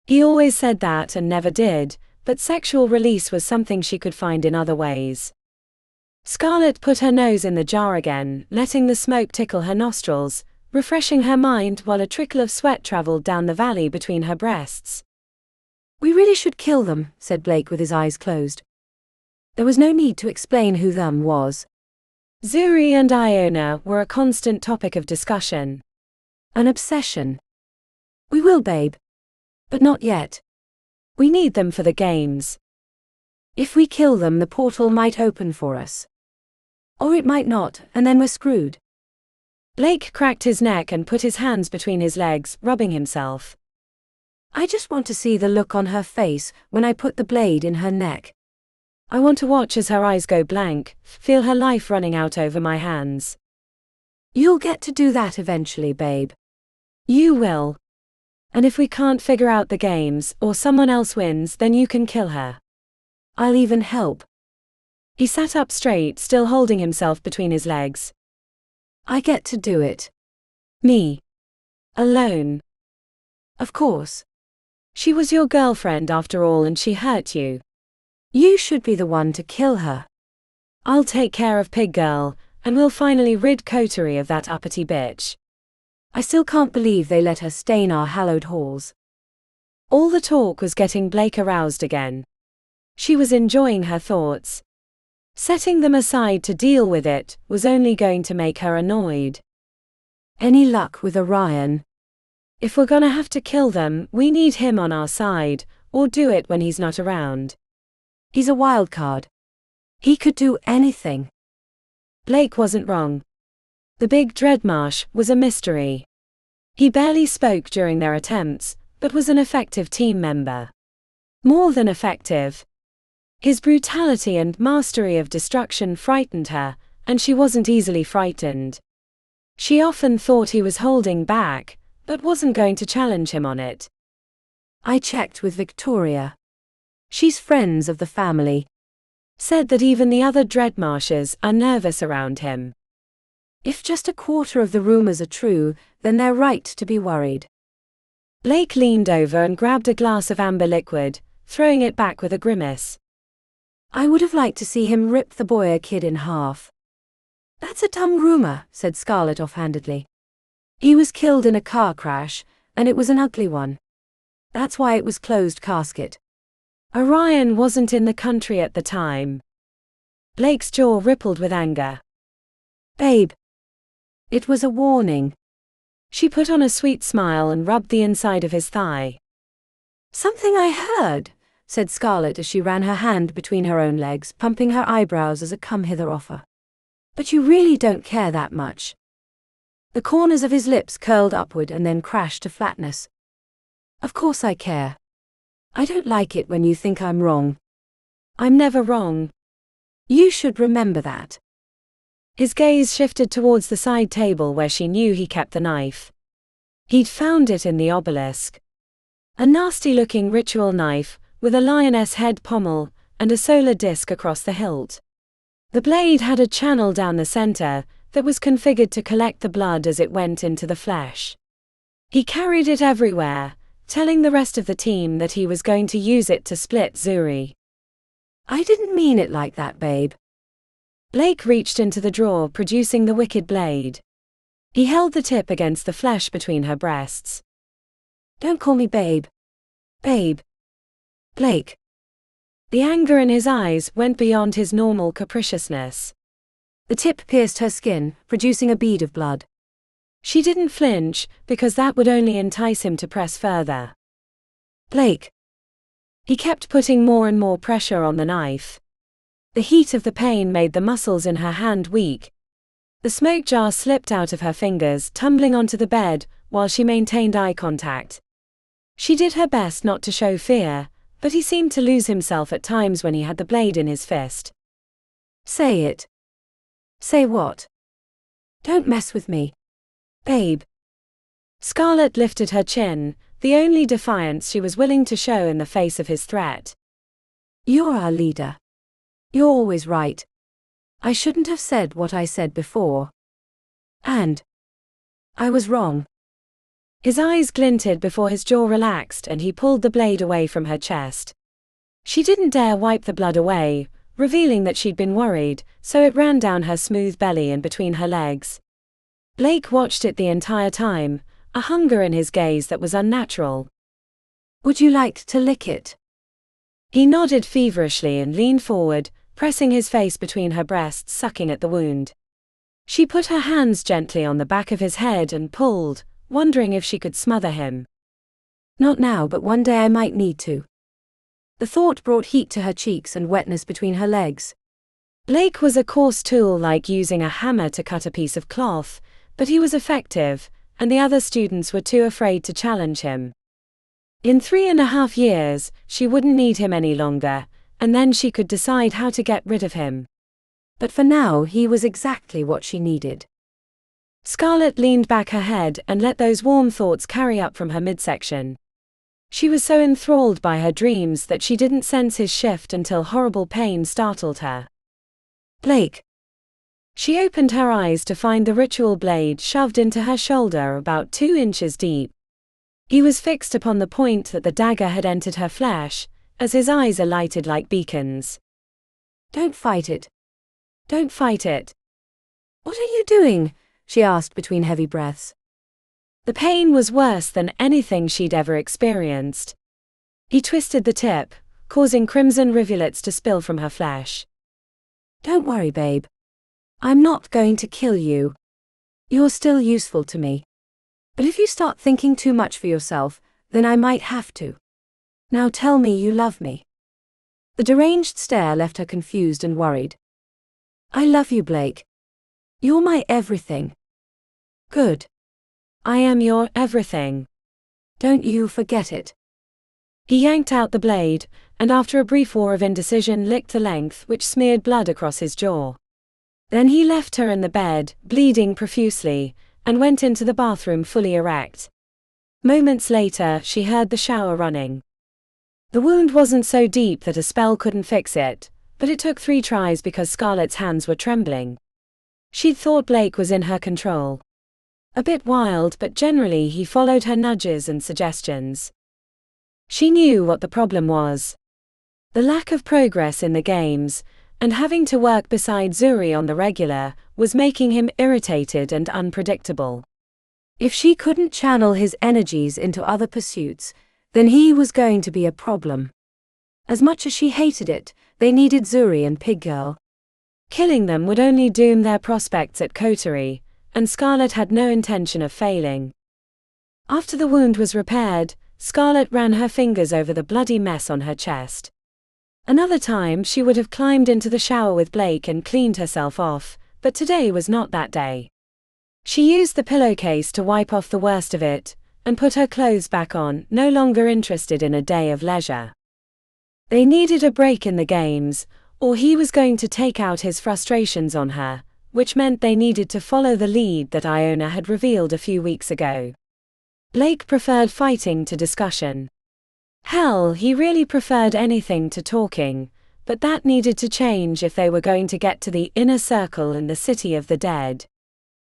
He always said that and never did, but sexual release was something she could find in other ways. Scarlet put her nose in the jar again, letting the smoke tickle her nostrils, refreshing her mind while a trickle of sweat traveled down the valley between her breasts. We really should kill them, said Blake with his eyes closed. There was no need to explain who them was. Zuri and Iona were a constant topic of discussion. An obsession. We will, babe. But not yet. We need them for the games. If we kill them, the portal might open for us. Or it might not, and then we're screwed. Blake cracked his neck and put his hands between his legs, rubbing himself. I just want to see the look on her face when I put the blade in her neck. I want to watch as her eyes go blank, feel her life running out over my hands. You'll get to do that eventually, babe. You will. And if we can't figure out the games, or someone else wins, then you can kill her. I'll even help. He sat up straight, still holding himself between his legs. I get to do it. Me. Alone. Of course. She was your girlfriend after all and she hurt you. You should be the one to kill her. I'll take care of Pig Girl, and we'll finally rid Coterie of that uppity bitch. I still can't believe they let her stain our hallowed halls. All the talk was getting Blake aroused again. She was enjoying her thoughts. Setting them aside to deal with it was only going to make her annoyed. Any luck with Orion? If we're gonna have to kill them, we need him on our side, or do it when he's not around. He's a wild card. He could do anything. Blake wasn't wrong. The big Dreadmarsh was a mystery. He barely spoke during their attempts, but was an effective team member. More than effective. His brutality and mastery of destruction frightened her, and she wasn't easily frightened. She often thought he was holding back, but wasn't going to challenge him on it. I checked with Victoria. She's friends of the family. Said that even the other Dreadmarshes are nervous around him. If just a quarter of the rumors are true, then they're right to be worried. Blake leaned over and grabbed a glass of amber liquid, throwing it back with a grimace. I would have liked to see him rip the Boyer kid in half. That's a dumb rumor, said Scarlet offhandedly. He was killed in a car crash, and it was an ugly one. That's why it was closed casket. Orion wasn't in the country at the time. Blake's jaw rippled with anger. Babe. It was a warning. She put on a sweet smile and rubbed the inside of his thigh. Something I heard. said Scarlet as she ran her hand between her own legs, pumping her eyebrows as a come-hither offer. But you really don't care that much. The corners of his lips curled upward and then crashed to flatness. Of course I care. I don't like it when you think I'm wrong. I'm never wrong. You should remember that. His gaze shifted towards the side table where she knew he kept the knife. He'd found it in the Obelisk. A nasty-looking ritual knife, with a lioness head pommel, and a solar disc across the hilt. The blade had a channel down the center that was configured to collect the blood as it went into the flesh. He carried it everywhere, telling the rest of the team that he was going to use it to split Zuri. I didn't mean it like that, babe. Blake reached into the drawer, producing the wicked blade. He held the tip against the flesh between her breasts. Don't call me babe. Babe. Blake. The anger in his eyes went beyond his normal capriciousness. The tip pierced her skin, producing a bead of blood. She didn't flinch, because that would only entice him to press further. Blake. He kept putting more and more pressure on the knife. The heat of the pain made the muscles in her hand weak. The smoke jar slipped out of her fingers, tumbling onto the bed, while she maintained eye contact. She did her best not to show fear, but he seemed to lose himself at times when he had the blade in his fist. Say it. Say what? Don't mess with me. Babe. Scarlet lifted her chin, the only defiance she was willing to show in the face of his threat. You're our leader. You're always right. I shouldn't have said what I said before. And I was wrong. His eyes glinted before his jaw relaxed and he pulled the blade away from her chest. She didn't dare wipe the blood away, revealing that she'd been worried, so it ran down her smooth belly and between her legs. Blake watched it the entire time, a hunger in his gaze that was unnatural. Would you like to lick it? He nodded feverishly and leaned forward, pressing his face between her breasts, sucking at the wound. She put her hands gently on the back of his head and pulled, wondering if she could smother him. Not now, but one day I might need to. The thought brought heat to her cheeks and wetness between her legs. Blake was a coarse tool, like using a hammer to cut a piece of cloth, but he was effective, and the other students were too afraid to challenge him. In 3.5 years, she wouldn't need him any longer, and then she could decide how to get rid of him. But for now, he was exactly what she needed. Scarlet leaned back her head and let those warm thoughts carry up from her midsection. She was so enthralled by her dreams that she didn't sense his shift until horrible pain startled her. Blake. She opened her eyes to find the ritual blade shoved into her shoulder about 2 inches deep. He was fixed upon the point that the dagger had entered her flesh, as his eyes alighted like beacons. Don't fight it. Don't fight it. What are you doing? She asked between heavy breaths. The pain was worse than anything she'd ever experienced. He twisted the tip, causing crimson rivulets to spill from her flesh. Don't worry, babe. I'm not going to kill you. You're still useful to me. But if you start thinking too much for yourself, then I might have to. Now tell me you love me. The deranged stare left her confused and worried. I love you, Blake. You're my everything. Good. I am your everything. Don't you forget it. He yanked out the blade, and after a brief war of indecision licked the length which smeared blood across his jaw. Then he left her in the bed, bleeding profusely, and went into the bathroom fully erect. Moments later, she heard the shower running. The wound wasn't so deep that a spell couldn't fix it, but it took 3 tries because Scarlet's hands were trembling. She'd thought Blake was in her control. A bit wild, but generally he followed her nudges and suggestions. She knew what the problem was. The lack of progress in the games, and having to work beside Zuri on the regular, was making him irritated and unpredictable. If she couldn't channel his energies into other pursuits, then he was going to be a problem. As much as she hated it, they needed Zuri and Pig Girl. Killing them would only doom their prospects at coterie, and Scarlet had no intention of failing. After the wound was repaired, Scarlet ran her fingers over the bloody mess on her chest. Another time she would have climbed into the shower with Blake and cleaned herself off, but today was not that day. She used the pillowcase to wipe off the worst of it, and put her clothes back on, no longer interested in a day of leisure. They needed a break in the games, or he was going to take out his frustrations on her, which meant they needed to follow the lead that Iona had revealed a few weeks ago. Blake preferred fighting to discussion. Hell, he really preferred anything to talking, but that needed to change if they were going to get to the inner circle in the city of the dead.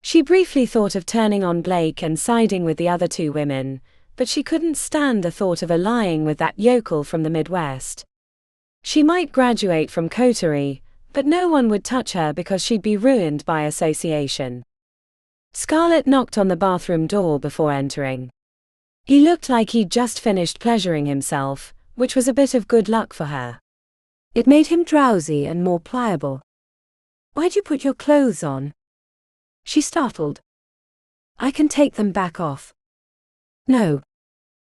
She briefly thought of turning on Blake and siding with the other two women, but she couldn't stand the thought of allying with that yokel from the Midwest. She might graduate from coterie, but no one would touch her because she'd be ruined by association. Scarlet knocked on the bathroom door before entering. He looked like he'd just finished pleasuring himself, which was a bit of good luck for her. It made him drowsy and more pliable. "Why'd you put your clothes on?" She startled. "I can take them back off." "No.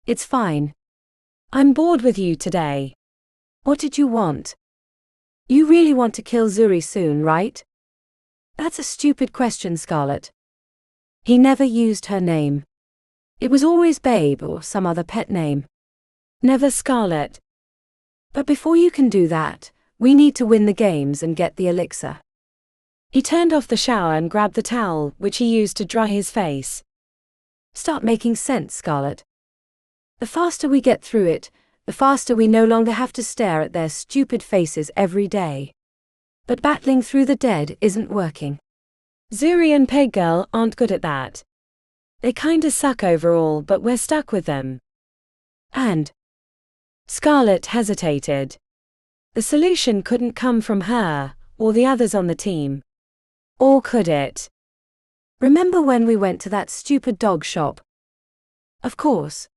It's fine. I'm bored with you today." "What did you want?" "You really want to kill Zuri soon, right?" "That's a stupid question, Scarlet." He never used her name. It was always Babe or some other pet name. Never Scarlet. "But before you can do that, we need to win the games and get the elixir." He turned off the shower and grabbed the towel, which he used to dry his face. "Start making sense, Scarlet. The faster we get through it, the faster we no longer have to stare at their stupid faces every day. But battling through the dead isn't working. Zuri and Pig Girl aren't good at that. They kinda suck overall, but we're stuck with them." And Scarlet hesitated. The solution couldn't come from her, or the others on the team. Or could it? "Remember when we went to that stupid dog shop?" "Of course.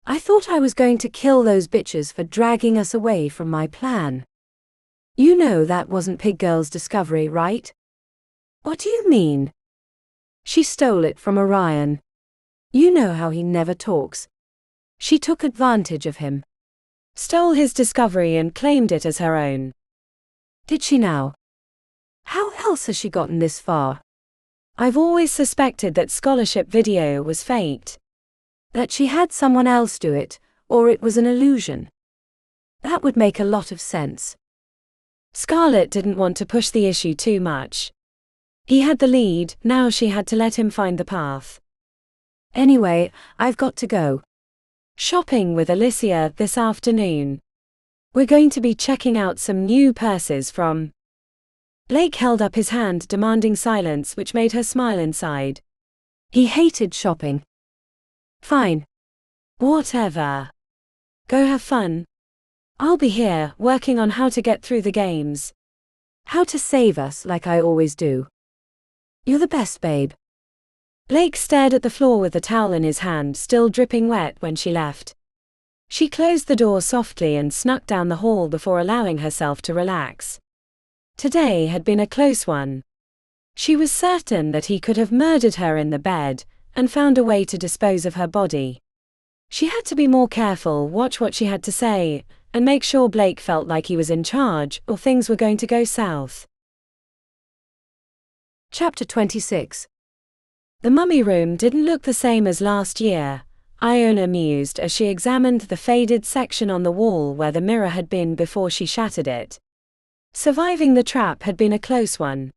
I thought I was going to kill those bitches for dragging us away from my plan." "You know that wasn't Pig Girl's discovery, right?" "What do you mean?" "She stole it from Orion. You know how he never talks. She took advantage of him. Stole his discovery and claimed it as her own." "Did she now? How else has she gotten this far?" "I've always suspected that scholarship video was faked. That she had someone else do it, or it was an illusion. That would make a lot of sense." Scarlet didn't want to push the issue too much. He had the lead, now she had to let him find the path. "Anyway, I've got to go. Shopping with Elixir this afternoon. We're going to be checking out some new purses from..." Blake held up his hand demanding silence, which made her smile inside. He hated shopping. "Fine. Whatever. Go have fun. I'll be here, working on how to get through the games. How to save us like I always do. You're the best, babe." Blake stared at the floor with the towel in his hand, still dripping wet when she left. She closed the door softly and snuck down the hall before allowing herself to relax. Today had been a close one. She was certain that he could have murdered her in the bed, and found a way to dispose of her body. She had to be more careful, watch what she had to say, and make sure Blake felt like he was in charge, or things were going to go south. Chapter 26. The mummy room didn't look the same as last year, Iona mused as she examined the faded section on the wall where the mirror had been before she shattered it. Surviving the trap had been a close one.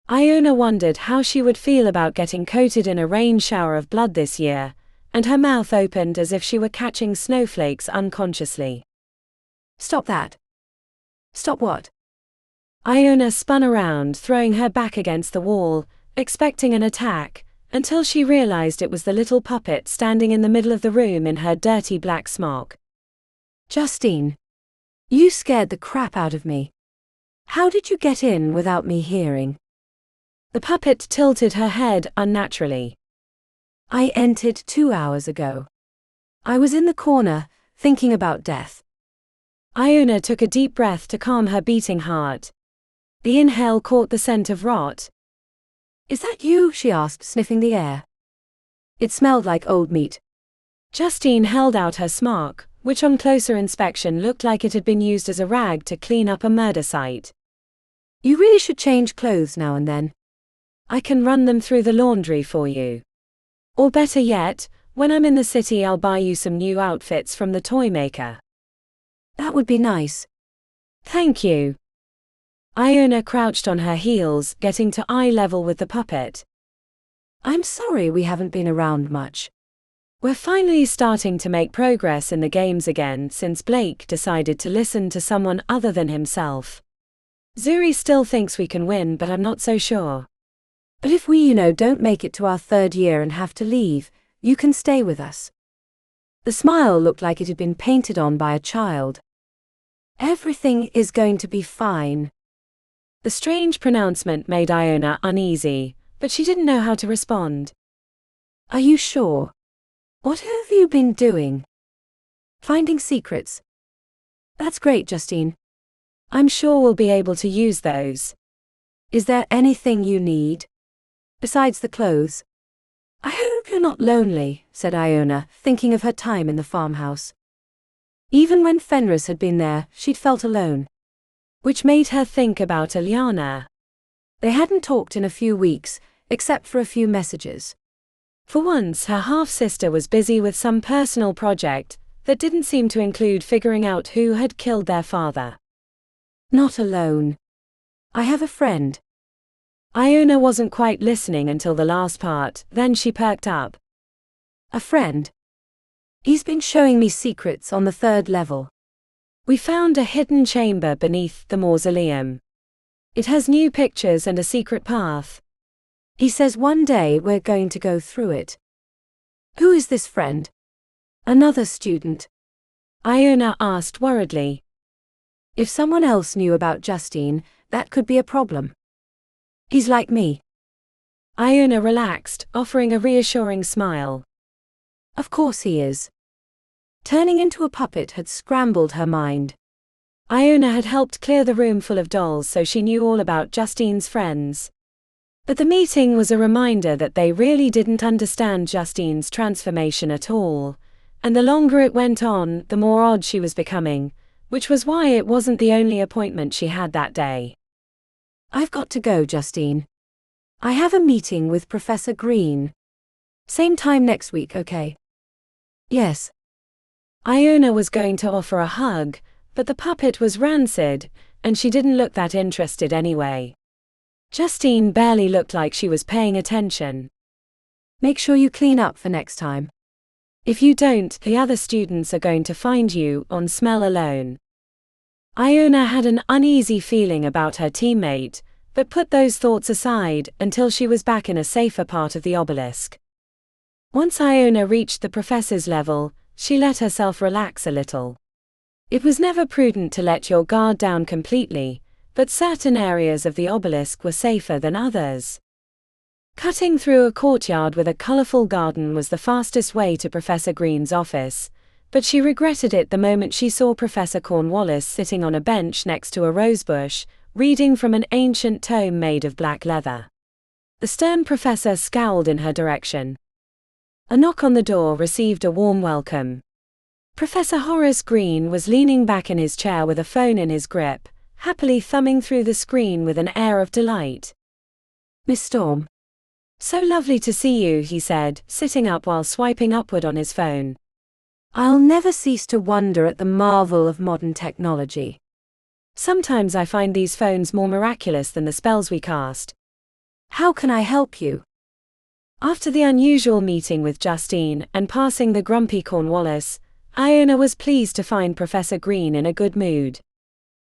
Iona wondered how she would feel about getting coated in a rain shower of blood this year, and her mouth opened as if she were catching snowflakes unconsciously. "Stop that." "Stop what?" Iona spun around, throwing her back against the wall, expecting an attack, until she realized it was the little puppet standing in the middle of the room in her dirty black smock. "Justine. You scared the crap out of me. How did you get in without me hearing?" The puppet tilted her head unnaturally. "I entered 2 hours ago. I was in the corner, thinking about death." Iona took a deep breath to calm her beating heart. The inhale caught the scent of rot. "Is that you?" she asked, sniffing the air. It smelled like old meat. Justine held out her smock, which on closer inspection looked like it had been used as a rag to clean up a murder site. You really should change clothes now and then. I can run them through the laundry for you. Or better yet, when I'm in the city I'll buy you some new outfits from the toy maker. That would be nice. Thank you. Iona crouched on her heels, getting to eye level with the puppet. I'm sorry we haven't been around much. We're finally starting to make progress in the games again since Blake decided to listen to someone other than himself. Zuri still thinks we can win, but I'm not so sure. But if we, don't make it to our 3rd year and have to leave, you can stay with us. The smile looked like it had been painted on by a child. Everything is going to be fine. The strange pronouncement made Iona uneasy, but she didn't know how to respond. Are you sure? What have you been doing? Finding secrets. That's great, Justine. I'm sure we'll be able to use those. Is there anything you need? Besides the clothes? I hope you're not lonely, said Iona, thinking of her time in the farmhouse. Even when Fenris had been there, she'd felt alone. Which made her think about Ilyana. They hadn't talked in a few weeks, except for a few messages. For once, her half-sister was busy with some personal project that didn't seem to include figuring out who had killed their father. Not alone. I have a friend. Iona wasn't quite listening until the last part, then she perked up. A friend? He's been showing me secrets on the 3rd level. We found a hidden chamber beneath the mausoleum. It has new pictures and a secret path. He says one day we're going to go through it. Who is this friend? Another student? Iona asked worriedly. If someone else knew about Justine, that could be a problem. He's like me. Iona relaxed, offering a reassuring smile. Of course he is. Turning into a puppet had scrambled her mind. Iona had helped clear the room full of dolls, so she knew all about Justine's friends. But the meeting was a reminder that they really didn't understand Justine's transformation at all, and the longer it went on, the more odd she was becoming, which was why it wasn't the only appointment she had that day. I've got to go, Justine. I have a meeting with Professor Green. Same time next week, okay? Yes. Iona was going to offer a hug, but the puppet was rancid, and she didn't look that interested anyway. Justine barely looked like she was paying attention. Make sure you clean up for next time. If you don't, the other students are going to find you on smell alone. Iona had an uneasy feeling about her teammate, but put those thoughts aside until she was back in a safer part of the obelisk. Once Iona reached the professor's level, she let herself relax a little. It was never prudent to let your guard down completely, but certain areas of the obelisk were safer than others. Cutting through a courtyard with a colorful garden was the fastest way to Professor Green's office, but she regretted it the moment she saw Professor Cornwallis sitting on a bench next to a rosebush, reading from an ancient tome made of black leather. The stern professor scowled in her direction. A knock on the door received a warm welcome. Professor Horace Green was leaning back in his chair with a phone in his grip, happily thumbing through the screen with an air of delight. Miss Storm. So lovely to see you, he said, sitting up while swiping upward on his phone. I'll never cease to wonder at the marvel of modern technology. Sometimes I find these phones more miraculous than the spells we cast. How can I help you? After the unusual meeting with Justine and passing the grumpy Cornwallis, Iona was pleased to find Professor Green in a good mood.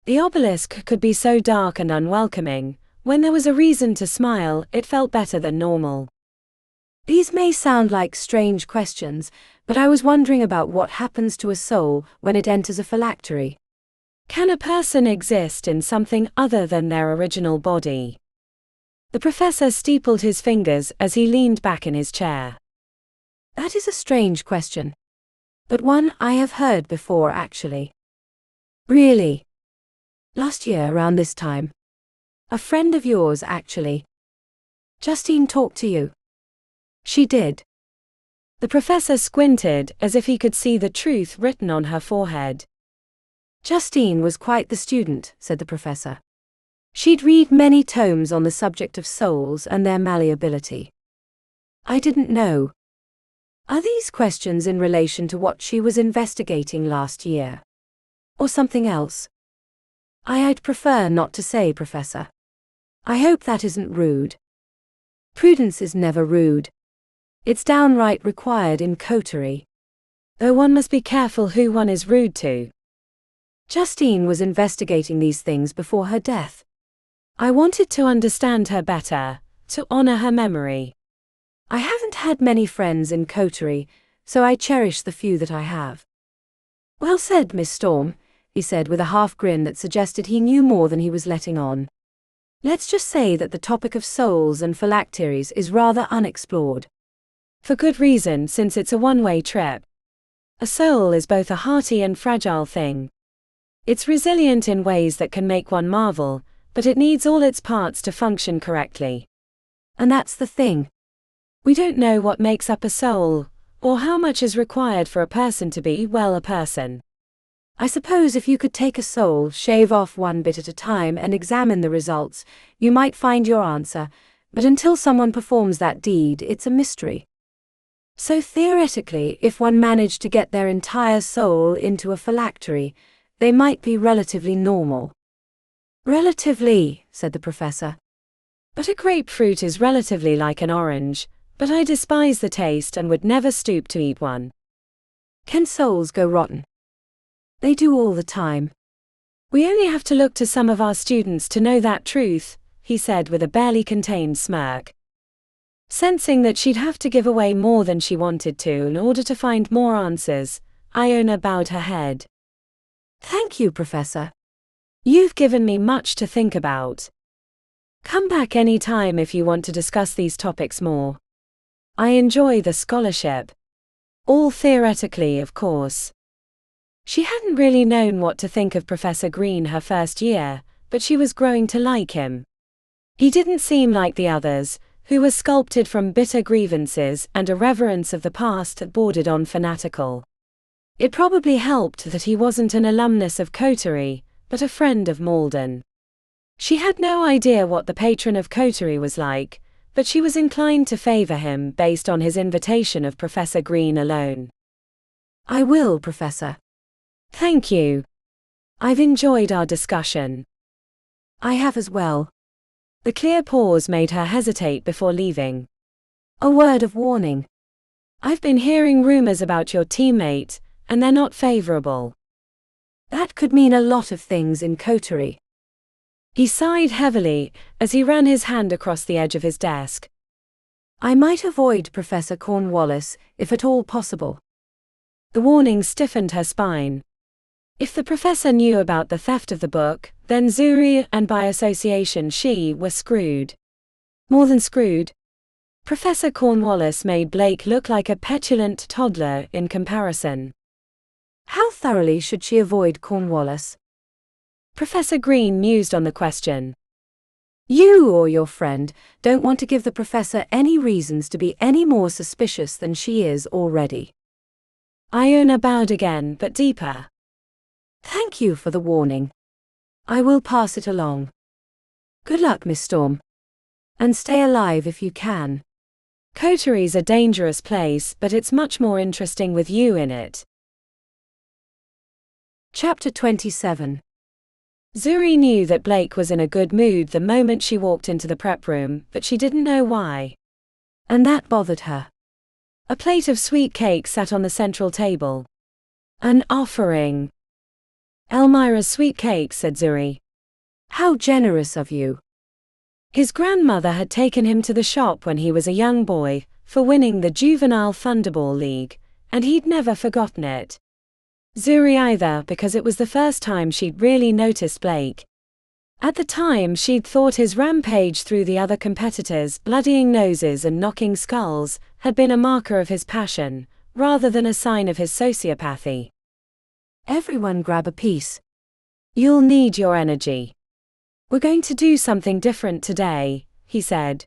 The obelisk could be so dark and unwelcoming. When there was a reason to smile, it felt better than normal. These may sound like strange questions, but I was wondering about what happens to a soul when it enters a phylactery. Can a person exist in something other than their original body? The professor steepled his fingers as he leaned back in his chair. That is a strange question. But one I have heard before, actually. Really? Last year around this time. A friend of yours, actually. Justine talked to you. She did. The professor squinted as if he could see the truth written on her forehead. Justine was quite the student, said the professor. She'd read many tomes on the subject of souls and their malleability. I didn't know. Are these questions in relation to what she was investigating last year? Or something else? I'd prefer not to say, Professor. I hope that isn't rude. Prudence is never rude. It's downright required in coterie. Though one must be careful who one is rude to. Justine was investigating these things before her death. I wanted to understand her better, to honor her memory. I haven't had many friends in coterie, so I cherish the few that I have. Well said, Miss Storm, he said with a half grin that suggested he knew more than he was letting on. Let's just say that the topic of souls and phylacteries is rather unexplored. For good reason, since it's a one-way trip. A soul is both a hearty and fragile thing. It's resilient in ways that can make one marvel, but it needs all its parts to function correctly. And that's the thing. We don't know what makes up a soul, or how much is required for a person to be, well, a person. I suppose if you could take a soul, shave off one bit at a time and examine the results, you might find your answer, but until someone performs that deed, it's a mystery. So theoretically, if one managed to get their entire soul into a phylactery, they might be relatively normal. Relatively, said the professor. But a grapefruit is relatively like an orange, but I despise the taste and would never stoop to eat one. Can souls go rotten? They do all the time. We only have to look to some of our students to know that truth, he said with a barely contained smirk. Sensing that she'd have to give away more than she wanted to in order to find more answers, Iona bowed her head. Thank you, Professor. You've given me much to think about. Come back any time if you want to discuss these topics more. I enjoy the scholarship. All theoretically, of course. She hadn't really known what to think of Professor Green her first year, but she was growing to like him. He didn't seem like the others, who were sculpted from bitter grievances and a reverence of the past that bordered on fanatical. It probably helped that he wasn't an alumnus of coterie, but a friend of Malden. She had no idea what the patron of coterie was like, but she was inclined to favor him based on his invitation of Professor Green alone. I will, Professor. Thank you. I've enjoyed our discussion. I have as well. The clear pause made her hesitate before leaving. A word of warning. I've been hearing rumors about your teammate, and they're not favorable. That could mean a lot of things in coterie. He sighed heavily as he ran his hand across the edge of his desk. I might avoid Professor Cornwallis, if at all possible. The warning stiffened her spine. If the professor knew about the theft of the book, then Zuri, and by association she, were screwed. More than screwed. Professor Cornwallis made Blake look like a petulant toddler in comparison. How thoroughly should she avoid Cornwallis? Professor Green mused on the question. You or your friend don't want to give the professor any reasons to be any more suspicious than she is already. Iona bowed again, but deeper. Thank you for the warning. I will pass it along. Good luck, Miss Storm. And stay alive if you can. Coterie's a dangerous place, but it's much more interesting with you in it. Chapter 27. Zuri knew that Blake was in a good mood the moment she walked into the prep room, but she didn't know why. And that bothered her. A plate of sweet cake sat on the central table. An offering. Elmira's sweet cake, said Zuri. How generous of you. His grandmother had taken him to the shop when he was a young boy, for winning the Juvenile Thunderball League, and he'd never forgotten it. Zuri either, because it was the first time she'd really noticed Blake. At the time she'd thought his rampage through the other competitors, bloodying noses and knocking skulls, had been a marker of his passion, rather than a sign of his sociopathy. Everyone grab a piece. You'll need your energy. We're going to do something different today, he said.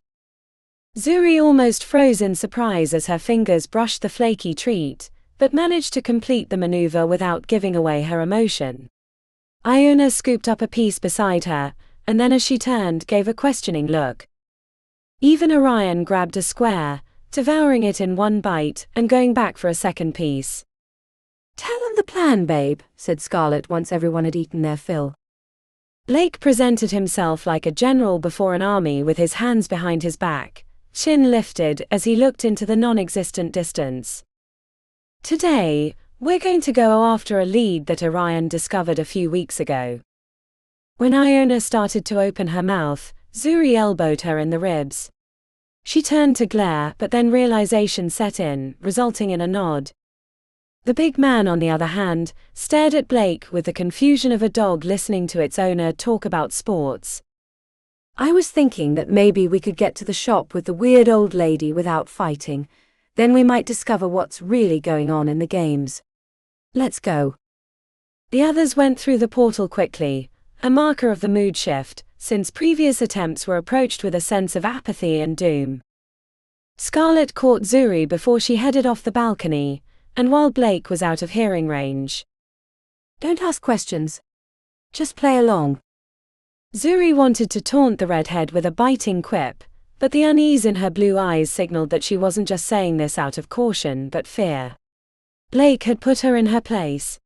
Zuri almost froze in surprise as her fingers brushed the flaky treat, but managed to complete the maneuver without giving away her emotion. Iona scooped up a piece beside her, and then as she turned, gave a questioning look. Even Orion grabbed a square, devouring it in one bite and going back for a second piece. "Tell them the plan, babe," said Scarlet once everyone had eaten their fill. Blake presented himself like a general before an army with his hands behind his back, chin lifted as he looked into the non-existent distance. "Today, we're going to go after a lead that Orion discovered a few weeks ago." When Iona started to open her mouth, Zuri elbowed her in the ribs. She turned to glare, but then realization set in, resulting in a nod. The big man, on the other hand, stared at Blake with the confusion of a dog listening to its owner talk about sports. "I was thinking that maybe we could get to the shop with the weird old lady without fighting. Then we might discover what's really going on in the games. Let's go." The others went through the portal quickly, a marker of the mood shift, since previous attempts were approached with a sense of apathy and doom. Scarlet caught Zuri before she headed off the balcony, and while Blake was out of hearing range. "Don't ask questions. Just play along." Zuri wanted to taunt the redhead with a biting quip, but the unease in her blue eyes signaled that she wasn't just saying this out of caution but fear. Blake had put her in her place.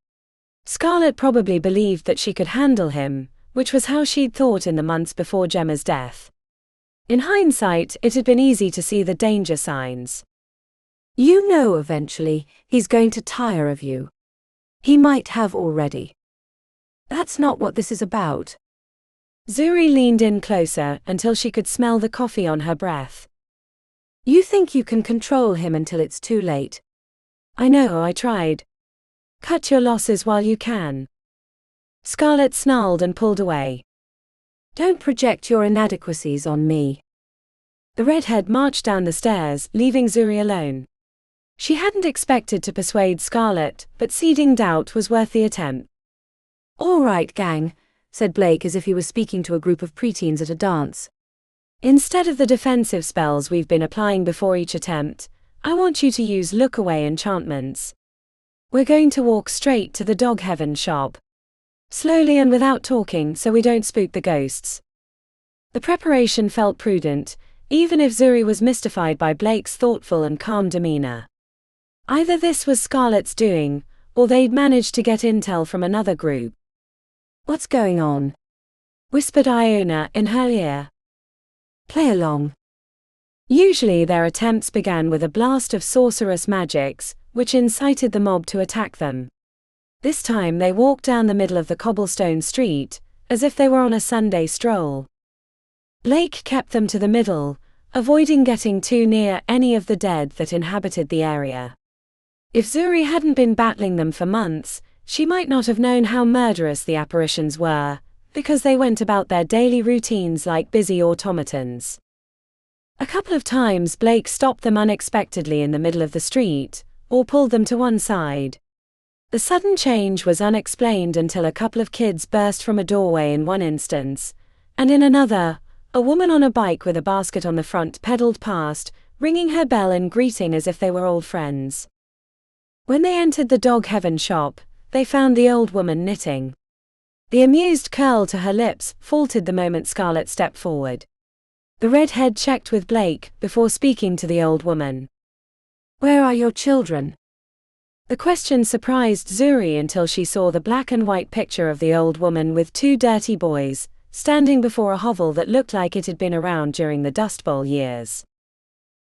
Scarlet probably believed that she could handle him, which was how she'd thought in the months before Gemma's death. In hindsight, it had been easy to see the danger signs. "You know eventually, he's going to tire of you. He might have already. That's not what this is about." Zuri leaned in closer until she could smell the coffee on her breath. "You think you can control him until it's too late." "I know, I tried. Cut your losses while you can." Scarlet snarled and pulled away. "Don't project your inadequacies on me." The redhead marched down the stairs, leaving Zuri alone. She hadn't expected to persuade Scarlet, but seeding doubt was worth the attempt. "All right, gang," said Blake as if he was speaking to a group of preteens at a dance. "Instead of the defensive spells we've been applying before each attempt, I want you to use look-away enchantments. We're going to walk straight to the Dog Heaven shop. Slowly and without talking so we don't spook the ghosts." The preparation felt prudent, even if Zuri was mystified by Blake's thoughtful and calm demeanor. Either this was Scarlet's doing, or they'd managed to get intel from another group. "What's going on?" whispered Iona in her ear. "Play along." Usually their attempts began with a blast of sorcerous magics, which incited the mob to attack them. This time they walked down the middle of the cobblestone street, as if they were on a Sunday stroll. Blake kept them to the middle, avoiding getting too near any of the dead that inhabited the area. If Zuri hadn't been battling them for months, she might not have known how murderous the apparitions were, because they went about their daily routines like busy automatons. A couple of times Blake stopped them unexpectedly in the middle of the street, or pulled them to one side. The sudden change was unexplained until a couple of kids burst from a doorway in one instance, and in another, a woman on a bike with a basket on the front pedaled past, ringing her bell and greeting as if they were old friends. When they entered the Dog Heaven shop, they found the old woman knitting. The amused curl to her lips faltered the moment Scarlet stepped forward. The redhead checked with Blake before speaking to the old woman. "Where are your children?" The question surprised Zuri until she saw the black and white picture of the old woman with two dirty boys, standing before a hovel that looked like it had been around during the Dust Bowl years.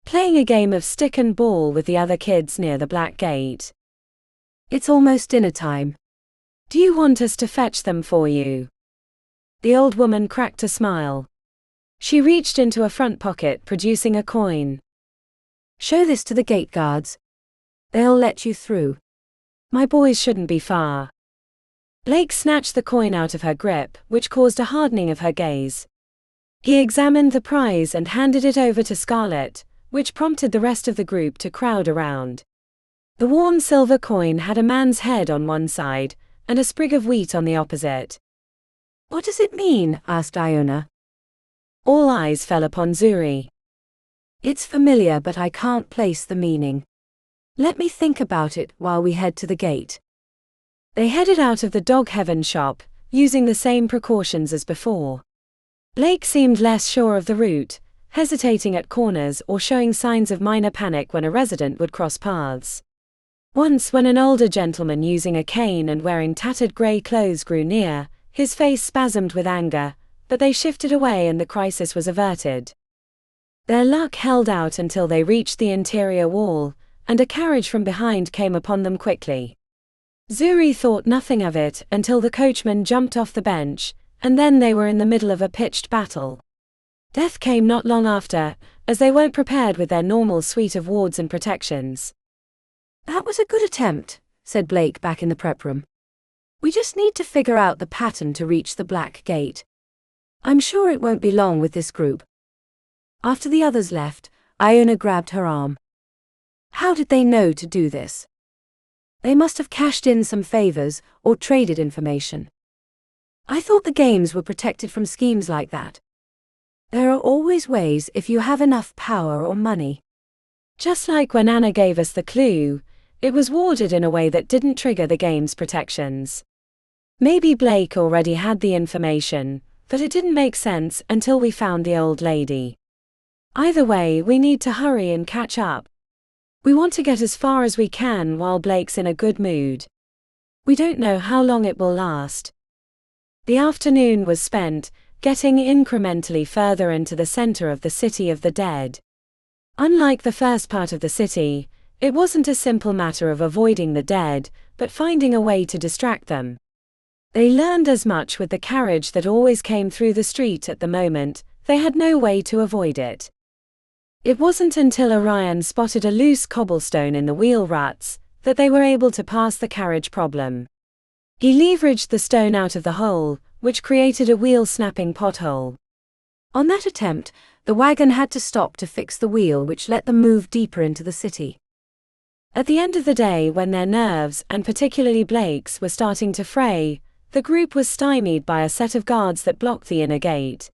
Playing a game of stick and ball with the other kids near the black gate. "It's almost dinner time. Do you want us to fetch them for you?" The old woman cracked a smile. She reached into a front pocket, producing a coin. "Show this to the gate guards. They'll let you through." "My boys shouldn't be far." Blake snatched the coin out of her grip, which caused a hardening of her gaze. He examined the prize and handed it over to Scarlet, which prompted the rest of the group to crowd around. The worn silver coin had a man's head on one side, and a sprig of wheat on the opposite. "What does it mean?" asked Iona. All eyes fell upon Zuri. It's familiar, but I can't place the meaning. Let me think about it while we head to the gate. They headed out of the Dog Heaven shop, using the same precautions as before. Blake seemed less sure of the route, hesitating at corners or showing signs of minor panic when a resident would cross paths. Once, when an older gentleman using a cane and wearing tattered grey clothes grew near, his face spasmed with anger, but they shifted away and the crisis was averted. Their luck held out until they reached the interior wall, and a carriage from behind came upon them quickly. Zuri thought nothing of it until the coachman jumped off the bench, and then they were in the middle of a pitched battle. Death came not long after, as they weren't prepared with their normal suite of wards and protections. That was a good attempt, said Blake back in the prep room. We just need to figure out the pattern to reach the Black Gate. I'm sure it won't be long with this group. After the others left, Iona grabbed her arm. How did they know to do this? They must have cashed in some favors or traded information. I thought the games were protected from schemes like that. There are always ways if you have enough power or money. Just like when Anna gave us the clue, it was worded in a way that didn't trigger the game's protections. Maybe Blake already had the information, but it didn't make sense until we found the old lady. Either way, we need to hurry and catch up. We want to get as far as we can while Blake's in a good mood. We don't know how long it will last. The afternoon was spent getting incrementally further into the center of the city of the dead. Unlike the first part of the city, it wasn't a simple matter of avoiding the dead, but finding a way to distract them. They learned as much with the carriage that always came through the street at the moment, they had no way to avoid it. It wasn't until Orion spotted a loose cobblestone in the wheel ruts that they were able to pass the carriage problem. He leveraged the stone out of the hole, which created a wheel-snapping pothole. On that attempt, the wagon had to stop to fix the wheel, which let them move deeper into the city. At the end of the day, when their nerves, and particularly Blake's, were starting to fray, the group was stymied by a set of guards that blocked the inner gate.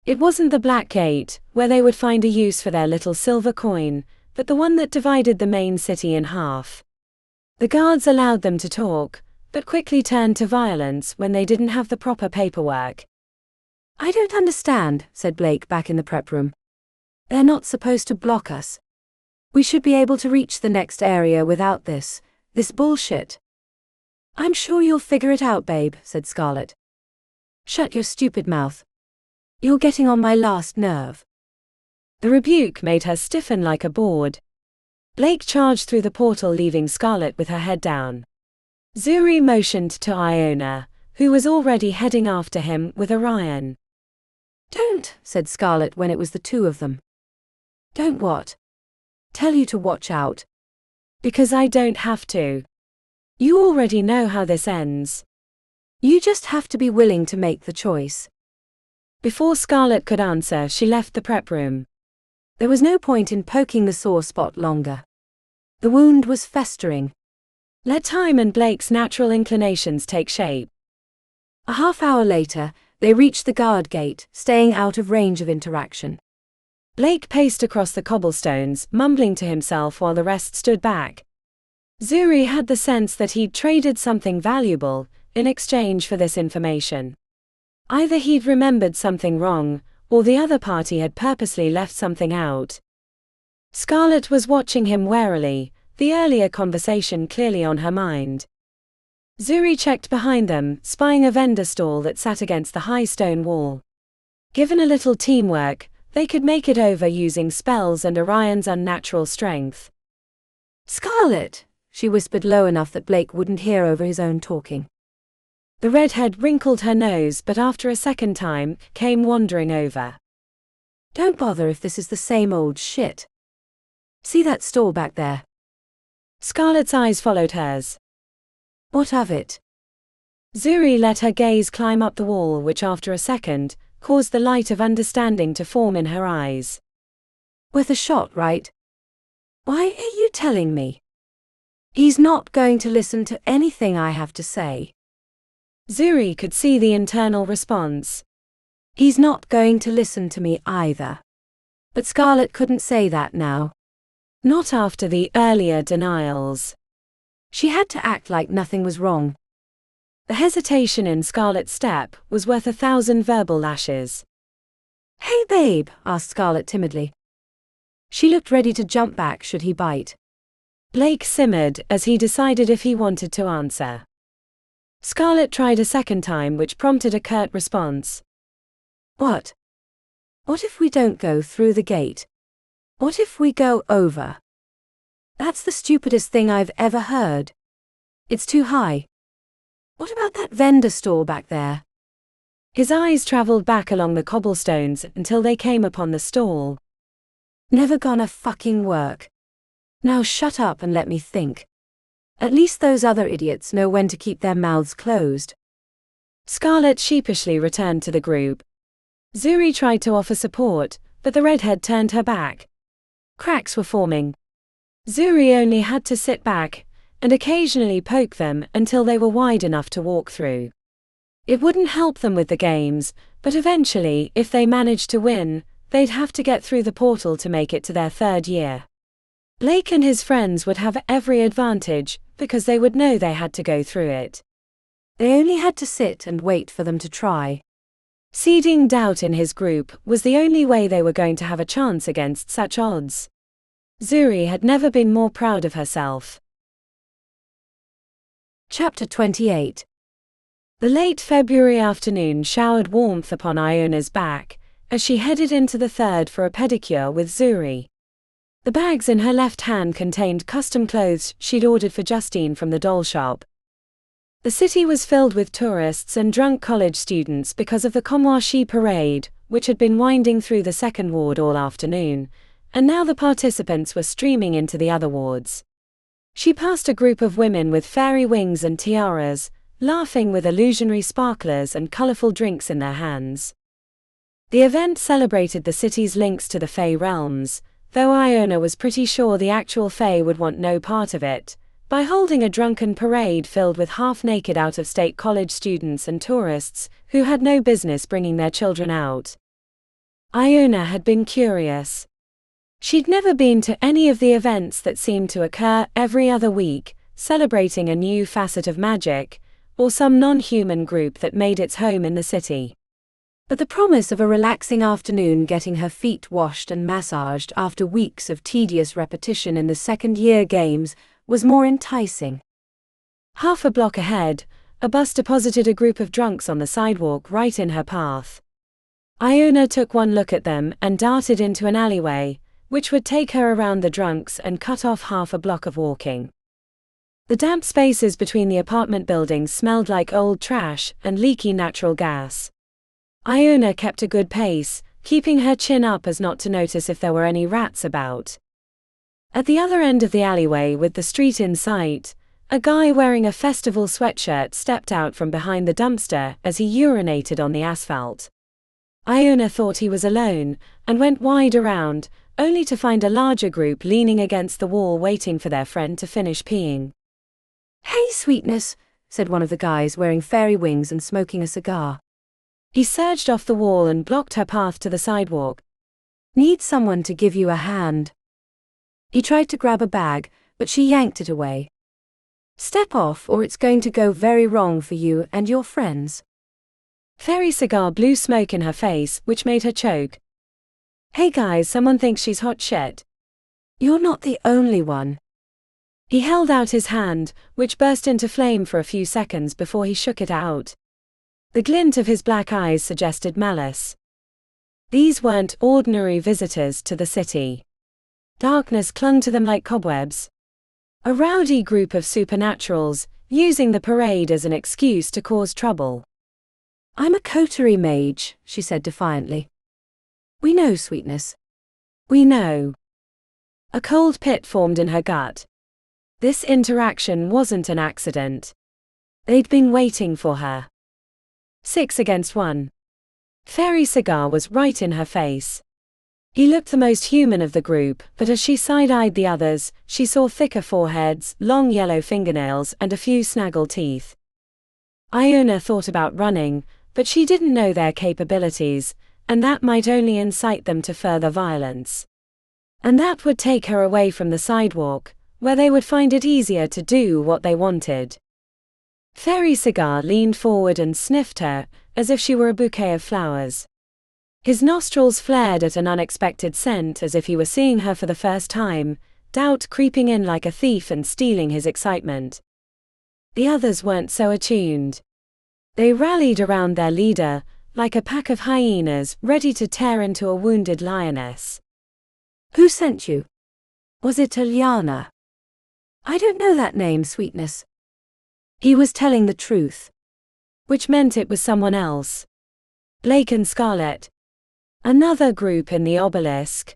It wasn't the Black Gate, where they would find a use for their little silver coin, but the one that divided the main city in half. The guards allowed them to talk, but quickly turned to violence when they didn't have the proper paperwork. I don't understand, said Blake back in the prep room. They're not supposed to block us. We should be able to reach the next area without this bullshit. I'm sure you'll figure it out, babe, said Scarlet. Shut your stupid mouth. You're getting on my last nerve. The rebuke made her stiffen like a board. Blake charged through the portal, leaving Scarlet with her head down. Zuri motioned to Iona, who was already heading after him with Orion. Don't, said Scarlet when it was the two of them. Don't what? Tell you to watch out. Because I don't have to. You already know how this ends. You just have to be willing to make the choice. Before Scarlet could answer, she left the prep room. There was no point in poking the sore spot longer. The wound was festering. Let time and Blake's natural inclinations take shape. A half-hour later, they reached the guard gate, staying out of range of interaction. Blake paced across the cobblestones, mumbling to himself while the rest stood back. Zuri had the sense that he'd traded something valuable in exchange for this information. Either he'd remembered something wrong, or the other party had purposely left something out. Scarlet was watching him warily, the earlier conversation clearly on her mind. Zuri checked behind them, spying a vendor stall that sat against the high stone wall. Given a little teamwork, they could make it over using spells and Orion's unnatural strength. Scarlet, she whispered low enough that Blake wouldn't hear over his own talking. The redhead wrinkled her nose, but after a second time, came wandering over. Don't bother if this is the same old shit. See that stall back there? Scarlet's eyes followed hers. What of it? Zuri let her gaze climb up the wall, which after a second, caused the light of understanding to form in her eyes. Worth a shot, right? Why are you telling me? He's not going to listen to anything I have to say. Zuri could see the internal response. He's not going to listen to me either. But Scarlet couldn't say that now. Not after the earlier denials. She had to act like nothing was wrong. The hesitation in Scarlet's step was worth 1,000 verbal lashes. "Hey babe," asked Scarlet timidly. She looked ready to jump back should he bite. Blake simmered as he decided if he wanted to answer. Scarlet tried a second time, which prompted a curt response. "What? What if we don't go through the gate? What if we go over?" "That's the stupidest thing I've ever heard. It's too high. What about that vendor store back there?" His eyes traveled back along the cobblestones until they came upon the stall. "Never gonna fucking work. Now shut up and let me think. At least those other idiots know when to keep their mouths closed." Scarlet sheepishly returned to the group. Zuri tried to offer support, but the redhead turned her back. Cracks were forming. Zuri only had to sit back and occasionally poke them until they were wide enough to walk through. It wouldn't help them with the games, but eventually, if they managed to win, they'd have to get through the portal to make it to their third year. Blake and his friends would have every advantage, because they would know they had to go through it. They only had to sit and wait for them to try. Seeding doubt in his group was the only way they were going to have a chance against such odds. Zuri had never been more proud of herself. Chapter 28. The late February afternoon showered warmth upon Iona's back as she headed into the third for a pedicure with Zuri. The bags in her left hand contained custom clothes she'd ordered for Justine from the doll shop. The city was filled with tourists and drunk college students because of the Komwashi parade, which had been winding through the second ward all afternoon, and now the participants were streaming into the other wards. She passed a group of women with fairy wings and tiaras, laughing with illusionary sparklers and colorful drinks in their hands. The event celebrated the city's links to the Fae realms, though Iona was pretty sure the actual Fae would want no part of it, by holding a drunken parade filled with half-naked out-of-state college students and tourists who had no business bringing their children out. Iona had been curious. She'd never been to any of the events that seemed to occur every other week, celebrating a new facet of magic, or some non-human group that made its home in the city. But the promise of a relaxing afternoon getting her feet washed and massaged after weeks of tedious repetition in the second-year games was more enticing. Half a block ahead, a bus deposited a group of drunks on the sidewalk right in her path. Iona took one look at them and darted into an alleyway, which would take her around the drunks and cut off half a block of walking. The damp spaces between the apartment buildings smelled like old trash and leaky natural gas. Iona kept a good pace, keeping her chin up as not to notice if there were any rats about. At the other end of the alleyway with the street in sight, a guy wearing a festival sweatshirt stepped out from behind the dumpster as he urinated on the asphalt. Iona thought he was alone, and went wide around, only to find a larger group leaning against the wall waiting for their friend to finish peeing. "Hey, sweetness," said one of the guys wearing fairy wings and smoking a cigar. He surged off the wall and blocked her path to the sidewalk. "Need someone to give you a hand." He tried to grab a bag, but she yanked it away. "Step off or it's going to go very wrong for you and your friends." Fairy cigar blew smoke in her face, which made her choke. "Hey guys, someone thinks she's hot shit." "You're not the only one." He held out his hand, which burst into flame for a few seconds before he shook it out. The glint of his black eyes suggested malice. These weren't ordinary visitors to the city. Darkness clung to them like cobwebs. A rowdy group of supernaturals, using the parade as an excuse to cause trouble. "I'm a coterie mage," she said defiantly. "We know, sweetness. We know." A cold pit formed in her gut. This interaction wasn't an accident. They'd been waiting for her. 6 against 1. Fairy cigar was right in her face. He looked the most human of the group, but as she side-eyed the others, she saw thicker foreheads, long yellow fingernails, and a few snaggle teeth. Iona thought about running, but she didn't know their capabilities, and that might only incite them to further violence. And that would take her away from the sidewalk, where they would find it easier to do what they wanted. Fairy Cigar leaned forward and sniffed her, as if she were a bouquet of flowers. His nostrils flared at an unexpected scent, as if he were seeing her for the first time, doubt creeping in like a thief and stealing his excitement. The others weren't so attuned. They rallied around their leader, like a pack of hyenas ready to tear into a wounded lioness. Who sent you? Was it Iona? I don't know that name, Sweetness. He was telling the truth. Which meant it was someone else. Blake and Scarlett. Another group in the Obelisk.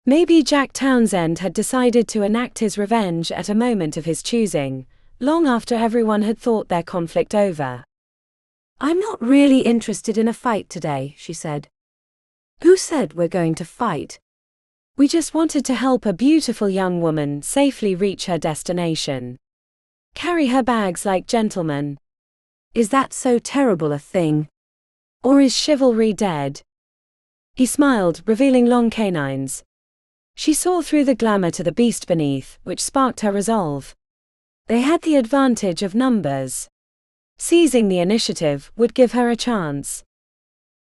Maybe Jack Townsend had decided to enact his revenge at a moment of his choosing, long after everyone had thought their conflict over. I'm not really interested in a fight today, she said. Who said we're going to fight? We just wanted to help a beautiful young woman safely reach her destination. Carry her bags like gentlemen. Is that so terrible a thing? Or is chivalry dead? He smiled, revealing long canines. She saw through the glamour to the beast beneath, which sparked her resolve. They had the advantage of numbers. Seizing the initiative would give her a chance.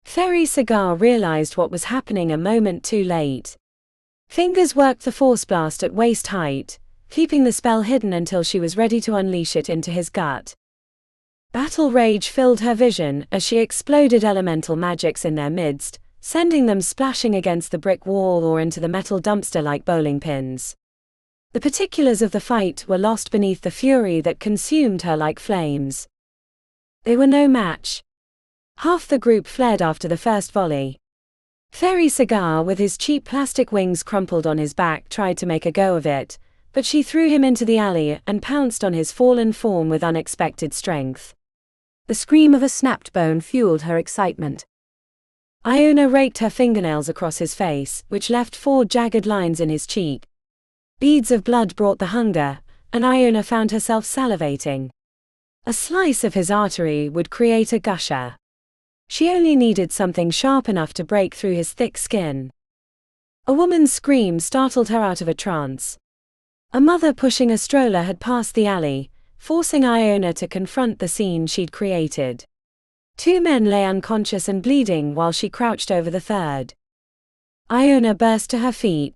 Fairy Cigar realized what was happening a moment too late. Fingers worked the force blast at waist height, keeping the spell hidden until she was ready to unleash it into his gut. Battle rage filled her vision as she exploded elemental magics in their midst, sending them splashing against the brick wall or into the metal dumpster like bowling pins. The particulars of the fight were lost beneath the fury that consumed her like flames. They were no match. Half the group fled after the first volley. Fairy Cigar, with his cheap plastic wings crumpled on his back, tried to make a go of it, but she threw him into the alley and pounced on his fallen form with unexpected strength. The scream of a snapped bone fueled her excitement. Iona raked her fingernails across his face, which left 4 jagged lines in his cheek. Beads of blood brought the hunger, and Iona found herself salivating. A slice of his artery would create a gusher. She only needed something sharp enough to break through his thick skin. A woman's scream startled her out of a trance. A mother pushing a stroller had passed the alley, forcing Iona to confront the scene she'd created. 2 men lay unconscious and bleeding while she crouched over the third. Iona burst to her feet.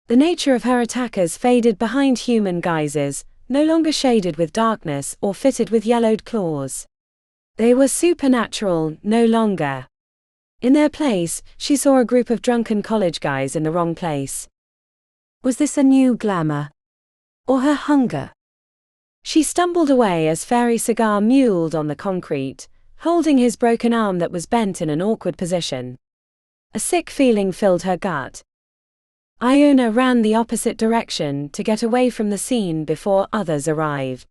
The nature of her attackers faded behind human guises, no longer shaded with darkness or fitted with yellowed claws. They were supernatural, no longer. In their place, she saw a group of drunken college guys in the wrong place. Was this a new glamour? Or her hunger? She stumbled away as Fairy Cigar mewled on the concrete, holding his broken arm that was bent in an awkward position. A sick feeling filled her gut. Iona ran the opposite direction to get away from the scene before others arrived.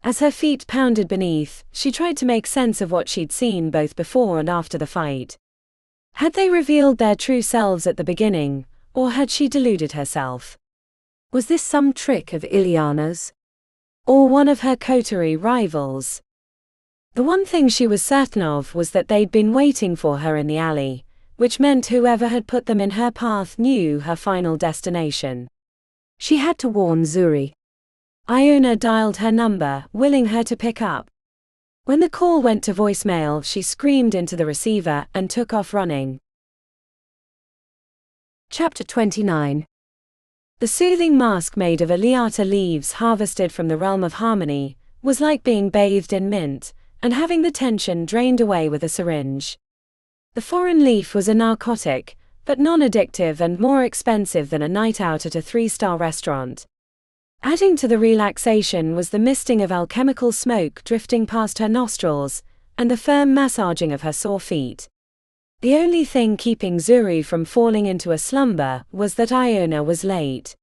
As her feet pounded beneath, she tried to make sense of what she'd seen both before and after the fight. Had they revealed their true selves at the beginning, or had she deluded herself? Was this some trick of Iliona's? Or one of her coterie rivals? The one thing she was certain of was that they'd been waiting for her in the alley, which meant whoever had put them in her path knew her final destination. She had to warn Zuri. Iona dialed her number, willing her to pick up. When the call went to voicemail, she screamed into the receiver and took off running. Chapter 29. The soothing mask made of Eliata leaves harvested from the realm of harmony was like being bathed in mint, and having the tension drained away with a syringe. The foreign leaf was a narcotic, but non-addictive and more expensive than a night out at a 3-star restaurant. Adding to the relaxation was the misting of alchemical smoke drifting past her nostrils, and the firm massaging of her sore feet. The only thing keeping Zuri from falling into a slumber was that Iona was late.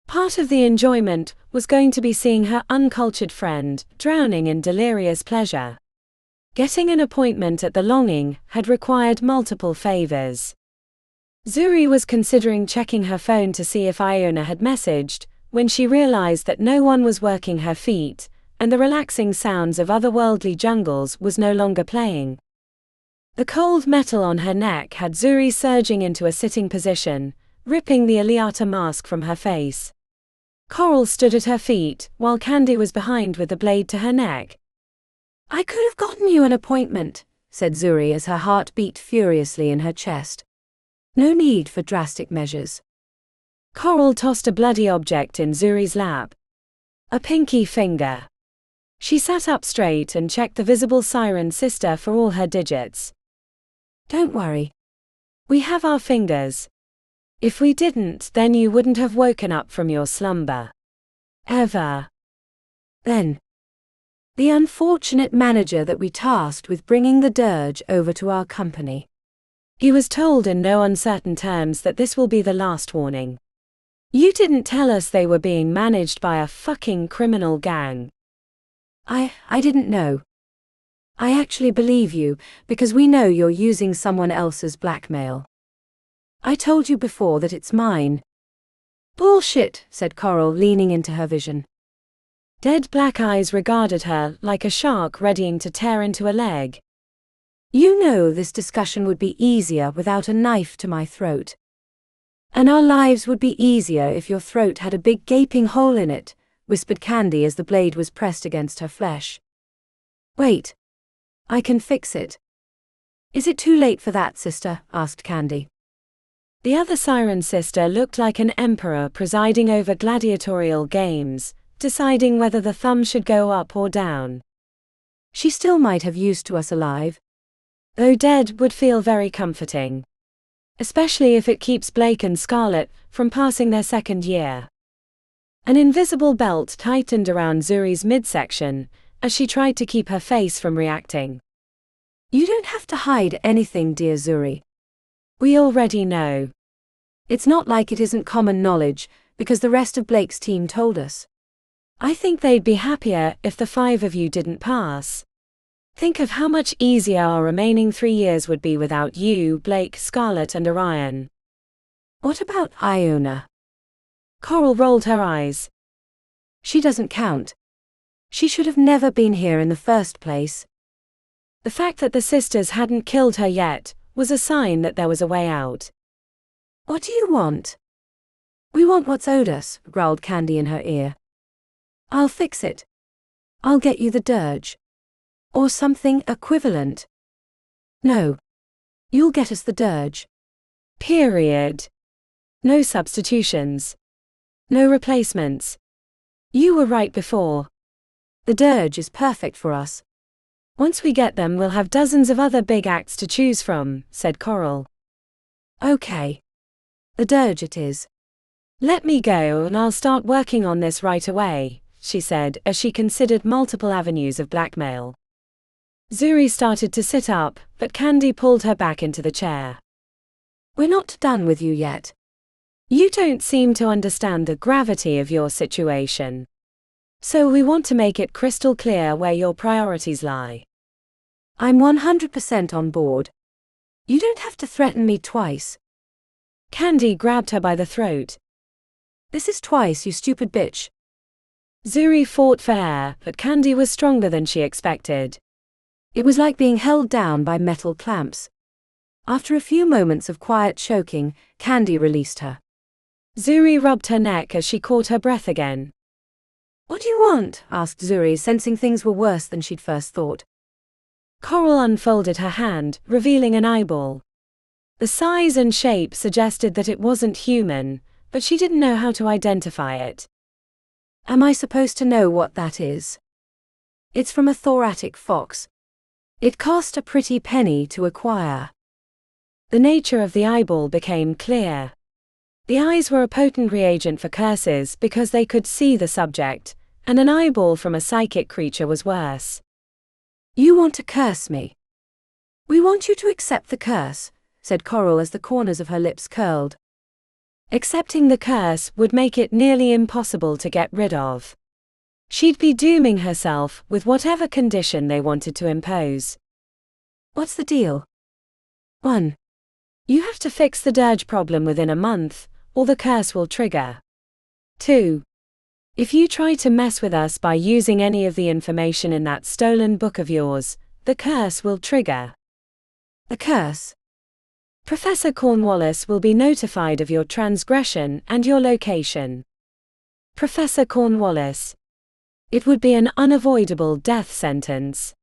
Part of the enjoyment was going to be seeing her uncultured friend drowning in delirious pleasure. Getting an appointment at the Longing had required multiple favors. Zuri was considering checking her phone to see if Iona had messaged, when she realized that no one was working her feet, and the relaxing sounds of otherworldly jungles was no longer playing. The cold metal on her neck had Zuri surging into a sitting position, ripping the Eliata mask from her face. Coral stood at her feet, while Candy was behind with the blade to her neck. "I could have gotten you an appointment," said Zuri as her heart beat furiously in her chest. "No need for drastic measures." Coral tossed a bloody object in Zuri's lap. A pinky finger. She sat up straight and checked the visible siren sister for all her digits. "Don't worry. We have our fingers. If we didn't, then you wouldn't have woken up from your slumber. Ever." Then, the unfortunate manager that we tasked with bringing the dirge over to our company. He was told in no uncertain terms that this will be the last warning. You didn't tell us they were being managed by a fucking criminal gang. I didn't know. I actually believe you, because we know you're using someone else's blackmail. I told you before that it's mine." "Bullshit," said Coral, leaning into her vision. Dead black eyes regarded her like a shark readying to tear into a leg. "You know this discussion would be easier without a knife to my throat. And our lives would be easier if your throat had a big gaping hole in it," whispered Candy as the blade was pressed against her flesh. "Wait. I can fix it." "Is it too late for that, sister?" asked Candy. The other siren sister looked like an emperor presiding over gladiatorial games, deciding whether the thumb should go up or down. "She still might have used to us alive. Though dead would feel very comforting. Especially if it keeps Blake and Scarlet from passing their second year." An invisible belt tightened around Zuri's midsection as she tried to keep her face from reacting. "You don't have to hide anything, dear Zuri. We already know. It's not like it isn't common knowledge, because the rest of Blake's team told us." I think they'd be happier if the 5 of you didn't pass. Think of how much easier our remaining 3 years would be without you, Blake, Scarlet and Orion. "What about Iona?" Coral rolled her eyes. "She doesn't count. She should have never been here in the first place." The fact that the sisters hadn't killed her yet was a sign that there was a way out. "What do you want?" "We want what's owed us," growled Candy in her ear. "I'll fix it. I'll get you the dirge. Or something equivalent." "No. You'll get us the dirge. Period. No substitutions. No replacements. You were right before. The dirge is perfect for us. Once we get them, we'll have dozens of other big acts to choose from," said Coral. "Okay. The dirge it is." "Let me go and I'll start working on this right away," she said as she considered multiple avenues of blackmail. Zuri started to sit up, but Candy pulled her back into the chair. "We're not done with you yet. You don't seem to understand the gravity of your situation. So we want to make it crystal clear where your priorities lie." "I'm 100% on board. You don't have to threaten me twice." Candy grabbed her by the throat. "This is twice, you stupid bitch." Zuri fought for air, but Candy was stronger than she expected. It was like being held down by metal clamps. After a few moments of quiet choking, Candy released her. Zuri rubbed her neck as she caught her breath again. "What do you want?" asked Zuri, sensing things were worse than she'd first thought. Coral unfolded her hand, revealing an eyeball. The size and shape suggested that it wasn't human, but she didn't know how to identify it. "Am I supposed to know what that is?" "It's from a thoracic fox. It cost a pretty penny to acquire." The nature of the eyeball became clear. The eyes were a potent reagent for curses because they could see the subject, and an eyeball from a psychic creature was worse. "You want to curse me?" "We want you to accept the curse," said Coral as the corners of her lips curled. Accepting the curse would make it nearly impossible to get rid of. She'd be dooming herself with whatever condition they wanted to impose. "What's the deal?" 1. You have to fix the dirge problem within a month, or the curse will trigger. 2. If you try to mess with us by using any of the information in that stolen book of yours, the curse will trigger. The curse. Professor Cornwallis will be notified of your transgression and your location. Professor Cornwallis. It would be an unavoidable death sentence.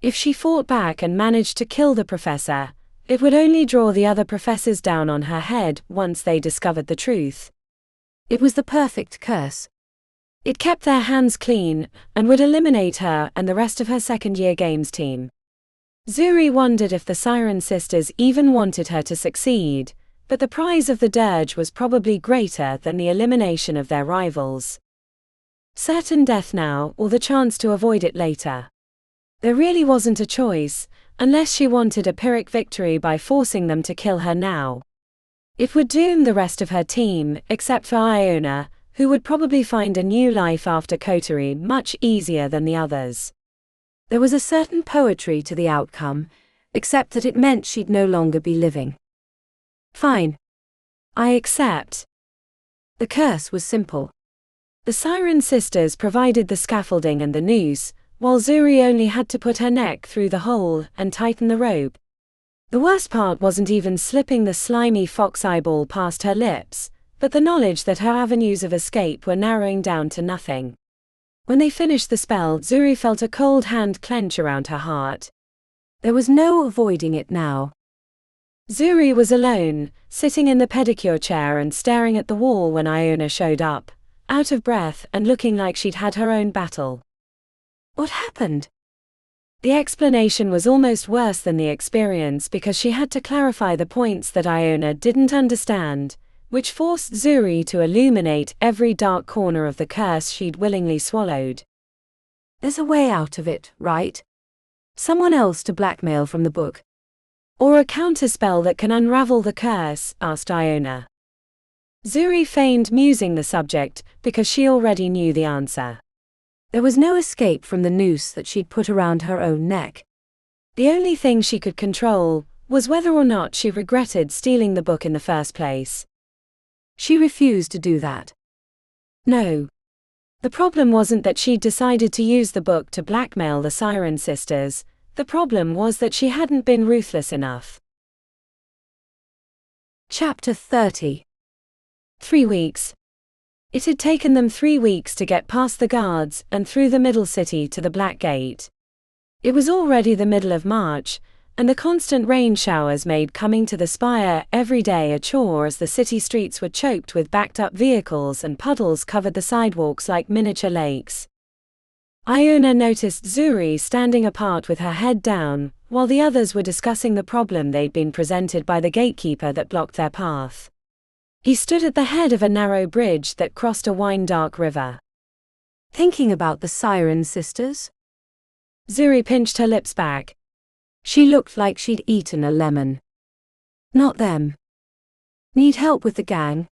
If she fought back and managed to kill the professor, it would only draw the other professors down on her head once they discovered the truth. It was the perfect curse. It kept their hands clean, and would eliminate her and the rest of her second-year games team. Zuri wondered if the Siren Sisters even wanted her to succeed, but the prize of the dirge was probably greater than the elimination of their rivals. Certain death now, or the chance to avoid it later. There really wasn't a choice, unless she wanted a Pyrrhic victory by forcing them to kill her now. It would doom the rest of her team, except for Iona, who would probably find a new life after coterie much easier than the others. There was a certain poetry to the outcome, except that it meant she'd no longer be living. Fine. I accept. The curse was simple. The Siren Sisters provided the scaffolding and the noose, while Zuri only had to put her neck through the hole and tighten the rope. The worst part wasn't even slipping the slimy fox eyeball past her lips, but the knowledge that her avenues of escape were narrowing down to nothing. When they finished the spell, Zuri felt a cold hand clench around her heart. There was no avoiding it now. Zuri was alone, sitting in the pedicure chair and staring at the wall when Iona showed up, out of breath and looking like she'd had her own battle. What happened? The explanation was almost worse than the experience because she had to clarify the points that Iona didn't understand, which forced Zuri to illuminate every dark corner of the curse she'd willingly swallowed. There's a way out of it, right? Someone else to blackmail from the book. Or a counterspell that can unravel the curse, asked Iona. Zuri feigned musing the subject because she already knew the answer. There was no escape from the noose that she'd put around her own neck. The only thing she could control was whether or not she regretted stealing the book in the first place. She refused to do that. No. The problem wasn't that she'd decided to use the book to blackmail the Siren Sisters, the problem was that she hadn't been ruthless enough. Chapter 30. 3 weeks. It had taken them 3 weeks to get past the guards and through the middle city to the Black Gate. It was already the middle of March, and the constant rain showers made coming to the spire every day a chore as the city streets were choked with backed-up vehicles and puddles covered the sidewalks like miniature lakes. Iona noticed Zuri standing apart with her head down, while the others were discussing the problem they'd been presented by the gatekeeper that blocked their path. He stood at the head of a narrow bridge that crossed a wine-dark river. Thinking about the Siren Sisters? Zuri pinched her lips back. She looked like she'd eaten a lemon. Not them. Need help with the gang?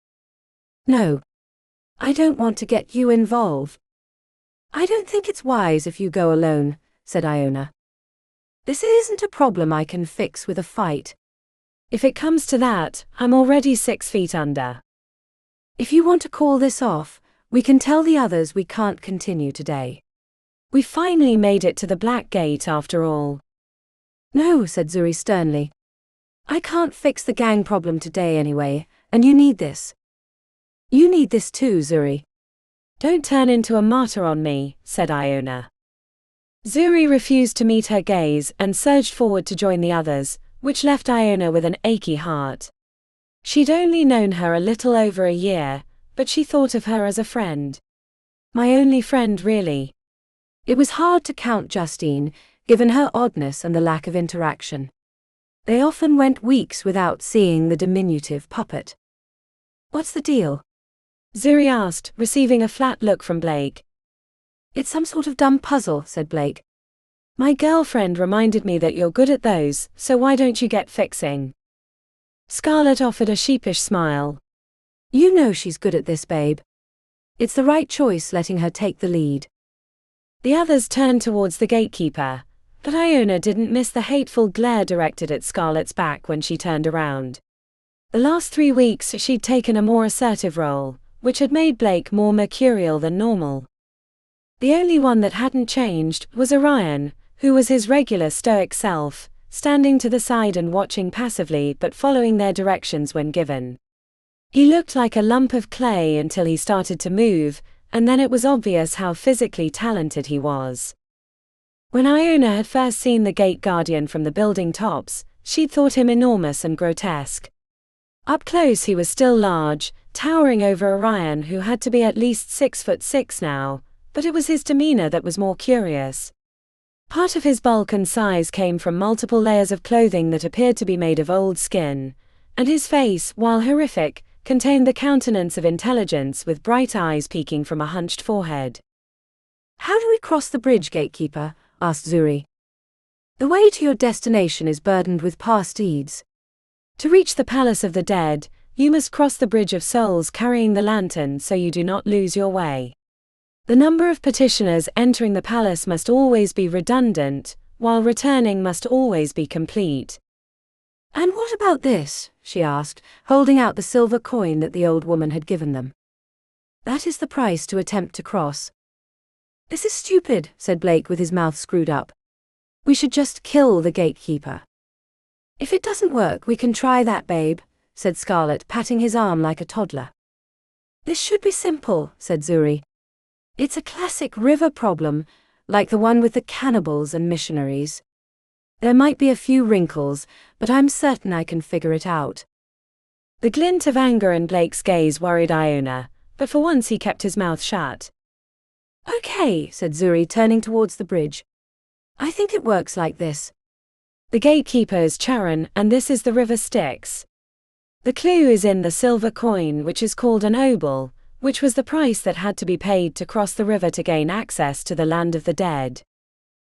No. I don't want to get you involved. I don't think it's wise if you go alone, said Iona. This isn't a problem I can fix with a fight. If it comes to that, I'm already 6 feet under. If you want to call this off, we can tell the others we can't continue today. We finally made it to the Black Gate after all. No, said Zuri sternly. I can't fix the gang problem today anyway, and you need this. You need this too, Zuri. Don't turn into a martyr on me, said Iona. Zuri refused to meet her gaze and surged forward to join the others, which left Iona with an achy heart. She'd only known her a little over a year, but she thought of her as a friend. My only friend, really. It was hard to count Justine, given her oddness and the lack of interaction. They often went weeks without seeing the diminutive puppet. What's the deal? Zuri asked, receiving a flat look from Blake. It's some sort of dumb puzzle, said Blake. My girlfriend reminded me that you're good at those, so why don't you get fixing? Scarlett offered a sheepish smile. You know she's good at this, babe. It's the right choice letting her take the lead. The others turned towards the gatekeeper, but Iona didn't miss the hateful glare directed at Scarlett's back when she turned around. The last 3 weeks she'd taken a more assertive role, which had made Blake more mercurial than normal. The only one that hadn't changed was Orion, who was his regular stoic self, standing to the side and watching passively but following their directions when given. He looked like a lump of clay until he started to move, and then it was obvious how physically talented he was. When Iona had first seen the gate guardian from the building tops, she'd thought him enormous and grotesque. Up close he was still large, towering over Orion, who had to be at least 6'6" now, but it was his demeanor that was more curious. Part of his bulk and size came from multiple layers of clothing that appeared to be made of old skin, and his face, while horrific, contained the countenance of intelligence with bright eyes peeking from a hunched forehead. "How do we cross the bridge, gatekeeper?" asked Zuri. "The way to your destination is burdened with past deeds. To reach the Palace of the Dead, you must cross the Bridge of Souls carrying the lantern so you do not lose your way. The number of petitioners entering the palace must always be redundant, while returning must always be complete." "And what about this?" she asked, holding out the silver coin that the old woman had given them. "That is the price to attempt to cross." "This is stupid," said Blake with his mouth screwed up. "We should just kill the gatekeeper." "If it doesn't work, we can try that, babe," said Scarlet, patting his arm like a toddler. "This should be simple," said Zuri. "It's a classic river problem, like the one with the cannibals and missionaries. There might be a few wrinkles, but I'm certain I can figure it out." The glint of anger in Blake's gaze worried Iona, but for once he kept his mouth shut. "Okay," said Zuri, turning towards the bridge. "I think it works like this. The gatekeeper is Charon, and this is the river Styx. The clue is in the silver coin, which is called an obol, which was the price that had to be paid to cross the river to gain access to the land of the dead.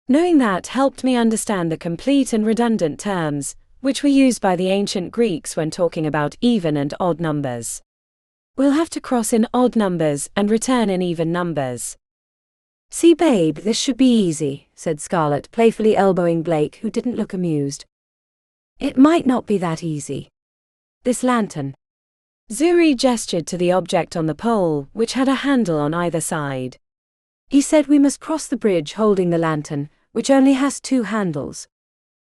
Knowing that helped me understand the complete and redundant terms, which were used by the ancient Greeks when talking about even and odd numbers. We'll have to cross in odd numbers and return in even numbers. "See, babe, this should be easy," said Scarlet, playfully elbowing Blake, who didn't look amused. "It might not be that easy. This lantern." Zuri gestured to the object on the pole, which had a handle on either side. "He said we must cross the bridge holding the lantern, which only has 2 handles.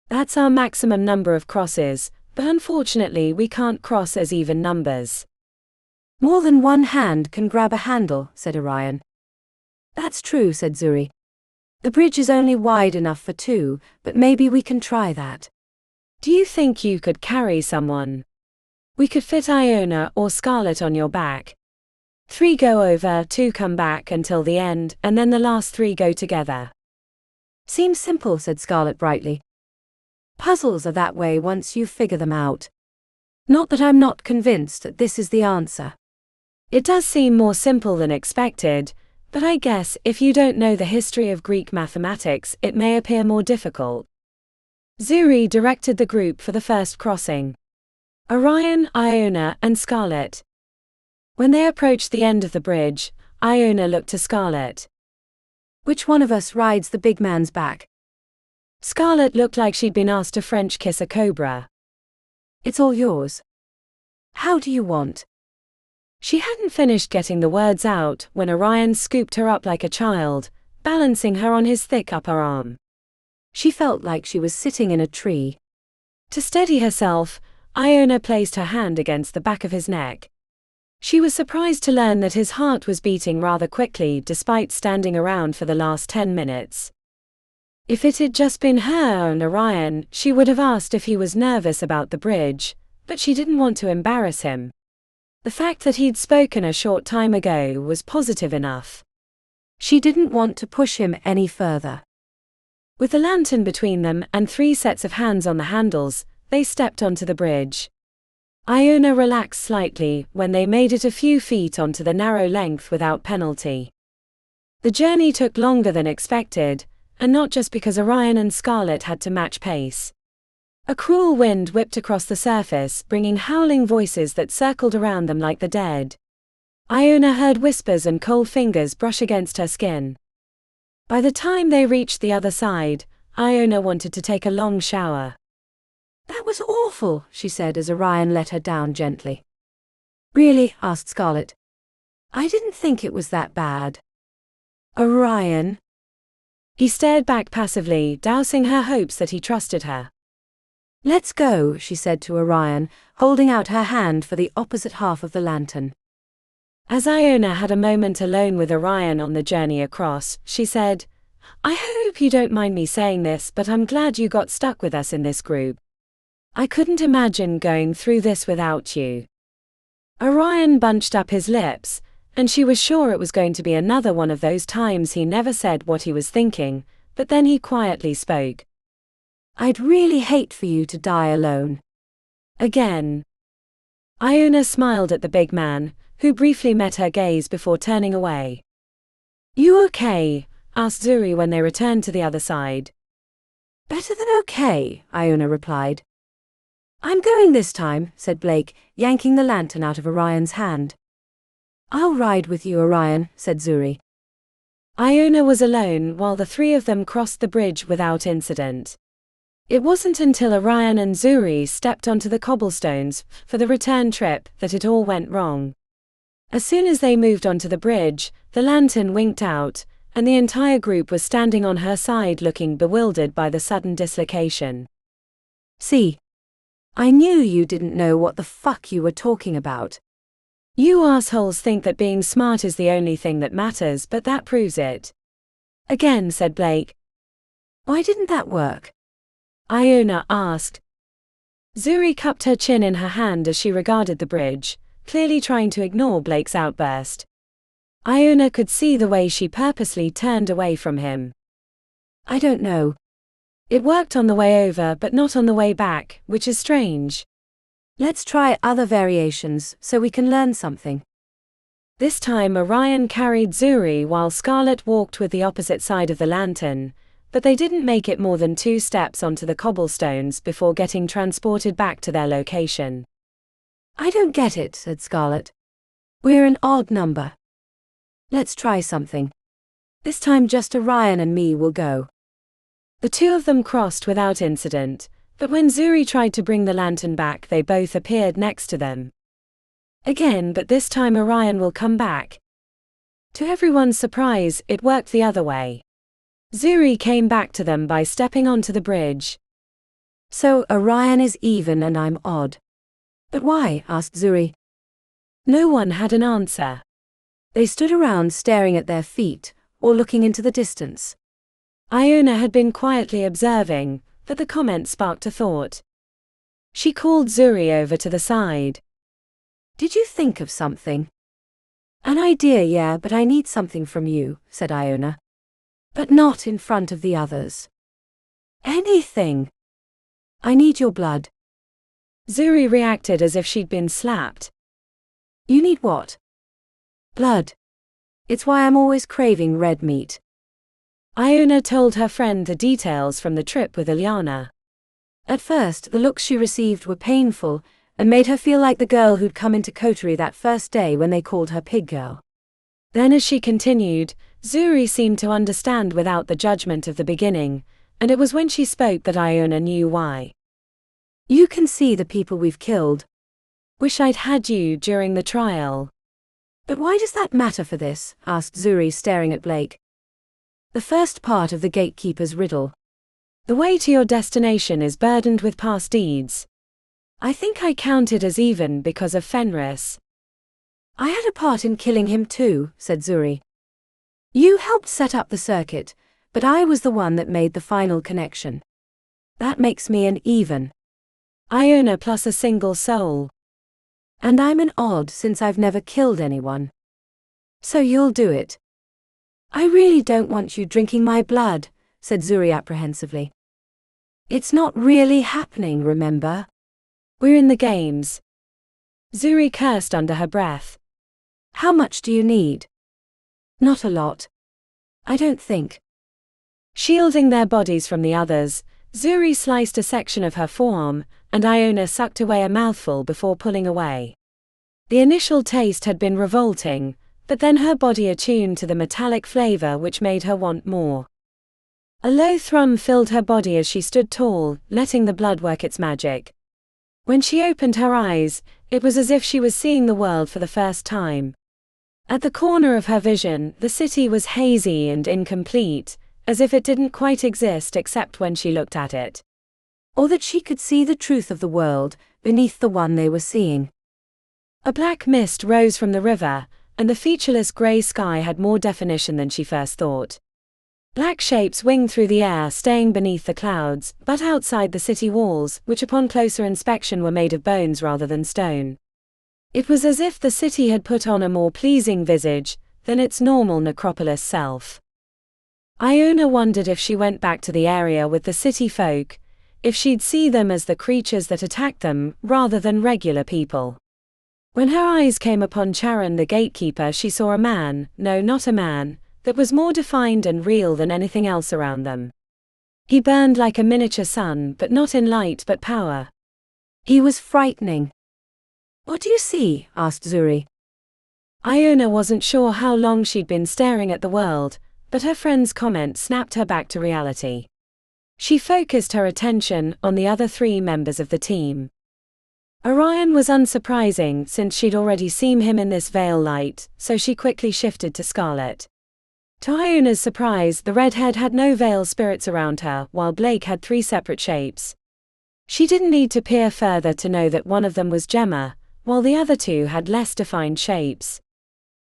That's our maximum number of crosses, but unfortunately we can't cross as even numbers." "More than one hand can grab a handle," said Orion. "That's true," said Zuri. "The bridge is only wide enough for 2, but maybe we can try that." "Do you think you could carry someone? We could fit Iona or Scarlet on your back. 3 go over, 2 come back until the end, and then the last 3 go together." "Seems simple," said Scarlet brightly. "Puzzles are that way once you figure them out. Not that I'm not convinced that this is the answer." "It does seem more simple than expected, but I guess if you don't know the history of Greek mathematics, it may appear more difficult." Zuri directed the group for the first crossing. Orion, Iona, and Scarlet. When they approached the end of the bridge, Iona looked to Scarlet. "Which one of us rides the big man's back?" Scarlet looked like she'd been asked to French kiss a cobra. "It's all yours. How do you want?" She hadn't finished getting the words out when Orion scooped her up like a child, balancing her on his thick upper arm. She felt like she was sitting in a tree. To steady herself, Iona placed her hand against the back of his neck. She was surprised to learn that his heart was beating rather quickly despite standing around for the last 10 minutes. If it had just been her and Orion, she would have asked if he was nervous about the bridge, but she didn't want to embarrass him. The fact that he'd spoken a short time ago was positive enough. She didn't want to push him any further. With the lantern between them and 3 sets of hands on the handles, they stepped onto the bridge. Iona relaxed slightly when they made it a few feet onto the narrow length without penalty. The journey took longer than expected, and not just because Orion and Scarlet had to match pace. A cruel wind whipped across the surface, bringing howling voices that circled around them like the dead. Iona heard whispers and cold fingers brush against her skin. By the time they reached the other side, Iona wanted to take a long shower. "That was awful," she said as Orion let her down gently. "Really?" asked Scarlet. "I didn't think it was that bad." "Orion?" He stared back passively, dousing her hopes that he trusted her. Let's go, she said to Orion, holding out her hand for the opposite half of the lantern. As Iona had a moment alone with Orion on the journey across, she said, "I hope you don't mind me saying this, but I'm glad you got stuck with us in this group. I couldn't imagine going through this without you." Orion bunched up his lips, and she was sure it was going to be another one of those times he never said what he was thinking, but then he quietly spoke. "I'd really hate for you to die alone." Again. Iona smiled at the big man, who briefly met her gaze before turning away. "You okay?" asked Zuri when they returned to the other side. "Better than okay," Iona replied. "I'm going this time," said Blake, yanking the lantern out of Orion's hand. "I'll ride with you, Orion," said Zuri. Iona was alone while the three of them crossed the bridge without incident. It wasn't until Orion and Zuri stepped onto the cobblestones for the return trip that it all went wrong. As soon as they moved onto the bridge, the lantern winked out, and the entire group was standing on her side looking bewildered by the sudden dislocation. "See? I knew you didn't know what the fuck you were talking about." "You assholes think that being smart is the only thing that matters, but that proves it." Again, said Blake. "Why didn't that work?" Iona asked. Zuri cupped her chin in her hand as she regarded the bridge, clearly trying to ignore Blake's outburst. Iona could see the way she purposely turned away from him. "I don't know. It worked on the way over but not on the way back, which is strange. Let's try other variations so we can learn something." This time Orion carried Zuri while Scarlet walked with the opposite side of the lantern, but they didn't make it more than 2 steps onto the cobblestones before getting transported back to their location. "I don't get it," said Scarlet. "We're an odd number. Let's try something. This time just Orion and me will go." The two of them crossed without incident, but when Zuri tried to bring the lantern back they both appeared next to them. Again, but this time Orion will come back. To everyone's surprise, it worked the other way. Zuri came back to them by stepping onto the bridge. "So Orion is even and I'm odd. But why?" asked Zuri. No one had an answer. They stood around staring at their feet, or looking into the distance. Iona had been quietly observing, but the comment sparked a thought. She called Zuri over to the side. "Did you think of something?" "An idea, yeah, but I need something from you," said Iona. "But not in front of the others." "Anything. I need your blood." Zuri reacted as if she'd been slapped. "You need what?" "Blood. It's why I'm always craving red meat." Iona told her friend the details from the trip with Iona. At first, the looks she received were painful, and made her feel like the girl who'd come into coterie that first day when they called her pig girl. Then as she continued, Zuri seemed to understand without the judgment of the beginning, and it was when she spoke that Iona knew why. "You can see the people we've killed." "Wish I'd had you during the trial." "But why does that matter for this?" asked Zuri, staring at Blake. "The first part of the gatekeeper's riddle. The way to your destination is burdened with past deeds. I think I counted as even because of Fenris." "I had a part in killing him too," said Zuri. "You helped set up the circuit, but I was the one that made the final connection. That makes me an even." Iona plus a single soul. "And I'm an odd since I've never killed anyone." "So you'll do it." "I really don't want you drinking my blood," said Zuri apprehensively. "It's not really happening, remember? We're in the games." Zuri cursed under her breath. "How much do you need?" "Not a lot. I don't think." Shielding their bodies from the others, Zuri sliced a section of her forearm, and Iona sucked away a mouthful before pulling away. The initial taste had been revolting, but then her body attuned to the metallic flavor which made her want more. A low thrum filled her body as she stood tall, letting the blood work its magic. When she opened her eyes, it was as if she was seeing the world for the first time. At the corner of her vision, the city was hazy and incomplete, as if it didn't quite exist except when she looked at it. or that she could see the truth of the world beneath the one they were seeing. A black mist rose from the river, and the featureless grey sky had more definition than she first thought. Black shapes winged through the air, staying beneath the clouds, but outside the city walls, which upon closer inspection were made of bones rather than stone. It was as if the city had put on a more pleasing visage than its normal necropolis self. Iona wondered if she went back to the area with the city folk, if she'd see them as the creatures that attacked them, rather than regular people. When her eyes came upon Charon the gatekeeper, she saw a man, no, not a man, that was more defined and real than anything else around them. He burned like a miniature sun, but not in light but power. He was frightening. "What do you see?" asked Zuri. Iona wasn't sure how long she'd been staring at the world, but her friend's comment snapped her back to reality. She focused her attention on the other 3 members of the team. Orion was unsurprising since she'd already seen him in this veil light, so she quickly shifted to Scarlet. To Iona's surprise, the redhead had no veil spirits around her, while Blake had 3 separate shapes. She didn't need to peer further to know that one of them was Gemma, while the other 2 had less defined shapes.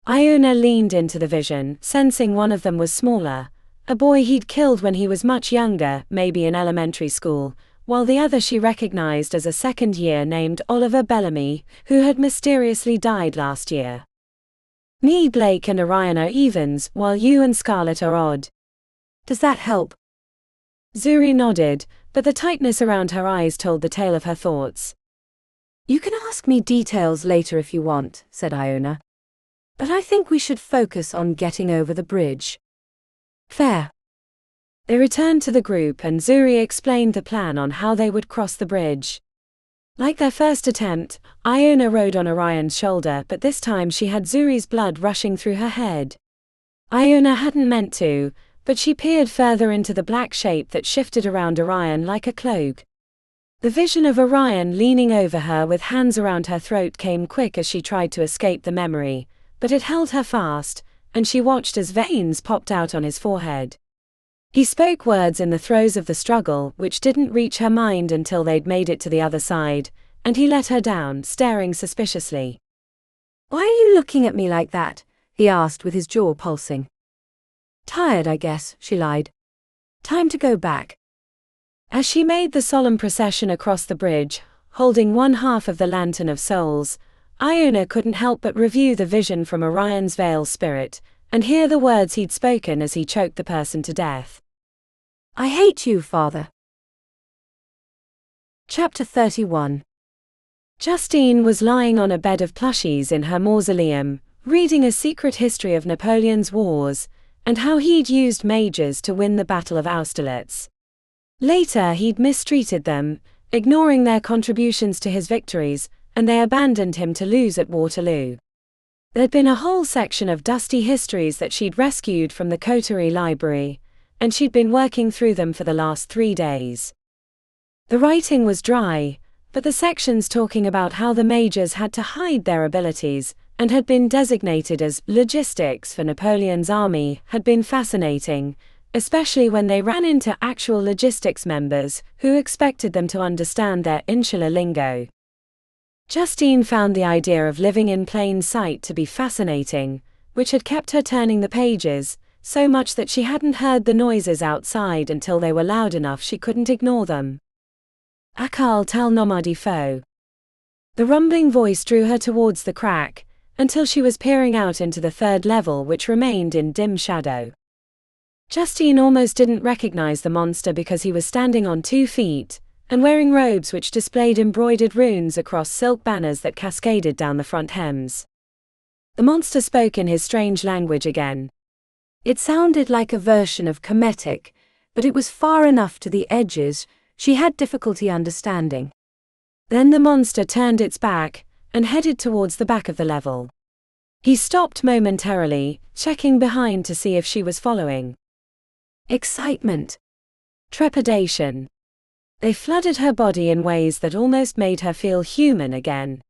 Iona leaned into the vision, sensing one of them was smaller, a boy he'd killed when he was much younger, maybe in elementary school, while the other she recognized as a second-year named Oliver Bellamy, who had mysteriously died last year. "Me, Blake and Orion are evens, while you and Scarlet are odd. Does that help?" Zuri nodded, but the tightness around her eyes told the tale of her thoughts. "You can ask me details later if you want," said Iona. "But I think we should focus on getting over the bridge." "Fair." They returned to the group and Zuri explained the plan on how they would cross the bridge. Like their first attempt, Iona rode on Orion's shoulder, but this time she had Zuri's blood rushing through her head. Iona hadn't meant to, but she peered further into the black shape that shifted around Orion like a cloak. The vision of Orion leaning over her with hands around her throat came quick as she tried to escape the memory, but it held her fast, and she watched as veins popped out on his forehead. He spoke words in the throes of the struggle, which didn't reach her mind until they'd made it to the other side, and he let her down, staring suspiciously. "Why are you looking at me like that?" he asked with his jaw pulsing. "Tired, I guess," she lied. "Time to go back." As she made the solemn procession across the bridge, holding one half of the Lantern of Souls, Iona couldn't help but review the vision from Orion's veil spirit, and hear the words he'd spoken as he choked the person to death. "I hate you, Father." Chapter 31. Justine was lying on a bed of plushies in her mausoleum, reading a secret history of Napoleon's wars, and how he'd used mages to win the Battle of Austerlitz. Later he'd mistreated them, ignoring their contributions to his victories, and they abandoned him to lose at Waterloo. There'd been a whole section of dusty histories that she'd rescued from the Coterie Library, and she'd been working through them for the last 3 days. The writing was dry, but the sections talking about how the mages had to hide their abilities, and had been designated as logistics for Napoleon's army, had been fascinating, especially when they ran into actual logistics members who expected them to understand their insular lingo. Justine found the idea of living in plain sight to be fascinating, which had kept her turning the pages, so much that she hadn't heard the noises outside until they were loud enough she couldn't ignore them. "Akal tal nomadi fo." The rumbling voice drew her towards the crack, until she was peering out into the 3rd level, which remained in dim shadow. Justine almost didn't recognize the monster because he was standing on 2 feet, and wearing robes which displayed embroidered runes across silk banners that cascaded down the front hems. The monster spoke in his strange language again. It sounded like a version of Kemetic, but it was far enough to the edges she had difficulty understanding. Then the monster turned its back, and headed towards the back of the level. He stopped momentarily, checking behind to see if she was following. Excitement. Trepidation. They flooded her body in ways that almost made her feel human again.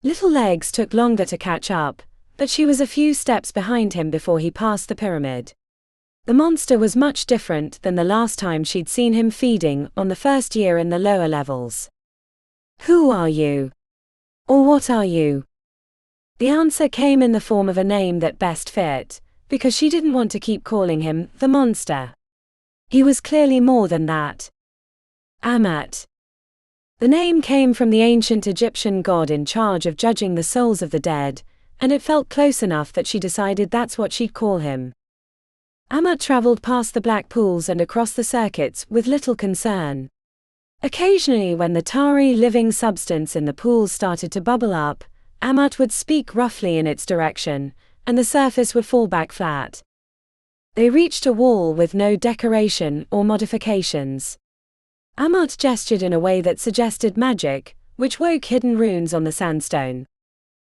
Little legs took longer to catch up, but she was a few steps behind him before he passed the pyramid. The monster was much different than the last time she'd seen him feeding on the first year in the lower levels. "Who are you? Or what are you?" The answer came in the form of a name that best fit, because she didn't want to keep calling him the monster. He was clearly more than that. Amat. The name came from the ancient Egyptian god in charge of judging the souls of the dead, and it felt close enough that she decided that's what she'd call him. Amat traveled past the black pools and across the circuits with little concern. Occasionally, when the tarry living substance in the pools started to bubble up, Amat would speak roughly in its direction, and the surface would fall back flat. They reached a wall with no decoration or modifications. Amat gestured in a way that suggested magic, which woke hidden runes on the sandstone.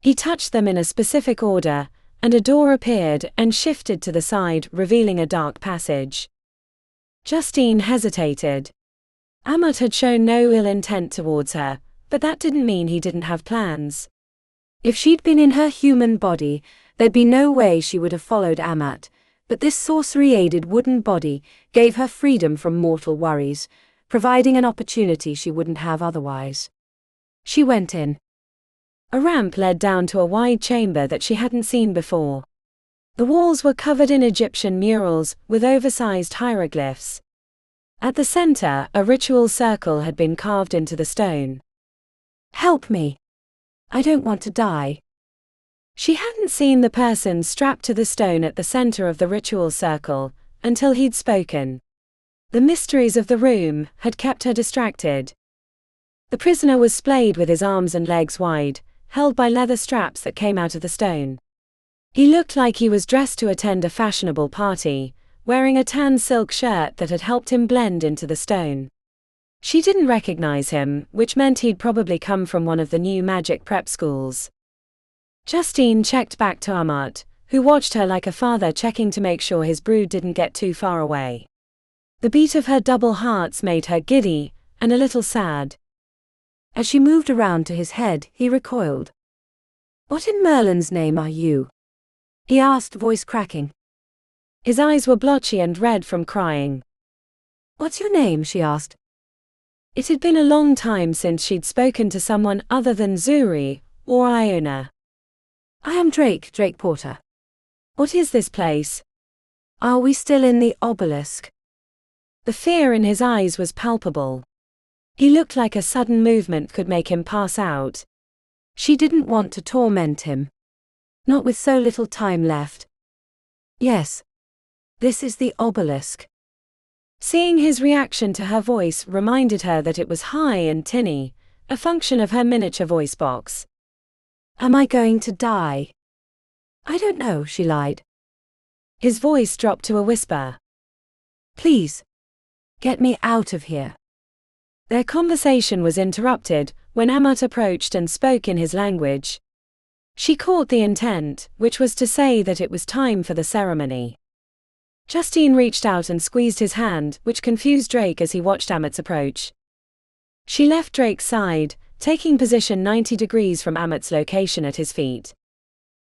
He touched them in a specific order, and a door appeared and shifted to the side, revealing a dark passage. Justine hesitated. Amat had shown no ill intent towards her, but that didn't mean he didn't have plans. If she'd been in her human body, there'd be no way she would have followed Amat, but this sorcery-aided wooden body gave her freedom from mortal worries, providing an opportunity she wouldn't have otherwise. She went in. A ramp led down to a wide chamber that she hadn't seen before. The walls were covered in Egyptian murals with oversized hieroglyphs. At the center, a ritual circle had been carved into the stone. "Help me. I don't want to die." She hadn't seen the person strapped to the stone at the center of the ritual circle until he'd spoken. The mysteries of the room had kept her distracted. The prisoner was splayed with his arms and legs wide, held by leather straps that came out of the stone. He looked like he was dressed to attend a fashionable party, wearing a tan silk shirt that had helped him blend into the stone. She didn't recognize him, which meant he'd probably come from one of the new magic prep schools. Justine checked back to Amat, who watched her like a father checking to make sure his brood didn't get too far away. The beat of her double hearts made her giddy, and a little sad. As she moved around to his head, he recoiled. "What in Merlin's name are you?" he asked, voice cracking. His eyes were blotchy and red from crying. "What's your name?" she asked. It had been a long time since she'd spoken to someone other than Zuri or Iona. "I am Drake Porter." "What is this place?" "Are we still in the Obelisk?" The fear in his eyes was palpable. He looked like a sudden movement could make him pass out. She didn't want to torment him. Not with so little time left. "Yes. This is the Obelisk." Seeing his reaction to her voice reminded her that it was high and tinny, a function of her miniature voice box. "Am I going to die?" "I don't know," she lied. His voice dropped to a whisper. "Please. Get me out of here." Their conversation was interrupted when Amat approached and spoke in his language. She caught the intent, which was to say that it was time for the ceremony. Justine reached out and squeezed his hand, which confused Drake as he watched Amat's approach. She left Drake's side, taking position 90 degrees from Amat's location at his feet.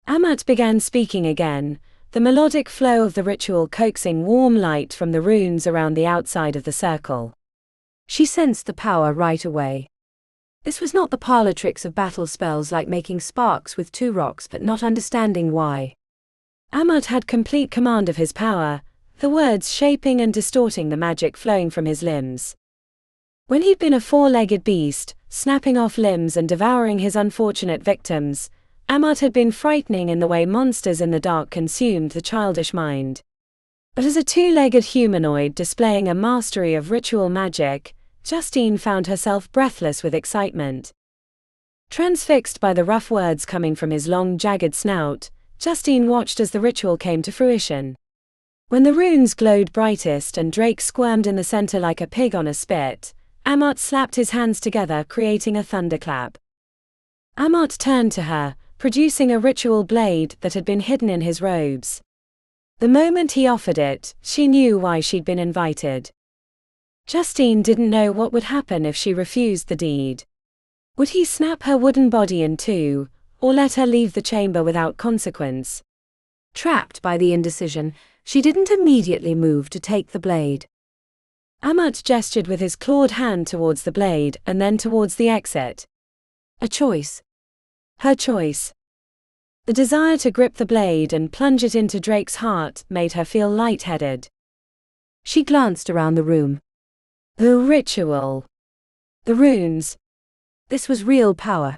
Amat began speaking again, the melodic flow of the ritual coaxing warm light from the runes around the outside of the circle. She sensed the power right away. This was not the parlor tricks of battle spells like making sparks with two rocks but not understanding why. Amat had complete command of his power, the words shaping and distorting the magic flowing from his limbs. When he'd been a four-legged beast, snapping off limbs and devouring his unfortunate victims, Amat had been frightening in the way monsters in the dark consumed the childish mind. But as a two-legged humanoid displaying a mastery of ritual magic, Justine found herself breathless with excitement. Transfixed by the rough words coming from his long, jagged snout, Justine watched as the ritual came to fruition. When the runes glowed brightest and Drake squirmed in the center like a pig on a spit, Amat slapped his hands together, creating a thunderclap. Amat turned to her, producing a ritual blade that had been hidden in his robes. The moment he offered it, she knew why she'd been invited. Justine didn't know what would happen if she refused the deed. Would he snap her wooden body in two, or let her leave the chamber without consequence? Trapped by the indecision, she didn't immediately move to take the blade. Amat gestured with his clawed hand towards the blade and then towards the exit. A choice. Her choice. The desire to grip the blade and plunge it into Drake's heart made her feel lightheaded. She glanced around the room. The ritual. The runes. This was real power.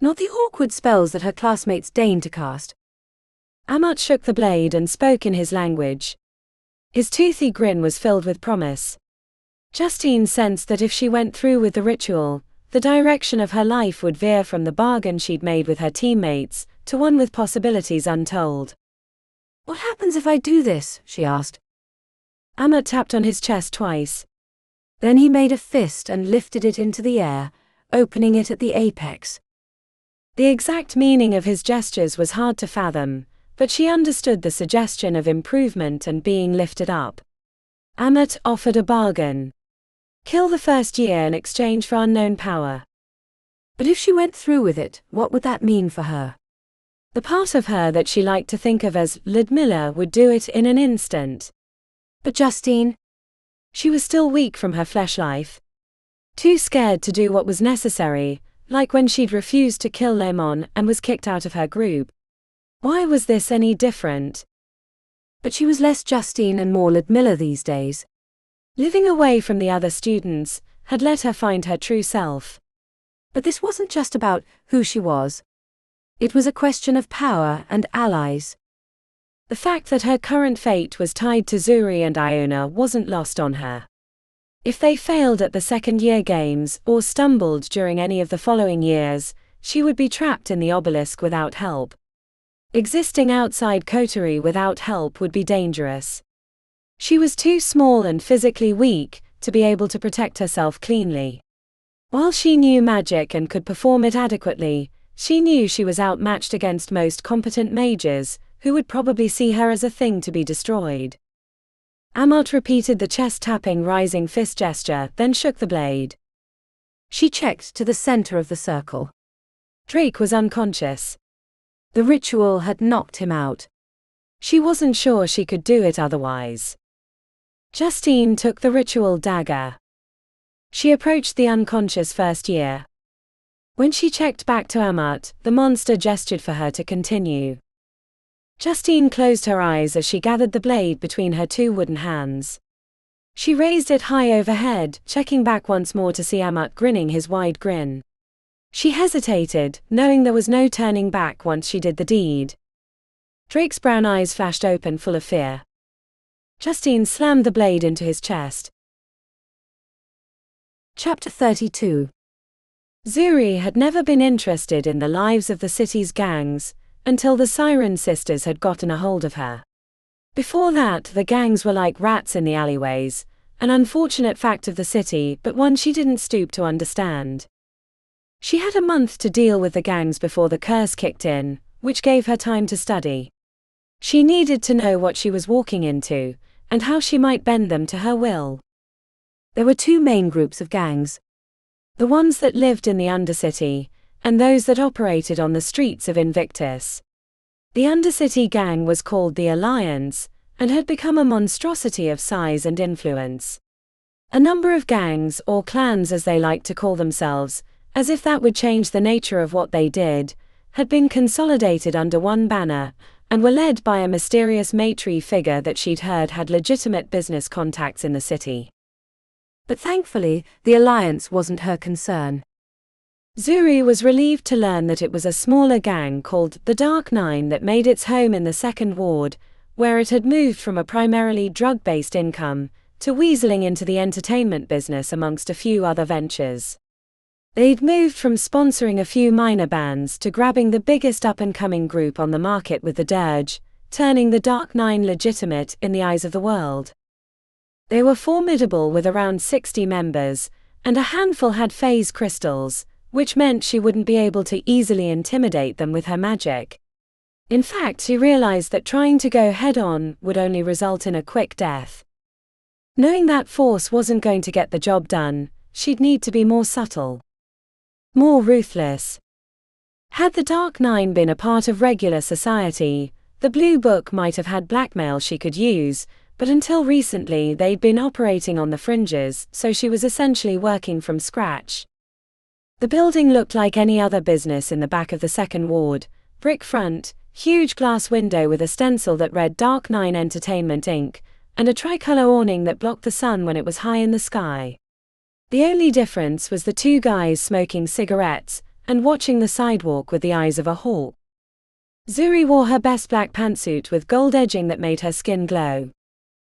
Not the awkward spells that her classmates deigned to cast. Amat shook the blade and spoke in his language. His toothy grin was filled with promise. Justine sensed that if she went through with the ritual, the direction of her life would veer from the bargain she'd made with her teammates to one with possibilities untold. What happens if I do this? She asked. Amat tapped on his chest twice. Then he made a fist and lifted it into the air, opening it at the apex. The exact meaning of his gestures was hard to fathom, but she understood the suggestion of improvement and being lifted up. Amat offered a bargain. Kill the first year in exchange for unknown power. But if she went through with it, what would that mean for her? The part of her that she liked to think of as Ludmilla would do it in an instant. But Justine? She was still weak from her flesh life. Too scared to do what was necessary, like when she'd refused to kill Lemon and was kicked out of her group. Why was this any different? But she was less Justine and more Ludmilla these days. Living away from the other students had let her find her true self. But this wasn't just about who she was. It was a question of power and allies. The fact that her current fate was tied to Zuri and Iona wasn't lost on her. If they failed at the second-year games or stumbled during any of the following years, she would be trapped in the Obelisk without help. Existing outside coterie without help would be dangerous. She was too small and physically weak to be able to protect herself cleanly. While she knew magic and could perform it adequately, she knew she was outmatched against most competent mages, who would probably see her as a thing to be destroyed. Amat repeated the chest-tapping rising fist gesture, then shook the blade. She checked to the center of the circle. Drake was unconscious. The ritual had knocked him out. She wasn't sure she could do it otherwise. Justine took the ritual dagger. She approached the unconscious first year. When she checked back to Amat, the monster gestured for her to continue. Justine closed her eyes as she gathered the blade between her two wooden hands. She raised it high overhead, checking back once more to see Amat grinning his wide grin. She hesitated, knowing there was no turning back once she did the deed. Drake's brown eyes flashed open, full of fear. Justine slammed the blade into his chest. Chapter 32. Zuri had never been interested in the lives of the city's gangs, until the Siren Sisters had gotten a hold of her. Before that, the gangs were like rats in the alleyways, an unfortunate fact of the city, but one she didn't stoop to understand. She had a month to deal with the gangs before the curse kicked in, which gave her time to study. She needed to know what she was walking into, and how she might bend them to her will. There were two main groups of gangs. The ones that lived in the Undercity, and those that operated on the streets of Invictus. The Undercity gang was called the Alliance, and had become a monstrosity of size and influence. A number of gangs, or clans as they liked to call themselves, as if that would change the nature of what they did, had been consolidated under one banner, and were led by a mysterious matri figure that she'd heard had legitimate business contacts in the city. But thankfully, the Alliance wasn't her concern. Zuri was relieved to learn that it was a smaller gang called the Dark Nine that made its home in the Second Ward, where it had moved from a primarily drug-based income to weaseling into the entertainment business amongst a few other ventures. They'd moved from sponsoring a few minor bands to grabbing the biggest up-and-coming group on the market with the Dirge, turning the Dark Nine legitimate in the eyes of the world. They were formidable with around 60 members, and a handful had phase crystals, which meant she wouldn't be able to easily intimidate them with her magic. In fact, she realized that trying to go head-on would only result in a quick death. Knowing that force wasn't going to get the job done, she'd need to be more subtle. More ruthless. Had the Dark Nine been a part of regular society, The Blue Book might have had blackmail she could use, but until recently they'd been operating on the fringes, so she was essentially working from scratch. The building looked like any other business in the back of the second ward: brick front, huge glass window with a stencil that read Dark 9 Entertainment Inc., and a tricolor awning that blocked the sun when it was high in the sky. The only difference was the two guys smoking cigarettes and watching the sidewalk with the eyes of a hawk. Zuri wore her best black pantsuit with gold edging that made her skin glow.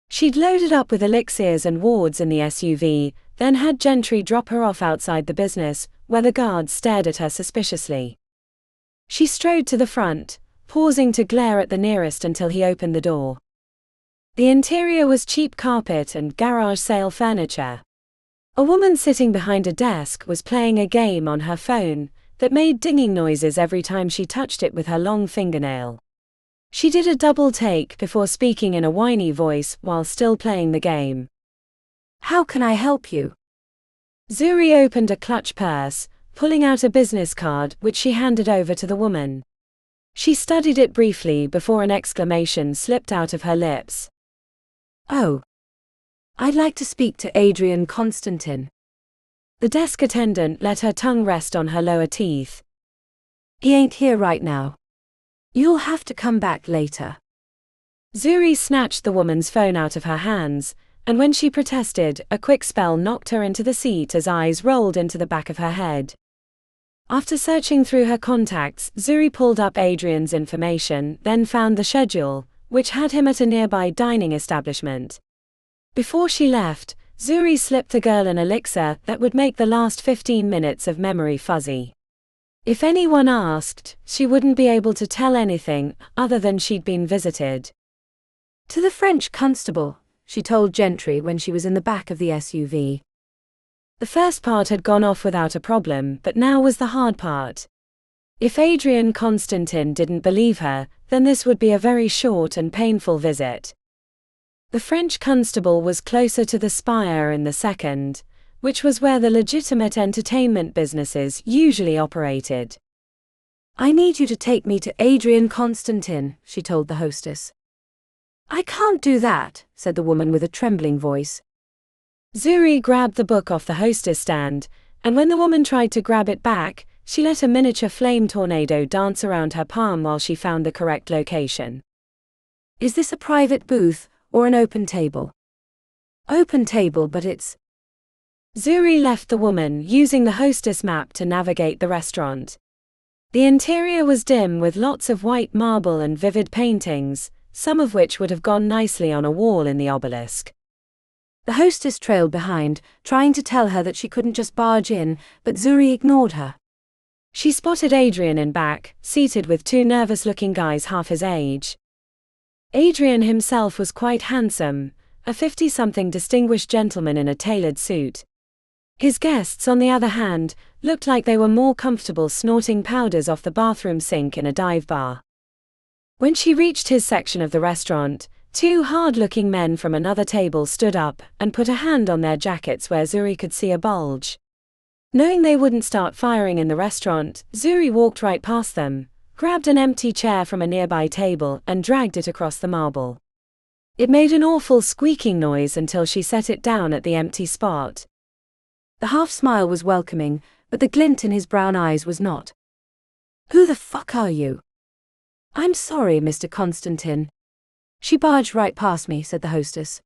She'd loaded up with elixirs and wards in the SUV, then had Gentry drop her off outside the business, where the guards stared at her suspiciously. She strode to the front, pausing to glare at the nearest until he opened the door. The interior was cheap carpet and garage sale furniture. A woman sitting behind a desk was playing a game on her phone that made dinging noises every time she touched it with her long fingernail. She did a double take before speaking in a whiny voice while still playing the game. "How can I help you?" Zuri opened a clutch purse, pulling out a business card which she handed over to the woman. She studied it briefly before an exclamation slipped out of her lips. "Oh. I'd like to speak to Adrian Constantin." The desk attendant let her tongue rest on her lower teeth. "He ain't here right now. You'll have to come back later." Zuri snatched the woman's phone out of her hands, and when she protested, a quick spell knocked her into the seat as eyes rolled into the back of her head. After searching through her contacts, Zuri pulled up Adrian's information, then found the schedule, which had him at a nearby dining establishment. Before she left, Zuri slipped the girl an elixir that would make the last 15 minutes of memory fuzzy. If anyone asked, she wouldn't be able to tell anything other than she'd been visited. "To the French constable," she told Gentry when she was in the back of the SUV. The first part had gone off without a problem, but now was the hard part. If Adrian Constantin didn't believe her, then this would be a very short and painful visit. The French constable was closer to the spire in the second, which was where the legitimate entertainment businesses usually operated. "I need you to take me to Adrian Constantin," she told the hostess. "I can't do that," said the woman with a trembling voice. Zuri grabbed the book off the hostess stand, and when the woman tried to grab it back, she let a miniature flame tornado dance around her palm while she found the correct location. "Is this a private booth, or an open table?" "Open table, but it's..." Zuri left the woman, using the hostess map to navigate the restaurant. The interior was dim with lots of white marble and vivid paintings, some of which would have gone nicely on a wall in the Obelisk. The hostess trailed behind, trying to tell her that she couldn't just barge in, but Zuri ignored her. She spotted Adrian in back, seated with two nervous-looking guys half his age. Adrian himself was quite handsome, a 50-something distinguished gentleman in a tailored suit. His guests, on the other hand, looked like they were more comfortable snorting powders off the bathroom sink in a dive bar. When she reached his section of the restaurant, two hard-looking men from another table stood up and put a hand on their jackets where Zuri could see a bulge. Knowing they wouldn't start firing in the restaurant, Zuri walked right past them, grabbed an empty chair from a nearby table and dragged it across the marble. It made an awful squeaking noise until she set it down at the empty spot. The half-smile was welcoming, but the glint in his brown eyes was not. "Who the fuck are you?" "I'm sorry, Mr. Constantin. She barged right past me," said the hostess.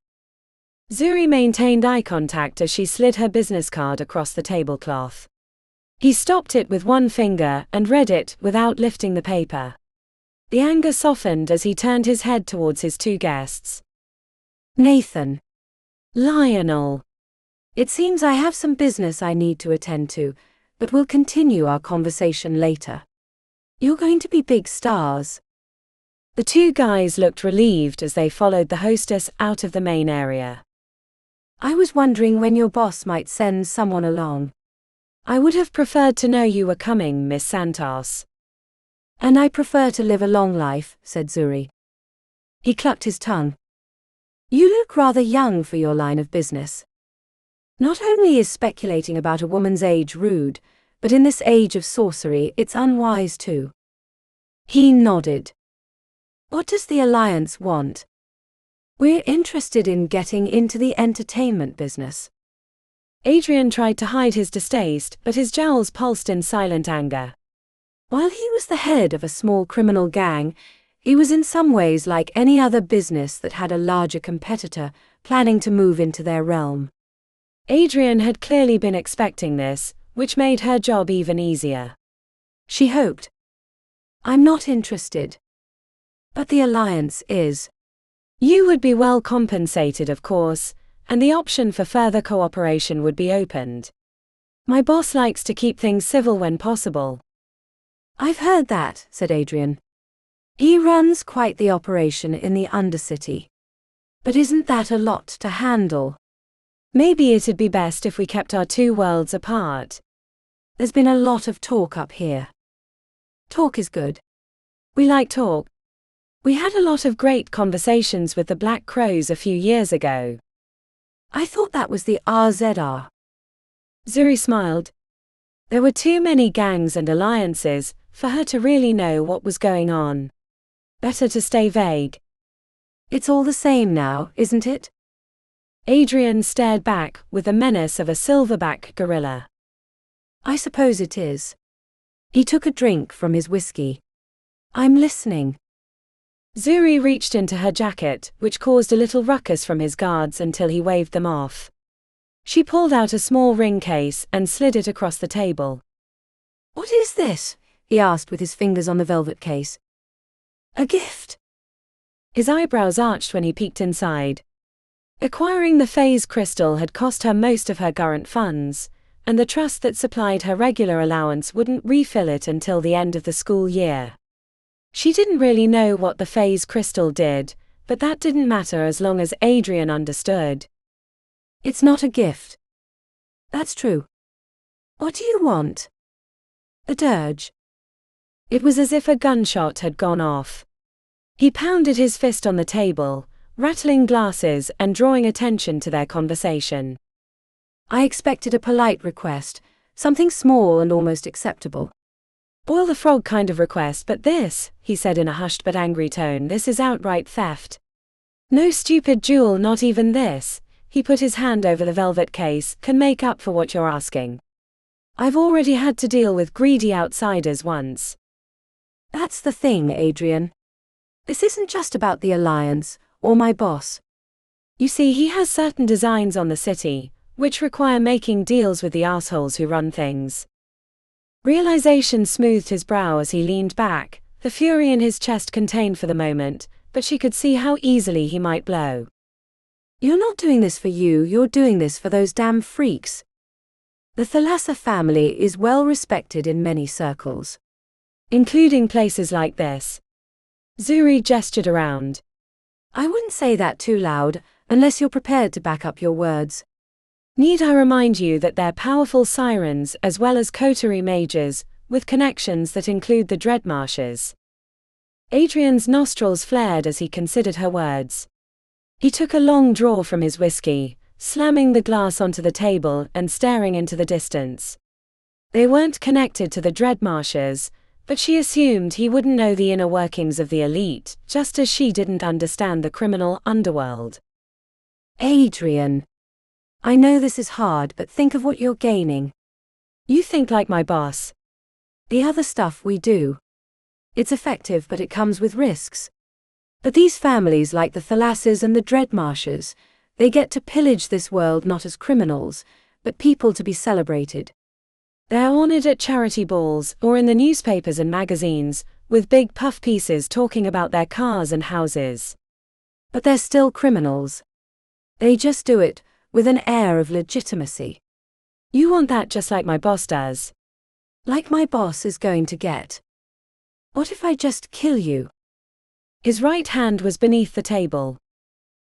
Zuri maintained eye contact as she slid her business card across the tablecloth. He stopped it with one finger and read it without lifting the paper. The anger softened as he turned his head towards his two guests. "Nathan." "Lionel." "It seems I have some business I need to attend to, but we'll continue our conversation later. You're going to be big stars." The two guys looked relieved as they followed the hostess out of the main area. "I was wondering when your boss might send someone along." "I would have preferred to know you were coming, Miss Santos." "And I prefer to live a long life," said Zuri. He clucked his tongue. "You look rather young for your line of business." Not only is speculating about a woman's age rude, but in this age of sorcery it's unwise too. He nodded. What does the Alliance want? We're interested in getting into the entertainment business. Adrian tried to hide his distaste, but his jowls pulsed in silent anger. While he was the head of a small criminal gang, he was in some ways like any other business that had a larger competitor planning to move into their realm. Adrian had clearly been expecting this, which made her job even easier. She hoped. I'm not interested. But the Alliance is. You would be well compensated, of course, and the option for further cooperation would be opened. My boss likes to keep things civil when possible. I've heard that, said Adrian. He runs quite the operation in the Undercity. But isn't that a lot to handle? Maybe it'd be best if we kept our two worlds apart. There's been a lot of talk up here. Talk is good. We like talk. We had a lot of great conversations with the Black Crows a few years ago. I thought that was the RZR. Zuri smiled. There were too many gangs and alliances for her to really know what was going on. Better to stay vague. It's all the same now, isn't it? Adrian stared back with the menace of a silverback gorilla. I suppose it is. He took a drink from his whiskey. I'm listening. Zuri reached into her jacket, which caused a little ruckus from his guards until he waved them off. She pulled out a small ring case and slid it across the table. What is this? He asked with his fingers on the velvet case. A gift. His eyebrows arched when he peeked inside. Acquiring the phase crystal had cost her most of her current funds, and the trust that supplied her regular allowance wouldn't refill it until the end of the school year. She didn't really know what the phase crystal did, but that didn't matter as long as Adrian understood. It's not a gift. That's true. What do you want? A dirge. It was as if a gunshot had gone off. He pounded his fist on the table, rattling glasses and drawing attention to their conversation. I expected a polite request, something small and almost acceptable. Boil the frog kind of request, but this, he said in a hushed but angry tone, this is outright theft. No stupid jewel, not even this, he put his hand over the velvet case, can make up for what you're asking. I've already had to deal with greedy outsiders once. That's the thing, Adrian. This isn't just about the Alliance, or my boss. You see, he has certain designs on the city, which require making deals with the assholes who run things. Realization smoothed his brow as he leaned back, the fury in his chest contained for the moment, but she could see how easily he might blow. You're not doing this for you, you're doing this for those damn freaks. The Thalassa family is well respected in many circles. Including places like this. Zuri gestured around. I wouldn't say that too loud, unless you're prepared to back up your words. Need I remind you that they're powerful sirens as well as coterie mages, with connections that include the Dreadmarshes? Adrian's nostrils flared as he considered her words. He took a long draw from his whiskey, slamming the glass onto the table and staring into the distance. They weren't connected to the Dreadmarshes, but she assumed he wouldn't know the inner workings of the elite, just as she didn't understand the criminal underworld. Adrian. I know this is hard, but think of what you're gaining. You think like my boss. The other stuff we do. It's effective, but it comes with risks. But these families like the Thalasses and the Dreadmarshes, they get to pillage this world not as criminals, but people to be celebrated. They're honored at charity balls or in the newspapers and magazines, with big puff pieces talking about their cars and houses. But they're still criminals. They just do it with an air of legitimacy. You want that just like my boss does. Like my boss is going to get. What if I just kill you? His right hand was beneath the table.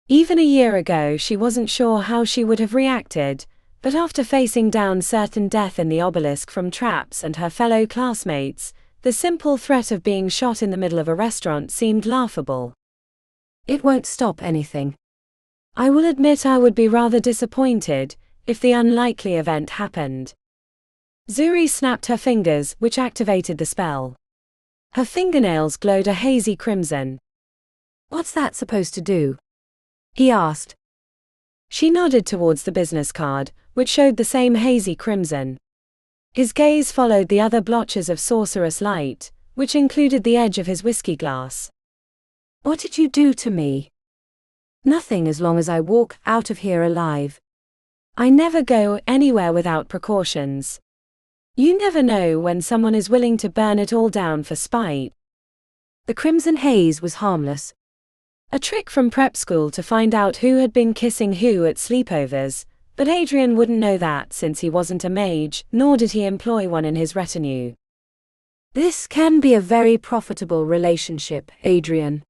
Even a year ago she wasn't sure how she would have reacted, but after facing down certain death in the Obelisk from traps and her fellow classmates, the simple threat of being shot in the middle of a restaurant seemed laughable. It won't stop anything. I will admit I would be rather disappointed if the unlikely event happened. Zuri snapped her fingers, which activated the spell. Her fingernails glowed a hazy crimson. What's that supposed to do? He asked. She nodded towards the business card, which showed the same hazy crimson. His gaze followed the other blotches of sorcerous light, which included the edge of his whiskey glass. What did you do to me? Nothing as long as I walk out of here alive. I never go anywhere without precautions. You never know when someone is willing to burn it all down for spite. The crimson haze was harmless. A trick from prep school to find out who had been kissing who at sleepovers, but Adrian wouldn't know that since he wasn't a mage, nor did he employ one in his retinue. This can be a very profitable relationship, Adrian.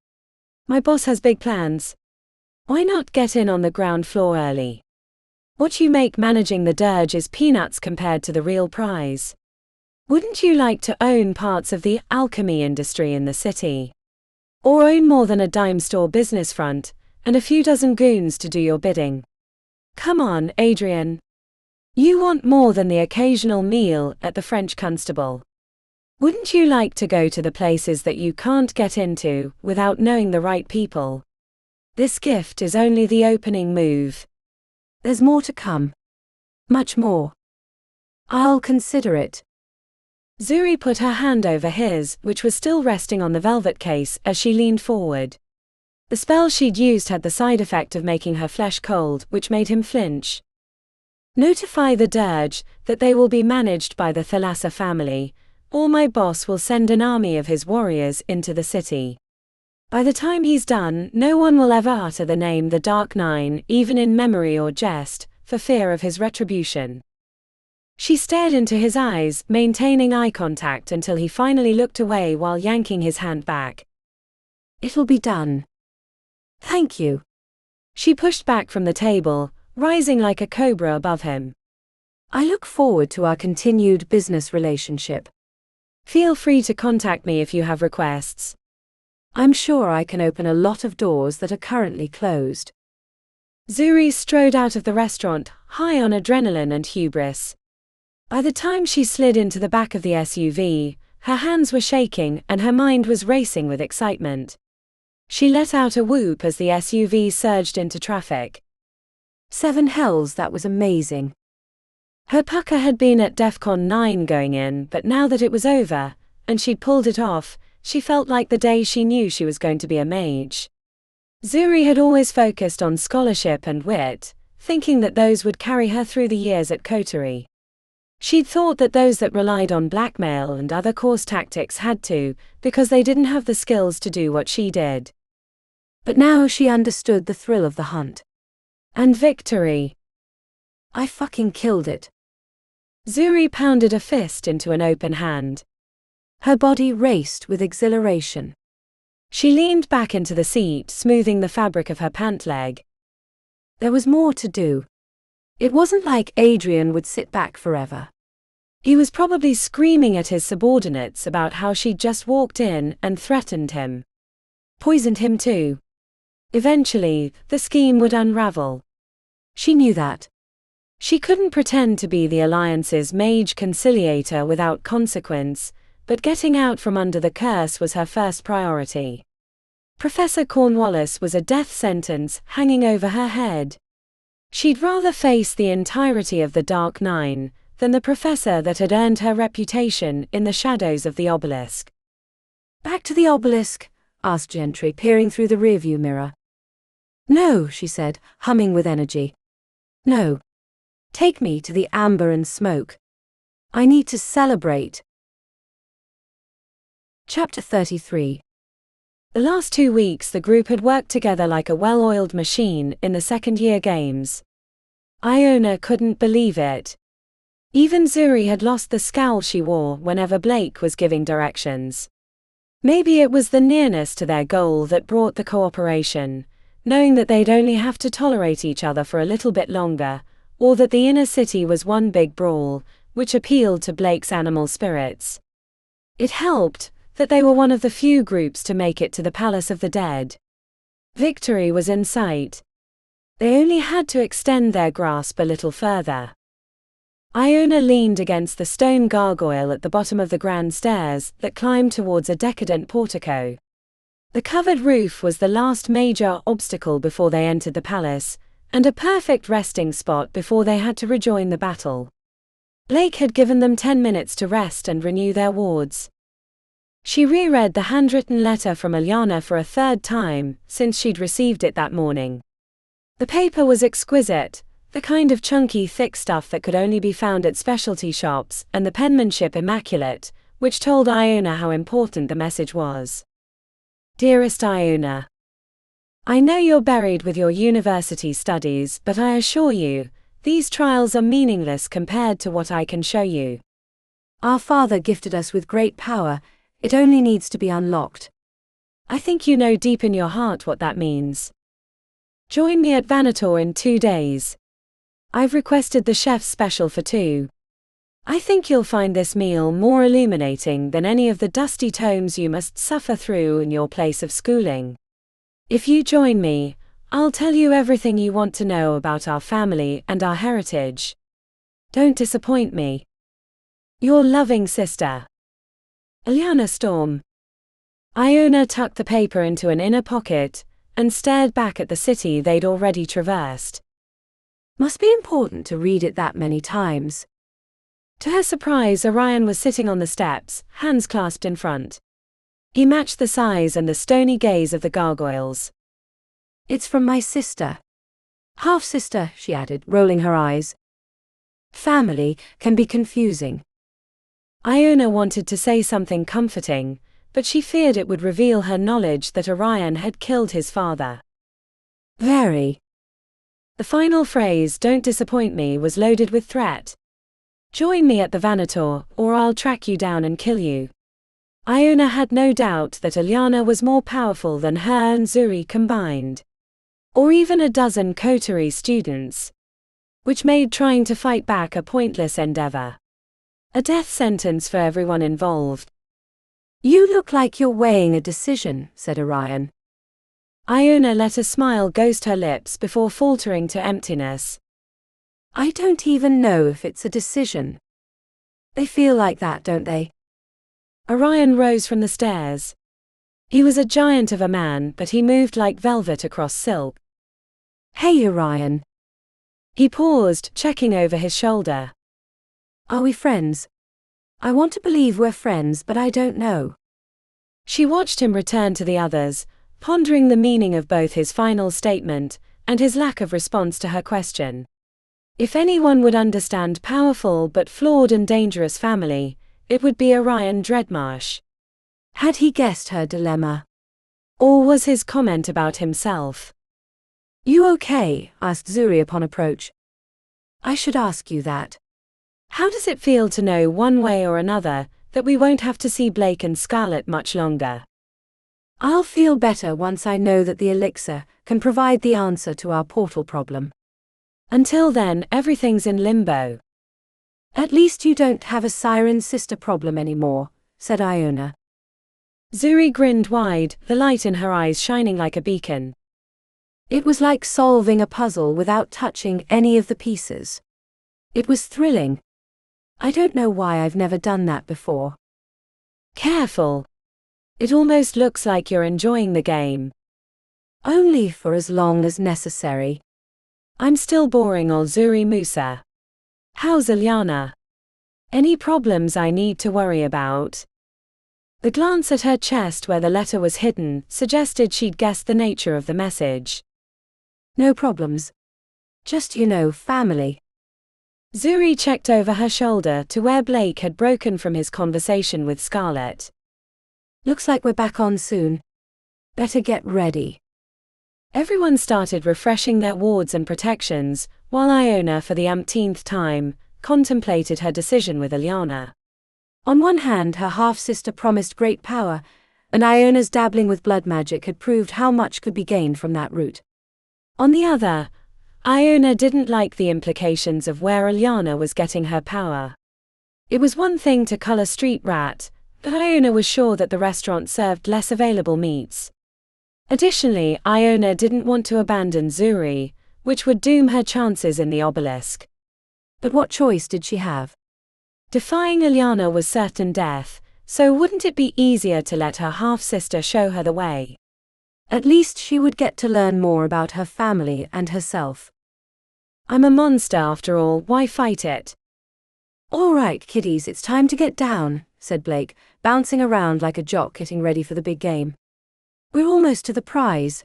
My boss has big plans. Why not get in on the ground floor early? What you make managing the dirge is peanuts compared to the real prize. Wouldn't you like to own parts of the alchemy industry in the city? Or own more than a dime store business front, and a few dozen goons to do your bidding? Come on, Adrian. You want more than the occasional meal at the French Constable. Wouldn't you like to go to the places that you can't get into without knowing the right people? This gift is only the opening move. There's more to come. Much more. I'll consider it. Zuri put her hand over his, which was still resting on the velvet case, as she leaned forward. The spell she'd used had the side effect of making her flesh cold, which made him flinch. Notify the dirge that they will be managed by the Thalassa family, or my boss will send an army of his warriors into the city. By the time he's done, no one will ever utter the name the Dark Nine, even in memory or jest, for fear of his retribution. She stared into his eyes, maintaining eye contact until he finally looked away while yanking his hand back. It'll be done. Thank you. She pushed back from the table, rising like a cobra above him. I look forward to our continued business relationship. Feel free to contact me if you have requests. I'm sure I can open a lot of doors that are currently closed. Zuri strode out of the restaurant, high on adrenaline and hubris. By the time she slid into the back of the SUV, her hands were shaking and her mind was racing with excitement. She let out a whoop as the SUV surged into traffic. 7 hells, that was amazing. Her pucker had been at DEFCON 9 going in, but now that it was over, and she'd pulled it off, she felt like the day she knew she was going to be a mage. Zuri had always focused on scholarship and wit, thinking that those would carry her through the years at Coterie. She'd thought that those that relied on blackmail and other coarse tactics had to, because they didn't have the skills to do what she did. But now she understood the thrill of the hunt. And victory. I fucking killed it. Zuri pounded a fist into an open hand. Her body raced with exhilaration. She leaned back into the seat, smoothing the fabric of her pant leg. There was more to do. It wasn't like Adrian would sit back forever. He was probably screaming at his subordinates about how she'd just walked in and threatened him. Poisoned him too. Eventually, the scheme would unravel. She knew that. She couldn't pretend to be the Alliance's mage conciliator without consequence, but getting out from under the curse was her first priority. Professor Cornwallis was a death sentence hanging over her head. She'd rather face the entirety of the Dark Nine than the professor that had earned her reputation in the shadows of the Obelisk. Back to the Obelisk? Asked Gentry, peering through the rearview mirror. No, she said, humming with energy. No. Take me to the amber and smoke. I need to celebrate. Chapter 33. The last 2 weeks the group had worked together like a well-oiled machine in the second-year games. Iona couldn't believe it. Even Zuri had lost the scowl she wore whenever Blake was giving directions. Maybe it was the nearness to their goal that brought the cooperation, knowing that they'd only have to tolerate each other for a little bit longer, or that the inner city was one big brawl, which appealed to Blake's animal spirits. It helped that they were one of the few groups to make it to the Palace of the Dead. Victory was in sight. They only had to extend their grasp a little further. Iona leaned against the stone gargoyle at the bottom of the grand stairs that climbed towards a decadent portico. The covered roof was the last major obstacle before they entered the palace, and a perfect resting spot before they had to rejoin the battle. Blake had given them 10 minutes to rest and renew their wards. She reread the handwritten letter from Iona for a third time, since she'd received it that morning. The paper was exquisite, the kind of chunky, thick stuff that could only be found at specialty shops, and the penmanship immaculate, which told Iona how important the message was. Dearest Iona, I know you're buried with your university studies, but I assure you, these trials are meaningless compared to what I can show you. Our Father gifted us with great power, it only needs to be unlocked. I think you know deep in your heart what that means. Join me at Vanator in 2 days. I've requested the chef's special for 2. I think you'll find this meal more illuminating than any of the dusty tomes you must suffer through in your place of schooling. If you join me, I'll tell you everything you want to know about our family and our heritage. Don't disappoint me. Your loving sister, Iona Storm. Iona tucked the paper into an inner pocket and stared back at the city they'd already traversed. Must be important to read it that many times. To her surprise, Orion was sitting on the steps, hands clasped in front. He matched the size and the stony gaze of the gargoyles. It's from my sister. Half-sister, she added, rolling her eyes. Family can be confusing. Iona wanted to say something comforting, but she feared it would reveal her knowledge that Orion had killed his father. Very. The final phrase, "Don't disappoint me," was loaded with threat. Join me at the Vanator, or I'll track you down and kill you. Iona had no doubt that Iona was more powerful than her and Zuri combined. Or even a dozen coterie students. Which made trying to fight back a pointless endeavor. A death sentence for everyone involved. You look like you're weighing a decision, said Orion. Iona let a smile ghost her lips before faltering to emptiness. I don't even know if it's a decision. They feel like that, don't they? Orion rose from the stairs. He was a giant of a man, but he moved like velvet across silk. Hey, Orion. He paused, checking over his shoulder. Are we friends? I want to believe we're friends, but I don't know. She watched him return to the others, pondering the meaning of both his final statement and his lack of response to her question. If anyone would understand powerful but flawed and dangerous family, it would be Orion Dreadmarsh. Had he guessed her dilemma? Or was his comment about himself? You okay? Asked Zuri upon approach. I should ask you that. How does it feel to know one way or another that we won't have to see Blake and Scarlet much longer? I'll feel better once I know that the elixir can provide the answer to our portal problem. Until then, everything's in limbo. At least you don't have a siren sister problem anymore, said Iona. Zuri grinned wide, the light in her eyes shining like a beacon. It was like solving a puzzle without touching any of the pieces. It was thrilling. I don't know why I've never done that before. Careful. It almost looks like you're enjoying the game. Only for as long as necessary. I'm still boring old Zuri Musa. How's Ilyana? Any problems I need to worry about? The glance at her chest where the letter was hidden suggested she'd guessed the nature of the message. No problems. Just, family. Zuri checked over her shoulder to where Blake had broken from his conversation with Scarlet. Looks like we're back on soon. Better get ready. Everyone started refreshing their wards and protections, while Iona, for the umpteenth time, contemplated her decision with Ilyana. On one hand, her half-sister promised great power, and Iona's dabbling with blood magic had proved how much could be gained from that route. On the other, Iona didn't like the implications of where Ilyana was getting her power. It was one thing to cull a street rat, but Iona was sure that the restaurant served less available meats. Additionally, Iona didn't want to abandon Zuri, which would doom her chances in the Obelisk. But what choice did she have? Defying Ilyana was certain death, so wouldn't it be easier to let her half-sister show her the way? At least she would get to learn more about her family and herself. I'm a monster after all, why fight it? All right, kiddies, it's time to get down, said Blake, bouncing around like a jock getting ready for the big game. We're almost to the prize.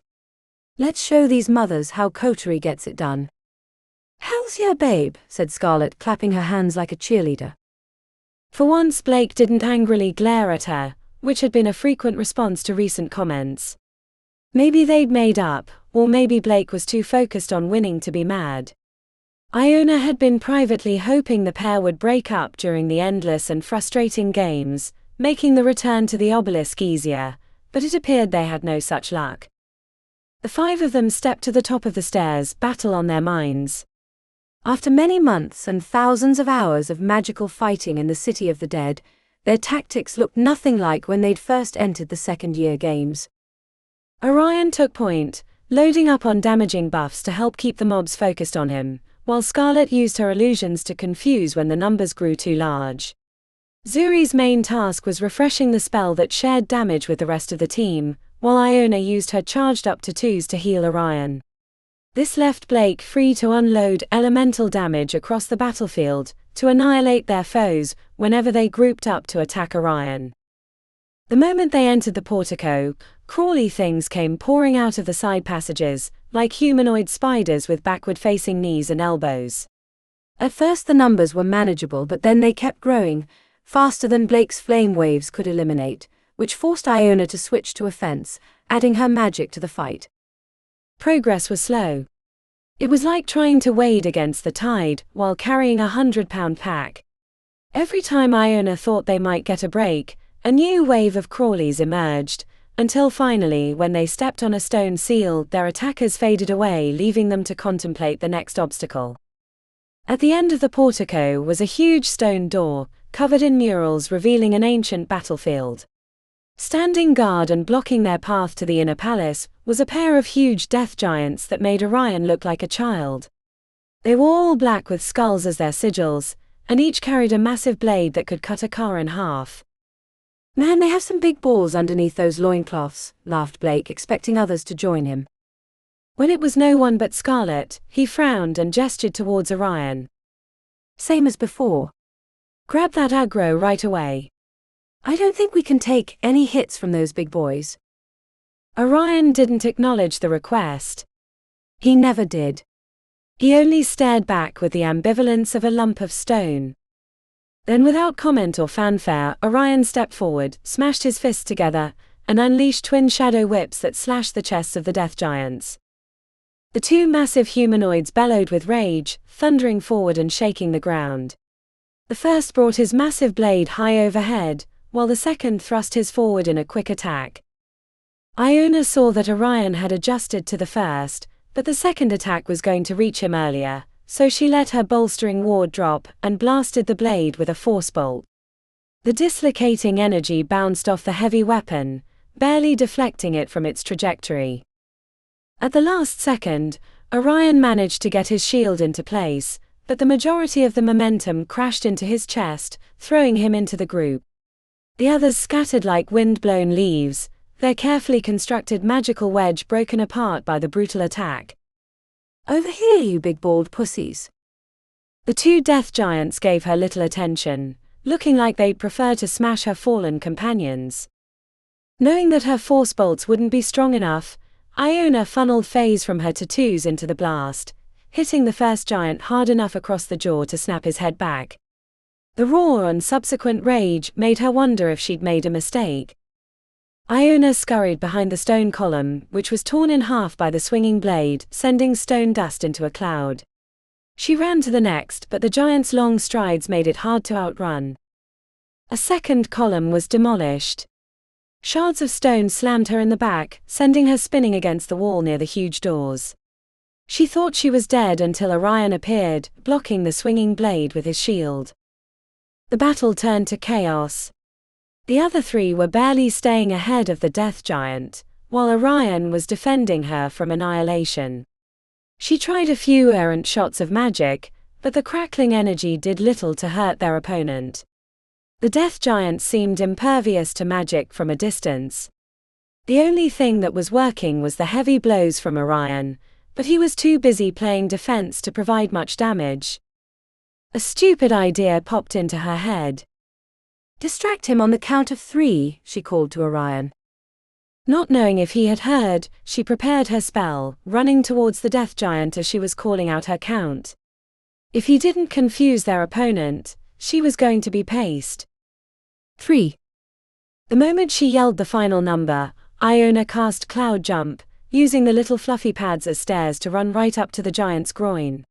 Let's show these mothers how coterie gets it done. Hell's yeah, babe, said Scarlet, clapping her hands like a cheerleader. For once, Blake didn't angrily glare at her, which had been a frequent response to recent comments. Maybe they'd made up, or maybe Blake was too focused on winning to be mad. Iona had been privately hoping the pair would break up during the endless and frustrating games, making the return to the Obelisk easier, but it appeared they had no such luck. The five of them stepped to the top of the stairs, battle on their minds. After many months and thousands of hours of magical fighting in the City of the Dead, their tactics looked nothing like when they'd first entered the second-year games. Orion took point, loading up on damaging buffs to help keep the mobs focused on him, while Scarlet used her illusions to confuse when the numbers grew too large. Zuri's main task was refreshing the spell that shared damage with the rest of the team, while Iona used her charged-up tattoos to heal Orion. This left Blake free to unload elemental damage across the battlefield, to annihilate their foes whenever they grouped up to attack Orion. The moment they entered the portico, crawly things came pouring out of the side passages, like humanoid spiders with backward-facing knees and elbows. At first the numbers were manageable, but then they kept growing, faster than Blake's flame waves could eliminate, which forced Iona to switch to offense, adding her magic to the fight. Progress was slow. It was like trying to wade against the tide while carrying a 100-pound pack. Every time Iona thought they might get a break, a new wave of crawlies emerged, until finally, when they stepped on a stone seal, their attackers faded away, leaving them to contemplate the next obstacle. At the end of the portico was a huge stone door, covered in murals revealing an ancient battlefield. Standing guard and blocking their path to the inner palace was a pair of huge death giants that made Orion look like a child. They were all black with skulls as their sigils, and each carried a massive blade that could cut a car in half. Man, they have some big balls underneath those loincloths, laughed Blake, expecting others to join him. When it was no one but Scarlet, he frowned and gestured towards Orion. Same as before. Grab that aggro right away. I don't think we can take any hits from those big boys. Orion didn't acknowledge the request. He never did. He only stared back with the ambivalence of a lump of stone. Then, without comment or fanfare, Orion stepped forward, smashed his fists together, and unleashed twin shadow whips that slashed the chests of the death giants. The two massive humanoids bellowed with rage, thundering forward and shaking the ground. The first brought his massive blade high overhead, while the second thrust his forward in a quick attack. Iona saw that Orion had adjusted to the first, but the second attack was going to reach him earlier, so she let her bolstering ward drop and blasted the blade with a force bolt. The dislocating energy bounced off the heavy weapon, barely deflecting it from its trajectory. At the last second, Orion managed to get his shield into place, but the majority of the momentum crashed into his chest, throwing him into the group. The others scattered like wind-blown leaves, their carefully constructed magical wedge broken apart by the brutal attack. Over here, you big bald pussies. The two death giants gave her little attention, looking like they'd prefer to smash her fallen companions. Knowing that her force bolts wouldn't be strong enough, Iona funneled phase from her tattoos into the blast, hitting the first giant hard enough across the jaw to snap his head back. The roar and subsequent rage made her wonder if she'd made a mistake. Iona scurried behind the stone column, which was torn in half by the swinging blade, sending stone dust into a cloud. She ran to the next, but the giant's long strides made it hard to outrun. A second column was demolished. Shards of stone slammed her in the back, sending her spinning against the wall near the huge doors. She thought she was dead until Orion appeared, blocking the swinging blade with his shield. The battle turned to chaos. The other three were barely staying ahead of the death giant, while Orion was defending her from annihilation. She tried a few errant shots of magic, but the crackling energy did little to hurt their opponent. The death giant seemed impervious to magic from a distance. The only thing that was working was the heavy blows from Orion, but he was too busy playing defense to provide much damage. A stupid idea popped into her head. Distract him on the count of 3, she called to Orion. Not knowing if he had heard, she prepared her spell, running towards the death giant as she was calling out her count. If he didn't confuse their opponent, she was going to be paced. 3. The moment she yelled the final number, Iona cast Cloud Jump, using the little fluffy pads as stairs to run right up to the giant's groin.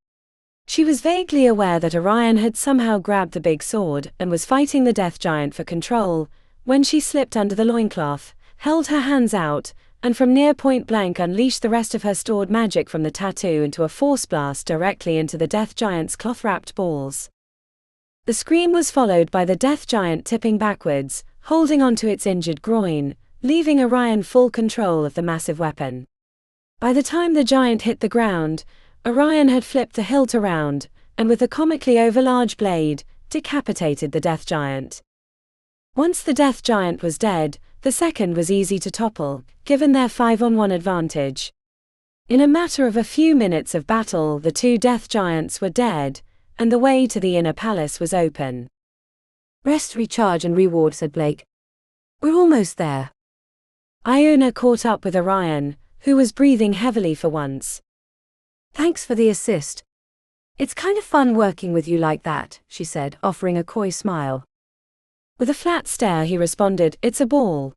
She was vaguely aware that Orion had somehow grabbed the big sword and was fighting the death giant for control, when she slipped under the loincloth, held her hands out, and from near point blank unleashed the rest of her stored magic from the tattoo into a force blast directly into the death giant's cloth-wrapped balls. The scream was followed by the death giant tipping backwards, holding onto its injured groin, leaving Orion full control of the massive weapon. By the time the giant hit the ground, Orion had flipped the hilt around, and with a comically overlarge blade, decapitated the death giant. Once the death giant was dead, the second was easy to topple, given their 5-on-1 advantage. In a matter of a few minutes of battle, the 2 death giants were dead, and the way to the inner palace was open. Rest, recharge and reward, said Blake. We're almost there. Iona caught up with Orion, who was breathing heavily for once. Thanks for the assist. It's kind of fun working with you like that, she said, offering a coy smile. With a flat stare he responded, it's a ball.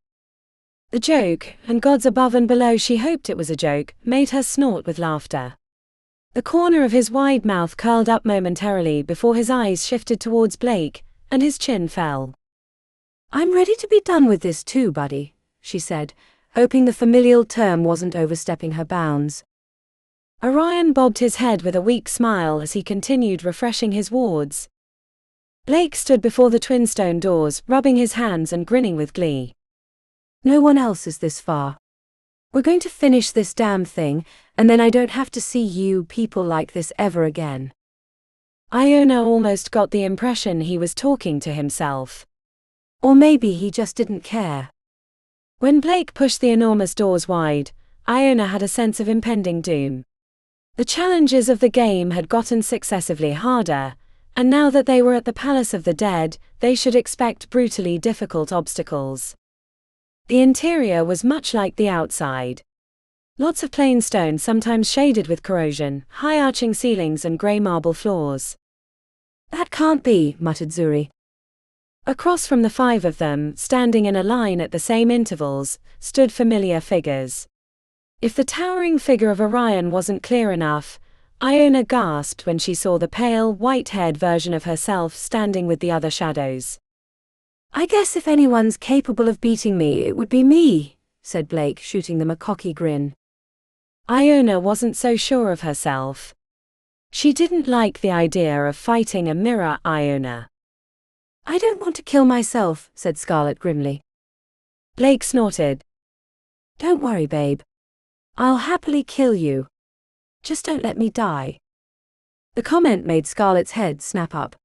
The joke, and gods above and below she hoped it was a joke, made her snort with laughter. The corner of his wide mouth curled up momentarily before his eyes shifted towards Blake, and his chin fell. I'm ready to be done with this too, buddy, she said, hoping the familial term wasn't overstepping her bounds. Orion bobbed his head with a weak smile as he continued refreshing his wards. Blake stood before the twin stone doors, rubbing his hands and grinning with glee. No one else is this far. We're going to finish this damn thing, and then I don't have to see you people like this ever again. Iona almost got the impression he was talking to himself. Or maybe he just didn't care. When Blake pushed the enormous doors wide, Iona had a sense of impending doom. The challenges of the game had gotten successively harder, and now that they were at the Palace of the Dead, they should expect brutally difficult obstacles. The interior was much like the outside. Lots of plain stone, sometimes shaded with corrosion, high arching ceilings and grey marble floors. That can't be, muttered Zuri. Across from the 5 of them, standing in a line at the same intervals, stood familiar figures. If the towering figure of Orion wasn't clear enough, Iona gasped when she saw the pale, white-haired version of herself standing with the other shadows. I guess if anyone's capable of beating me, it would be me, said Blake, shooting them a cocky grin. Iona wasn't so sure of herself. She didn't like the idea of fighting a mirror Iona. I don't want to kill myself, said Scarlet grimly. Blake snorted. Don't worry, babe. I'll happily kill you. Just don't let me die. The comment made Scarlet's head snap up.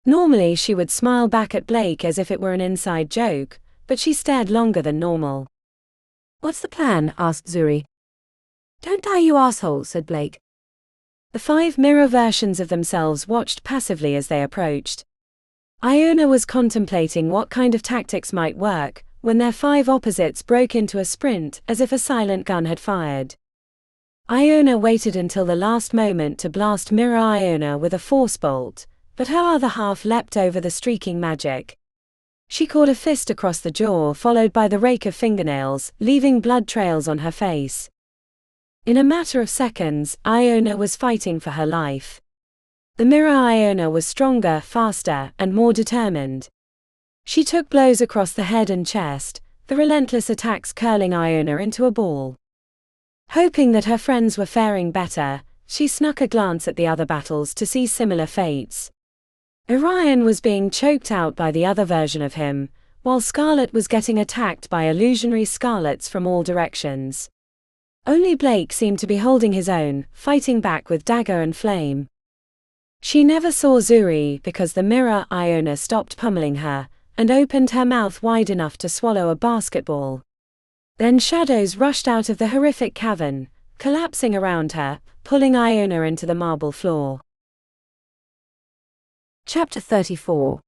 Normally she would smile back at Blake as if it were an inside joke, but she stared longer than normal. What's the plan? asked Zuri. Don't die, you asshole, said Blake. The 5 mirror versions of themselves watched passively as they approached. Iona was contemplating what kind of tactics might work, when their 5 opposites broke into a sprint as if a silent gun had fired. Iona waited until the last moment to blast Mirror Iona with a force bolt, but her other half leapt over the streaking magic. She caught a fist across the jaw, followed by the rake of fingernails, leaving blood trails on her face. In a matter of seconds, Iona was fighting for her life. The Mirror Iona was stronger, faster, and more determined. She took blows across the head and chest, the relentless attacks curling Iona into a ball. Hoping that her friends were faring better, she snuck a glance at the other battles to see similar fates. Orion was being choked out by the other version of him, while Scarlet was getting attacked by illusionary Scarlets from all directions. Only Blake seemed to be holding his own, fighting back with dagger and flame. She never saw Zuri because the Mirror Iona stopped pummeling her, and opened her mouth wide enough to swallow a basketball. Then shadows rushed out of the horrific cavern, collapsing around her, pulling Iona into the marble floor. Chapter 34.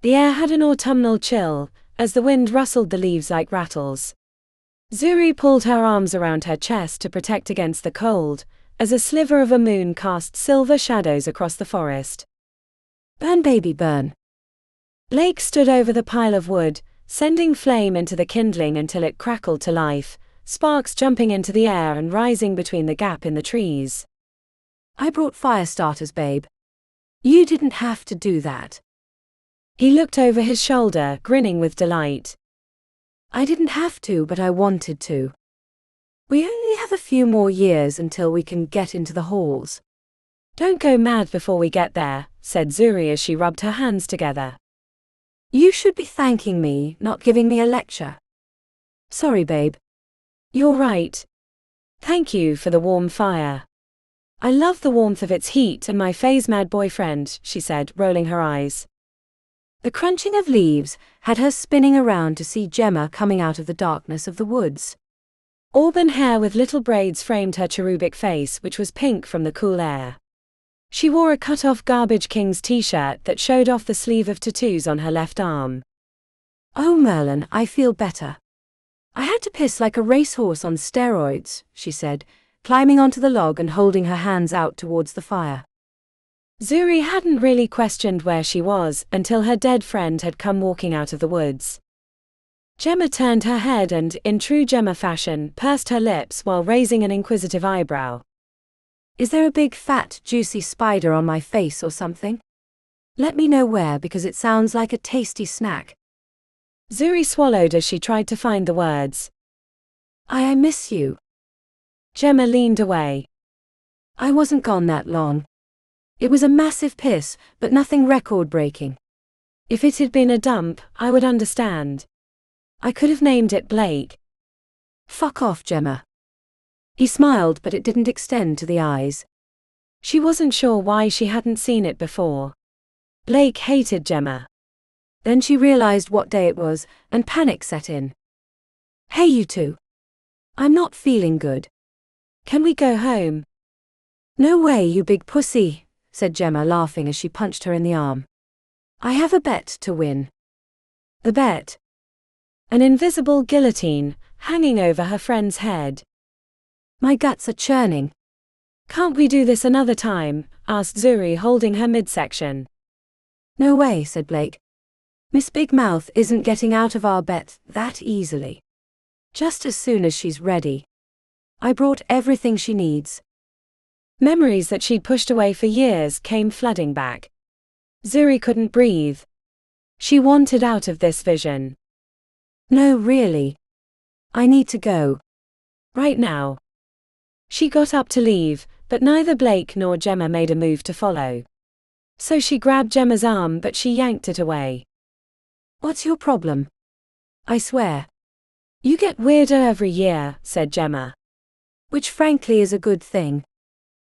The air had an autumnal chill, as the wind rustled the leaves like rattles. Zuri pulled her arms around her chest to protect against the cold, as a sliver of a moon cast silver shadows across the forest. Burn, baby, burn. Blake stood over the pile of wood, sending flame into the kindling until it crackled to life, sparks jumping into the air and rising between the gap in the trees. I brought fire starters, babe. You didn't have to do that. He looked over his shoulder, grinning with delight. I didn't have to, but I wanted to. We only have a few more years until we can get into the halls. Don't go mad before we get there, said Zuri as she rubbed her hands together. You should be thanking me, not giving me a lecture. Sorry, babe. You're right. Thank you for the warm fire. I love the warmth of its heat and my phase-mad boyfriend, she said, rolling her eyes. The crunching of leaves had her spinning around to see Gemma coming out of the darkness of the woods. Auburn hair with little braids framed her cherubic face, which was pink from the cool air. She wore a cut-off Garbage King's t-shirt that showed off the sleeve of tattoos on her left arm. Oh Merlin, I feel better. I had to piss like a racehorse on steroids, she said, climbing onto the log and holding her hands out towards the fire. Zuri hadn't really questioned where she was until her dead friend had come walking out of the woods. Gemma turned her head and, in true Gemma fashion, pursed her lips while raising an inquisitive eyebrow. Is there a big fat juicy spider on my face or something? Let me know where, because it sounds like a tasty snack. Zuri swallowed as she tried to find the words. I miss you. Gemma leaned away. I wasn't gone that long. It was a massive piss, but nothing record-breaking. If it had been a dump, I would understand. I could have named it Blake. Fuck off, Gemma. He smiled, but it didn't extend to the eyes. She wasn't sure why she hadn't seen it before. Blake hated Gemma. Then she realized what day it was, and panic set in. Hey, you two. I'm not feeling good. Can we go home? No way, you big pussy, said Gemma, laughing as she punched her in the arm. I have a bet to win. The bet? An invisible guillotine, hanging over her friend's head. My guts are churning. Can't we do this another time? Asked Zuri, holding her midsection. No way, said Blake. Miss Big Mouth isn't getting out of our bet that easily. Just as soon as she's ready. I brought everything she needs. Memories that she'd pushed away for years came flooding back. Zuri couldn't breathe. She wanted out of this vision. No, really. I need to go. Right now. She got up to leave, but neither Blake nor Gemma made a move to follow. So she grabbed Gemma's arm, but she yanked it away. What's your problem? I swear. You get weirder every year, said Gemma. Which frankly is a good thing.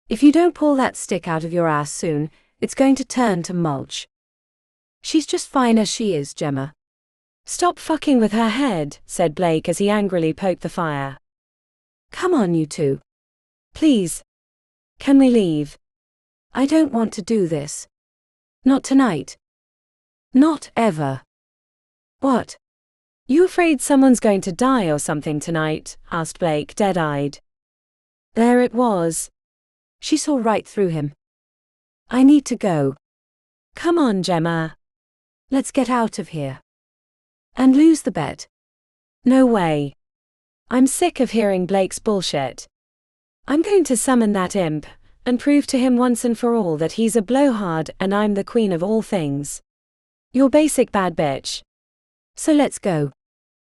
If you don't pull that stick out of your ass soon, it's going to turn to mulch. She's just fine as she is, Gemma. Stop fucking with her head, said Blake as he angrily poked the fire. Come on, you two. Please. Can we leave? I don't want to do this. Not tonight. Not ever. What? You afraid someone's going to die or something tonight? Asked Blake, dead-eyed. There it was. She saw right through him. I need to go. Come on, Gemma. Let's get out of here. And lose the bet. No way. I'm sick of hearing Blake's bullshit. I'm going to summon that imp, and prove to him once and for all that he's a blowhard and I'm the queen of all things. Your basic bad bitch. So let's go.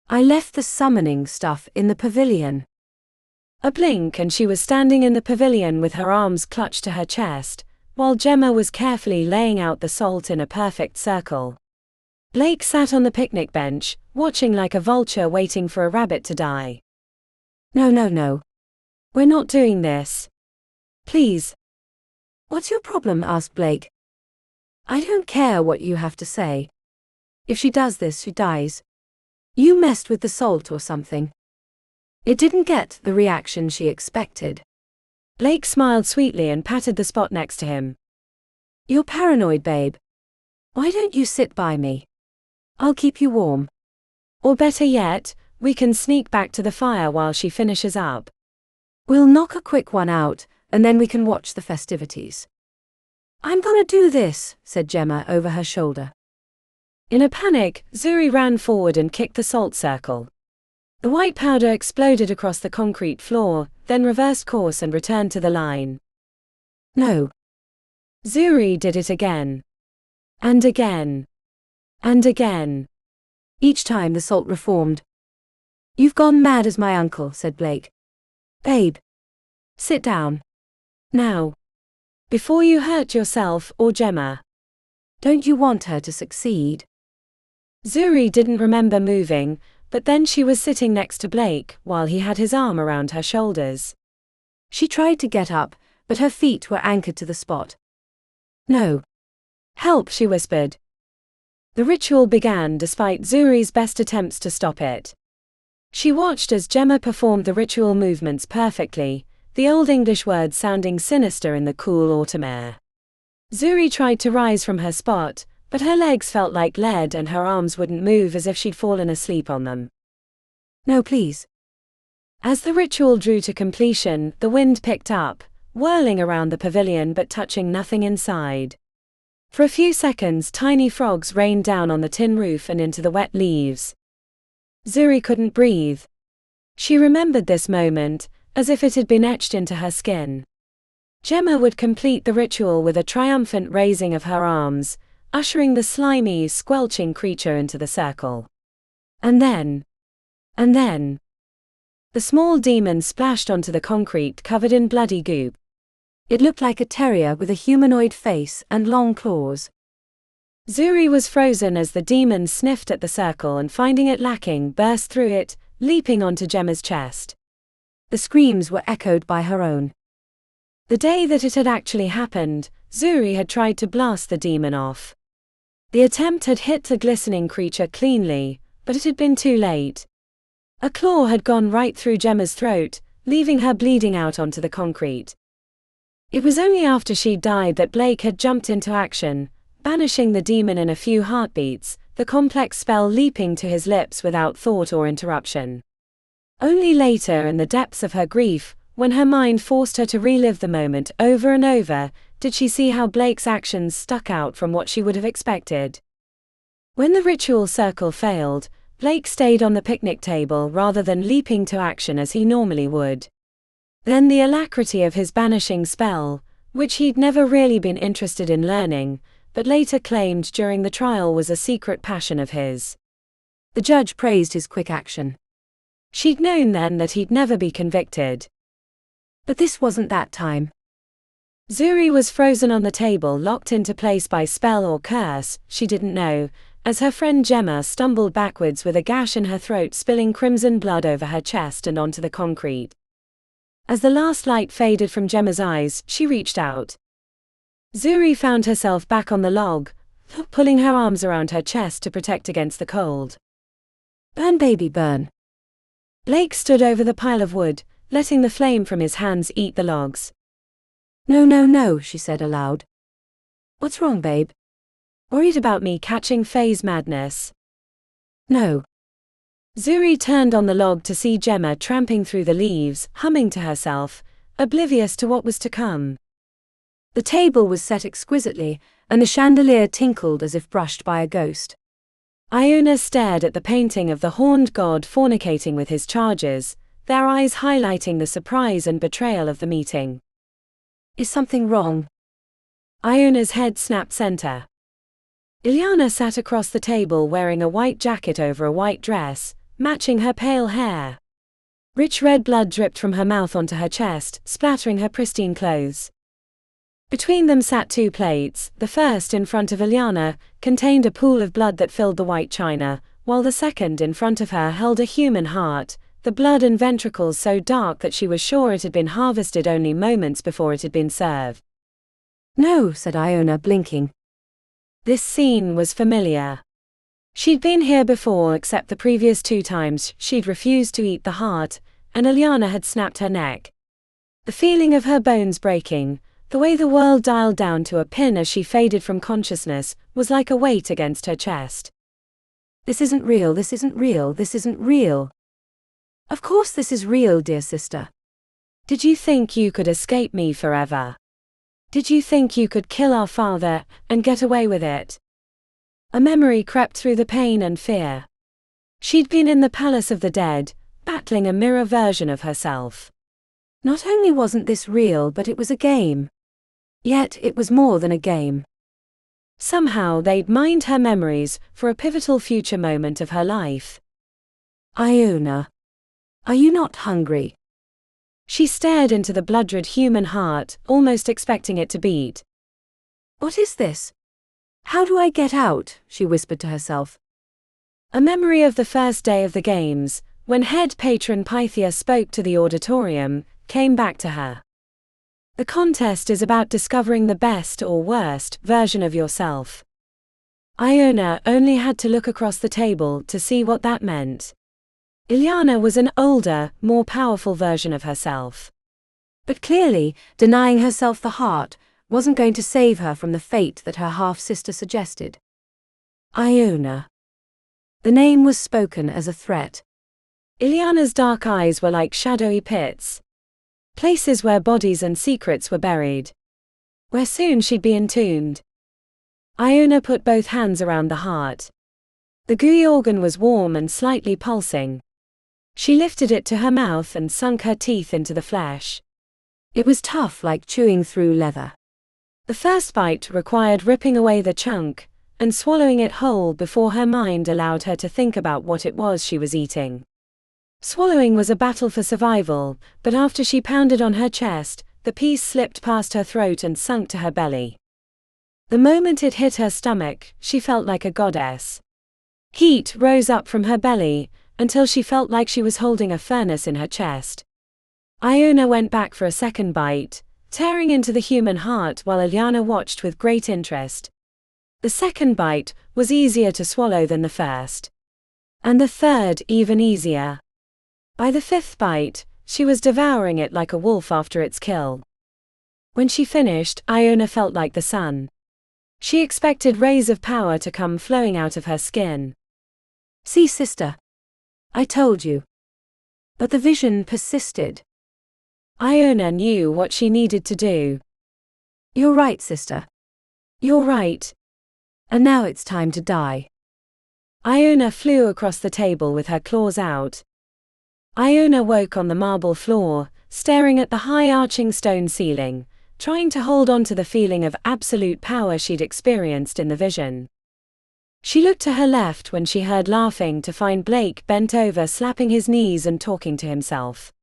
I left the summoning stuff in the pavilion. A blink and she was standing in the pavilion with her arms clutched to her chest, while Gemma was carefully laying out the salt in a perfect circle. Blake sat on the picnic bench, watching like a vulture waiting for a rabbit to die. No. We're not doing this. Please. What's your problem? Asked Blake. I don't care what you have to say. If she does this, she dies. You messed with the salt or something. It didn't get the reaction she expected. Blake smiled sweetly and patted the spot next to him. You're paranoid, babe. Why don't you sit by me? I'll keep you warm. Or better yet, we can sneak back to the fire while she finishes up. We'll knock a quick one out, and then we can watch the festivities. I'm gonna do this, said Gemma over her shoulder. In a panic, Zuri ran forward and kicked the salt circle. The white powder exploded across the concrete floor, then reversed course and returned to the line. No. Zuri did it again. And again. And again. Each time the salt reformed. You've gone mad as my uncle, said Blake. Babe. Sit down. Now. Before you hurt yourself or Gemma. Don't you want her to succeed? Zuri didn't remember moving, but then she was sitting next to Blake while he had his arm around her shoulders. She tried to get up, but her feet were anchored to the spot. No. Help, she whispered. The ritual began despite Zuri's best attempts to stop it. She watched as Gemma performed the ritual movements perfectly, the Old English words sounding sinister in the cool autumn air. Zuri tried to rise from her spot, but her legs felt like lead and her arms wouldn't move, as if she'd fallen asleep on them. No, please. As the ritual drew to completion, the wind picked up, whirling around the pavilion but touching nothing inside. For a few seconds, tiny frogs rained down on the tin roof and into the wet leaves. Zuri couldn't breathe. She remembered this moment, as if it had been etched into her skin. Gemma would complete the ritual with a triumphant raising of her arms, ushering the slimy, squelching creature into the circle. And then, the small demon splashed onto the concrete covered in bloody goop. It looked like a terrier with a humanoid face and long claws. Zuri was frozen as the demon sniffed at the circle and, finding it lacking, burst through it, leaping onto Gemma's chest. The screams were echoed by her own. The day that it had actually happened, Zuri had tried to blast the demon off. The attempt had hit the glistening creature cleanly, but it had been too late. A claw had gone right through Gemma's throat, leaving her bleeding out onto the concrete. It was only after she died that Blake had jumped into action, banishing the demon in a few heartbeats, the complex spell leaping to his lips without thought or interruption. Only later, in the depths of her grief, when her mind forced her to relive the moment over and over, did she see how Blake's actions stuck out from what she would have expected. When the ritual circle failed, Blake stayed on the picnic table rather than leaping to action as he normally would. Then the alacrity of his banishing spell, which he'd never really been interested in learning, but later claimed during the trial was a secret passion of his. The judge praised his quick action. She'd known then that he'd never be convicted. But this wasn't that time. Zuri was frozen on the table, locked into place by spell or curse, she didn't know, as her friend Gemma stumbled backwards with a gash in her throat, spilling crimson blood over her chest and onto the concrete. As the last light faded from Gemma's eyes, she reached out. Zuri found herself back on the log, pulling her arms around her chest to protect against the cold. Burn, baby, burn. Blake stood over the pile of wood, letting the flame from his hands eat the logs. No, no, no, she said aloud. What's wrong, babe? Worried about me catching phase madness? No. Zuri turned on the log to see Gemma tramping through the leaves, humming to herself, oblivious to what was to come. The table was set exquisitely, and the chandelier tinkled as if brushed by a ghost. Iona stared at the painting of the horned god fornicating with his charges, their eyes highlighting the surprise and betrayal of the meeting. Is something wrong? Iona's head snapped center. Iona sat across the table wearing a white jacket over a white dress, matching her pale hair. Rich red blood dripped from her mouth onto her chest, splattering her pristine clothes. Between them sat two plates. The first, in front of Iona, contained a pool of blood that filled the white china, while the second in front of her held a human heart, the blood and ventricles so dark that she was sure it had been harvested only moments before it had been served. No, said Iona, blinking. This scene was familiar. She'd been here before, except the previous two times she'd refused to eat the heart, and Iona had snapped her neck. The feeling of her bones breaking, the way the world dialed down to a pin as she faded from consciousness, was like a weight against her chest. This isn't real, this isn't real, this isn't real. Of course this is real, dear sister. Did you think you could escape me forever? Did you think you could kill our father and get away with it? A memory crept through the pain and fear. She'd been in the palace of the dead, battling a mirror version of herself. Not only wasn't this real, but it was a game. Yet it was more than a game. Somehow they'd mined her memories for a pivotal future moment of her life. Iona, are you not hungry? She stared into the blood-red human heart, almost expecting it to beat. What is this? How do I get out? She whispered to herself. A memory of the first day of the games, when head patron Pythia spoke to the auditorium, came back to her. The contest is about discovering the best or worst version of yourself. Iona only had to look across the table to see what that meant. Iona was an older, more powerful version of herself. But clearly, denying herself the heart wasn't going to save her from the fate that her half-sister suggested. Iona. The name was spoken as a threat. Iliona's dark eyes were like shadowy pits. Places where bodies and secrets were buried. Where soon she'd be entombed. Iona put both hands around the heart. The gooey organ was warm and slightly pulsing. She lifted it to her mouth and sunk her teeth into the flesh. It was tough, like chewing through leather. The first bite required ripping away the chunk and swallowing it whole before her mind allowed her to think about what it was she was eating. Swallowing was a battle for survival, but after she pounded on her chest, the piece slipped past her throat and sunk to her belly. The moment it hit her stomach, she felt like a goddess. Heat rose up from her belly, until she felt like she was holding a furnace in her chest. Iona went back for a second bite, tearing into the human heart while Iona watched with great interest. The second bite was easier to swallow than the first. And the third even easier. By the fifth bite, she was devouring it like a wolf after its kill. When she finished, Iona felt like the sun. She expected rays of power to come flowing out of her skin. See, sister. I told you. But the vision persisted. Iona knew what she needed to do. You're right, sister. You're right. And now it's time to die. Iona flew across the table with her claws out. Iona woke on the marble floor, staring at the high arching stone ceiling, trying to hold on to the feeling of absolute power she'd experienced in the vision. She looked to her left when she heard laughing to find Blake bent over slapping his knees and talking to himself.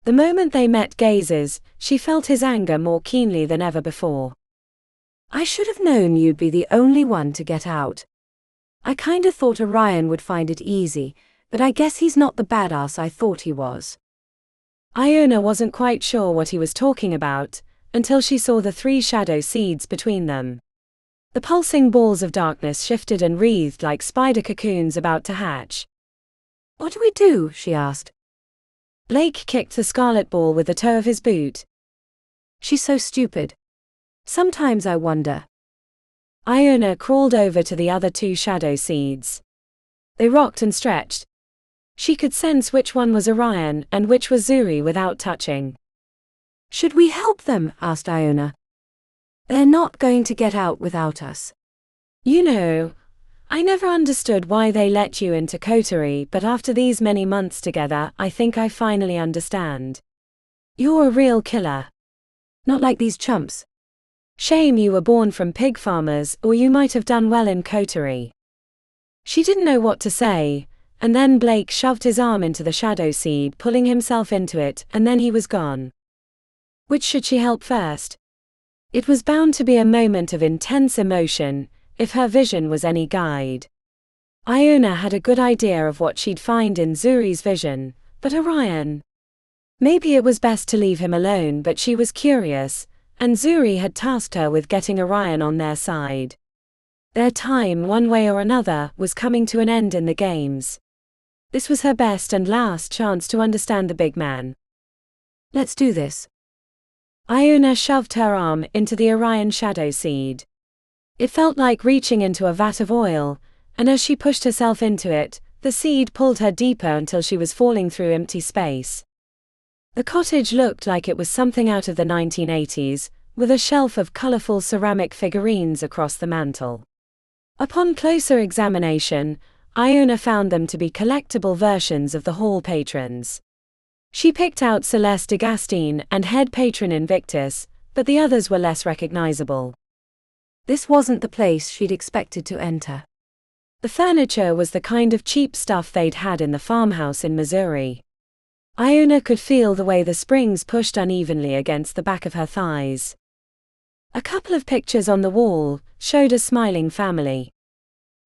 The moment they met gazes, she felt his anger more keenly than ever before. I should have known you'd be the only one to get out. I kinda thought Orion would find it easy, but I guess he's not the badass I thought he was. Iona wasn't quite sure what he was talking about, until she saw the 3 shadow seeds between them. The pulsing balls of darkness shifted and wreathed like spider cocoons about to hatch. What do we do? She asked. Blake kicked the scarlet ball with the toe of his boot. She's so stupid. Sometimes I wonder. Iona crawled over to the other 2 shadow seeds. They rocked and stretched. She could sense which one was Orion and which was Zuri without touching. Should we help them? Asked Iona. They're not going to get out without us. You know, I never understood why they let you into coterie, but after these many months together, I think I finally understand. You're a real killer. Not like these chumps. Shame you were born from pig farmers, or you might have done well in coterie. She didn't know what to say, and then Blake shoved his arm into the shadow seed, pulling himself into it, and then he was gone. Which should she help first? It was bound to be a moment of intense emotion, if her vision was any guide. Iona had a good idea of what she'd find in Zuri's vision, but Orion? Maybe it was best to leave him alone, but she was curious, and Zuri had tasked her with getting Orion on their side. Their time, one way or another, was coming to an end in the games. This was her best and last chance to understand the big man. Let's do this. Iona shoved her arm into the Orion shadow seed. It felt like reaching into a vat of oil, and as she pushed herself into it, the seed pulled her deeper until she was falling through empty space. The cottage looked like it was something out of the 1980s, with a shelf of colorful ceramic figurines across the mantel. Upon closer examination, Iona found them to be collectible versions of the hall patrons. She picked out Celeste de Gastine and head patron Invictus, but the others were less recognizable. This wasn't the place she'd expected to enter. The furniture was the kind of cheap stuff they'd had in the farmhouse in Missouri. Iona could feel the way the springs pushed unevenly against the back of her thighs. A couple of pictures on the wall showed a smiling family.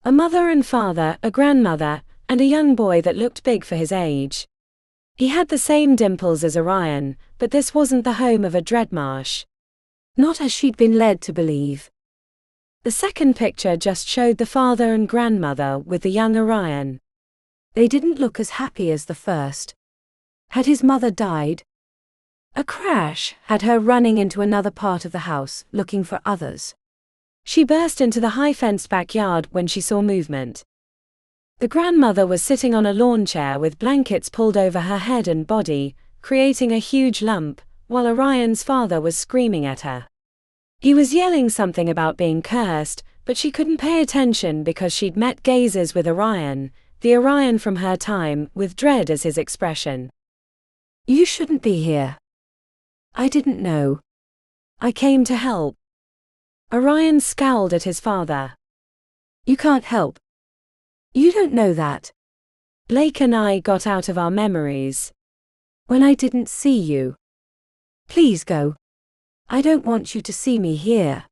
A mother and father, a grandmother, and a young boy that looked big for his age. He had the same dimples as Orion, but this wasn't the home of a Dreadmarsh. Not as she'd been led to believe. The second picture just showed the father and grandmother with the young Orion. They didn't look as happy as the first. Had his mother died? A crash had her running into another part of the house, looking for others. She burst into the high-fenced backyard when she saw movement. The grandmother was sitting on a lawn chair with blankets pulled over her head and body, creating a huge lump, while Orion's father was screaming at her. He was yelling something about being cursed, but she couldn't pay attention because she'd met gazes with Orion, the Orion from her time, with dread as his expression. You shouldn't be here. I didn't know. I came to help. Orion scowled at his father. You can't help. You don't know that. Blake and I got out of our memories. When I didn't see you. Please go. I don't want you to see me here.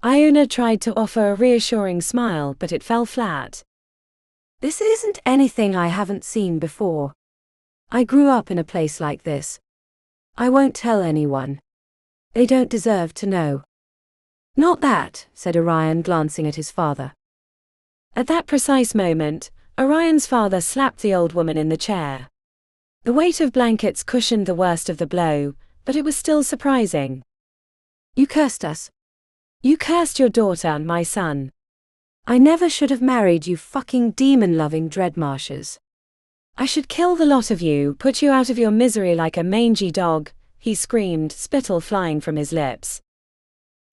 Iona tried to offer a reassuring smile, but it fell flat. This isn't anything I haven't seen before. I grew up in a place like this. I won't tell anyone. They don't deserve to know. Not that, said Orion, glancing at his father. At that precise moment, Orion's father slapped the old woman in the chair. The weight of blankets cushioned the worst of the blow, but it was still surprising. You cursed us. You cursed your daughter and my son. I never should have married you fucking demon-loving Dreadmarshes. I should kill the lot of you, put you out of your misery like a mangy dog, he screamed, spittle flying from his lips.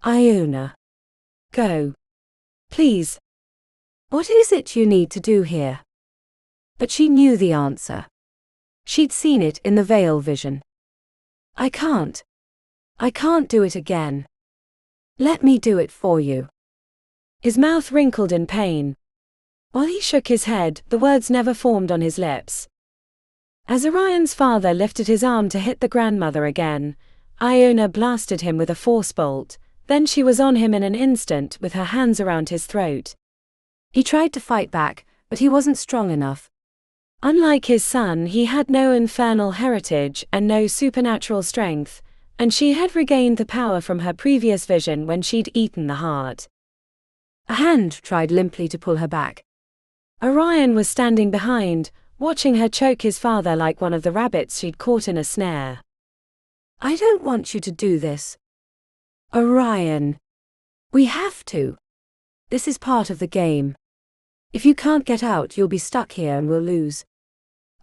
Iona. Go. Please. What is it you need to do here? But she knew the answer. She'd seen it in the veil vision. I can't. I can't do it again. Let me do it for you. His mouth wrinkled in pain. While he shook his head, the words never formed on his lips. As Orion's father lifted his arm to hit the grandmother again, Iona blasted him with a force bolt, then she was on him in an instant with her hands around his throat. He tried to fight back, but he wasn't strong enough. Unlike his son, he had no infernal heritage and no supernatural strength, and she had regained the power from her previous vision when she'd eaten the heart. A hand tried limply to pull her back. Orion was standing behind, watching her choke his father like one of the rabbits she'd caught in a snare. I don't want you to do this. Orion. We have to. This is part of the game. If you can't get out, you'll be stuck here and we'll lose.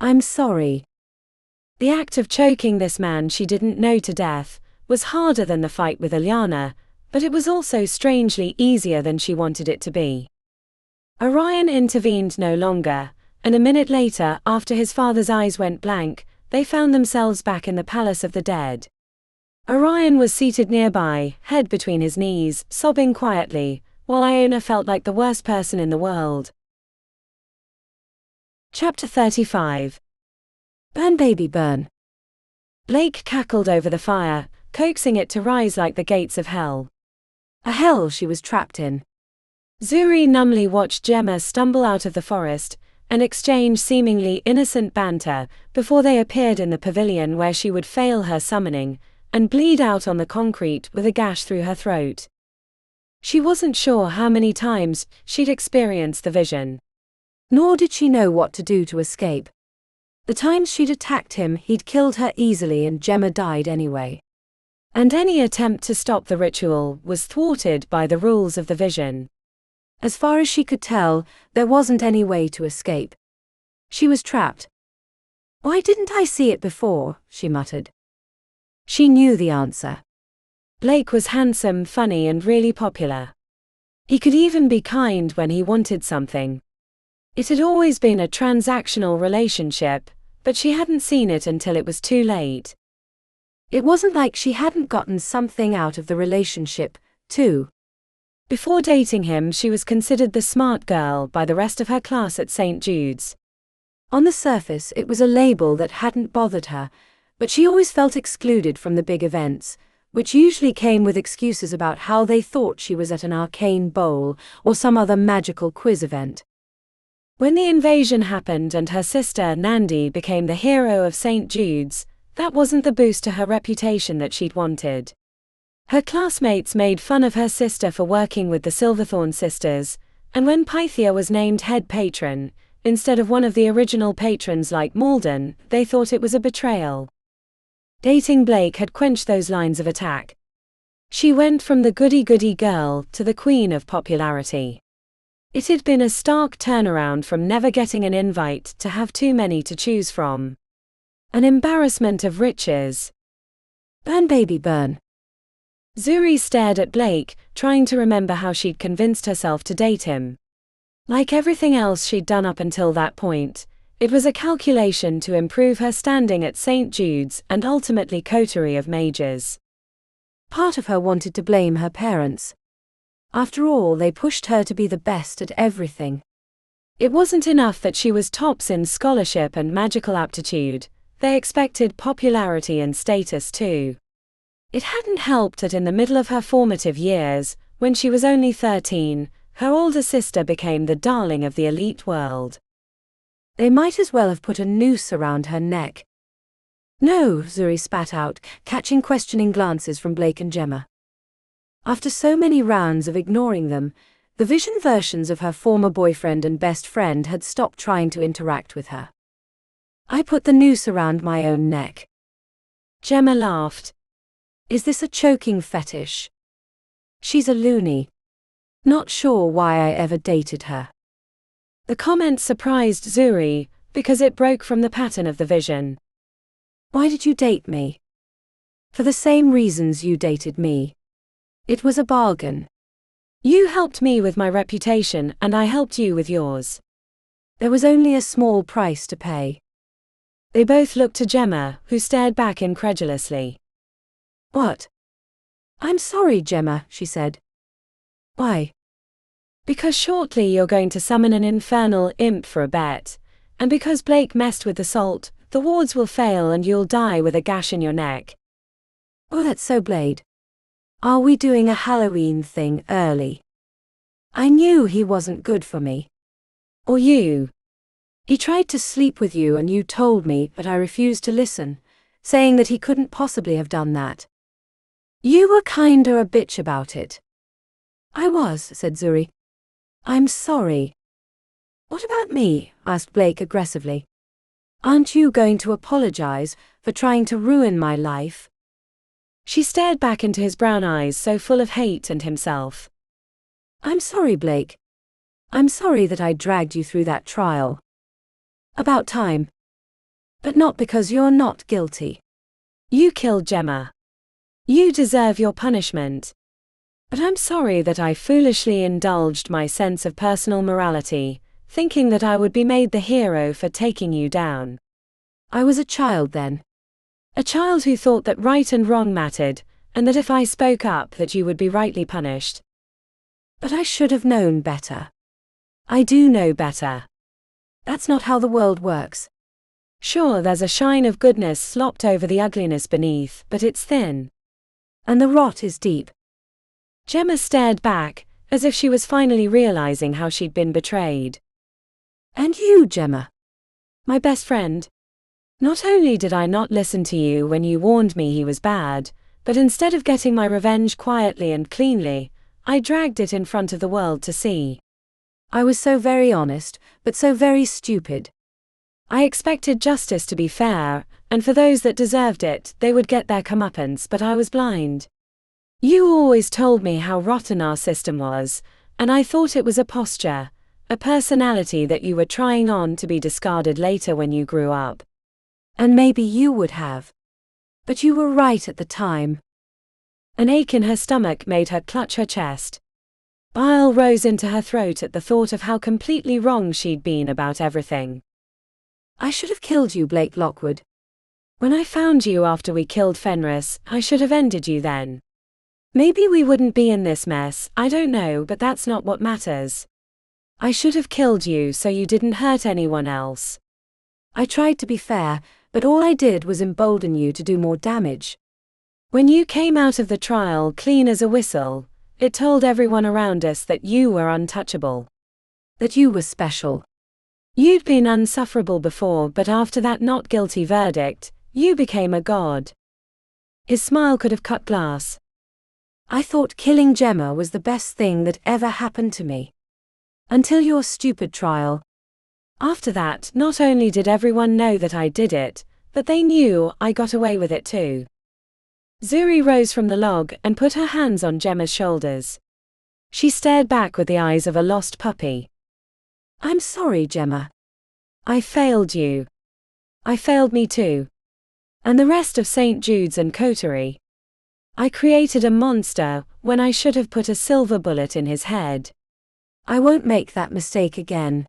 I'm sorry. The act of choking this man she didn't know to death was harder than the fight with Iona, but it was also strangely easier than she wanted it to be. Orion intervened no longer, and a minute later, after his father's eyes went blank, they found themselves back in the Palace of the Dead. Orion was seated nearby, head between his knees, sobbing quietly, while Iona felt like the worst person in the world. Chapter 35. Burn, baby, burn. Blake cackled over the fire, coaxing it to rise like the gates of hell. A hell she was trapped in. Zuri numbly watched Gemma stumble out of the forest and exchange seemingly innocent banter before they appeared in the pavilion where she would fail her summoning and bleed out on the concrete with a gash through her throat. She wasn't sure how many times she'd experienced the vision. Nor did she know what to do to escape. The times she'd attacked him, he'd killed her easily and Gemma died anyway. And any attempt to stop the ritual was thwarted by the rules of the vision. As far as she could tell, there wasn't any way to escape. She was trapped. "Why didn't I see it before?" she muttered. She knew the answer. Blake was handsome, funny, and really popular. He could even be kind when he wanted something. It had always been a transactional relationship, but she hadn't seen it until it was too late. It wasn't like she hadn't gotten something out of the relationship, too. Before dating him, she was considered the smart girl by the rest of her class at St. Jude's. On the surface, it was a label that hadn't bothered her, but she always felt excluded from the big events, which usually came with excuses about how they thought she was at an arcane bowl or some other magical quiz event. When the invasion happened and her sister, Nandi, became the hero of St. Jude's, that wasn't the boost to her reputation that she'd wanted. Her classmates made fun of her sister for working with the Silverthorne sisters, and when Pythia was named head patron, instead of one of the original patrons like Malden, they thought it was a betrayal. Dating Blake had quenched those lines of attack. She went from the goody-goody girl to the queen of popularity. It had been a stark turnaround from never getting an invite to have too many to choose from. An embarrassment of riches. Burn, baby, burn. Zuri stared at Blake, trying to remember how she'd convinced herself to date him. Like everything else she'd done up until that point, it was a calculation to improve her standing at St. Jude's and ultimately coterie of mages. Part of her wanted to blame her parents. After all, they pushed her to be the best at everything. It wasn't enough that she was tops in scholarship and magical aptitude, they expected popularity and status too. It hadn't helped that in the middle of her formative years, when she was only 13, her older sister became the darling of the elite world. They might as well have put a noose around her neck. "No," Zuri spat out, catching questioning glances from Blake and Gemma. After so many rounds of ignoring them, the vision versions of her former boyfriend and best friend had stopped trying to interact with her. "I put the noose around my own neck." Gemma laughed. "Is this a choking fetish?" She's a loony. Not sure why I ever dated her. The comment surprised Zuri, because it broke from the pattern of the vision. "Why did you date me?" "For the same reasons you dated me. It was a bargain. You helped me with my reputation and I helped you with yours. There was only a small price to pay." They both looked to Gemma, who stared back incredulously. "What?" "I'm sorry, Gemma," she said. "Why?" "Because shortly you're going to summon an infernal imp for a bet, and because Blake messed with the salt, the wards will fail and you'll die with a gash in your neck." "Oh, that's so Blade. Are we doing a Halloween thing early?" "I knew he wasn't good for me." "Or you. He tried to sleep with you and you told me, but I refused to listen, saying that he couldn't possibly have done that. You were kinda a bitch about it." "I was," said Zuri. "I'm sorry." "What about me?" asked Blake aggressively. "Aren't you going to apologize for trying to ruin my life?" She stared back into his brown eyes so full of hate and himself. "I'm sorry, Blake. I'm sorry that I dragged you through that trial. About time. But not because you're not guilty. You killed Gemma. You deserve your punishment. But I'm sorry that I foolishly indulged my sense of personal morality, thinking that I would be made the hero for taking you down. I was a child then. A child who thought that right and wrong mattered, and that if I spoke up that you would be rightly punished. But I should have known better." "I do know better. That's not how the world works." "Sure, there's a shine of goodness slopped over the ugliness beneath, but it's thin. And the rot is deep." Gemma stared back, as if she was finally realizing how she'd been betrayed. "And you, Gemma?" "My best friend. Not only did I not listen to you when you warned me he was bad, but instead of getting my revenge quietly and cleanly, I dragged it in front of the world to see. I was so very honest, but so very stupid. I expected justice to be fair, and for those that deserved it, they would get their comeuppance, but I was blind. You always told me how rotten our system was, and I thought it was a posture, a personality that you were trying on to be discarded later when you grew up. And maybe you would have. But you were right at the time. An ache in her stomach made her clutch her chest. Bile rose into her throat at the thought of how completely wrong she'd been about everything. I should have killed you, Blake Lockwood. When I found you after we killed Fenris, I should have ended you then. Maybe we wouldn't be in this mess, I don't know, but that's not what matters. I should have killed you so you didn't hurt anyone else. I tried to be fair, but all I did was embolden you to do more damage. When you came out of the trial clean as a whistle, it told everyone around us that you were untouchable. That you were special. You'd been unsufferable before, but after that not guilty verdict, you became a god. His smile could have cut glass. I thought killing Gemma was the best thing that ever happened to me. Until your stupid trial. After that, not only did everyone know that I did it, but they knew I got away with it too. Zuri rose from the log and put her hands on Gemma's shoulders. She stared back with the eyes of a lost puppy. I'm sorry, Gemma. I failed you. I failed me too. And the rest of St. Jude's and coterie. I created a monster when I should have put a silver bullet in his head. I won't make that mistake again.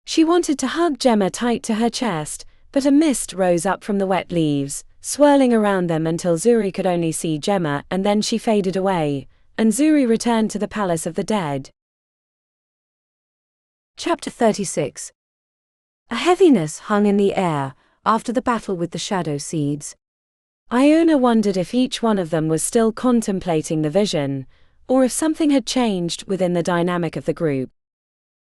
She wanted to hug Gemma tight to her chest, but a mist rose up from the wet leaves, swirling around them until Zuri could only see Gemma, and then she faded away, and Zuri returned to the Palace of the Dead. Chapter 36. A heaviness hung in the air after the battle with the shadow seeds. Iona wondered if each one of them was still contemplating the vision, or if something had changed within the dynamic of the group.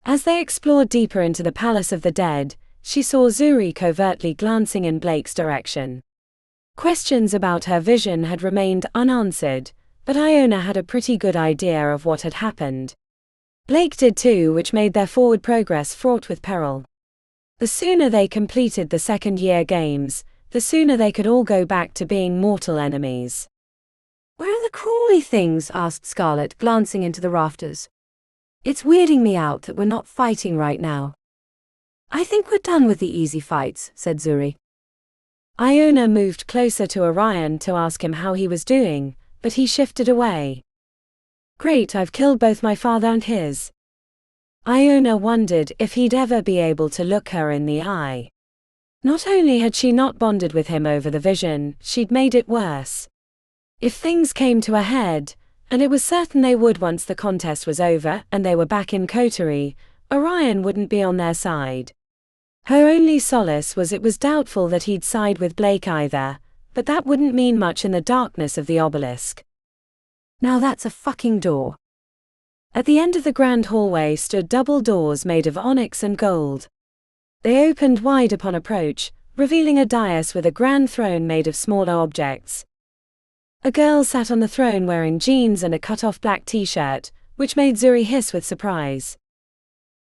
As they explored deeper into the Palace of the Dead, she saw Zuri covertly glancing in Blake's direction. Questions about her vision had remained unanswered, but Iona had a pretty good idea of what had happened. Blake did too, which made their forward progress fraught with peril. The sooner they completed the second-year games, the sooner they could all go back to being mortal enemies. Where are the crawly things? Asked Scarlet, glancing into the rafters. It's weirding me out that we're not fighting right now. I think we're done with the easy fights, said Zuri. Iona moved closer to Orion to ask him how he was doing, but he shifted away. Great, I've killed both my father and his. Iona wondered if he'd ever be able to look her in the eye. Not only had she not bonded with him over the vision, she'd made it worse. If things came to a head, and it was certain they would once the contest was over and they were back in coterie, Orion wouldn't be on their side. Her only solace was it was doubtful that he'd side with Blake either, but that wouldn't mean much in the darkness of the obelisk. Now that's a fucking door. At the end of the grand hallway stood double doors made of onyx and gold. They opened wide upon approach, revealing a dais with a grand throne made of smaller objects. A girl sat on the throne wearing jeans and a cut-off black t-shirt, which made Zuri hiss with surprise.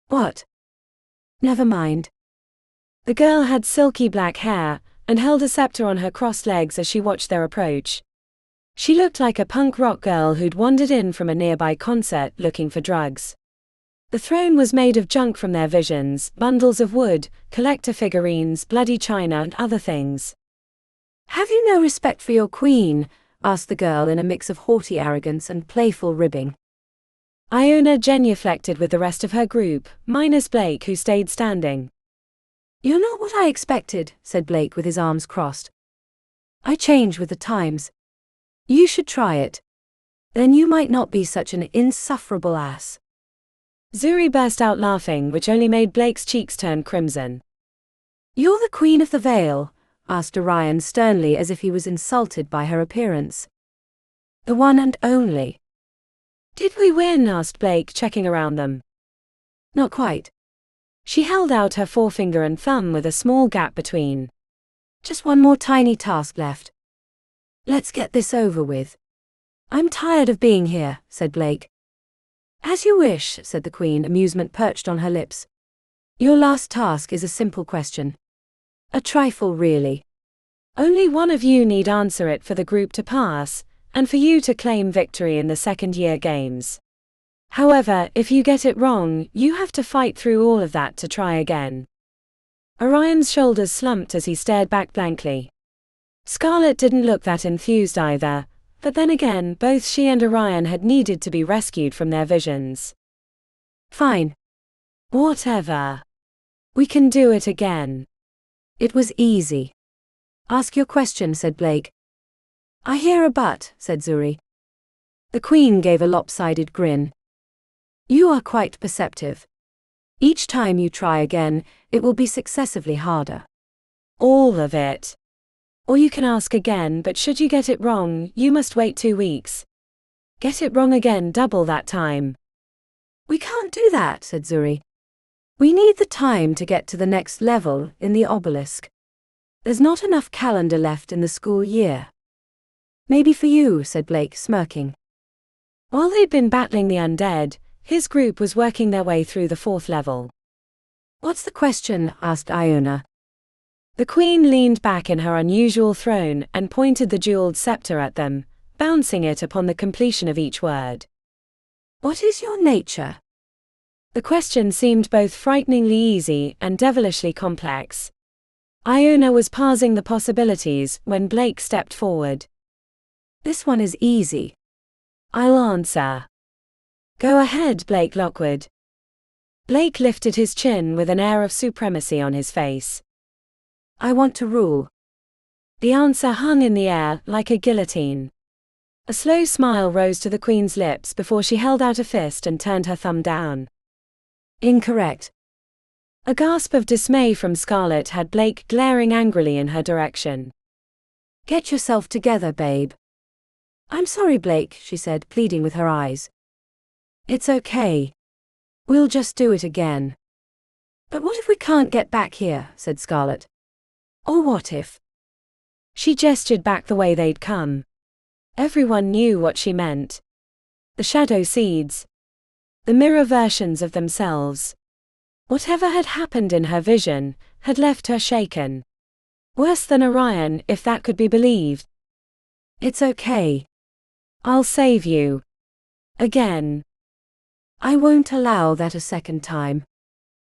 What? Never mind. The girl had silky black hair, and held a scepter on her crossed legs as she watched their approach. She looked like a punk rock girl who'd wandered in from a nearby concert looking for drugs. The throne was made of junk from their visions, bundles of wood, collector figurines, bloody china and other things. Have you no respect for your queen? Asked the girl in a mix of haughty arrogance and playful ribbing. Iona genuflected with the rest of her group, minus Blake who stayed standing. You're not what I expected, said Blake with his arms crossed. I change with the times. You should try it. Then you might not be such an insufferable ass. Zuri burst out laughing, which only made Blake's cheeks turn crimson. You're the Queen of the Vale? Asked Orion sternly as if he was insulted by her appearance. The one and only. Did we win? Asked Blake, checking around them. Not quite. She held out her forefinger and thumb with a small gap between. Just one more tiny task left. Let's get this over with. I'm tired of being here, said Blake. As you wish, said the Queen, amusement perched on her lips. Your last task is a simple question. A trifle, really. Only one of you need answer it for the group to pass, and for you to claim victory in the second-year games. However, if you get it wrong, you have to fight through all of that to try again. Orion's shoulders slumped as he stared back blankly. Scarlet didn't look that enthused either, but then again, both she and Orion had needed to be rescued from their visions. Fine. Whatever. We can do it again. It was easy. Ask your question, said Blake. I hear a but, said Zuri. The Queen gave a lopsided grin. You are quite perceptive. Each time you try again, it will be successively harder. All of it. Or you can ask again, but should you get it wrong, you must wait 2 weeks. Get it wrong again, double that time. We can't do that, said Zuri. We need the time to get to the next level in the Obelisk. There's not enough calendar left in the school year. Maybe for you, said Blake, smirking. While they'd been battling the undead, his group was working their way through the 4th level. What's the question? Asked Iona. The Queen leaned back in her unusual throne and pointed the jeweled scepter at them, bouncing it upon the completion of each word. What is your nature? The question seemed both frighteningly easy and devilishly complex. Iona was parsing the possibilities when Blake stepped forward. This one is easy. I'll answer. Go ahead, Blake Lockwood. Blake lifted his chin with an air of supremacy on his face. I want to rule. The answer hung in the air like a guillotine. A slow smile rose to the Queen's lips before she held out a fist and turned her thumb down. Incorrect. A gasp of dismay from Scarlet had Blake glaring angrily in her direction. Get yourself together, babe. I'm sorry, Blake, she said, pleading with her eyes. It's okay. We'll just do it again. But what if we can't get back here, said Scarlet. Or what if? She gestured back the way they'd come. Everyone knew what she meant. The shadow seeds. The mirror versions of themselves. Whatever had happened in her vision had left her shaken. Worse than Orion, if that could be believed. It's okay. I'll save you. Again. I won't allow that a second time.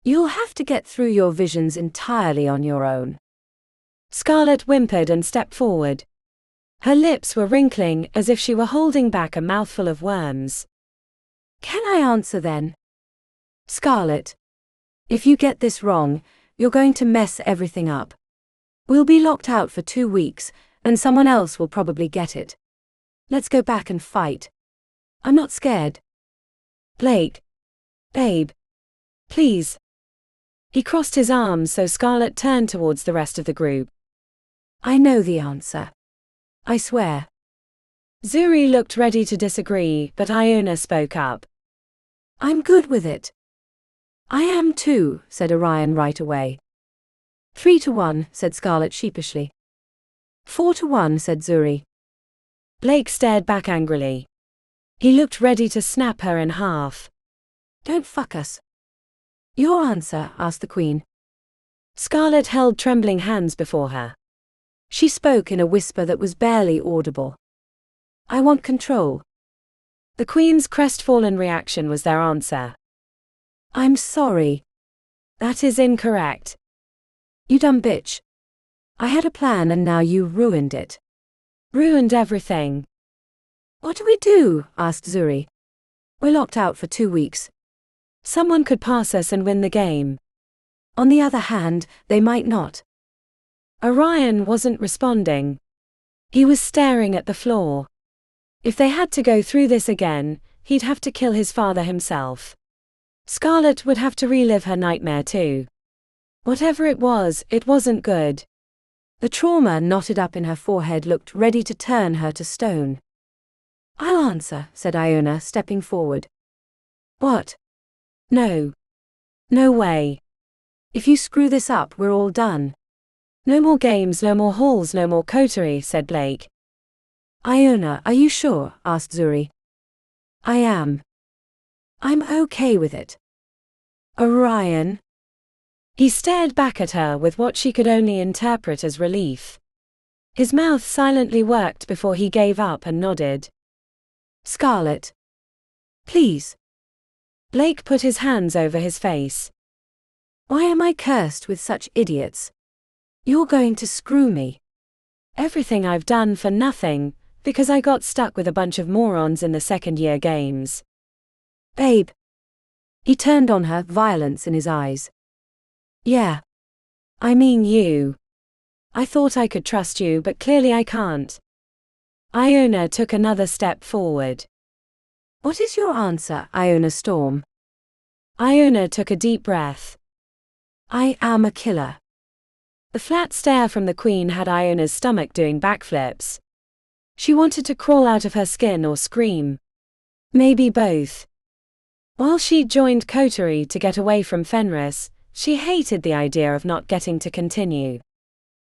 You'll have to get through your visions entirely on your own. Scarlet whimpered and stepped forward. Her lips were wrinkling as if she were holding back a mouthful of worms. Can I answer then? Scarlet. If you get this wrong, you're going to mess everything up. We'll be locked out for 2 weeks, and someone else will probably get it. Let's go back and fight. I'm not scared. Blake. Babe. Please. He crossed his arms so Scarlet turned towards the rest of the group. I know the answer. I swear. Zuri looked ready to disagree, but Iona spoke up. I'm good with it. I am too, said Orion right away. 3-1, said Scarlet sheepishly. 4-1, said Zuri. Blake stared back angrily. He looked ready to snap her in half. Don't fuck us. Your answer, asked the Queen. Scarlet held trembling hands before her. She spoke in a whisper that was barely audible. I want control. The Queen's crestfallen reaction was their answer. I'm sorry. That is incorrect. You dumb bitch. I had a plan and now you ruined it. Ruined everything. What do we do? Asked Zuri. We're locked out for 2 weeks. Someone could pass us and win the game. On the other hand, they might not. Orion wasn't responding. He was staring at the floor. If they had to go through this again, he'd have to kill his father himself. Scarlet would have to relive her nightmare too. Whatever it wasn't good. The trauma knotted up in her forehead looked ready to turn her to stone. I'll answer, said Iona, stepping forward. What? No. No way. If you screw this up, we're all done. No more games, no more halls, no more coterie, said Blake. Iona, are you sure? Asked Zuri. I am. I'm okay with it. Orion? He stared back at her with what she could only interpret as relief. His mouth silently worked before he gave up and nodded. Scarlet. Please. Blake put his hands over his face. Why am I cursed with such idiots? You're going to screw me. Everything I've done for nothing, because I got stuck with a bunch of morons in the second-year games. Babe. He turned on her, violence in his eyes. Yeah. I mean you. I thought I could trust you, but clearly I can't. Iona took another step forward. What is your answer, Iona Storm? Iona took a deep breath. I am a killer. The flat stare from the Queen had Iona's stomach doing backflips. She wanted to crawl out of her skin or scream. Maybe both. While she'd joined coterie to get away from Fenris, she hated the idea of not getting to continue.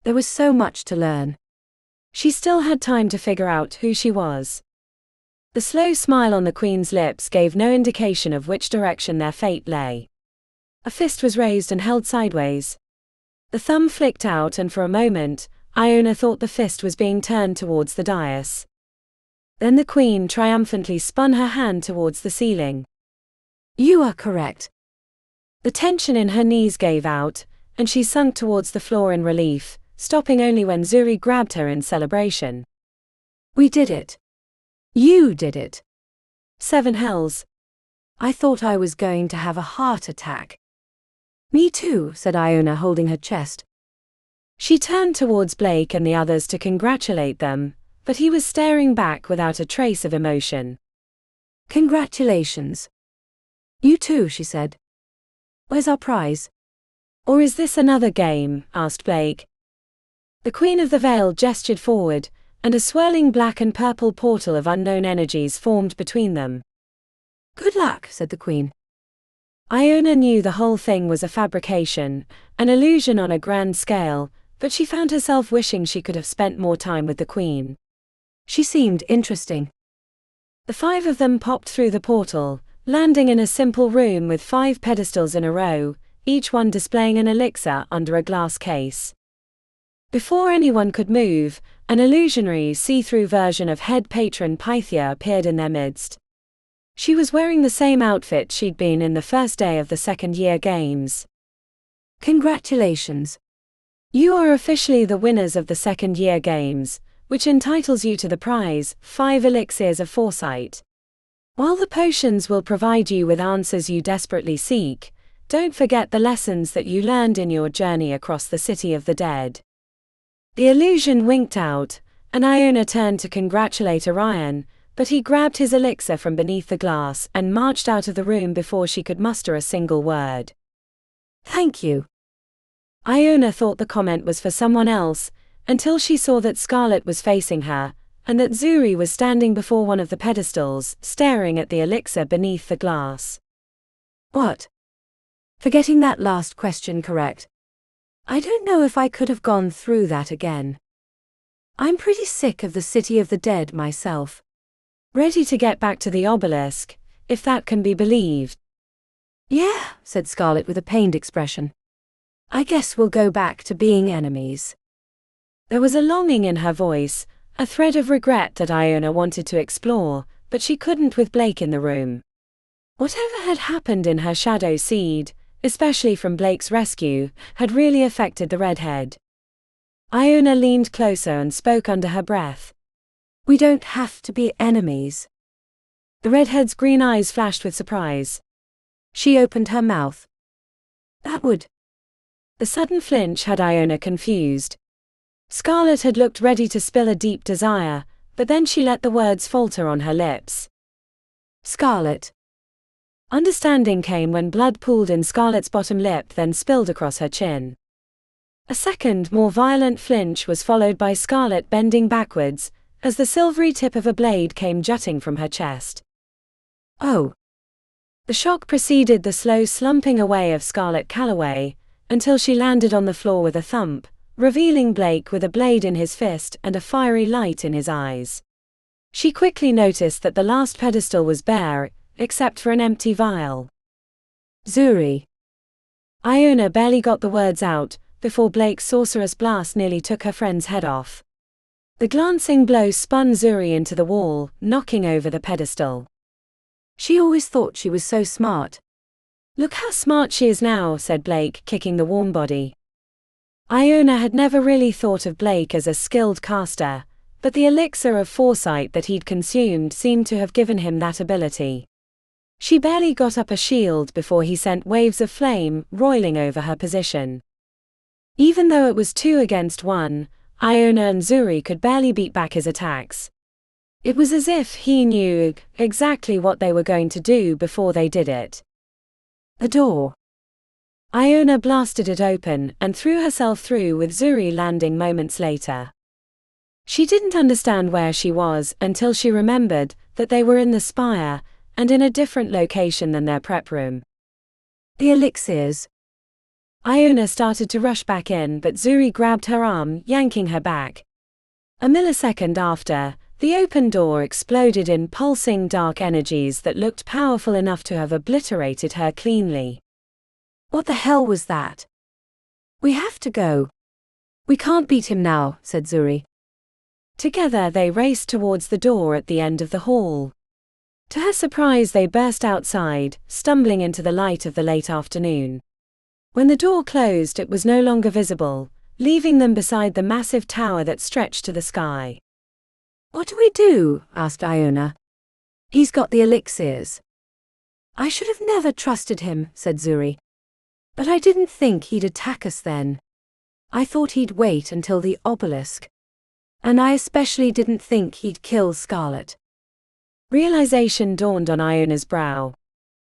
There was so much to learn. She still had time to figure out who she was. The slow smile on the Queen's lips gave no indication of which direction their fate lay. A fist was raised and held sideways. The thumb flicked out, and for a moment, Iona thought the fist was being turned towards the dais. Then the Queen triumphantly spun her hand towards the ceiling. You are correct. The tension in her knees gave out, and she sunk towards the floor in relief, stopping only when Zuri grabbed her in celebration. We did it. You did it. 7 hells. I thought I was going to have a heart attack. Me too, said Iona, holding her chest. She turned towards Blake and the others to congratulate them, but he was staring back without a trace of emotion. Congratulations. You too, she said. Where's our prize? Or is this another game? Asked Blake. The Queen of the Veil gestured forward, and a swirling black and purple portal of unknown energies formed between them. Good luck, said the Queen. Iona knew the whole thing was a fabrication, an illusion on a grand scale, but she found herself wishing she could have spent more time with the Queen. She seemed interesting. The 5 of them popped through the portal, landing in a simple room with 5 pedestals in a row, each one displaying an elixir under a glass case. Before anyone could move, an illusionary see-through version of head patron Pythia appeared in their midst. She was wearing the same outfit she'd been in the first day of the second-year games. Congratulations. You are officially the winners of the second-year games, which entitles you to the prize, 5 elixirs of foresight. While the potions will provide you with answers you desperately seek, don't forget the lessons that you learned in your journey across the city of the dead. The illusion winked out, and Iona turned to congratulate Orion, but he grabbed his elixir from beneath the glass and marched out of the room before she could muster a single word. Thank you. Iona thought the comment was for someone else, until she saw that Scarlet was facing her, and that Zuri was standing before one of the pedestals, staring at the elixir beneath the glass. What? Forgetting that last question correct. I don't know if I could have gone through that again. I'm pretty sick of the city of the dead myself. Ready to get back to the Obelisk, if that can be believed. Yeah, said Scarlet with a pained expression. I guess we'll go back to being enemies. There was a longing in her voice, a thread of regret that Iona wanted to explore, but she couldn't with Blake in the room. Whatever had happened in her shadow seed, especially from Blake's rescue, had really affected the redhead. Iona leaned closer and spoke under her breath. We don't have to be enemies. The redhead's green eyes flashed with surprise. She opened her mouth. That would. The sudden flinch had Iona confused. Scarlet had looked ready to spill a deep desire, but then she let the words falter on her lips. Scarlet. Understanding came when blood pooled in Scarlet's bottom lip, then spilled across her chin. A second, more violent flinch was followed by Scarlet bending backwards, as the silvery tip of a blade came jutting from her chest. Oh. The shock preceded the slow slumping away of Scarlet Calloway, until she landed on the floor with a thump, revealing Blake with a blade in his fist and a fiery light in his eyes. She quickly noticed that the last pedestal was bare, except for an empty vial. Zuri. Iona barely got the words out before Blake's sorcerous blast nearly took her friend's head off. The glancing blow spun Zuri into the wall, knocking over the pedestal. She always thought she was so smart. Look how smart she is now, said Blake, kicking the warm body. Iona had never really thought of Blake as a skilled caster, but the elixir of foresight that he'd consumed seemed to have given him that ability. She barely got up a shield before he sent waves of flame roiling over her position. Even though it was 2 against 1, Iona and Zuri could barely beat back his attacks. It was as if he knew exactly what they were going to do before they did it. The door. Iona blasted it open and threw herself through, with Zuri landing moments later. She didn't understand where she was until she remembered that they were in the spire, and in a different location than their prep room. The elixirs. Iona started to rush back in, but Zuri grabbed her arm, yanking her back. A millisecond after, the open door exploded in pulsing dark energies that looked powerful enough to have obliterated her cleanly. What the hell was that? We have to go. We can't beat him now, said Zuri. Together they raced towards the door at the end of the hall. To her surprise, they burst outside, stumbling into the light of the late afternoon. When the door closed, it was no longer visible, leaving them beside the massive tower that stretched to the sky. What do we do? Asked Iona. He's got the elixirs. I should have never trusted him, said Zuri. But I didn't think he'd attack us then. I thought he'd wait until the Obelisk. And I especially didn't think he'd kill Scarlet. Realization dawned on Iona's brow.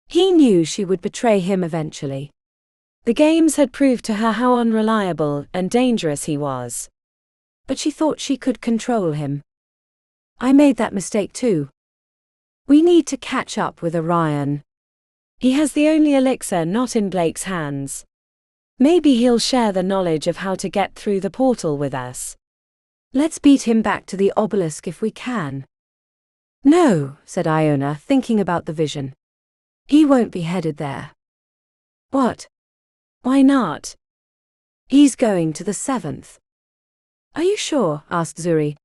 He knew she would betray him eventually. The games had proved to her how unreliable and dangerous he was. But she thought she could control him. I made that mistake too. We need to catch up with Orion. He has the only elixir not in Blake's hands. Maybe he'll share the knowledge of how to get through the portal with us. Let's beat him back to the Obelisk if we can. No, said Iona, thinking about the vision. He won't be headed there. What? Why not? He's going to the 7th. Are you sure? Asked Zuri.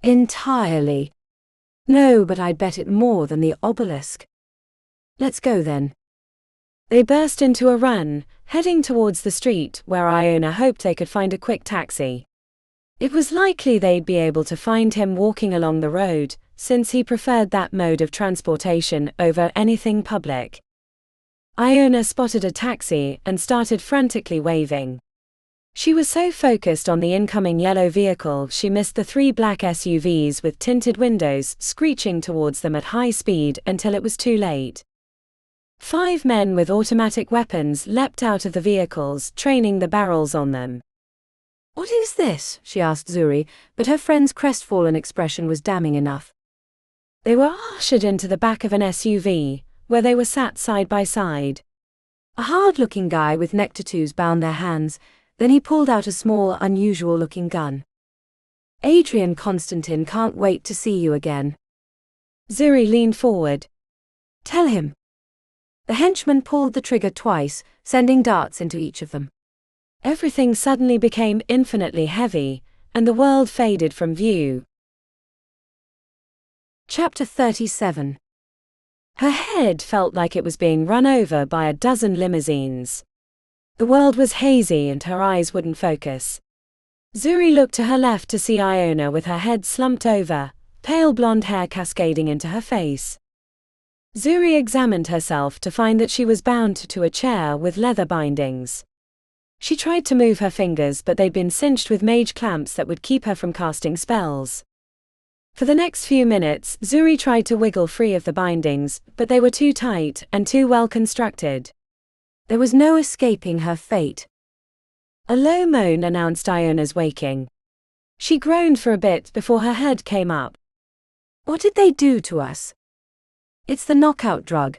Entirely. No, but I'd bet it more than the Obelisk. Let's go then. They burst into a run, heading towards the street where Iona hoped they could find a quick taxi. It was likely they'd be able to find him walking along the road, since he preferred that mode of transportation over anything public. Iona spotted a taxi and started frantically waving. She was so focused on the incoming yellow vehicle she missed the 3 black SUVs with tinted windows screeching towards them at high speed until it was too late. 5 men with automatic weapons leapt out of the vehicles, training the barrels on them. What is this? She asked Zuri, but her friend's crestfallen expression was damning enough. They were ushered into the back of an SUV, where they were sat side by side. A hard-looking guy with neck tattoos bound their hands, then he pulled out a small, unusual-looking gun. Adrian Constantine can't wait to see you again. Zuri leaned forward. Tell him. The henchman pulled the trigger twice, sending darts into each of them. Everything suddenly became infinitely heavy, and the world faded from view. Chapter 37. Her head felt like it was being run over by a dozen limousines. The world was hazy and her eyes wouldn't focus. Zuri looked to her left to see Iona with her head slumped over, pale blonde hair cascading into her face. Zuri examined herself to find that she was bound to a chair with leather bindings. She tried to move her fingers, but they'd been cinched with mage clamps that would keep her from casting spells. For the next few minutes, Zuri tried to wiggle free of the bindings, but they were too tight and too well constructed. There was no escaping her fate. A low moan announced Iona's waking. She groaned for a bit before her head came up. What did they do to us? It's the knockout drug.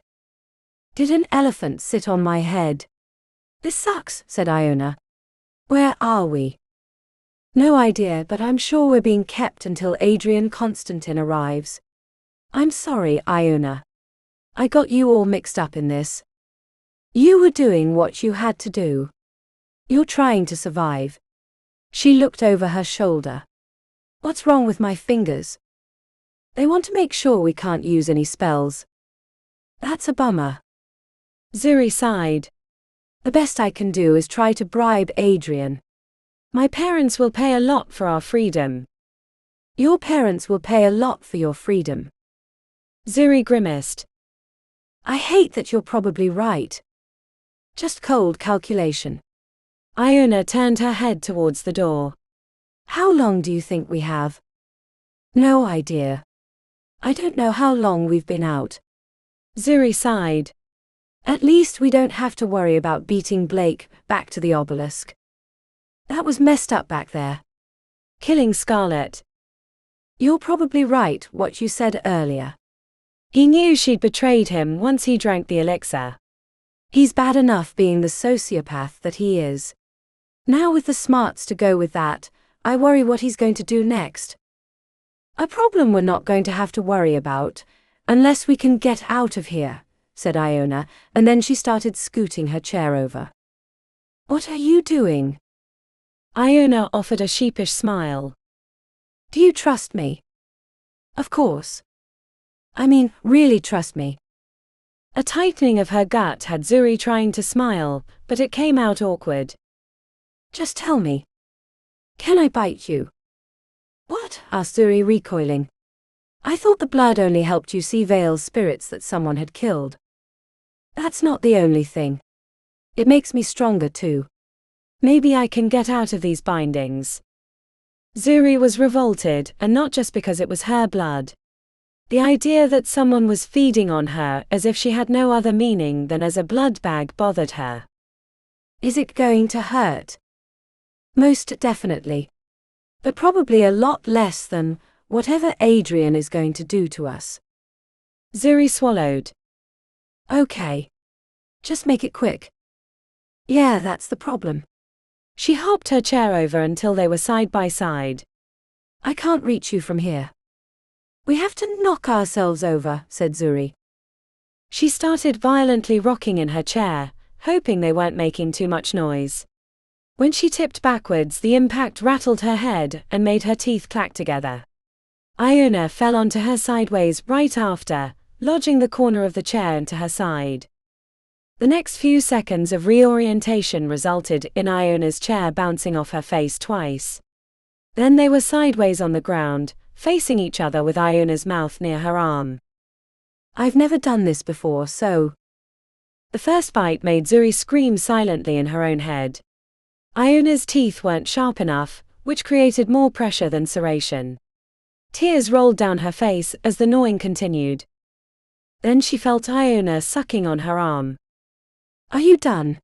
Did an elephant sit on my head? This sucks, said Iona. Where are we? No idea, but I'm sure we're being kept until Adrian Constantine arrives. I'm sorry, Iona. I got you all mixed up in this. You were doing what you had to do. You're trying to survive. She looked over her shoulder. What's wrong with my fingers? They want to make sure we can't use any spells. That's a bummer. Zuri sighed. The best I can do is try to bribe Adrian. My parents will pay a lot for our freedom. Your parents will pay a lot for your freedom. Zuri grimaced. I hate that you're probably right. Just cold calculation. Iona turned her head towards the door. How long do you think we have? No idea. I don't know how long we've been out. Zuri sighed. At least we don't have to worry about beating Blake back to the Obelisk. That was messed up back there. Killing Scarlet. You're probably right what you said earlier. He knew she'd betrayed him once he drank the elixir. He's bad enough being the sociopath that he is. Now with the smarts to go with that, I worry what he's going to do next. A problem we're not going to have to worry about, unless we can get out of here, said Iona, and then she started scooting her chair over. What are you doing? Iona offered a sheepish smile. Do you trust me? Of course. I mean, really trust me. A tightening of her gut had Zuri trying to smile, but it came out awkward. Just tell me. Can I bite you? What? Asked Zuri, recoiling. I thought the blood only helped you see Vale's spirits that someone had killed. That's not the only thing. It makes me stronger too. Maybe I can get out of these bindings. Zuri was revolted, and not just because it was her blood. The idea that someone was feeding on her as if she had no other meaning than as a blood bag bothered her. Is it going to hurt? Most definitely. But probably a lot less than whatever Adrian is going to do to us. Zuri swallowed. Okay. Just make it quick. Yeah, that's the problem. She hopped her chair over until they were side by side. I can't reach you from here. We have to knock ourselves over, said Zuri. She started violently rocking in her chair, hoping they weren't making too much noise. When she tipped backwards, the impact rattled her head and made her teeth clack together. Iona fell onto her sideways right after, lodging the corner of the chair into her side. The next few seconds of reorientation resulted in Iona's chair bouncing off her face twice. Then they were sideways on the ground, facing each other with Iona's mouth near her arm. I've never done this before, so... The first bite made Zuri scream silently in her own head. Iona's teeth weren't sharp enough, which created more pressure than serration. Tears rolled down her face as the gnawing continued. Then she felt Iona sucking on her arm. Are you done?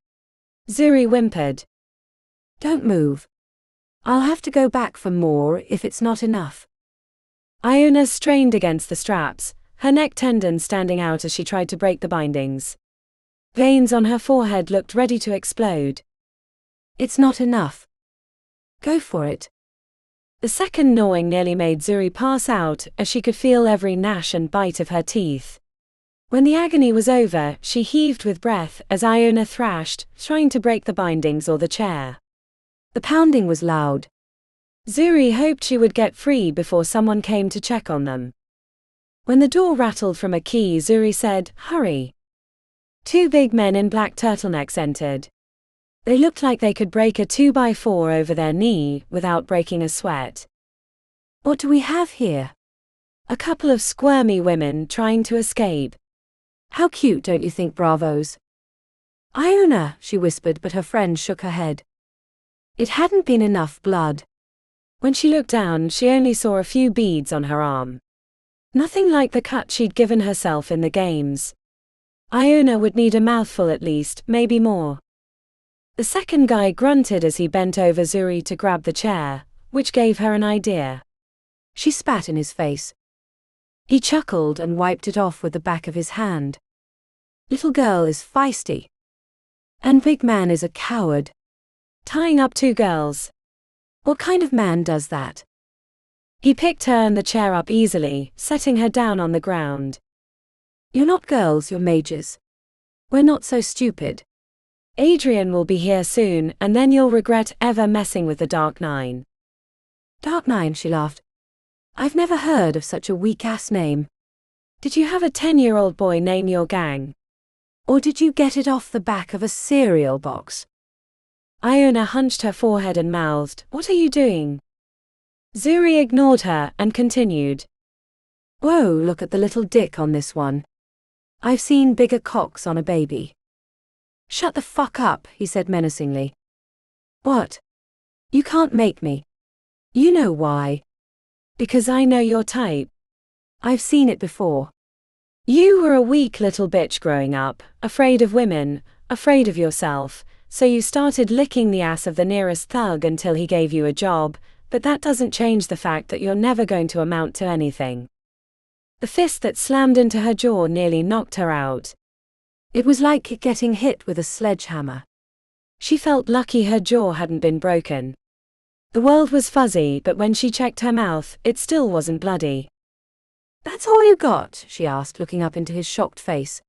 Zuri whimpered. Don't move. I'll have to go back for more if it's not enough. Iona strained against the straps, her neck tendons standing out as she tried to break the bindings. Veins on her forehead looked ready to explode. It's not enough. Go for it. The second gnawing nearly made Zuri pass out as she could feel every gnash and bite of her teeth. When the agony was over, she heaved with breath as Iona thrashed, trying to break the bindings or the chair. The pounding was loud. Zuri hoped she would get free before someone came to check on them. When the door rattled from a key, Zuri said, "Hurry." Two big men in black turtlenecks entered. They looked like they could break a 2x4 over their knee without breaking a sweat. What do we have here? A couple of squirmy women trying to escape. How cute, don't you think, bravos? Iona, she whispered, but her friend shook her head. It hadn't been enough blood. When she looked down, she only saw a few beads on her arm. Nothing like the cut she'd given herself in the games. Iona would need a mouthful at least, maybe more. The second guy grunted as he bent over Zuri to grab the chair, which gave her an idea. She spat in his face. He chuckled and wiped it off with the back of his hand. Little girl is feisty. And big man is a coward. Tying up two girls. What kind of man does that? He picked her and the chair up easily, setting her down on the ground. You're not girls, you're mages. We're not so stupid. Adrian will be here soon, and then you'll regret ever messing with the Dark Nine. Dark Nine, she laughed. I've never heard of such a weak-ass name. Did you have a 10-year-old boy name your gang? Or did you get it off the back of a cereal box? Iona hunched her forehead and mouthed, "What are you doing?" Zuri ignored her and continued. Whoa, look at the little dick on this one. I've seen bigger cocks on a baby. Shut the fuck up, he said menacingly. What? You can't make me. You know why. Because I know your type. I've seen it before. You were a weak little bitch growing up, afraid of women, afraid of yourself, so you started licking the ass of the nearest thug until he gave you a job, but that doesn't change the fact that you're never going to amount to anything. The fist that slammed into her jaw nearly knocked her out. It was like getting hit with a sledgehammer. She felt lucky her jaw hadn't been broken. The world was fuzzy, but when she checked her mouth, it still wasn't bloody. That's all you got? She asked, looking up into his shocked face.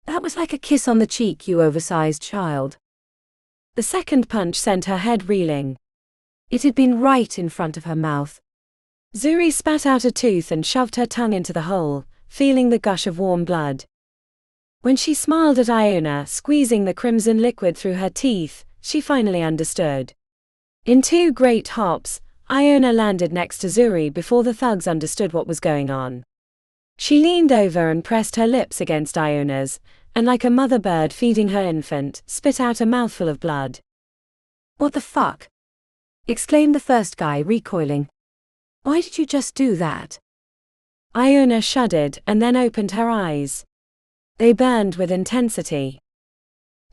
That was like a kiss on the cheek, you oversized child. The second punch sent her head reeling. It had been right in front of her mouth. Zuri spat out a tooth and shoved her tongue into the hole, feeling the gush of warm blood. When she smiled at Iona, squeezing the crimson liquid through her teeth, she finally understood. In 2 great hops, Iona landed next to Zuri before the thugs understood what was going on. She leaned over and pressed her lips against Iona's, and like a mother bird feeding her infant, spit out a mouthful of blood. What the fuck? Exclaimed the first guy, recoiling. Why did you just do that? Iona shuddered and then opened her eyes. They burned with intensity.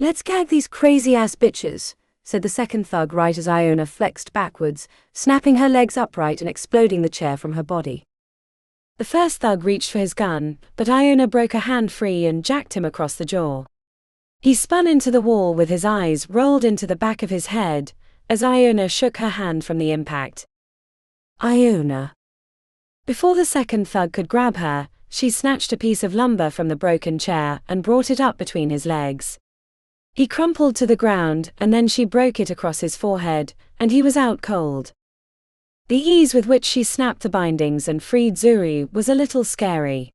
Let's gag these crazy-ass bitches, said the second thug right as Iona flexed backwards, snapping her legs upright and exploding the chair from her body. The first thug reached for his gun, but Iona broke a hand free and jacked him across the jaw. He spun into the wall with his eyes rolled into the back of his head, as Iona shook her hand from the impact. Iona. Before the second thug could grab her, she snatched a piece of lumber from the broken chair and brought it up between his legs. He crumpled to the ground, and then she broke it across his forehead, and he was out cold. The ease with which she snapped the bindings and freed Zuri was a little scary.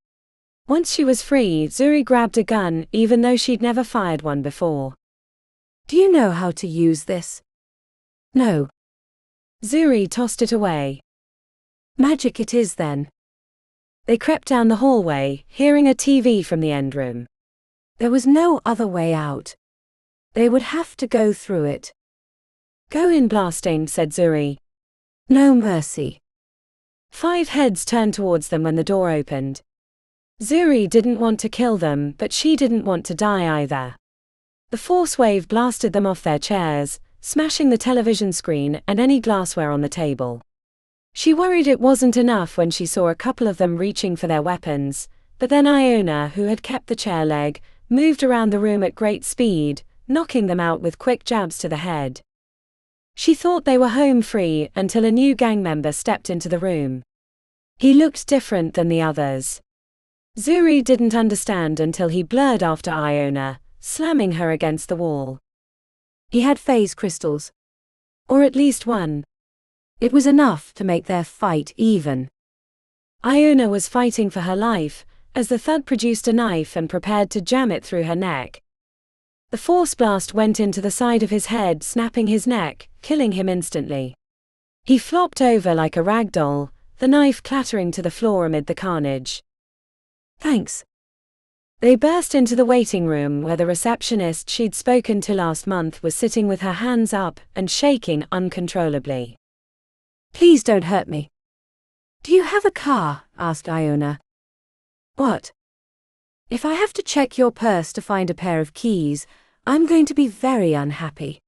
Once she was free, Zuri grabbed a gun, even though she'd never fired one before. Do you know how to use this? No. Zuri tossed it away. Magic it is then. They crept down the hallway, hearing a TV from the end room. There was no other way out. They would have to go through it. Go in blasting, said Zuri. No mercy. 5 heads turned towards them when the door opened. Zuri didn't want to kill them, but she didn't want to die either. The force wave blasted them off their chairs, smashing the television screen and any glassware on the table. She worried it wasn't enough when she saw a couple of them reaching for their weapons, but then Iona, who had kept the chair leg, moved around the room at great speed, knocking them out with quick jabs to the head. She thought they were home free until a new gang member stepped into the room. He looked different than the others. Zuri didn't understand until he blurred after Iona, slamming her against the wall. He had phase crystals. Or at least one. It was enough to make their fight even. Iona was fighting for her life, as the thug produced a knife and prepared to jam it through her neck. The force blast went into the side of his head, snapping his neck, killing him instantly. He flopped over like a rag doll, the knife clattering to the floor amid the carnage. Thanks. They burst into the waiting room where the receptionist she'd spoken to last month was sitting with her hands up and shaking uncontrollably. Please don't hurt me. Do you have a car? Asked Iona. What? If I have to check your purse to find a pair of keys, I'm going to be very unhappy.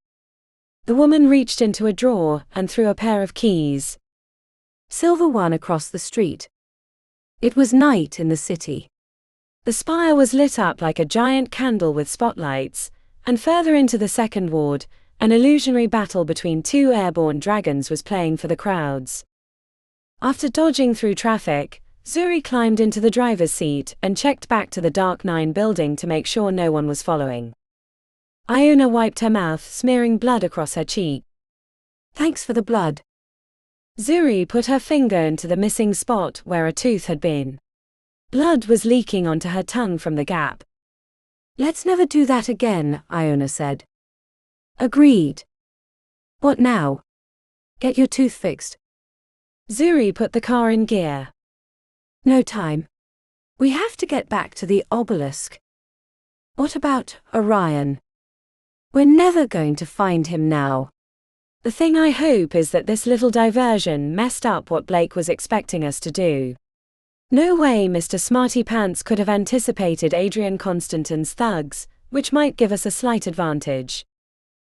The woman reached into a drawer and threw a pair of keys. Silver one across the street. It was night in the city. The spire was lit up like a giant candle with spotlights, and further into the second ward, an illusionary battle between 2 airborne dragons was playing for the crowds. After dodging through traffic, Zuri climbed into the driver's seat and checked back to the Dark 9 building to make sure no one was following. Iona wiped her mouth, smearing blood across her cheek. Thanks for the blood. Zuri put her finger into the missing spot where a tooth had been. Blood was leaking onto her tongue from the gap. Let's never do that again, Iona said. Agreed. What now? Get your tooth fixed. Zuri put the car in gear. No time. We have to get back to the Obelisk. What about Orion? We're never going to find him now. The thing I hope is that this little diversion messed up what Blake was expecting us to do. No way Mr. Smarty Pants could have anticipated Adrian Constantine's thugs, which might give us a slight advantage.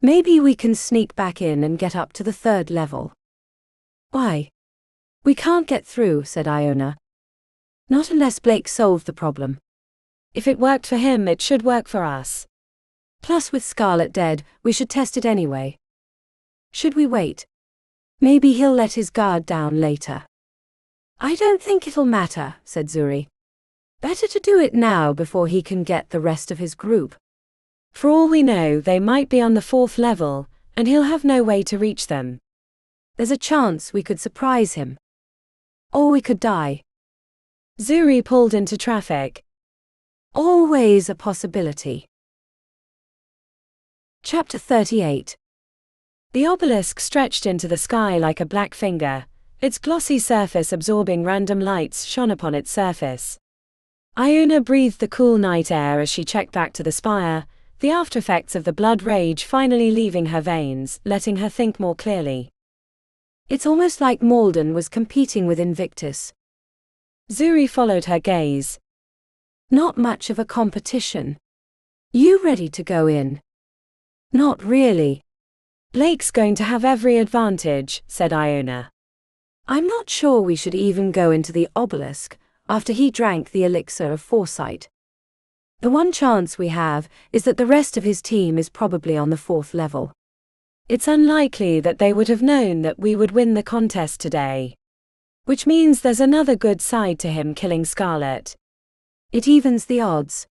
Maybe we can sneak back in and get up to the 3rd level. Why? We can't get through, said Iona. Not unless Blake solved the problem. If it worked for him, it should work for us. Plus, with Scarlet dead, we should test it anyway. Should we wait? Maybe he'll let his guard down later. I don't think it'll matter, said Zuri. Better to do it now before he can get the rest of his group. For all we know, they might be on the 4th level, and he'll have no way to reach them. There's a chance we could surprise him. Or we could die. Zuri pulled into traffic. Always a possibility. Chapter 38. The obelisk stretched into the sky like a black finger, its glossy surface absorbing random lights shone upon its surface. Iona breathed the cool night air as she checked back to the spire, the aftereffects of the blood rage finally leaving her veins, letting her think more clearly. It's almost like Malden was competing with Invictus. Zuri followed her gaze. Not much of a competition. You ready to go in? Not really. Blake's going to have every advantage, said Iona. I'm not sure we should even go into the obelisk after he drank the elixir of foresight. The one chance we have is that the rest of his team is probably on the 4th level. It's unlikely that they would have known that we would win the contest today. Which means there's another good side to him killing Scarlet. It evens the odds.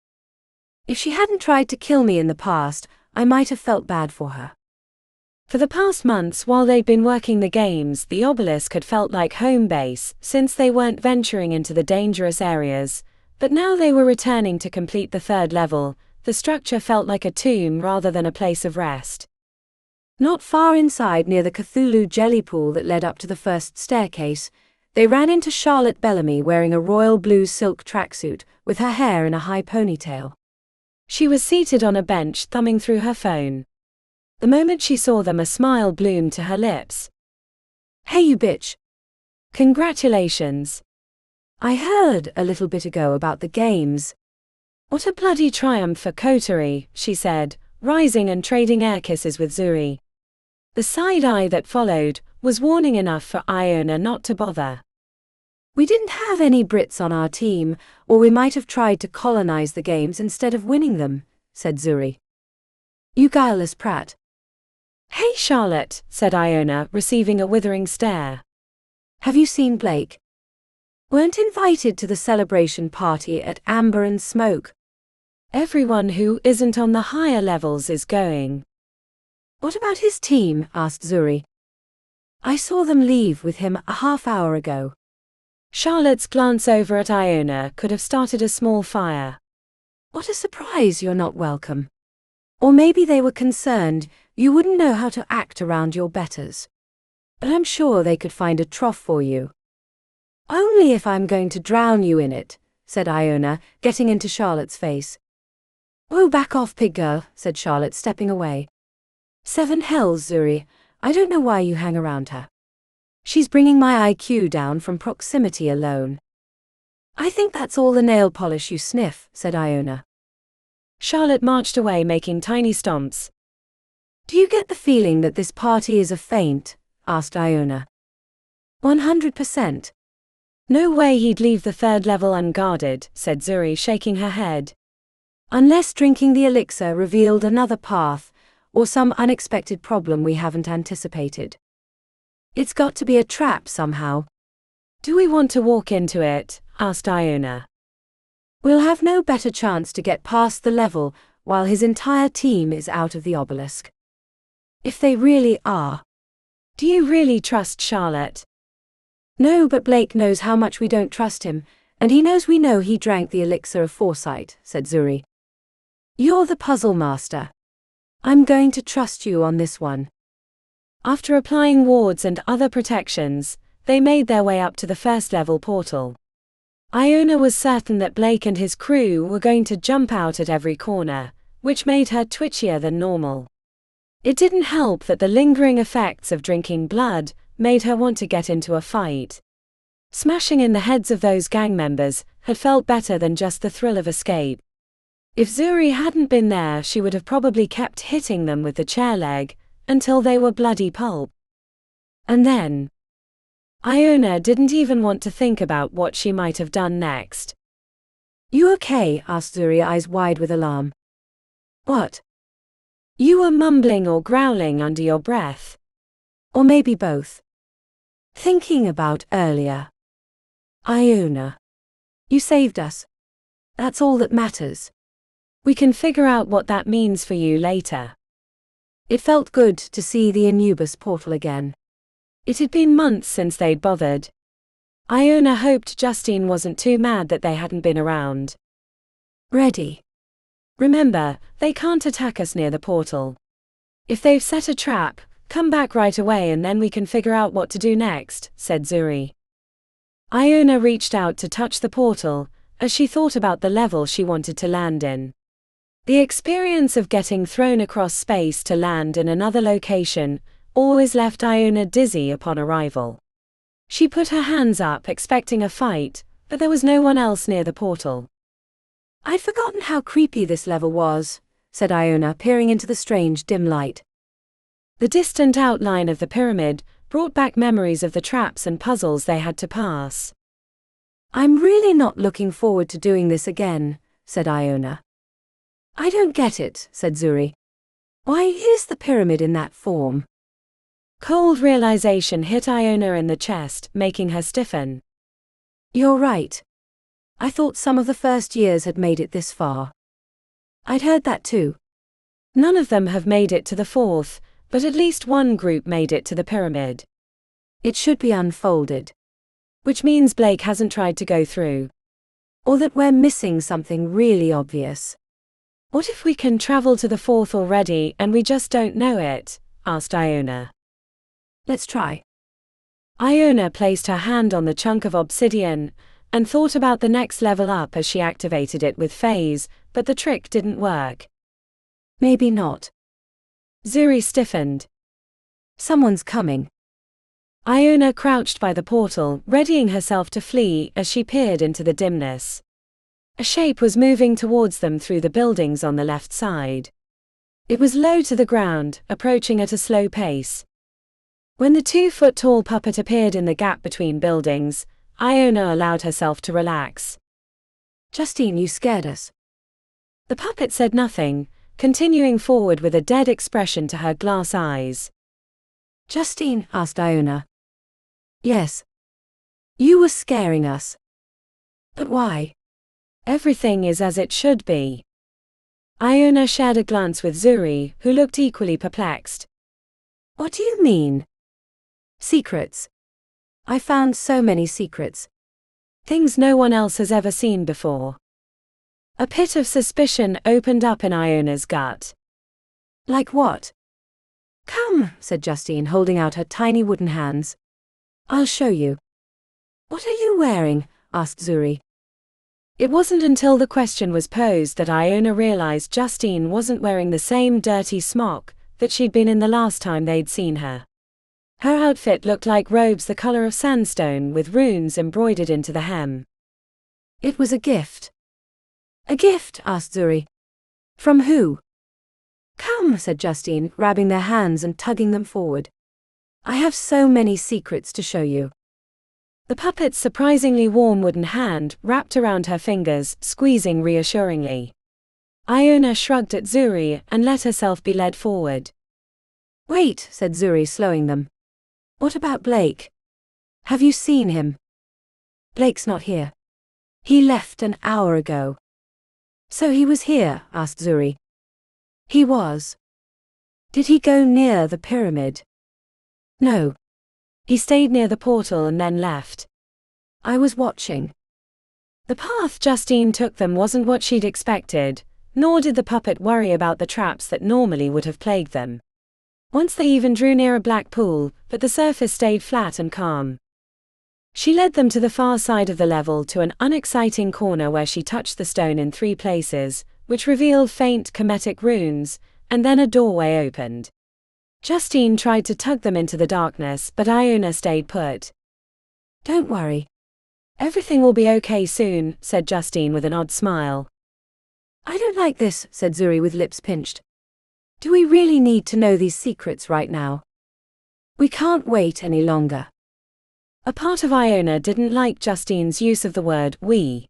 If she hadn't tried to kill me in the past, I might have felt bad for her. For the past months while they'd been working the games, the obelisk had felt like home base, since they weren't venturing into the dangerous areas, but now they were returning to complete the 3rd level. The structure felt like a tomb rather than a place of rest. Not far inside, near the Cthulhu jelly pool that led up to the first staircase, they ran into Charlotte Bellamy wearing a royal blue silk tracksuit, with her hair in a high ponytail. She was seated on a bench thumbing through her phone. The moment she saw them, a smile bloomed to her lips. Hey you bitch. Congratulations. I heard a little bit ago about the games. What a bloody triumph for Coterie, she said, rising and trading air kisses with Zuri. The side eye that followed was warning enough for Iona not to bother. We didn't have any Brits on our team, or we might have tried to colonize the games instead of winning them, said Zuri. You guileless prat. Hey Charlotte, said Iona, receiving a withering stare. Have you seen Blake? Weren't invited to the celebration party at Amber and Smoke. Everyone who isn't on the higher levels is going. What about his team? Asked Zuri. I saw them leave with him a half hour ago. Charlotte's glance over at Iona could have started a small fire. What a surprise you're not welcome. Or maybe they were concerned you wouldn't know how to act around your betters. But I'm sure they could find a trough for you. Only if I'm going to drown you in it, said Iona, getting into Charlotte's face. Oh, back off, pig girl, said Charlotte, stepping away. 7 hells, Zuri, I don't know why you hang around her. She's bringing my IQ down from proximity alone. I think that's all the nail polish you sniff, said Iona. Charlotte marched away, making tiny stomps. Do you get the feeling that this party is a feint? Asked Iona. 100%. No way he'd leave the 3rd level unguarded, said Zuri, shaking her head. Unless drinking the elixir revealed another path, or some unexpected problem we haven't anticipated. It's got to be a trap somehow. Do we want to walk into it? Asked Iona. We'll have no better chance to get past the level while his entire team is out of the obelisk. If they really are. Do you really trust Charlotte? No, but Blake knows how much we don't trust him, and he knows we know he drank the elixir of foresight, said Zuri. You're the puzzle master. I'm going to trust you on this one. After applying wards and other protections, they made their way up to the first level portal. Iona was certain that Blake and his crew were going to jump out at every corner, which made her twitchier than normal. It didn't help that the lingering effects of drinking blood made her want to get into a fight. Smashing in the heads of those gang members had felt better than just the thrill of escape. If Zuri hadn't been there, she would have probably kept hitting them with the chair leg until they were bloody pulp. And then Iona didn't even want to think about what she might have done next. You okay? Asked Zuri, eyes wide with alarm. What? You were mumbling or growling under your breath. Or maybe both. Thinking about earlier. Iona. You saved us. That's all that matters. We can figure out what that means for you later. It felt good to see the Anubis portal again. It had been months since they'd bothered. Iona hoped Justine wasn't too mad that they hadn't been around. Ready. Remember, they can't attack us near the portal. If they've set a trap, come back right away and then we can figure out what to do next, said Zuri. Iona reached out to touch the portal, as she thought about the level she wanted to land in. The experience of getting thrown across space to land in another location always left Iona dizzy upon arrival. She put her hands up expecting a fight, but there was no one else near the portal. I'd forgotten how creepy this level was, said Iona, peering into the strange dim light. The distant outline of the pyramid brought back memories of the traps and puzzles they had to pass. I'm really not looking forward to doing this again, said Iona. I don't get it, said Zuri. Why is the pyramid in that form? Cold realization hit Iona in the chest, making her stiffen. You're right. I thought some of the first years had made it this far. I'd heard that too. None of them have made it to the fourth, but at least one group made it to the pyramid. It should be unfolded. Which means Blake hasn't tried to go through. Or that we're missing something really obvious. What if we can travel to the fourth already and we just don't know it? Asked Iona. Let's try. Iona placed her hand on the chunk of obsidian and thought about the next level up as she activated it with phase, but the trick didn't work. Maybe not. Zuri stiffened. Someone's coming. Iona crouched by the portal, readying herself to flee as she peered into the dimness. A shape was moving towards them through the buildings on the left side. It was low to the ground, approaching at a slow pace. When the 2-foot-tall puppet appeared in the gap between buildings, Iona allowed herself to relax. Justine, you scared us. The puppet said nothing, continuing forward with a dead expression to her glass eyes. Justine, asked Iona. Yes. You were scaring us. But why? Everything is as it should be. Iona shared a glance with Zuri, who looked equally perplexed. What do you mean? Secrets. I found so many secrets. Things no one else has ever seen before. A pit of suspicion opened up in Iona's gut. Like what? Come, said Justine, holding out her tiny wooden hands. I'll show you. What are you wearing? Asked Zuri. It wasn't until the question was posed that Iona realized Justine wasn't wearing the same dirty smock that she'd been in the last time they'd seen her. Her outfit looked like robes the color of sandstone with runes embroidered into the hem. It was a gift. A gift? Asked Zuri. From who? Come, said Justine, grabbing their hands and tugging them forward. I have so many secrets to show you. The puppet's surprisingly warm wooden hand wrapped around her fingers, squeezing reassuringly. Iona shrugged at Zuri and let herself be led forward. Wait, said Zuri, slowing them. What about Blake? Have you seen him? Blake's not here. He left an hour ago. So he was here? Asked Zuri. He was. Did he go near the pyramid? No. He stayed near the portal and then left. I was watching. The path Justine took them wasn't what she'd expected, nor did the puppet worry about the traps that normally would have plagued them. Once they even drew near a black pool, but the surface stayed flat and calm. She led them to the far side of the level to an unexciting corner where she touched the stone in 3 places, which revealed faint chromatic runes, and then a doorway opened. Justine tried to tug them into the darkness, but Iona stayed put. Don't worry. Everything will be okay soon, said Justine with an odd smile. I don't like this, said Zuri with lips pinched. Do we really need to know these secrets right now? We can't wait any longer. A part of Iona didn't like Justine's use of the word we.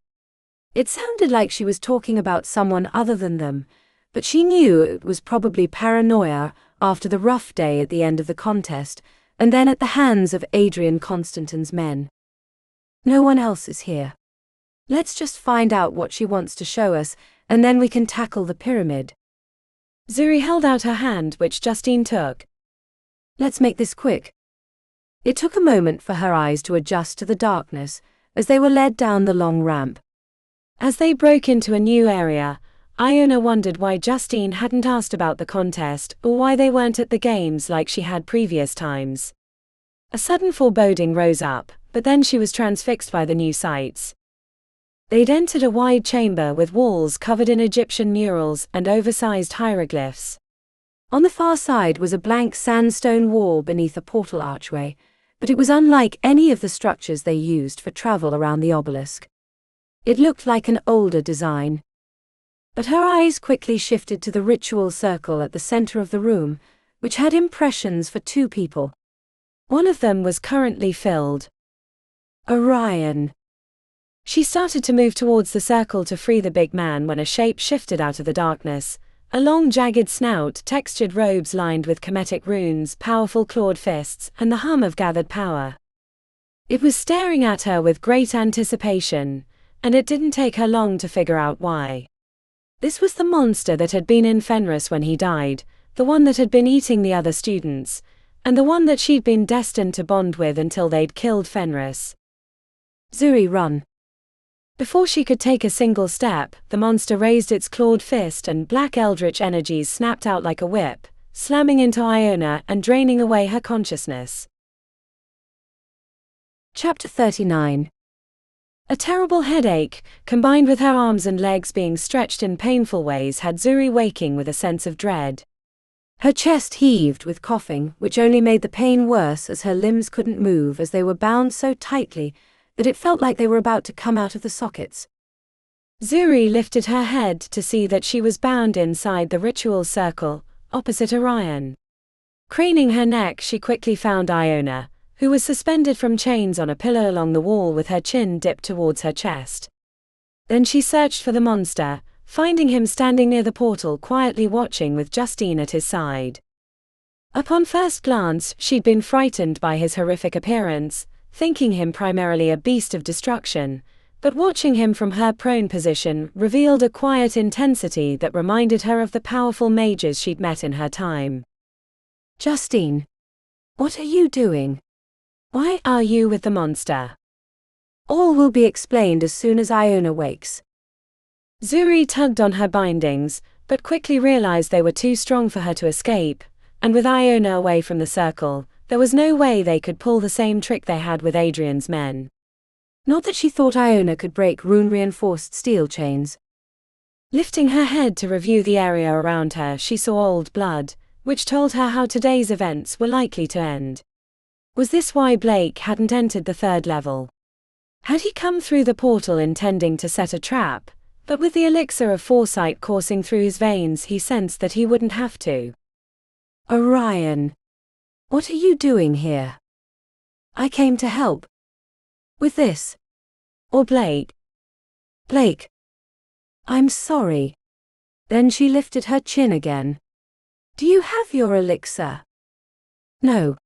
It sounded like she was talking about someone other than them, but she knew it was probably paranoia after the rough day at the end of the contest, and then at the hands of Adrian Constantine's men. No one else is here. Let's just find out what she wants to show us, and then we can tackle the pyramid. Zuri held out her hand, which Justine took. Let's make this quick. It took a moment for her eyes to adjust to the darkness, as they were led down the long ramp. As they broke into a new area, Iona wondered why Justine hadn't asked about the contest or why they weren't at the games like she had previous times. A sudden foreboding rose up, but then she was transfixed by the new sights. They'd entered a wide chamber with walls covered in Egyptian murals and oversized hieroglyphs. On the far side was a blank sandstone wall beneath a portal archway, but it was unlike any of the structures they used for travel around the obelisk. It looked like an older design. But her eyes quickly shifted to the ritual circle at the center of the room, which had impressions for 2 people. One of them was currently filled. Orion. She started to move towards the circle to free the big man when a shape shifted out of the darkness. A long jagged snout, textured robes lined with chromatic runes, powerful clawed fists, and the hum of gathered power. It was staring at her with great anticipation, and it didn't take her long to figure out why. This was the monster that had been in Fenris when he died, the one that had been eating the other students, and the one that she'd been destined to bond with until they'd killed Fenris. Zuri, run. Before she could take a single step, the monster raised its clawed fist and black eldritch energies snapped out like a whip, slamming into Iona and draining away her consciousness. Chapter 39. A terrible headache, combined with her arms and legs being stretched in painful ways, had Zuri waking with a sense of dread. Her chest heaved with coughing, which only made the pain worse as her limbs couldn't move as they were bound so tightly that it felt like they were about to come out of the sockets. Zuri lifted her head to see that she was bound inside the ritual circle, opposite Orion. Craning her neck, she quickly found Iona, who was suspended from chains on a pillar along the wall with her chin dipped towards her chest. Then she searched for the monster, finding him standing near the portal quietly watching with Justine at his side. Upon first glance, she'd been frightened by his horrific appearance, thinking him primarily a beast of destruction, but watching him from her prone position revealed a quiet intensity that reminded her of the powerful mages she'd met in her time. Justine, what are you doing? Why are you with the monster? All will be explained as soon as Iona wakes. Zuri tugged on her bindings, but quickly realized they were too strong for her to escape, and with Iona away from the circle, there was no way they could pull the same trick they had with Adrian's men. Not that she thought Iona could break rune-reinforced steel chains. Lifting her head to review the area around her, she saw old blood, which told her how today's events were likely to end. Was this why Blake hadn't entered the 3rd level? Had he come through the portal intending to set a trap, but with the elixir of foresight coursing through his veins he sensed that he wouldn't have to? Orion, what are you doing here? I came to help. With this. Or Blake? Blake. I'm sorry. Then she lifted her chin again. Do you have your elixir? No.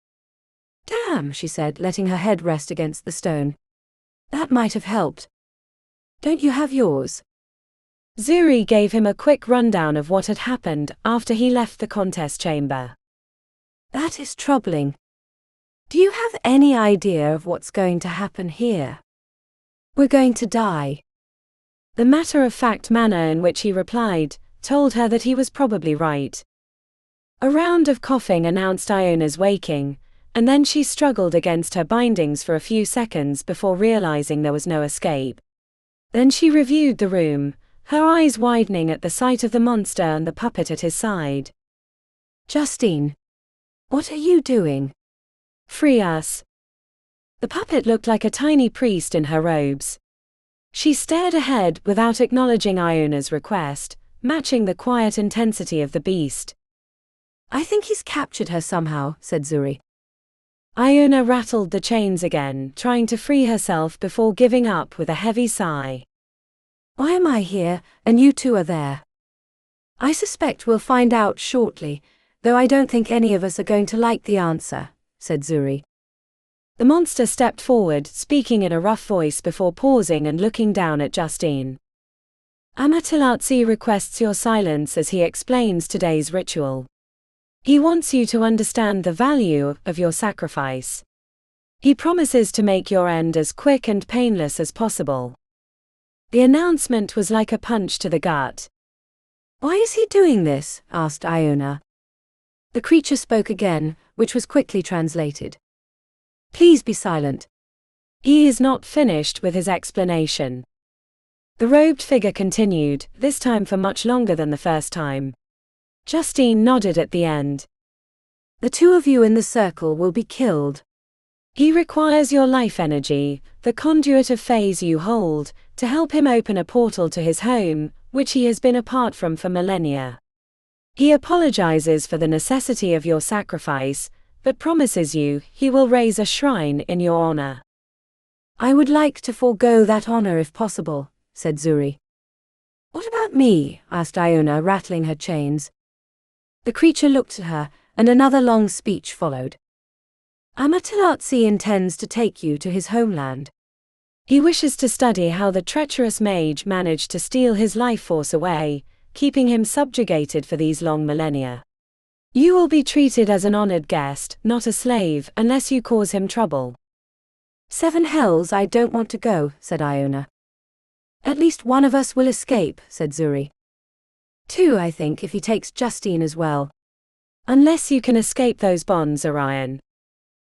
Damn, she said, letting her head rest against the stone. That might have helped. Don't you have yours? Zuri gave him a quick rundown of what had happened after he left the contest chamber. That is troubling. Do you have any idea of what's going to happen here? We're going to die. The matter-of-fact manner in which he replied told her that he was probably right. A round of coughing announced Iona's waking, and then she struggled against her bindings for a few seconds before realizing there was no escape. Then she reviewed the room, her eyes widening at the sight of the monster and the puppet at his side. Justine, what are you doing? Free us. The puppet looked like a tiny priest in her robes. She stared ahead without acknowledging Iona's request, matching the quiet intensity of the beast. I think he's captured her somehow, said Zuri. Iona rattled the chains again, trying to free herself before giving up with a heavy sigh. Why am I here, and you two are there? I suspect we'll find out shortly, though I don't think any of us are going to like the answer, said Zuri. The monster stepped forward, speaking in a rough voice before pausing and looking down at Justine. Amaterasu requests your silence as he explains today's ritual. He wants you to understand the value of your sacrifice. He promises to make your end as quick and painless as possible. The announcement was like a punch to the gut. Why is he doing this? Asked Iona. The creature spoke again, which was quickly translated. Please be silent. He is not finished with his explanation. The robed figure continued, this time for much longer than the first time. Justine nodded at the end. The two of you in the circle will be killed. He requires your life energy, the conduit of phase you hold, to help him open a portal to his home, which he has been apart from for millennia. He apologizes for the necessity of your sacrifice, but promises you he will raise a shrine in your honor. I would like to forego that honor if possible, said Zuri. What about me? Asked Iona, rattling her chains. The creature looked at her, and another long speech followed. Amaterasu intends to take you to his homeland. He wishes to study how the treacherous mage managed to steal his life force away, keeping him subjugated for these long millennia. You will be treated as an honored guest, not a slave, unless you cause him trouble. 7 hells, I don't want to go, said Iona. At least one of us will escape, said Zuri. 2, I think, if he takes Justine as well. Unless you can escape those bonds, Orion.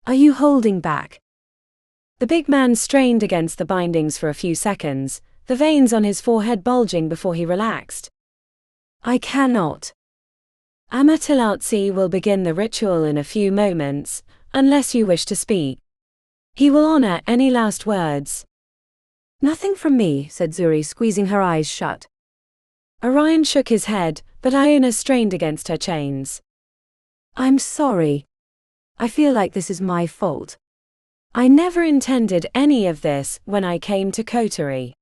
Are you holding back? The big man strained against the bindings for a few seconds, the veins on his forehead bulging before he relaxed. I cannot. Amaterasu will begin the ritual in a few moments, unless you wish to speak. He will honor any last words. Nothing from me, said Zuri, squeezing her eyes shut. Orion shook his head, but Iona strained against her chains. I'm sorry. I feel like this is my fault. I never intended any of this when I came to coterie.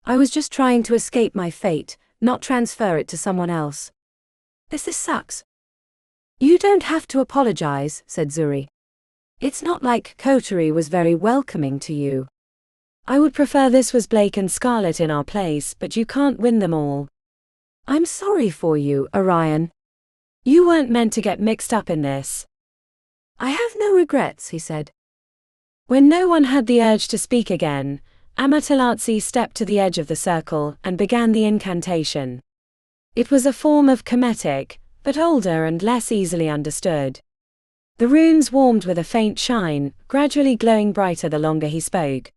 I was just trying to escape my fate, not transfer it to someone else. This sucks. You don't have to apologize, said Zuri. It's not like coterie was very welcoming to you. I would prefer this was Blake and Scarlet in our place, but you can't win them all. I'm sorry for you, Orion. You weren't meant to get mixed up in this. I have no regrets, he said. When no one had the urge to speak again, Amaterasu stepped to the edge of the circle and began the incantation. It was a form of Kemetic, but older and less easily understood. The runes warmed with a faint shine, gradually glowing brighter the longer he spoke.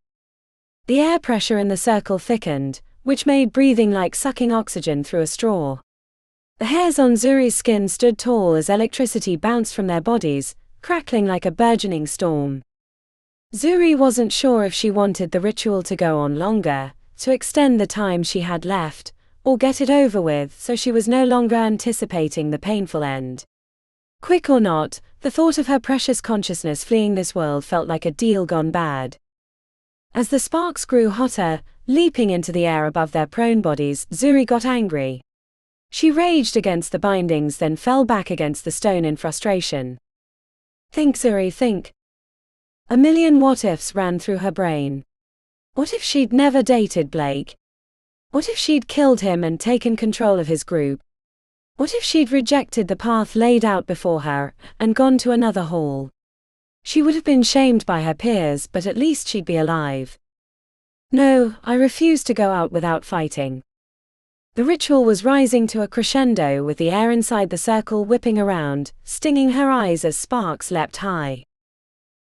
The air pressure in the circle thickened, which made breathing like sucking oxygen through a straw. The hairs on Zuri's skin stood tall as electricity bounced from their bodies, crackling like a burgeoning storm. Zuri wasn't sure if she wanted the ritual to go on longer, to extend the time she had left, or get it over with so she was no longer anticipating the painful end. Quick or not, the thought of her precious consciousness fleeing this world felt like a deal gone bad. As the sparks grew hotter, leaping into the air above their prone bodies, Zuri got angry. She raged against the bindings, then fell back against the stone in frustration. Think, Zuri, think. A million what-ifs ran through her brain. What if she'd never dated Blake? What if she'd killed him and taken control of his group? What if she'd rejected the path laid out before her and gone to another hall? She would have been shamed by her peers, but at least she'd be alive. No, I refused to go out without fighting. The ritual was rising to a crescendo with the air inside the circle whipping around, stinging her eyes as sparks leapt high.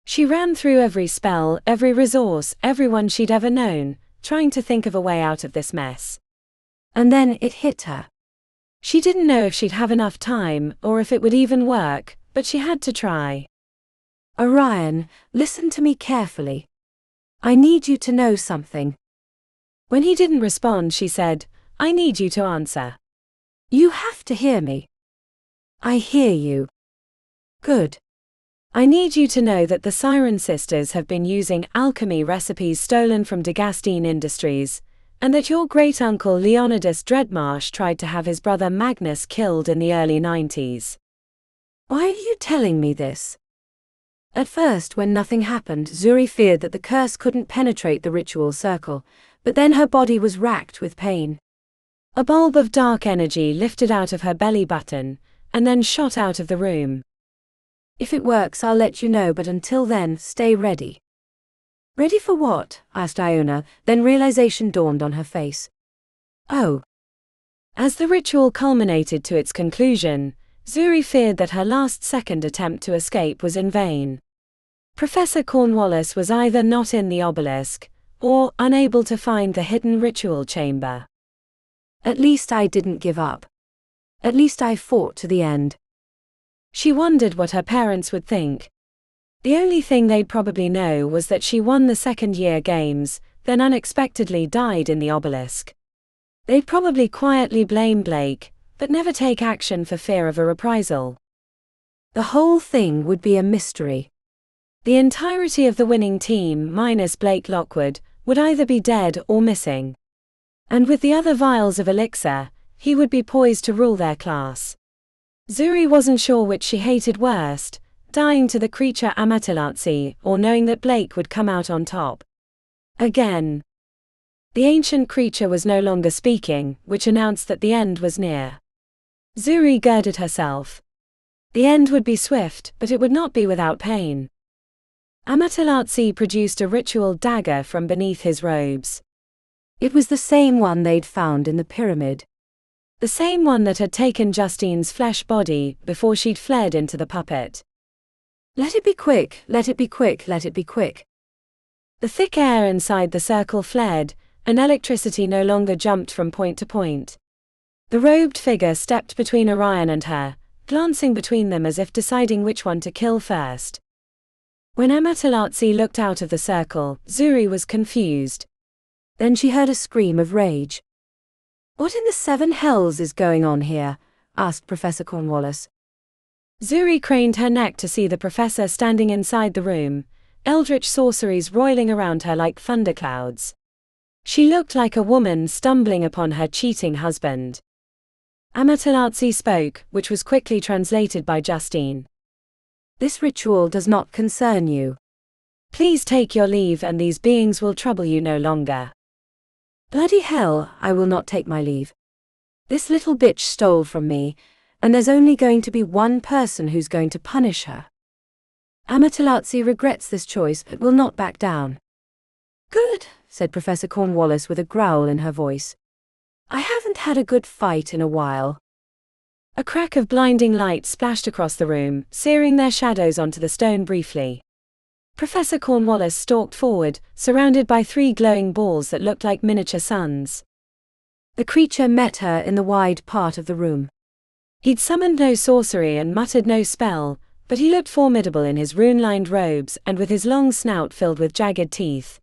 She ran through every spell, every resource, everyone she'd ever known, trying to think of a way out of this mess. And then it hit her. She didn't know if she'd have enough time, or if it would even work, but she had to try. Orion, listen to me carefully. I need you to know something. When he didn't respond, she said, I need you to answer. You have to hear me. I hear you. Good. I need you to know that the Siren Sisters have been using alchemy recipes stolen from Degastine Industries, and that your great-uncle Leonidas Dreadmarsh tried to have his brother Magnus killed in the early 90s. Why are you telling me this? At first, when nothing happened, Zuri feared that the curse couldn't penetrate the ritual circle, but then her body was racked with pain. A bulb of dark energy lifted out of her belly button, and then shot out of the room. If it works, I'll let you know, but until then, stay ready. Ready for what? Asked Iona, then realization dawned on her face. Oh. As the ritual culminated to its conclusion, Zuri feared that her last-second attempt to escape was in vain. Professor Cornwallis was either not in the Obelisk, or unable to find the hidden ritual chamber. At least I didn't give up. At least I fought to the end. She wondered what her parents would think. The only thing they'd probably know was that she won the second-year games, then unexpectedly died in the Obelisk. They'd probably quietly blame Blake, but never take action for fear of a reprisal. The whole thing would be a mystery. The entirety of the winning team, minus Blake Lockwood, would either be dead or missing. And with the other vials of Elixir, he would be poised to rule their class. Zuri wasn't sure which she hated worst, dying to the creature Amaterasu, or knowing that Blake would come out on top. Again. The ancient creature was no longer speaking, which announced that the end was near. Zuri girded herself. The end would be swift, but it would not be without pain. Amaterasu produced a ritual dagger from beneath his robes. It was the same one they'd found in the pyramid. The same one that had taken Justine's flesh body before she'd fled into the puppet. Let it be quick, let it be quick, let it be quick. The thick air inside the circle fled, and electricity no longer jumped from point to point. The robed figure stepped between Orion and her, glancing between them as if deciding which one to kill first. When Amaterasu looked out of the circle, Zuri was confused. Then she heard a scream of rage. What in the seven hells is going on here? Asked Professor Cornwallis. Zuri craned her neck to see the professor standing inside the room, eldritch sorceries roiling around her like thunderclouds. She looked like a woman stumbling upon her cheating husband. Amaterasu spoke, which was quickly translated by Justine. This ritual does not concern you. Please take your leave and these beings will trouble you no longer. Bloody hell, I will not take my leave. This little bitch stole from me, and there's only going to be one person who's going to punish her. Amaterasu regrets this choice but will not back down. Good, said Professor Cornwallis with a growl in her voice. I haven't had a good fight in a while. A crack of blinding light splashed across the room, searing their shadows onto the stone briefly. Professor Cornwallis stalked forward, surrounded by 3 glowing balls that looked like miniature suns. The creature met her in the wide part of the room. He'd summoned no sorcery and muttered no spell, but he looked formidable in his rune-lined robes and with his long snout filled with jagged teeth.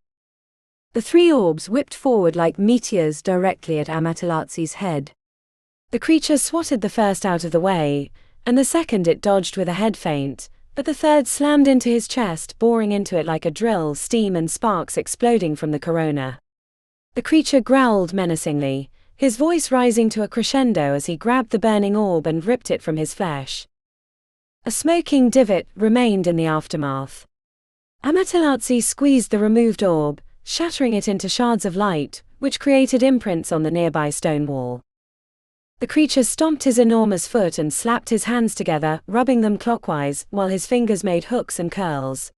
The 3 orbs whipped forward like meteors directly at Amaterasu's head. The creature swatted the first out of the way, and the second it dodged with a head feint, but the third slammed into his chest, boring into it like a drill, steam and sparks exploding from the corona. The creature growled menacingly, his voice rising to a crescendo as he grabbed the burning orb and ripped it from his flesh. A smoking divot remained in the aftermath. Amaterasu squeezed the removed orb, shattering it into shards of light, which created imprints on the nearby stone wall. The creature stomped his enormous foot and slapped his hands together, rubbing them clockwise, while his fingers made hooks and curls.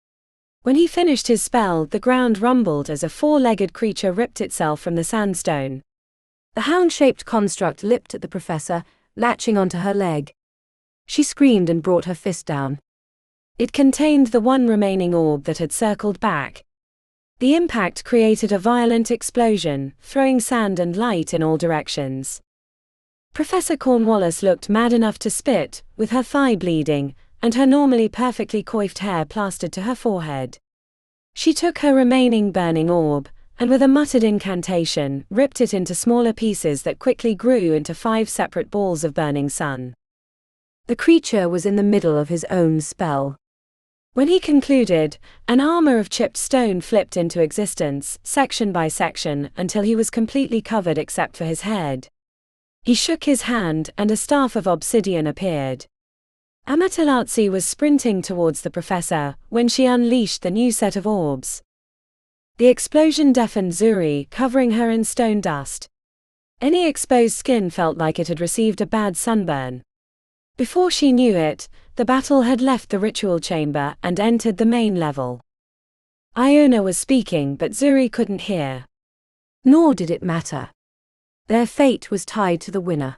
When he finished his spell, the ground rumbled as a four-legged creature ripped itself from the sandstone. The hound-shaped construct leapt at the professor, latching onto her leg. She screamed and brought her fist down. It contained the one remaining orb that had circled back. The impact created a violent explosion, throwing sand and light in all directions. Professor Cornwallis looked mad enough to spit, with her thigh bleeding, and her normally perfectly coiffed hair plastered to her forehead. She took her remaining burning orb, and with a muttered incantation, ripped it into smaller pieces that quickly grew into 5 separate balls of burning sun. The creature was in the middle of his own spell. When he concluded, an armor of chipped stone flipped into existence, section by section, until he was completely covered except for his head. He shook his hand, and a staff of obsidian appeared. Amaterasu was sprinting towards the professor, when she unleashed the new set of orbs. The explosion deafened Zuri, covering her in stone dust. Any exposed skin felt like it had received a bad sunburn. Before she knew it, the battle had left the ritual chamber and entered the main level. Iona was speaking, but Zuri couldn't hear. Nor did it matter. Their fate was tied to the winner.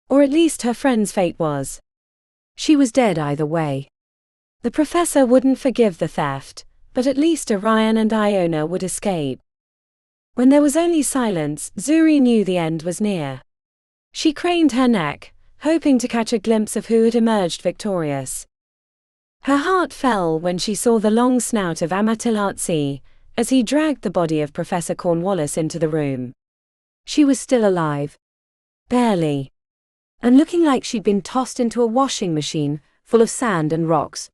Or at least her friend's fate was. She was dead either way. The professor wouldn't forgive the theft, but at least Orion and Iona would escape. When there was only silence, Zuri knew the end was near. She craned her neck, hoping to catch a glimpse of who had emerged victorious. Her heart fell when she saw the long snout of Amaterasu, as he dragged the body of Professor Cornwallis into the room. She was still alive. Barely. And looking like she'd been tossed into a washing machine, full of sand and rocks.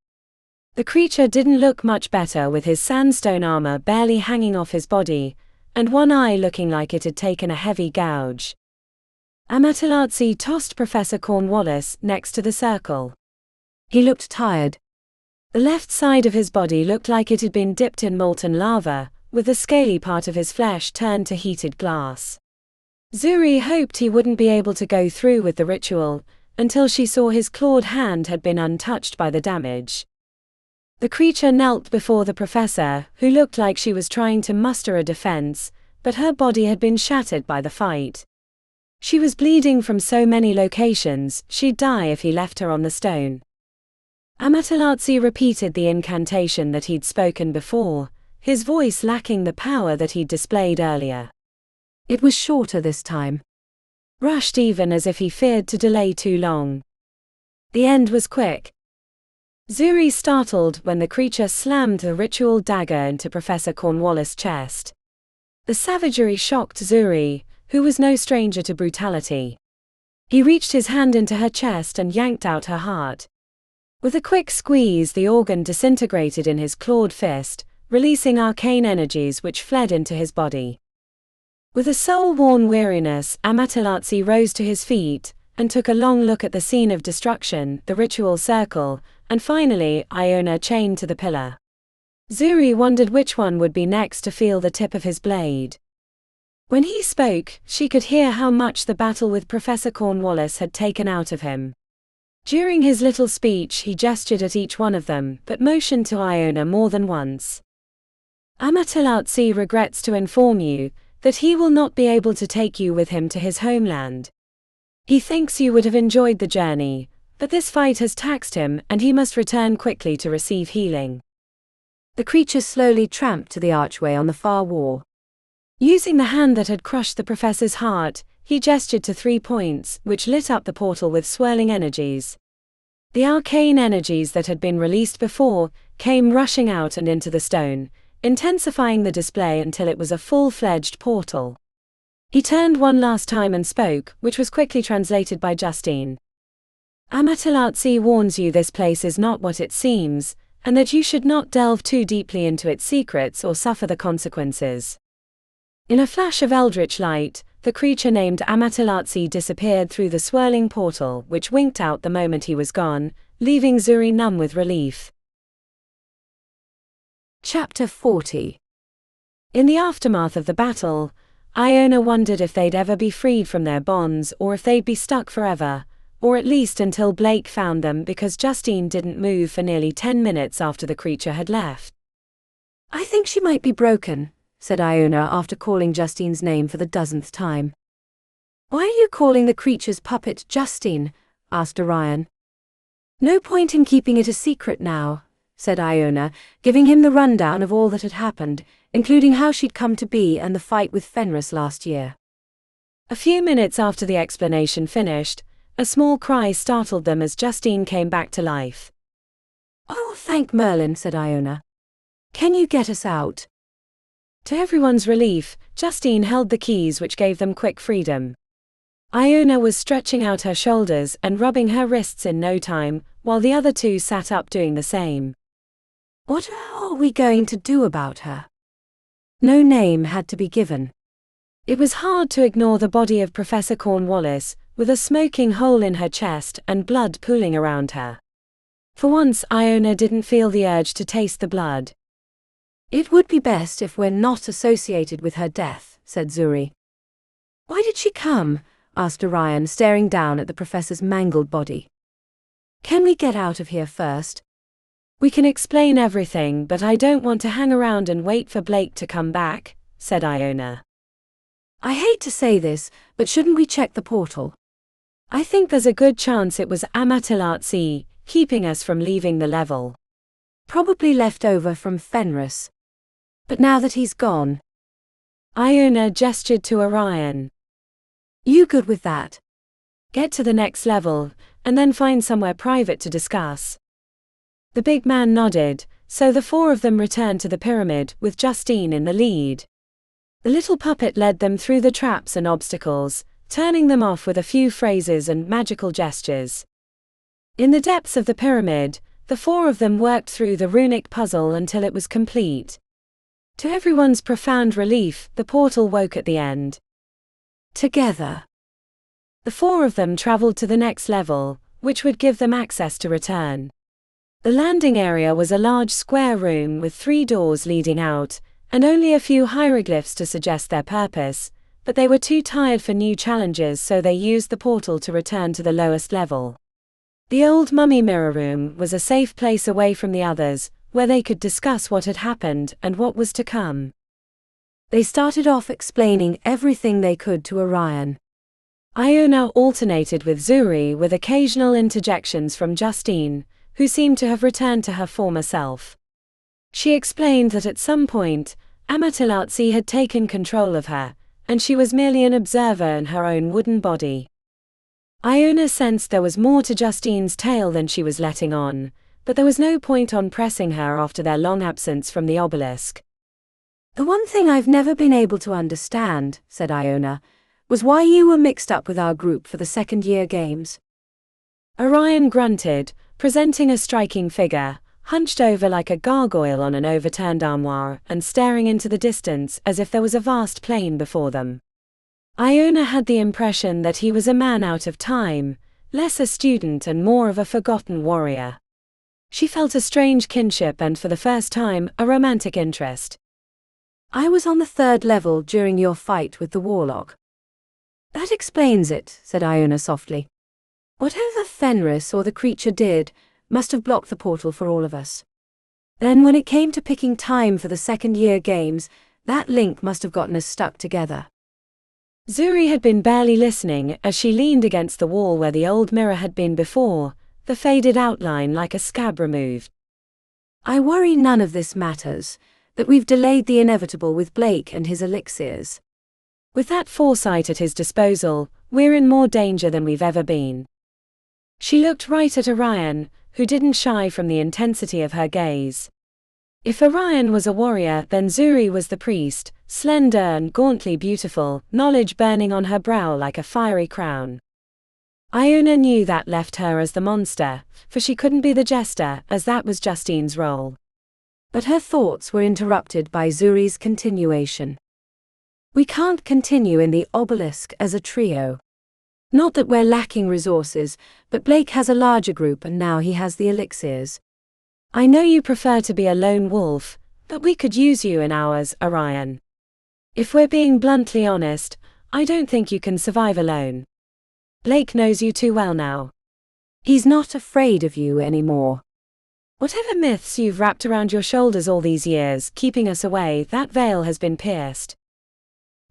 The creature didn't look much better, with his sandstone armor barely hanging off his body, and one eye looking like it had taken a heavy gouge. Amaterasu tossed Professor Cornwallis next to the circle. He looked tired. The left side of his body looked like it had been dipped in molten lava, with the scaly part of his flesh turned to heated glass. Zuri hoped he wouldn't be able to go through with the ritual, until she saw his clawed hand had been untouched by the damage. The creature knelt before the professor, who looked like she was trying to muster a defense, but her body had been shattered by the fight. She was bleeding from so many locations, she'd die if he left her on the stone. Amaterasu repeated the incantation that he'd spoken before, his voice lacking the power that he'd displayed earlier. It was shorter this time. Rushed, even as if he feared to delay too long. The end was quick. Zuri startled when the creature slammed the ritual dagger into Professor Cornwallis' chest. The savagery shocked Zuri, who was no stranger to brutality. He reached his hand into her chest and yanked out her heart. With a quick squeeze, the organ disintegrated in his clawed fist, releasing arcane energies which fled into his body. With a soul-worn weariness, Amaterasu rose to his feet, and took a long look at the scene of destruction, the ritual circle, and finally, Iona chained to the pillar. Zuri wondered which one would be next to feel the tip of his blade. When he spoke, she could hear how much the battle with Professor Cornwallis had taken out of him. During his little speech, he gestured at each one of them, but motioned to Iona more than once. Amaterasu regrets to inform you that he will not be able to take you with him to his homeland. He thinks you would have enjoyed the journey, but this fight has taxed him and he must return quickly to receive healing. The creature slowly tramped to the archway on the far wall. Using the hand that had crushed the professor's heart, he gestured to 3 points, which lit up the portal with swirling energies. The arcane energies that had been released before came rushing out and into the stone, intensifying the display until it was a full-fledged portal. He turned one last time and spoke, which was quickly translated by Justine. Amaterasu warns you this place is not what it seems, and that you should not delve too deeply into its secrets or suffer the consequences. In a flash of eldritch light, the creature named Amaterasu disappeared through the swirling portal, which winked out the moment he was gone, leaving Zuri numb with relief. Chapter 40. In the aftermath of the battle, Iona wondered if they'd ever be freed from their bonds or if they'd be stuck forever, or at least until Blake found them, because Justine didn't move for nearly 10 minutes after the creature had left. "I think she might be broken," said Iona after calling Justine's name for the 10th time. "Why are you calling the creature's puppet Justine?" asked Orion. "No point in keeping it a secret now," said Iona, giving him the rundown of all that had happened, including how she'd come to be and the fight with Fenris last year. A few minutes after the explanation finished, a small cry startled them as Justine came back to life. "Oh, thank Merlin," said Iona. "Can you get us out?" To everyone's relief, Justine held the keys, which gave them quick freedom. Iona was stretching out her shoulders and rubbing her wrists in no time, while the other two sat up doing the same. "What are we going to do about her?" No name had to be given. It was hard to ignore the body of Professor Cornwallis, with a smoking hole in her chest and blood pooling around her. For once, Iona didn't feel the urge to taste the blood. "It would be best if we're not associated with her death," said Zuri. "Why did she come?" asked Orion, staring down at the professor's mangled body. "Can we get out of here first?" "We can explain everything, but I don't want to hang around and wait for Blake to come back," said Iona. "I hate to say this, but shouldn't we check the portal?" "I think there's a good chance it was Amaterasu, keeping us from leaving the level. Probably left over from Fenris. But now that he's gone..." Iona gestured to Orion. "You good with that?" "Get to the next level, and then find somewhere private to discuss." The big man nodded, so the four of them returned to the pyramid, with Justine in the lead. The little puppet led them through the traps and obstacles, turning them off with a few phrases and magical gestures. In the depths of the pyramid, the four of them worked through the runic puzzle until it was complete. To everyone's profound relief, the portal woke at the end. Together, the four of them traveled to the next level, which would give them access to return. The landing area was a large square room with 3 doors leading out, and only a few hieroglyphs to suggest their purpose, but they were too tired for new challenges, so they used the portal to return to the lowest level. The old mummy mirror room was a safe place away from the others, where they could discuss what had happened and what was to come. They started off explaining everything they could to Orion. Iona alternated with Zuri, with occasional interjections from Justine, who seemed to have returned to her former self. She explained that at some point, Amaterasu had taken control of her, and she was merely an observer in her own wooden body. Iona sensed there was more to Justine's tale than she was letting on, but there was no point on pressing her after their long absence from the Obelisk. "The one thing I've never been able to understand," said Iona, "was why you were mixed up with our group for the second-year games." Orion grunted, presenting a striking figure, hunched over like a gargoyle on an overturned armoire and staring into the distance as if there was a vast plain before them. Iona had the impression that he was a man out of time, less a student and more of a forgotten warrior. She felt a strange kinship and, for the first time, a romantic interest. "I was on the 3rd level during your fight with the warlock." "That explains it," said Iona softly. "Whatever Fenris or the creature did must have blocked the portal for all of us. Then when it came to picking time for the second-year games, that link must have gotten us stuck together." Zuri had been barely listening as she leaned against the wall where the old mirror had been before, the faded outline like a scab removed. "I worry none of this matters, that we've delayed the inevitable with Blake and his elixirs. With that foresight at his disposal, we're in more danger than we've ever been." She looked right at Orion, who didn't shy from the intensity of her gaze. If Orion was a warrior, then Zuri was the priest, slender and gauntly beautiful, knowledge burning on her brow like a fiery crown. Iona knew that left her as the monster, for she couldn't be the jester, as that was Justine's role. But her thoughts were interrupted by Zuri's continuation. "We can't continue in the Obelisk as a trio. Not that we're lacking resources, but Blake has a larger group and now he has the elixirs. I know you prefer to be a lone wolf, But we could use you in ours, Orion. If we're being bluntly honest, I don't think you can survive alone. Blake knows you too well now. He's not afraid of you anymore. Whatever myths you've wrapped around your shoulders all these years, keeping us away, that veil has been pierced.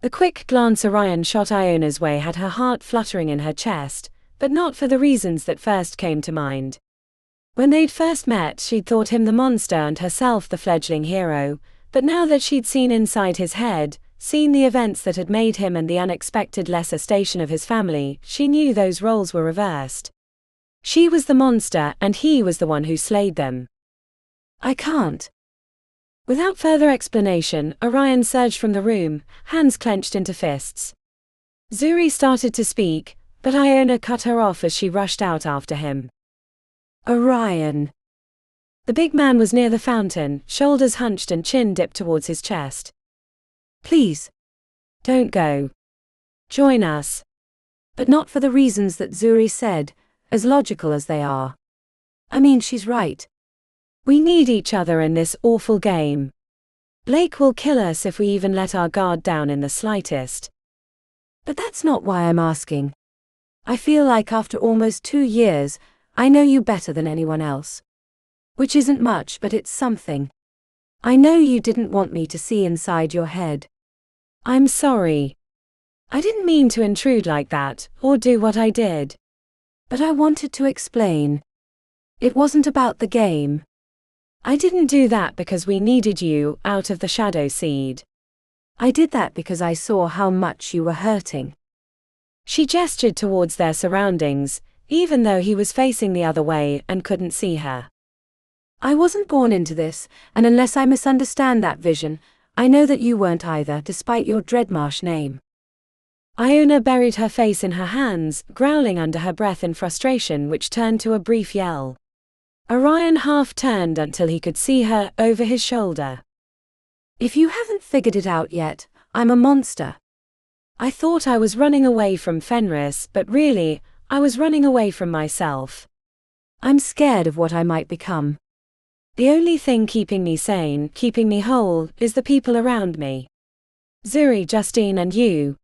The quick glance Orion shot Iona's way had her heart fluttering in her chest, but not for the reasons that first came to mind. When they'd first met, she'd thought him the monster and herself the fledgling hero, but now that she'd seen inside his head, seen the events that had made him and the unexpected lesser station of his family, she knew those roles were reversed. She was the monster and he was the one who slayed them. I can't. Without further explanation, Orion surged from the room, hands clenched into fists. Zuri started to speak, but Iona cut her off as she rushed out after him. Orion. The big man was near the fountain, shoulders hunched and chin dipped towards his chest. Please. Don't go. Join us. But not for the reasons that Zuri said, as logical as they are. I mean, she's right. We need each other in this awful game. Blake will kill us if we even let our guard down in the slightest. But that's not why I'm asking. I feel like after almost 2 years, I know you better than anyone else. Which isn't much, but it's something. I know you didn't want me to see inside your head. I'm sorry. I didn't mean to intrude like that, or do what I did. But I wanted to explain. It wasn't about the game. I didn't do that because we needed you out of the shadow seed. I did that because I saw how much you were hurting. She gestured towards their surroundings, even though he was facing the other way and couldn't see her. I wasn't born into this, and unless I misunderstand that vision, I know that you weren't either, despite your Dreadmarsh name. Iona buried her face in her hands, growling under her breath in frustration, which turned to a brief yell. Orion half turned until he could see her over his shoulder. If you haven't figured it out yet, I'm a monster. I thought I was running away from Fenris, but really, I was running away from myself. I'm scared of what I might become. The only thing keeping me sane, keeping me whole, is the people around me. Zuri, Justine and you.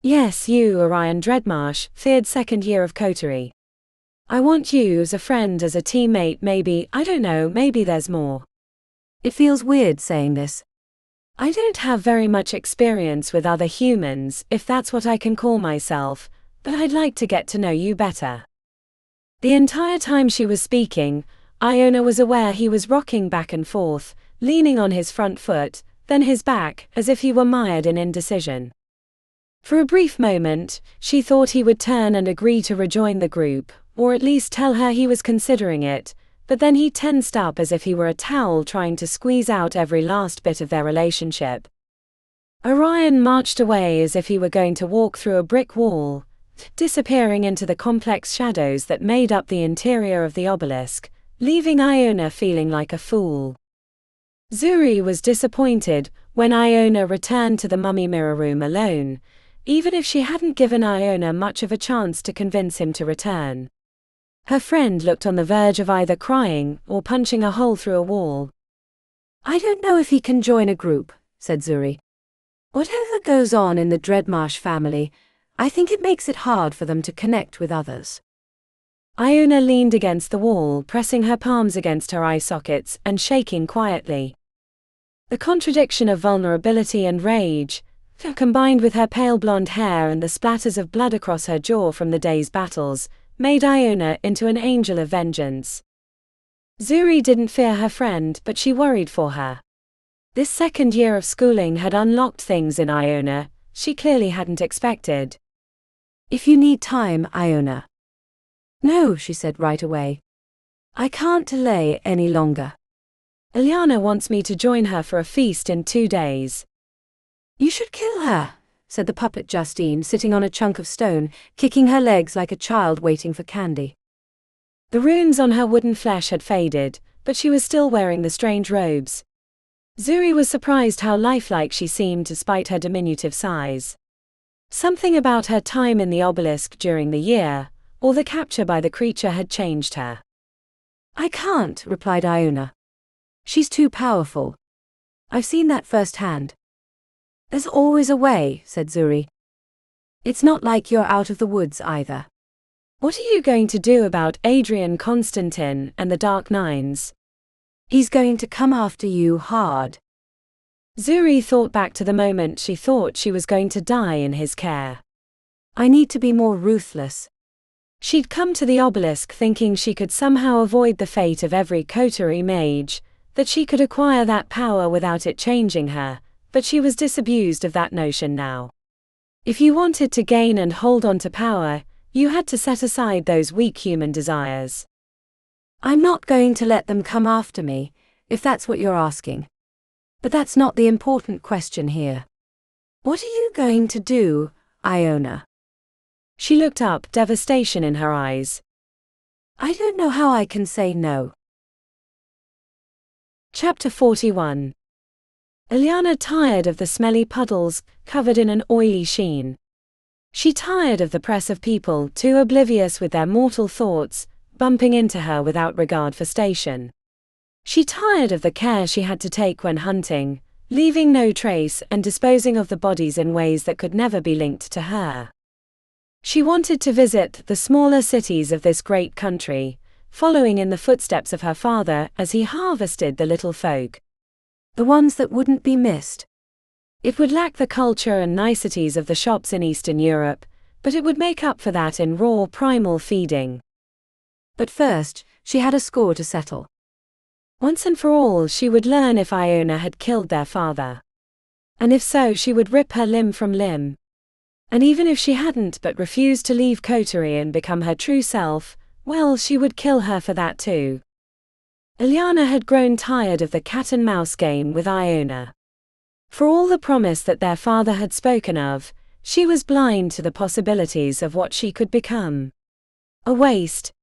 Yes, you, Orion Dreadmarsh, feared second year of coterie. I want you as a friend, as a teammate, maybe, I don't know, maybe there's more. It feels weird saying this. I don't have very much experience with other humans, if that's what I can call myself, but I'd like to get to know you better. The entire time she was speaking, Iona was aware he was rocking back and forth, leaning on his front foot, then his back, as if he were mired in indecision. For a brief moment, she thought he would turn and agree to rejoin the group, or at least tell her he was considering it, but then he tensed up as if he were a towel trying to squeeze out every last bit of their relationship. Orion marched away as if he were going to walk through a brick wall, disappearing into the complex shadows that made up the interior of the obelisk, leaving Iona feeling like a fool. Zuri was disappointed when Iona returned to the mummy mirror room alone, even if she hadn't given Iona much of a chance to convince him to return. Her friend looked on the verge of either crying or punching a hole through a wall. I don't know if he can join a group, said Zuri. Whatever goes on in the Dreadmarsh family, I think it makes it hard for them to connect with others. Iona leaned against the wall, pressing her palms against her eye sockets and shaking quietly. The contradiction of vulnerability and rage, combined with her pale blonde hair and the splatters of blood across her jaw from the day's battles, made Iona into an angel of vengeance. Zuri didn't fear her friend, but she worried for her. This second year of schooling had unlocked things in Iona she clearly hadn't expected. If you need time, Iona. No, she said right away. I can't delay any longer. Ilyana wants me to join her for a feast in 2 days. You should kill her, said the puppet Justine, sitting on a chunk of stone, kicking her legs like a child waiting for candy. The runes on her wooden flesh had faded, but she was still wearing the strange robes. Zuri was surprised how lifelike she seemed despite her diminutive size. Something about her time in the obelisk during the year, or the capture by the creature, had changed her. I can't, replied Iona. She's too powerful. I've seen that firsthand. There's always a way, said Zuri. It's not like you're out of the woods either. What are you going to do about Adrian Constantin and the Dark Nines? He's going to come after you hard. Zuri thought back to the moment she thought she was going to die in his care. I need to be more ruthless. She'd come to the Obelisk thinking she could somehow avoid the fate of every coterie mage, that she could acquire that power without it changing her, but she was disabused of that notion now. If you wanted to gain and hold on to power, you had to set aside those weak human desires. I'm not going to let them come after me, if that's what you're asking. But that's not the important question here. What are you going to do, Iona? She looked up, devastation in her eyes. I don't know how I can say no. Chapter 41. Iona tired of the smelly puddles, covered in an oily sheen. She tired of the press of people too oblivious with their mortal thoughts, bumping into her without regard for station. She tired of the care she had to take when hunting, leaving no trace and disposing of the bodies in ways that could never be linked to her. She wanted to visit the smaller cities of this great country, following in the footsteps of her father as he harvested the little folk. The ones that wouldn't be missed. It would lack the culture and niceties of the shops in Eastern Europe, but it would make up for that in raw primal feeding. But first, she had a score to settle. Once and for all, she would learn if Iona had killed their father. And if so, she would rip her limb from limb. And even if she hadn't but refused to leave coterie and become her true self, well, she would kill her for that too. Iona had grown tired of the cat-and-mouse game with Iona. For all the promise that their father had spoken of, she was blind to the possibilities of what she could become. A waste.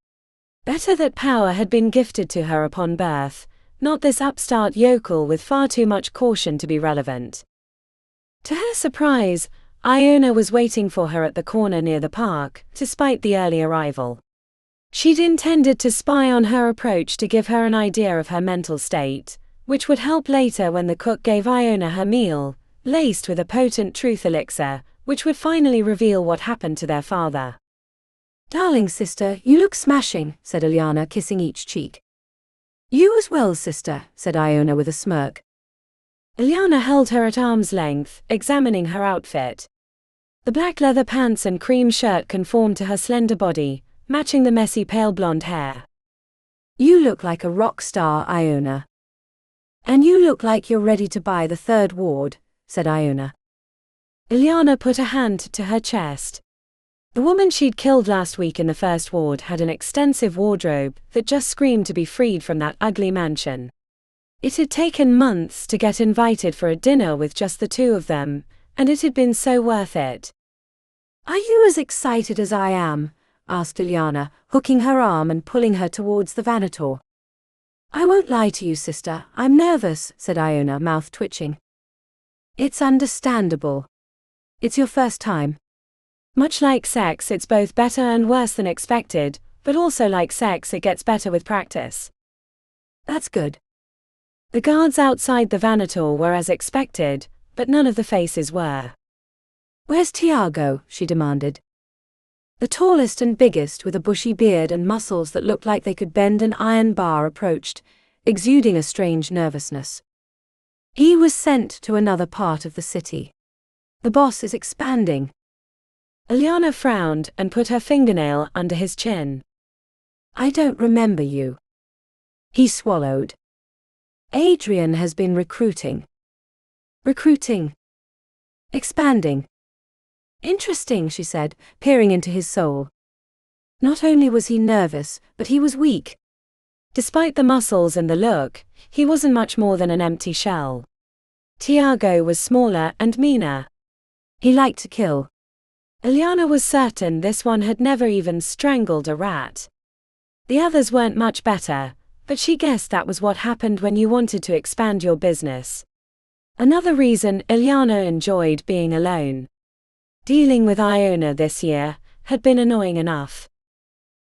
Better that power had been gifted to her upon birth, not this upstart yokel with far too much caution to be relevant. To her surprise, Iona was waiting for her at the corner near the park, despite the early arrival. She'd intended to spy on her approach to give her an idea of her mental state, which would help later when the cook gave Iona her meal, laced with a potent truth elixir, which would finally reveal what happened to their father. Darling sister, you look smashing, said Iona, kissing each cheek. You as well, sister, said Iona with a smirk. Iona held her at arm's length, examining her outfit. The black leather pants and cream shirt conformed to her slender body, matching the messy pale blonde hair. You look like a rock star, Iona. And you look like you're ready to buy the third ward, said Iona. Iona put a hand to her chest. The woman she'd killed last week in the first ward had an extensive wardrobe that just screamed to be freed from that ugly mansion. It had taken months to get invited for a dinner with just the two of them, and it had been so worth it. Are you as excited as I am? Asked Iona, hooking her arm and pulling her towards the Vanator. I won't lie to you, sister, I'm nervous, said Iona, mouth twitching. It's understandable. It's your first time. Much like sex, it's both better and worse than expected, but also like sex, it gets better with practice. That's good. The guards outside the Vanator were as expected, but none of the faces were. Where's Tiago? She demanded. The tallest and biggest with a bushy beard and muscles that looked like they could bend an iron bar approached, exuding a strange nervousness. He was sent to another part of the city. The boss is expanding. Iona frowned and put her fingernail under his chin. I don't remember you. He swallowed. Adrian has been recruiting. Recruiting. Expanding. Interesting, she said, peering into his soul. Not only was he nervous, but he was weak. Despite the muscles and the look, he wasn't much more than an empty shell. Tiago was smaller and meaner. He liked to kill. Iona was certain this one had never even strangled a rat. The others weren't much better, but she guessed that was what happened when you wanted to expand your business. Another reason Iona enjoyed being alone. Dealing with Iona this year had been annoying enough.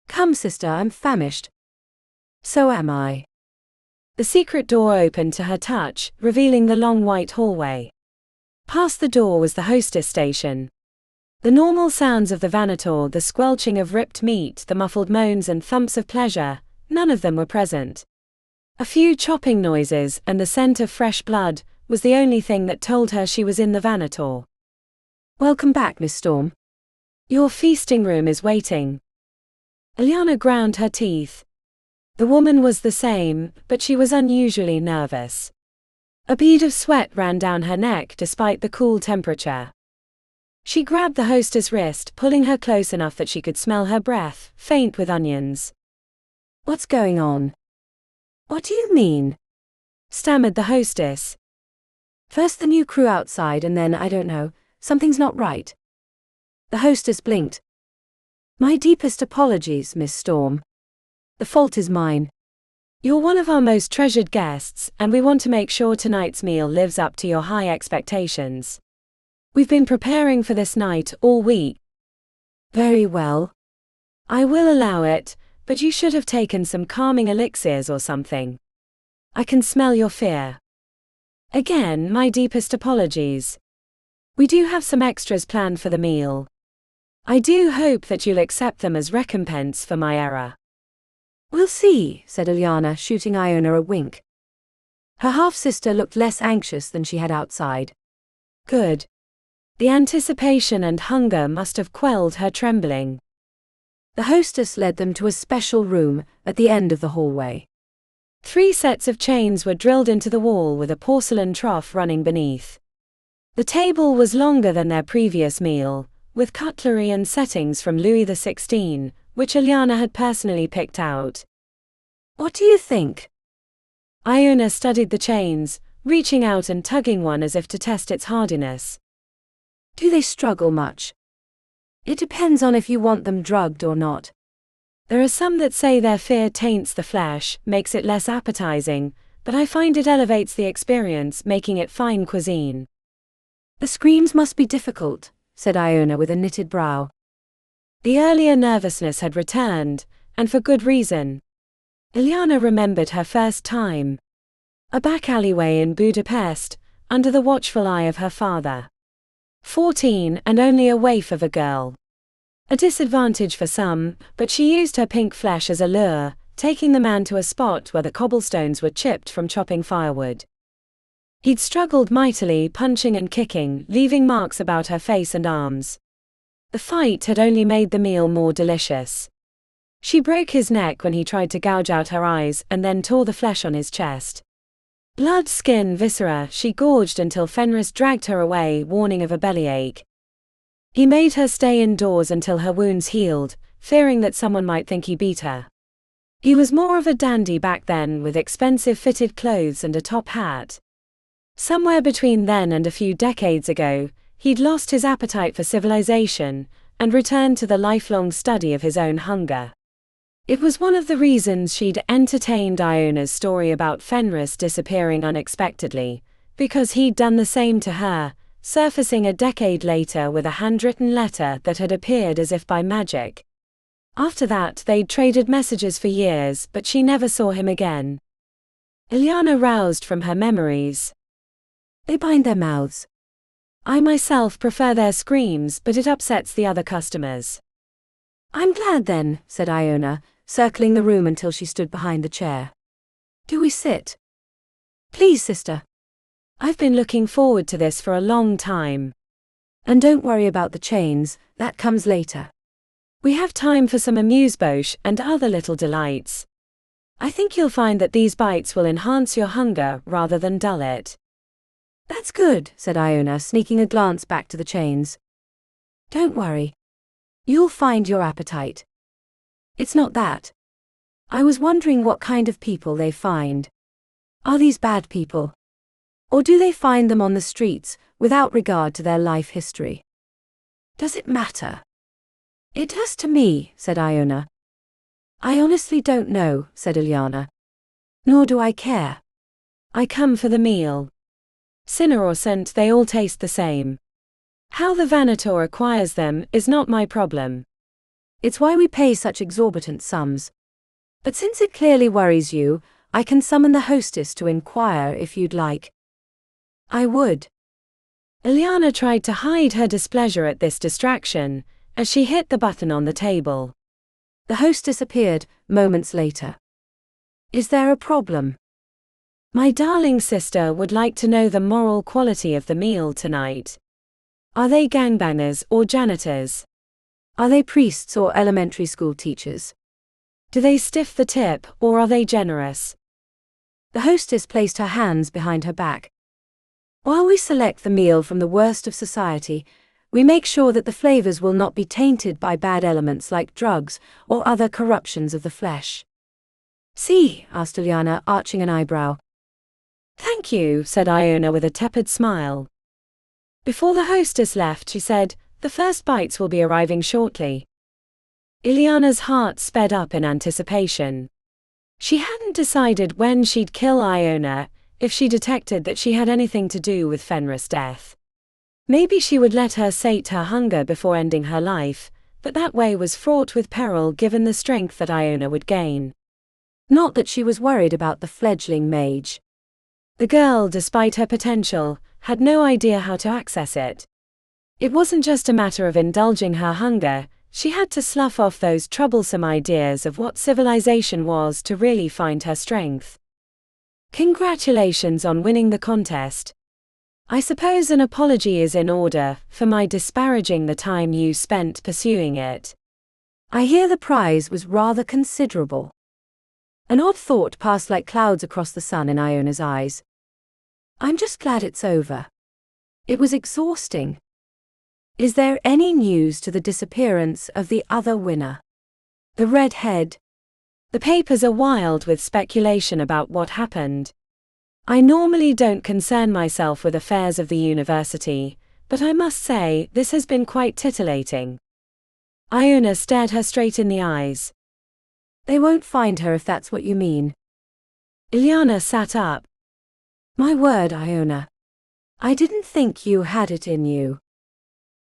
Come, sister, I'm famished. So am I. The secret door opened to her touch, revealing the long white hallway. Past the door was the hostess station. The normal sounds of the vanator, the squelching of ripped meat, the muffled moans and thumps of pleasure, none of them were present. A few chopping noises and the scent of fresh blood was the only thing that told her she was in the vanator. Welcome back, Miss Storm. Your feasting room is waiting. Iona ground her teeth. The woman was the same, but she was unusually nervous. A bead of sweat ran down her neck despite the cool temperature. She grabbed the hostess' wrist, pulling her close enough that she could smell her breath, faint with onions. What's going on? What do you mean? Stammered the hostess. First the new crew outside and then, I don't know, something's not right. The hostess blinked. My deepest apologies, Miss Storm. The fault is mine. You're one of our most treasured guests, and we want to make sure tonight's meal lives up to your high expectations. We've been preparing for this night all week. Very well. I will allow it, but you should have taken some calming elixirs or something. I can smell your fear. Again, my deepest apologies. We do have some extras planned for the meal. I do hope that you'll accept them as recompense for my error. We'll see, said Iona, shooting Iona a wink. Her half-sister looked less anxious than she had outside. Good. The anticipation and hunger must have quelled her trembling. The hostess led them to a special room at the end of the hallway. 3 sets of chains were drilled into the wall with a porcelain trough running beneath. The table was longer than their previous meal, with cutlery and settings from Louis XVI, which Iona had personally picked out. What do you think? Iona studied the chains, reaching out and tugging one as if to test its hardiness. Do they struggle much? It depends on if you want them drugged or not. There are some that say their fear taints the flesh, makes it less appetizing, but I find it elevates the experience, making it fine cuisine. The screams must be difficult, said Iona with a knitted brow. The earlier nervousness had returned, and for good reason. Iona remembered her first time. A back alleyway in Budapest, under the watchful eye of her father. 14 and only a waif of a girl. A disadvantage for some, but she used her pink flesh as a lure, taking the man to a spot where the cobblestones were chipped from chopping firewood. He'd struggled mightily, punching and kicking, leaving marks about her face and arms. The fight had only made the meal more delicious. She broke his neck when he tried to gouge out her eyes and then tore the flesh on his chest. Blood, skin, viscera, she gorged until Fenris dragged her away, warning of a bellyache. He made her stay indoors until her wounds healed, fearing that someone might think he beat her. He was more of a dandy back then, with expensive fitted clothes and a top hat. Somewhere between then and a few decades ago, he'd lost his appetite for civilization, and returned to the lifelong study of his own hunger. It was one of the reasons she'd entertained Iona's story about Fenris disappearing unexpectedly, because he'd done the same to her, surfacing a decade later with a handwritten letter that had appeared as if by magic. After that they'd traded messages for years, but she never saw him again. Iona roused from her memories. They bind their mouths. I myself prefer their screams, but it upsets the other customers. I'm glad then, said Iona, circling the room until she stood behind the chair. Do we sit? Please, sister. I've been looking forward to this for a long time. And don't worry about the chains, that comes later. We have time for some amuse-bouche and other little delights. I think you'll find that these bites will enhance your hunger rather than dull it. That's good, said Iona, sneaking a glance back to the chains. Don't worry. You'll find your appetite. It's not that. I was wondering what kind of people they find. Are these bad people? Or do they find them on the streets, without regard to their life history? Does it matter? It does to me, said Iona. I honestly don't know, said Iona. Nor do I care. I come for the meal. Sinner or saint, they all taste the same. How the vanator acquires them is not my problem. It's why we pay such exorbitant sums. But since it clearly worries you, I can summon the hostess to inquire if you'd like. I would. Ileana tried to hide her displeasure at this distraction, as she hit the button on the table. The hostess appeared, moments later. Is there a problem? My darling sister would like to know the moral quality of the meal tonight. Are they gangbangers or janitors? Are they priests or elementary school teachers? Do they stiff the tip, or are they generous? The hostess placed her hands behind her back. While we select the meal from the worst of society, we make sure that the flavors will not be tainted by bad elements like drugs or other corruptions of the flesh. See? Asked Ileana, arching an eyebrow. Thank you, said Iona with a tepid smile. Before the hostess left, she said, the first bites will be arriving shortly. Ileana's heart sped up in anticipation. She hadn't decided when she'd kill Iona, if she detected that she had anything to do with Fenris' death. Maybe she would let her sate her hunger before ending her life, but that way was fraught with peril given the strength that Iona would gain. Not that she was worried about the fledgling mage. The girl, despite her potential, had no idea how to access it. It wasn't just a matter of indulging her hunger, she had to slough off those troublesome ideas of what civilization was to really find her strength. Congratulations on winning the contest. I suppose an apology is in order for my disparaging the time you spent pursuing it. I hear the prize was rather considerable. An odd thought passed like clouds across the sun in Iona's eyes. I'm just glad it's over. It was exhausting. Is there any news to the disappearance of the other winner? The redhead? The papers are wild with speculation about what happened. I normally don't concern myself with affairs of the university, but I must say this has been quite titillating. Iona stared her straight in the eyes. They won't find her if that's what you mean. Ileana sat up. My word, Iona. I didn't think you had it in you.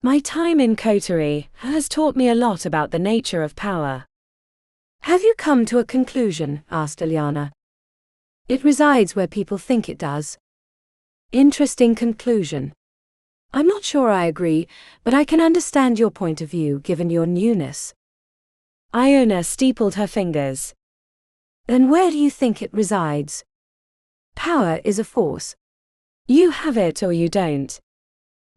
My time in coterie has taught me a lot about the nature of power. Have you come to a conclusion? Asked Ileana. It resides where people think it does. Interesting conclusion. I'm not sure I agree, but I can understand your point of view given your newness. Iona steepled her fingers. Then where do you think it resides? Power is a force. You have it or you don't.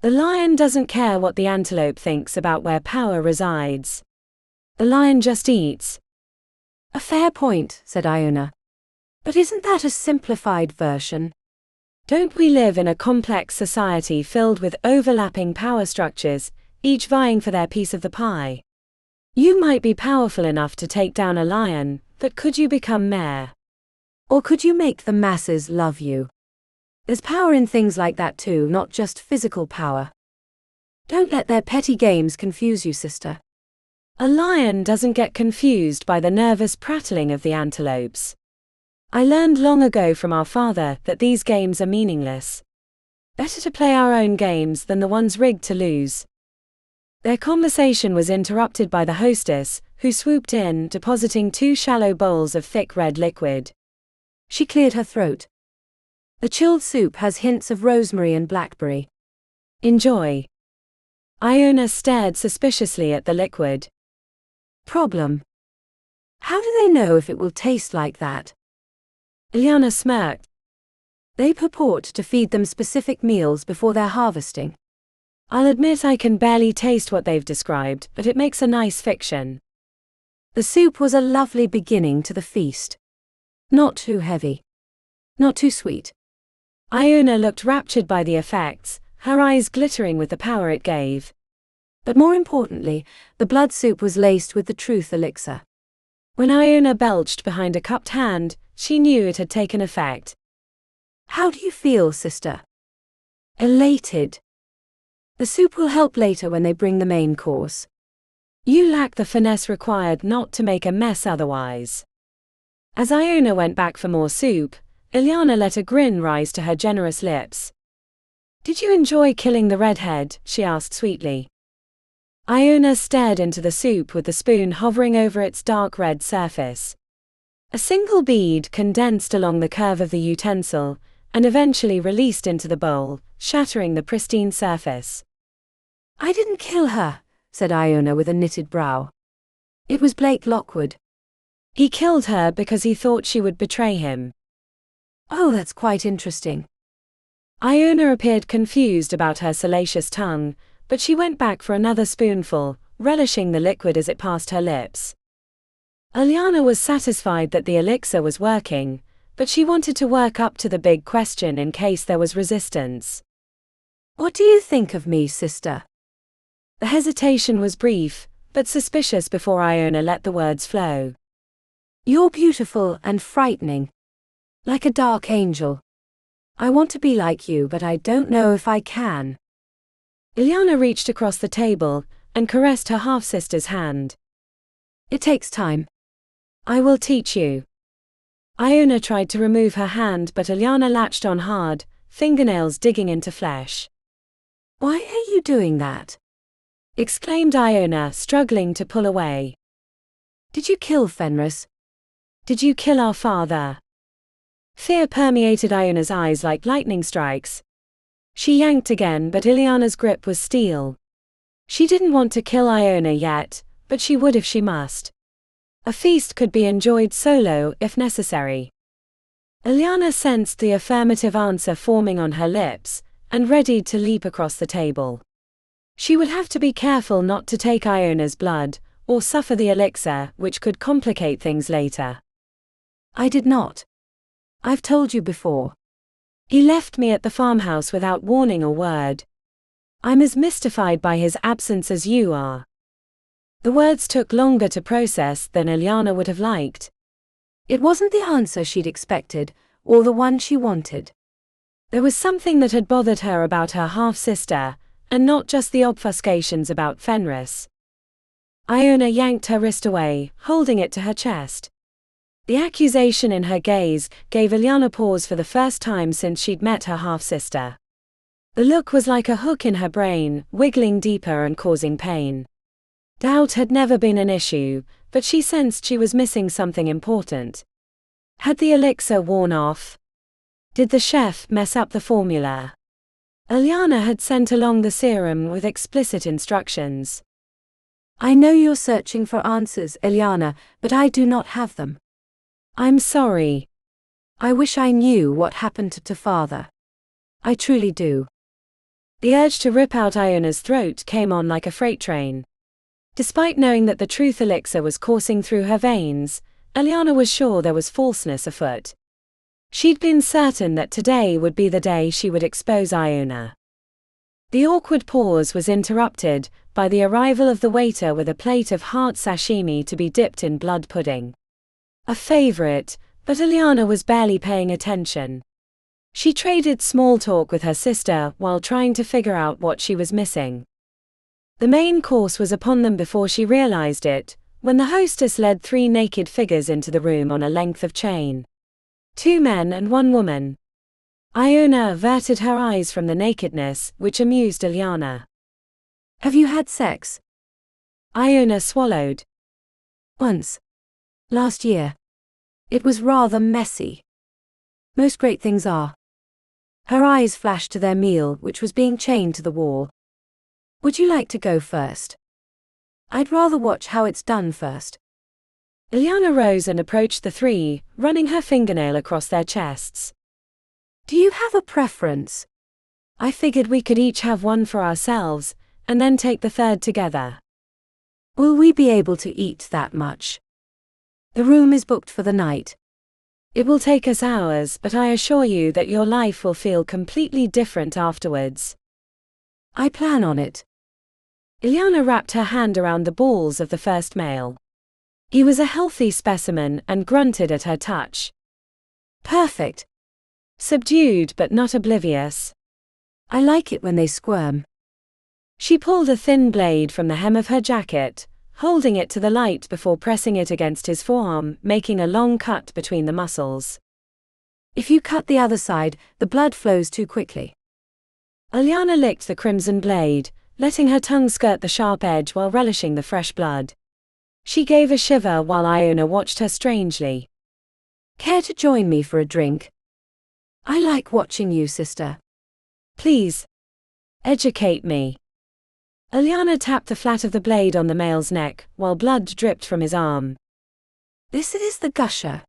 The lion doesn't care what the antelope thinks about where power resides. The lion just eats. A fair point, said Iona. But isn't that a simplified version? Don't we live in a complex society filled with overlapping power structures, each vying for their piece of the pie? You might be powerful enough to take down a lion, but could you become mayor? Or could you make the masses love you? There's power in things like that too, not just physical power. Don't let their petty games confuse you, sister. A lion doesn't get confused by the nervous prattling of the antelopes. I learned long ago from our father that these games are meaningless. Better to play our own games than the ones rigged to lose. Their conversation was interrupted by the hostess, who swooped in, depositing 2 shallow bowls of thick red liquid. She cleared her throat. The chilled soup has hints of rosemary and blackberry. Enjoy. Iona stared suspiciously at the liquid. Problem. How do they know if it will taste like that? Ileana smirked. They purport to feed them specific meals before their harvesting. I'll admit I can barely taste what they've described, but it makes a nice fiction. The soup was a lovely beginning to the feast. Not too heavy. Not too sweet. Iona looked raptured by the effects, her eyes glittering with the power it gave. But more importantly, the blood soup was laced with the truth elixir. When Iona belched behind a cupped hand, she knew it had taken effect. How do you feel, sister? Elated. The soup will help later when they bring the main course. You lack the finesse required not to make a mess otherwise. As Iona went back for more soup, Ileana let a grin rise to her generous lips. Did you enjoy killing the redhead? She asked sweetly. Iona stared into the soup with the spoon hovering over its dark red surface. A single bead condensed along the curve of the utensil, and eventually released into the bowl, shattering the pristine surface. I didn't kill her, said Iona with a knitted brow. It was Blake Lockwood. He killed her because he thought she would betray him. Oh, that's quite interesting. Iona appeared confused about her salacious tongue, but she went back for another spoonful, relishing the liquid as it passed her lips. Iona was satisfied that the elixir was working, but she wanted to work up to the big question in case there was resistance. What do you think of me, sister? The hesitation was brief, but suspicious before Iona let the words flow. You're beautiful and frightening. Like a dark angel. I want to be like you, but I don't know if I can. Iona reached across the table and caressed her half-sister's hand. It takes time. I will teach you. Iona tried to remove her hand, but Iona latched on hard, fingernails digging into flesh. Why are you doing that? Exclaimed Iona, struggling to pull away. Did you kill Fenris? Did you kill our father? Fear permeated Iona's eyes like lightning strikes. She yanked again, but Iliona's grip was steel. She didn't want to kill Iona yet, but she would if she must. A feast could be enjoyed solo if necessary. Iona sensed the affirmative answer forming on her lips, and readied to leap across the table. She would have to be careful not to take Iona's blood, or suffer the elixir, which could complicate things later. I did not. I've told you before. He left me at the farmhouse without warning or word. I'm as mystified by his absence as you are. The words took longer to process than Iona would have liked. It wasn't the answer she'd expected, or the one she wanted. There was something that had bothered her about her half-sister, and not just the obfuscations about Fenris. Iona yanked her wrist away, holding it to her chest. The accusation in her gaze gave Iona pause for the first time since she'd met her half-sister. The look was like a hook in her brain, wiggling deeper and causing pain. Doubt had never been an issue, but she sensed she was missing something important. Had the elixir worn off? Did the chef mess up the formula? Iona had sent along the serum with explicit instructions. I know you're searching for answers, Iona, but I do not have them. I'm sorry. I wish I knew what happened to father. I truly do. The urge to rip out Iona's throat came on like a freight train. Despite knowing that the truth elixir was coursing through her veins, Iona was sure there was falseness afoot. She'd been certain that today would be the day she would expose Iona. The awkward pause was interrupted by the arrival of the waiter with a plate of heart sashimi to be dipped in blood pudding. A favorite, but Iona was barely paying attention. She traded small talk with her sister while trying to figure out what she was missing. The main course was upon them before she realized it, when the hostess led 3 naked figures into the room on a length of chain. 2 men and 1 woman. Iona averted her eyes from the nakedness, which amused Iona. Have you had sex? Iona swallowed. Once. Last year. It was rather messy. Most great things are. Her eyes flashed to their meal, which was being chained to the wall. Would you like to go first? I'd rather watch how it's done first. Iona rose and approached the 3, running her fingernail across their chests. Do you have a preference? I figured we could each have 1 for ourselves, and then take the 3rd together. Will we be able to eat that much? The room is booked for the night. It will take us hours, but I assure you that your life will feel completely different afterwards. I plan on it. Iona wrapped her hand around the balls of the first male. He was a healthy specimen and grunted at her touch. Perfect. Subdued but not oblivious. I like it when they squirm. She pulled a thin blade from the hem of her jacket, holding it to the light before pressing it against his forearm, making a long cut between the muscles. If you cut the other side, the blood flows too quickly. Iona licked the crimson blade, letting her tongue skirt the sharp edge while relishing the fresh blood. She gave a shiver while Iona watched her strangely. Care to join me for a drink? I like watching you, sister. Please. Educate me. Iona tapped the flat of the blade on the male's neck, while blood dripped from his arm. This is the gusher.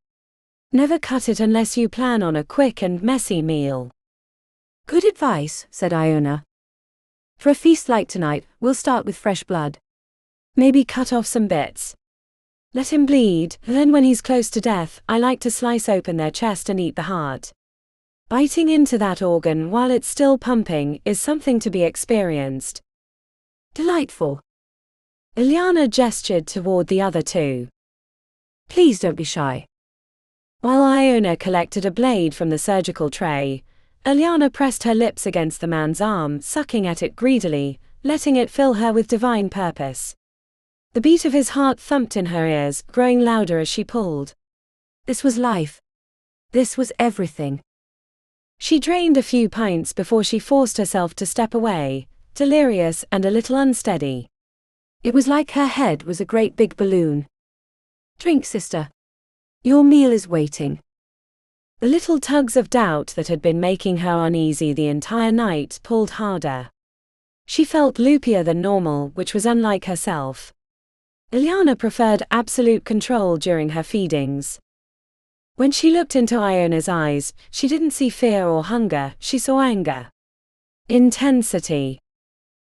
Never cut it unless you plan on a quick and messy meal. Good advice, said Iona. For a feast like tonight, we'll start with fresh blood. Maybe cut off some bits. Let him bleed, then when he's close to death, I like to slice open their chest and eat the heart. Biting into that organ while it's still pumping is something to be experienced. Delightful. Iona gestured toward the other two. Please don't be shy. While Iona collected a blade from the surgical tray, Iona pressed her lips against the man's arm, sucking at it greedily, letting it fill her with divine purpose. The beat of his heart thumped in her ears, growing louder as she pulled. This was life. This was everything. She drained a few pints before she forced herself to step away, delirious and a little unsteady. It was like her head was a great big balloon. Drink, sister. Your meal is waiting. The little tugs of doubt that had been making her uneasy the entire night pulled harder. She felt loopier than normal, which was unlike herself. Iona preferred absolute control during her feedings. When she looked into Iona's eyes, she didn't see fear or hunger, she saw anger. Intensity.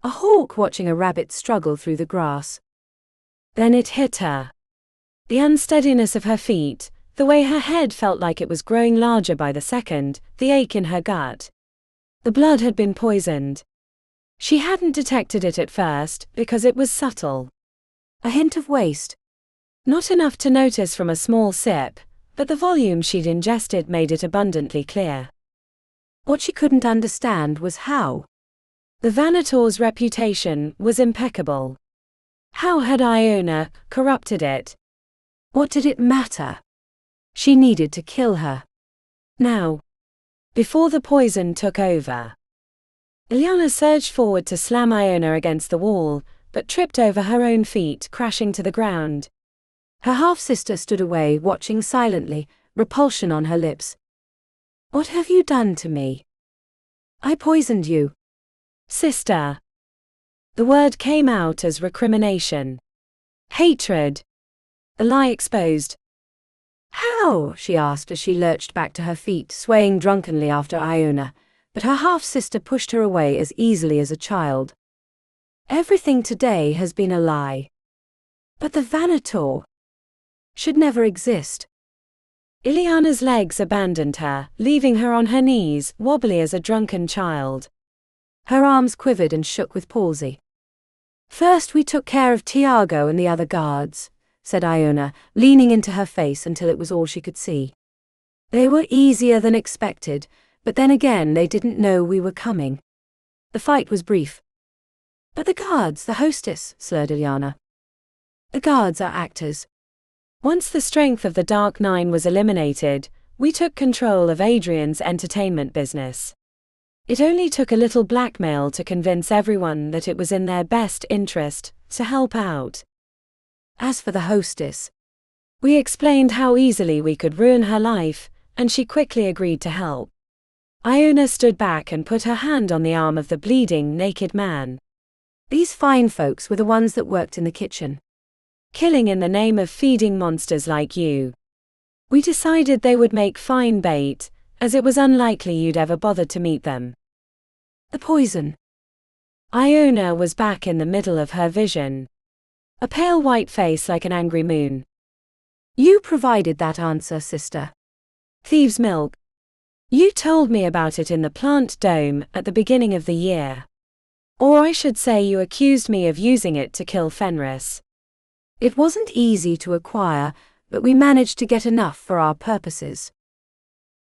A hawk watching a rabbit struggle through the grass. Then it hit her. The unsteadiness of her feet, the way her head felt like it was growing larger by the second, the ache in her gut. The blood had been poisoned. She hadn't detected it at first, because it was subtle. A hint of waste. Not enough to notice from a small sip, but the volume she'd ingested made it abundantly clear. What she couldn't understand was how. The Vanator's reputation was impeccable. How had Iona corrupted it? What did it matter? She needed to kill her. Now. Before the poison took over. Iona surged forward to slam Iona against the wall, but tripped over her own feet, crashing to the ground. Her half-sister stood away, watching silently, repulsion on her lips. What have you done to me? I poisoned you. Sister. The word came out as recrimination. Hatred. The lie exposed. How? She asked as she lurched back to her feet, swaying drunkenly after Iona, but her half-sister pushed her away as easily as a child. Everything today has been a lie. But the Vanator should never exist. Iliona's legs abandoned her, leaving her on her knees, wobbly as a drunken child. Her arms quivered and shook with palsy. First we took care of Tiago and the other guards, said Iona, leaning into her face until it was all she could see. They were easier than expected, but then again they didn't know we were coming. The fight was brief. But the guards, the hostess, slurred Iona. The guards are actors. Once the strength of the Dark Nine was eliminated, we took control of Adrian's entertainment business. It only took a little blackmail to convince everyone that it was in their best interest to help out. As for the hostess, we explained how easily we could ruin her life, and she quickly agreed to help. Iona stood back and put her hand on the arm of the bleeding, naked man. These fine folks were the ones that worked in the kitchen. Killing in the name of feeding monsters like you. We decided they would make fine bait, as it was unlikely you'd ever bother to meet them. The poison. Iona was back in the middle of her vision. A pale white face like an angry moon. You provided that answer, sister. Thieves' milk. You told me about it in the plant dome at the beginning of the year. Or I should say you accused me of using it to kill Fenris. It wasn't easy to acquire, but we managed to get enough for our purposes.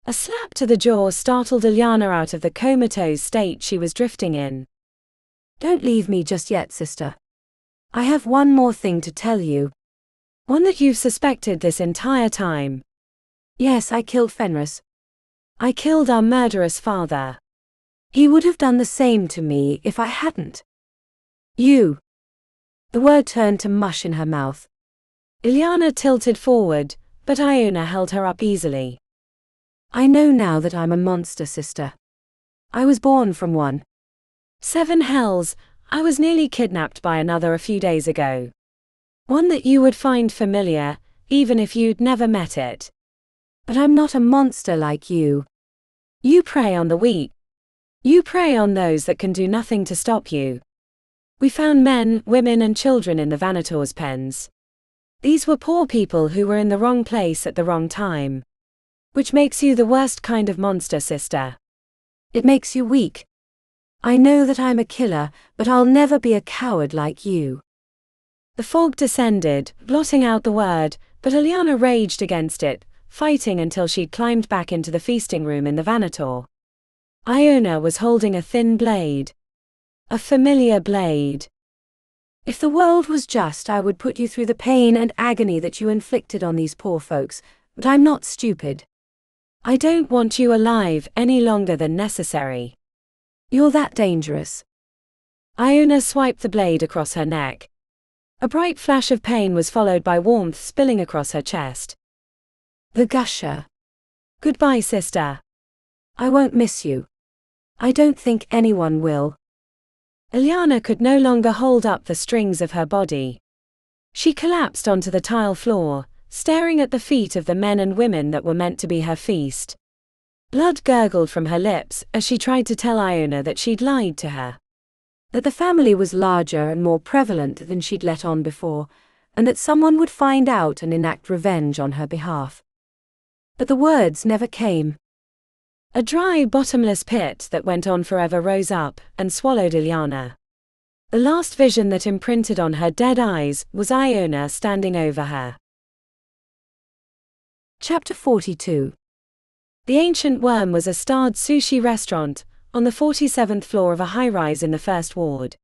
A slap to the jaw startled Iona out of the comatose state she was drifting in. Don't leave me just yet, sister. I have one more thing to tell you. One that you've suspected this entire time. Yes, I killed Fenris. I killed our murderous father. He would have done the same to me if I hadn't. You. The word turned to mush in her mouth. Iona tilted forward, but Iona held her up easily. I know now that I'm a monster, sister. I was born from one. 7 hells, I was nearly kidnapped by another a few days ago. One that you would find familiar, even if you'd never met it. But I'm not a monster like you. You prey on the weak. You prey on those that can do nothing to stop you. We found men, women and children in the Vanator's pens. These were poor people who were in the wrong place at the wrong time. Which makes you the worst kind of monster, sister. It makes you weak. I know that I'm a killer, but I'll never be a coward like you. The fog descended, blotting out the word, but Iona raged against it, fighting until she'd climbed back into the feasting room in the Vanator. Iona was holding a thin blade. A familiar blade. If the world was just, I would put you through the pain and agony that you inflicted on these poor folks, but I'm not stupid. I don't want you alive any longer than necessary. You're that dangerous. Iona swiped the blade across her neck. A bright flash of pain was followed by warmth spilling across her chest. The gusher. Goodbye, sister. I won't miss you. I don't think anyone will. Iona could no longer hold up the strings of her body. She collapsed onto the tile floor, staring at the feet of the men and women that were meant to be her feast. Blood gurgled from her lips as she tried to tell Iona that she'd lied to her. That the family was larger and more prevalent than she'd let on before, and that someone would find out and enact revenge on her behalf. But the words never came. A dry, bottomless pit that went on forever rose up and swallowed Iona. The last vision that imprinted on her dead eyes was Iona standing over her. Chapter 42. The Ancient Worm was a starred sushi restaurant on the 47th floor of a high-rise in the First Ward.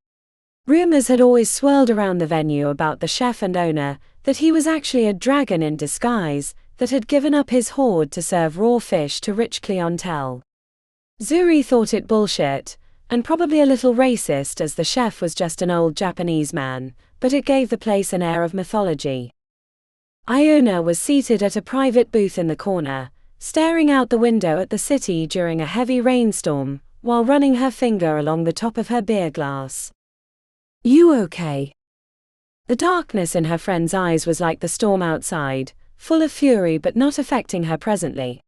Rumors had always swirled around the venue about the chef and owner that he was actually a dragon in disguise that had given up his hoard to serve raw fish to rich clientele. Zuri thought it bullshit, and probably a little racist as the chef was just an old Japanese man, but it gave the place an air of mythology. Iona was seated at a private booth in the corner, staring out the window at the city during a heavy rainstorm, while running her finger along the top of her beer glass. You okay? The darkness in her friend's eyes was like the storm outside, full of fury but not affecting her presently.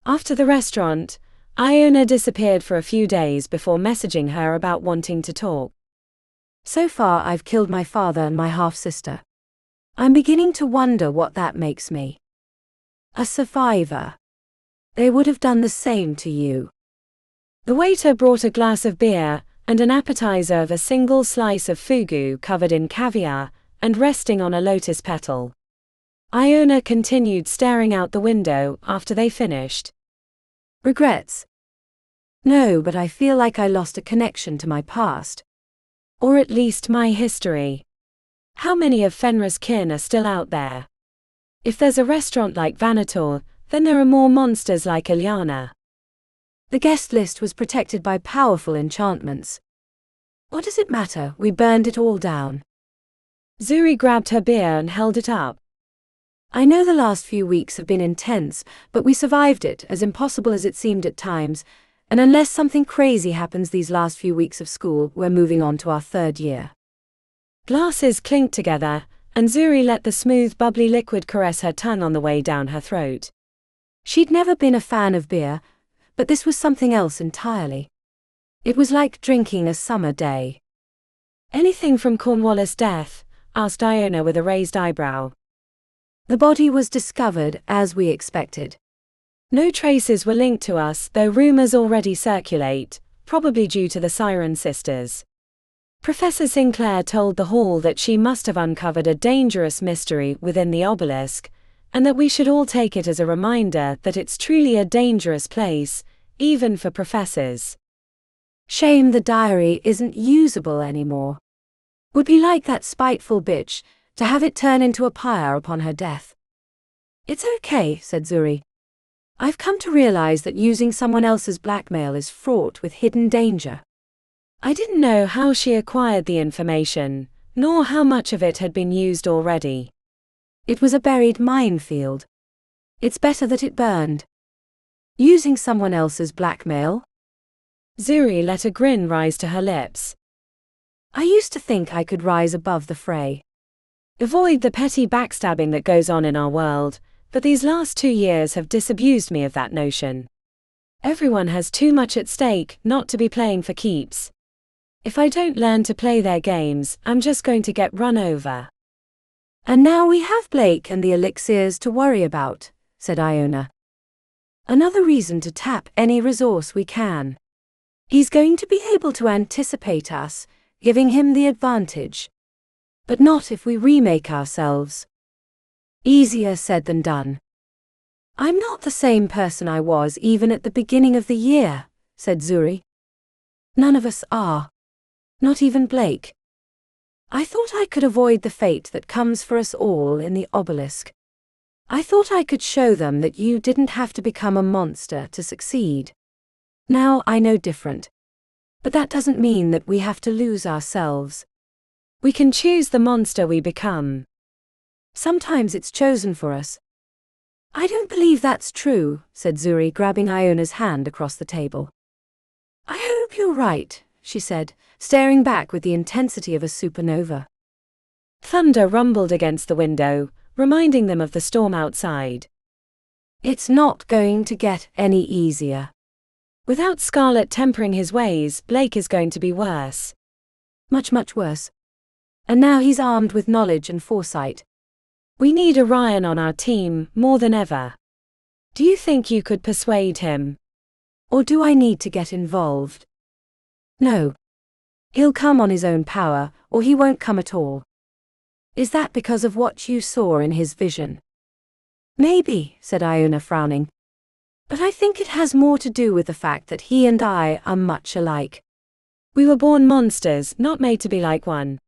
After the restaurant, Iona disappeared for a few days before messaging her about wanting to talk. So far I've killed my father and my half-sister. I'm beginning to wonder what that makes me. A survivor. They would have done the same to you. The waiter brought a glass of beer and an appetizer of a single slice of fugu covered in caviar and resting on a lotus petal. Iona continued staring out the window after they finished. Regrets? No, but I feel like I lost a connection to my past. Or at least my history. How many of Fenris' kin are still out there? If there's a restaurant like Vanator, then there are more monsters like Iona. The guest list was protected by powerful enchantments. What does it matter? We burned it all down. Zuri grabbed her beer and held it up. I know the last few weeks have been intense, but we survived it, as impossible as it seemed at times, and unless something crazy happens these last few weeks of school, we're moving on to our 3rd year. Glasses clinked together, and Zuri let the smooth, bubbly liquid caress her tongue on the way down her throat. She'd never been a fan of beer, but this was something else entirely. It was like drinking a summer day. Anything from Cornwallis' death? Asked Iona with a raised eyebrow. The body was discovered, as we expected. No traces were linked to us, though rumors already circulate, probably due to the Siren sisters. Professor Sinclair told the hall that she must have uncovered a dangerous mystery within the Obelisk, and that we should all take it as a reminder that it's truly a dangerous place, even for professors. Shame the diary isn't usable anymore. Would be like that spiteful bitch, to have it turn into a pyre upon her death. It's okay, said Zuri. I've come to realize that using someone else's blackmail is fraught with hidden danger. I didn't know how she acquired the information, nor how much of it had been used already. It was a buried minefield. It's better that it burned. Using someone else's blackmail? Zuri let a grin rise to her lips. I used to think I could rise above the fray. Avoid the petty backstabbing that goes on in our world, but these last 2 years have disabused me of that notion. Everyone has too much at stake not to be playing for keeps. If I don't learn to play their games, I'm just going to get run over. And now we have Blake and the elixirs to worry about, said Iona. Another reason to tap any resource we can. He's going to be able to anticipate us, giving him the advantage. But not if we remake ourselves. Easier said than done. I'm not the same person I was even at the beginning of the year, said Zuri. None of us are. Not even Blake. I thought I could avoid the fate that comes for us all in the Obelisk. I thought I could show them that you didn't have to become a monster to succeed. Now I know different. But that doesn't mean that we have to lose ourselves. We can choose the monster we become. Sometimes it's chosen for us. I don't believe that's true, said Zuri, grabbing Iona's hand across the table. I hope you're right, she said, staring back with the intensity of a supernova. Thunder rumbled against the window, reminding them of the storm outside. It's not going to get any easier. Without Scarlet tempering his ways, Blake is going to be worse. Much, much worse. And now he's armed with knowledge and foresight. We need Orion on our team, more than ever. Do you think you could persuade him? Or do I need to get involved? No. He'll come on his own power, or he won't come at all. Is that because of what you saw in his vision? Maybe, said Iona, frowning. But I think it has more to do with the fact that he and I are much alike. We were born monsters, not made to be like one.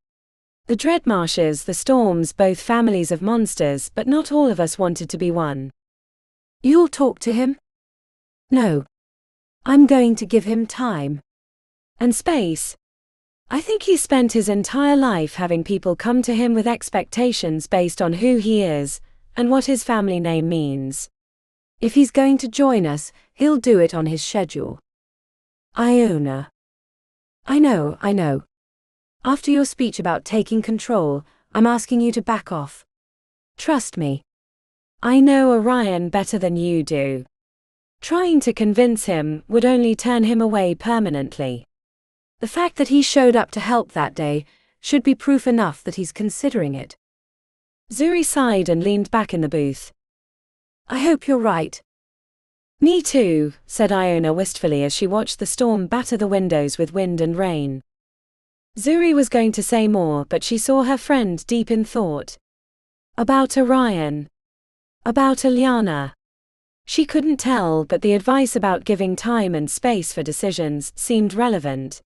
The Dreadmarshes, the Storms, both families of monsters, but not all of us wanted to be one. You'll talk to him? No. I'm going to give him time. And space. I think he spent his entire life having people come to him with expectations based on who he is, and what his family name means. If he's going to join us, he'll do it on his schedule. Iona. I know. After your speech about taking control, I'm asking you to back off. Trust me. I know Orion better than you do. Trying to convince him would only turn him away permanently. The fact that he showed up to help that day should be proof enough that he's considering it. Zuri sighed and leaned back in the booth. I hope you're right. Me too, said Iona wistfully as she watched the storm batter the windows with wind and rain. Zuri was going to say more, but she saw her friend deep in thought. About Orion. About Iona. She couldn't tell, but the advice about giving time and space for decisions seemed relevant.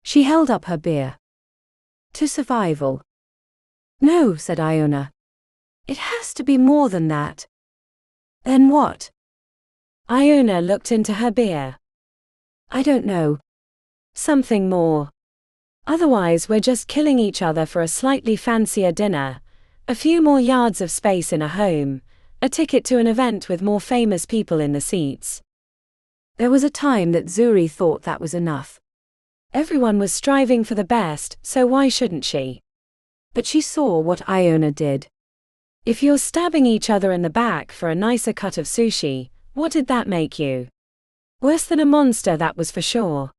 She held up her beer. To survival. No, said Iona. It has to be more than that. Then what? Iona looked into her beer. I don't know. Something more. Otherwise we're just killing each other for a slightly fancier dinner, a few more yards of space in a home, a ticket to an event with more famous people in the seats. There was a time that Zuri thought that was enough. Everyone was striving for the best, so why shouldn't she? But she saw what Iona did. If you're stabbing each other in the back for a nicer cut of sushi, what did that make you? Worse than a monster, that was for sure.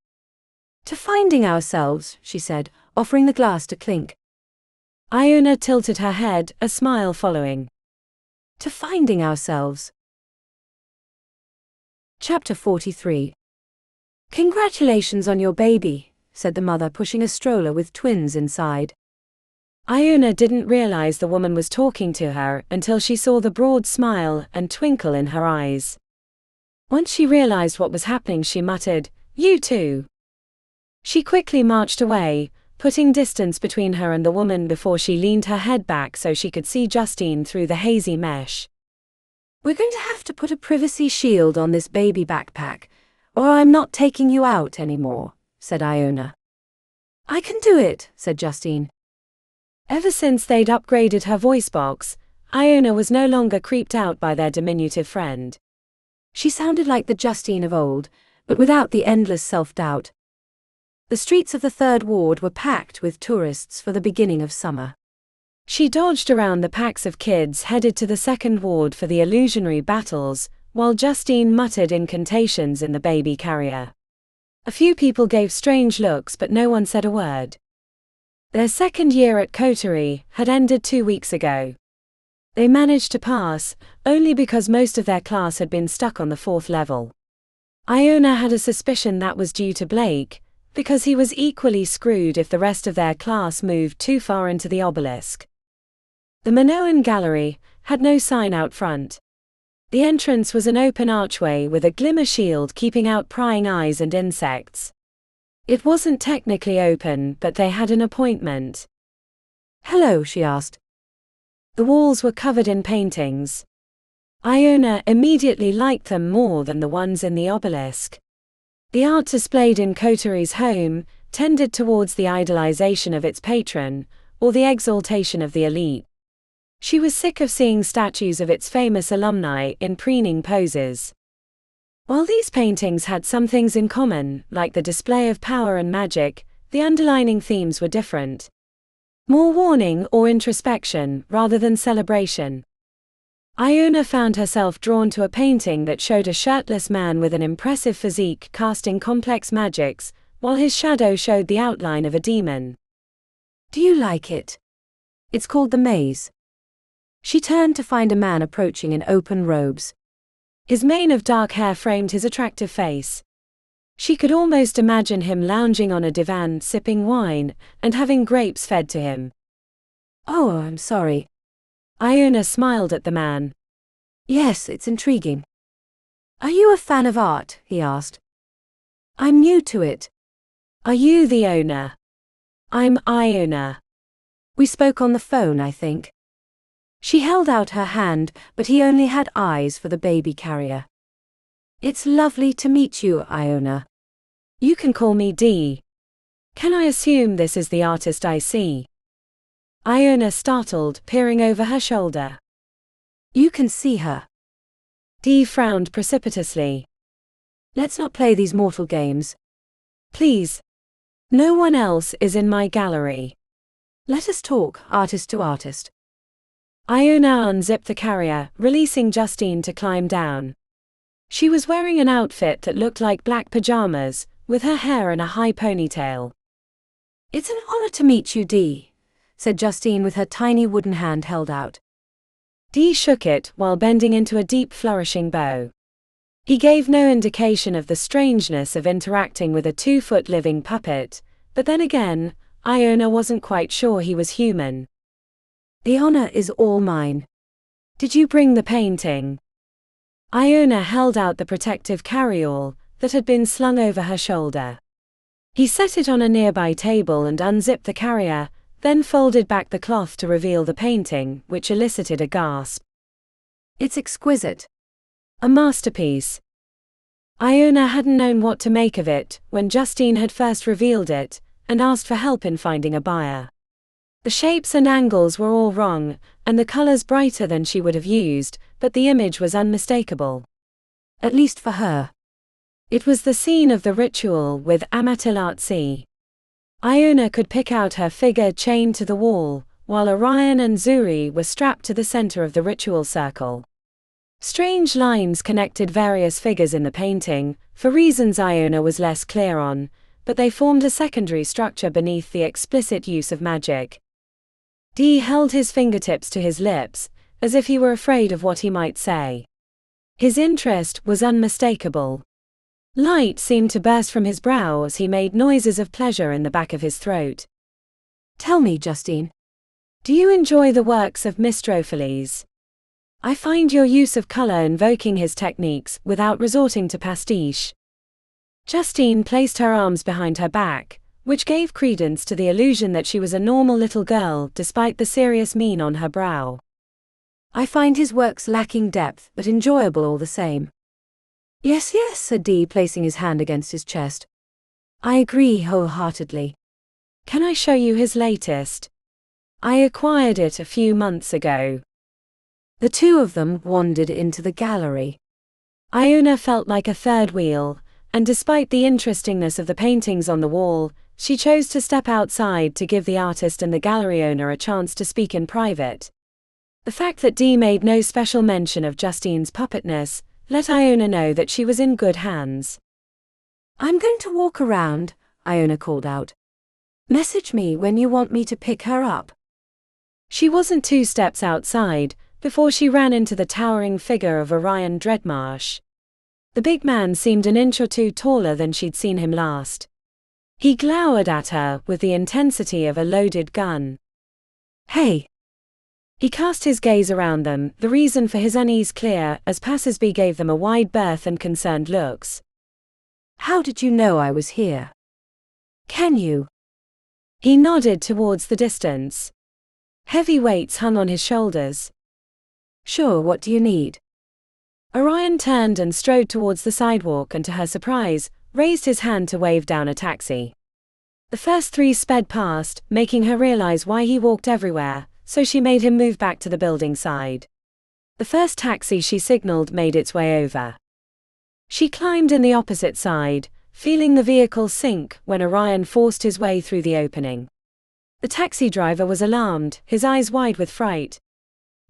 To finding ourselves, she said, offering the glass to clink. Iona tilted her head, a smile following. To finding ourselves. Chapter 43. Congratulations on your baby, said the mother, pushing a stroller with twins inside. Iona didn't realize the woman was talking to her until she saw the broad smile and twinkle in her eyes. Once she realized what was happening, she muttered, "You too." She quickly marched away, putting distance between her and the woman before she leaned her head back so she could see Justine through the hazy mesh. We're going to have to put a privacy shield on this baby backpack, or I'm not taking you out anymore, said Iona. I can do it, said Justine. Ever since they'd upgraded her voice box, Iona was no longer creeped out by their diminutive friend. She sounded like the Justine of old, but without the endless self-doubt. The streets of the Third Ward were packed with tourists for the beginning of summer. She dodged around the packs of kids headed to the Second Ward for the illusionary battles, while Justine muttered incantations in the baby carrier. A few people gave strange looks, but no one said a word. Their second year at Coterie had ended 2 weeks ago. They managed to pass, only because most of their class had been stuck on the 4th level. Iona had a suspicion that was due to Blake, because he was equally screwed if the rest of their class moved too far into the Obelisk. The Minoan Gallery had no sign out front. The entrance was an open archway with a glimmer shield keeping out prying eyes and insects. It wasn't technically open, but they had an appointment. "Hello," she asked. The walls were covered in paintings. Iona immediately liked them more than the ones in the Obelisk. The art displayed in Coterie's home tended towards the idolization of its patron, or the exaltation of the elite. She was sick of seeing statues of its famous alumni in preening poses. While these paintings had some things in common, like the display of power and magic, the underlying themes were different. More warning or introspection, rather than celebration. Iona found herself drawn to a painting that showed a shirtless man with an impressive physique casting complex magics, while his shadow showed the outline of a demon. "Do you like it? It's called The Maze." She turned to find a man approaching in open robes. His mane of dark hair framed his attractive face. She could almost imagine him lounging on a divan sipping wine and having grapes fed to him. "Oh, I'm sorry." Iona smiled at the man. "Yes, it's intriguing." "Are you a fan of art?" he asked. "I'm new to it." "Are you the owner?" "I'm Iona." "We spoke on the phone, I think." She held out her hand, but he only had eyes for the baby carrier. "It's lovely to meet you, Iona." "You can call me Dee. Can I assume this is the artist I see?" Iona startled, peering over her shoulder. "You can see her." Dee frowned precipitously. "Let's not play these mortal games." "Please. No one else is in my gallery. Let us talk, artist to artist." Iona unzipped the carrier, releasing Justine to climb down. She was wearing an outfit that looked like black pajamas, with her hair in a high ponytail. "It's an honor to meet you, Dee," said Justine with her tiny wooden hand held out. Dee shook it while bending into a deep flourishing bow. He gave no indication of the strangeness of interacting with a 2-foot living puppet, but then again, Iona wasn't quite sure he was human. "The honor is all mine." "Did you bring the painting?" Iona held out the protective carryall that had been slung over her shoulder. He set it on a nearby table and unzipped the carrier, then folded back the cloth to reveal the painting, which elicited a gasp. "It's exquisite. A masterpiece." Iona hadn't known what to make of it when Justine had first revealed it and asked for help in finding a buyer. The shapes and angles were all wrong, and the colors brighter than she would have used, but the image was unmistakable. At least for her. It was the scene of the ritual with Amatilatsi. Iona could pick out her figure chained to the wall, while Orion and Zuri were strapped to the center of the ritual circle. Strange lines connected various figures in the painting, for reasons Iona was less clear on, but they formed a secondary structure beneath the explicit use of magic. Dee held his fingertips to his lips, as if he were afraid of what he might say. His interest was unmistakable. Light seemed to burst from his brow as he made noises of pleasure in the back of his throat. "Tell me, Justine. Do you enjoy the works of Mistropheles? I find your use of color invoking his techniques without resorting to pastiche." Justine placed her arms behind her back, which gave credence to the illusion that she was a normal little girl despite the serious mien on her brow. "I find his works lacking depth but enjoyable all the same." Yes, said Dee, placing his hand against his chest. "I agree wholeheartedly." "Can I show you his latest? I acquired it a few months ago." The two of them wandered into the gallery. Iona felt like a third wheel, and despite the interestingness of the paintings on the wall, she chose to step outside to give the artist and the gallery owner a chance to speak in private. The fact that Dee made no special mention of Justine's puppetness let Iona know that she was in good hands. "I'm going to walk around," Iona called out. "Message me when you want me to pick her up." She wasn't 2 steps outside before she ran into the towering figure of Orion Dreadmarsh. The big man seemed an inch or 2 taller than she'd seen him last. He glowered at her with the intensity of a loaded gun. "Hey!" He cast his gaze around them, the reason for his unease clear as passersby gave them a wide berth and concerned looks. "How did you know I was here? Can you?" He nodded towards the distance. Heavy weights hung on his shoulders. "Sure, what do you need?" Orion turned and strode towards the sidewalk and, to her surprise, raised his hand to wave down a taxi. The first 3 sped past, making her realize why he walked everywhere, so she made him move back to the building side. The first taxi she signaled made its way over. She climbed in the opposite side, feeling the vehicle sink when Orion forced his way through the opening. The taxi driver was alarmed, his eyes wide with fright.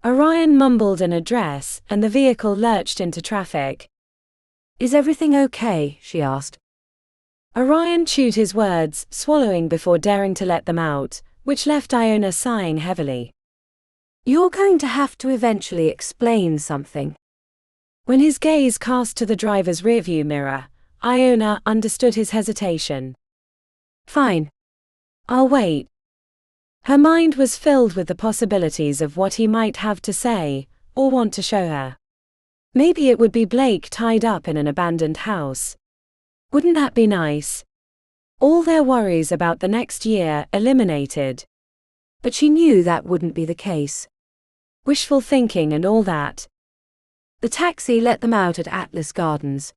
Orion mumbled an address, and the vehicle lurched into traffic. "Is everything okay?" she asked. Orion chewed his words, swallowing before daring to let them out, which left Iona sighing heavily. "You're going to have to eventually explain something." When his gaze cast to the driver's rearview mirror, Iona understood his hesitation. "Fine. I'll wait." Her mind was filled with the possibilities of what he might have to say, or want to show her. Maybe it would be Blake tied up in an abandoned house. Wouldn't that be nice? All their worries about the next year eliminated. But she knew that wouldn't be the case. Wishful thinking and all that. The taxi let them out at Atlas Gardens.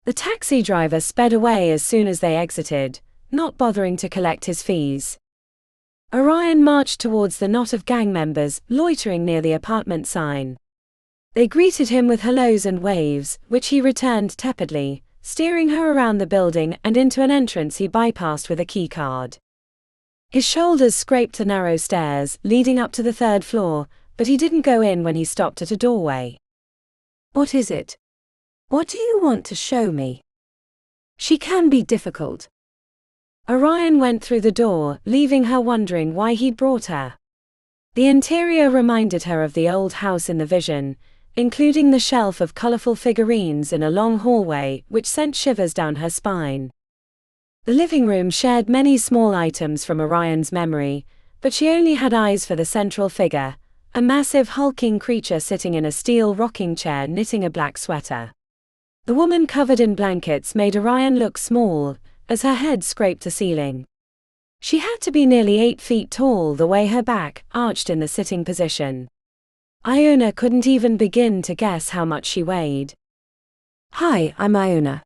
The taxi driver sped away as soon as they exited, not bothering to collect his fees. Orion marched towards the knot of gang members loitering near the apartment sign. They greeted him with hellos and waves, which he returned tepidly, steering her around the building and into an entrance he bypassed with a keycard. His shoulders scraped the narrow stairs leading up to the 3rd floor, but he didn't go in when he stopped at a doorway. "What is it? What do you want to show me?" She can be difficult. Orion went through the door, leaving her wondering why he'd brought her. The interior reminded her of the old house in the vision, including the shelf of colorful figurines in a long hallway which sent shivers down her spine. The living room shared many small items from Orion's memory, but she only had eyes for the central figure, a massive hulking creature sitting in a steel rocking chair knitting a black sweater. The woman covered in blankets made Orion look small, as her head scraped the ceiling. She had to be nearly 8 feet tall the way her back arched in the sitting position. Iona couldn't even begin to guess how much she weighed. "Hi, I'm Iona."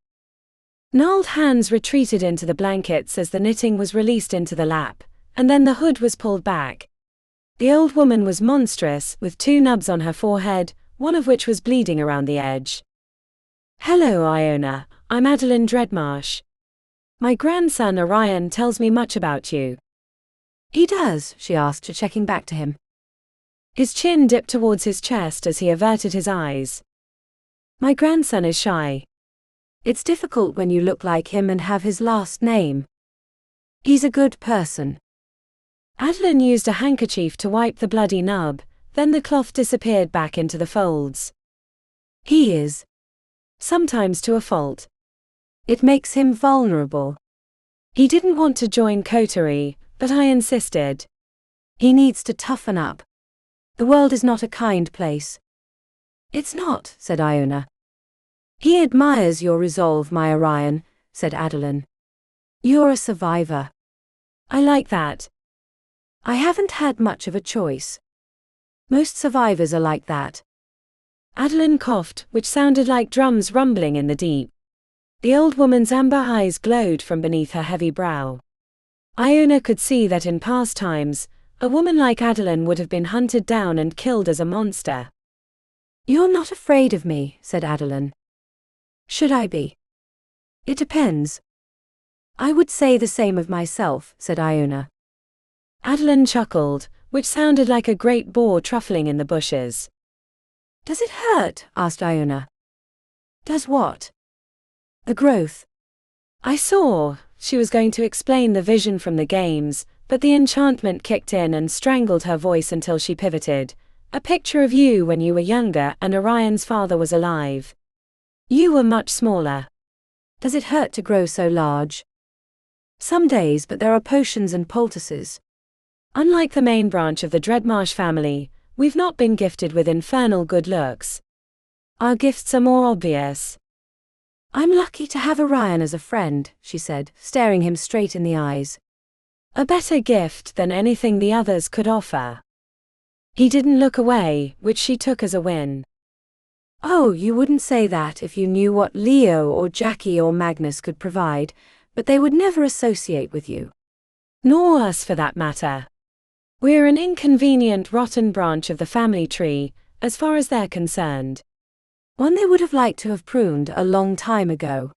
Gnarled hands retreated into the blankets as the knitting was released into the lap, and then the hood was pulled back. The old woman was monstrous, with 2 nubs on her forehead, one of which was bleeding around the edge. "Hello, Iona, I'm Adeline Dreadmarsh. My grandson Orion tells me much about you." "He does?" she asked, checking back to him. His chin dipped towards his chest as he averted his eyes. "My grandson is shy." "It's difficult when you look like him and have his last name." "He's a good person." Adeline used a handkerchief to wipe the bloody nub, then the cloth disappeared back into the folds. "He is. Sometimes to a fault. It makes him vulnerable." He didn't want to join coterie, but I insisted. "He needs to toughen up. The world is not a kind place." "It's not," said Iona. "He admires your resolve, my Orion," said Adeline. "You're a survivor." "I like that." "I haven't had much of a choice. Most survivors are like that." Adeline coughed, which sounded like drums rumbling in the deep. The old woman's amber eyes glowed from beneath her heavy brow. Iona could see that in past times, a woman like Adeline would have been hunted down and killed as a monster. You're not afraid of me, said Adeline. Should I be? It depends. I would say the same of myself, said Iona. Adeline chuckled, which sounded like a great boar truffling in the bushes. Does it hurt? Asked Iona. Does what? The growth. I saw. She was going to explain the vision from the games, but the enchantment kicked in and strangled her voice until she pivoted. A picture of you when you were younger and Orion's father was alive. You were much smaller. Does it hurt to grow so large? Some days, but there are potions and poultices. Unlike the main branch of the Dreadmarsh family, we've not been gifted with infernal good looks. Our gifts are more obvious. I'm lucky to have Orion as a friend, she said, staring him straight in the eyes. A better gift than anything the others could offer. He didn't look away, which she took as a win. Oh, you wouldn't say that if you knew what Leo or Jackie or Magnus could provide, but they would never associate with you. Nor us for that matter. We're an inconvenient rotten branch of the family tree, as far as they're concerned. One they would have liked to have pruned a long time ago.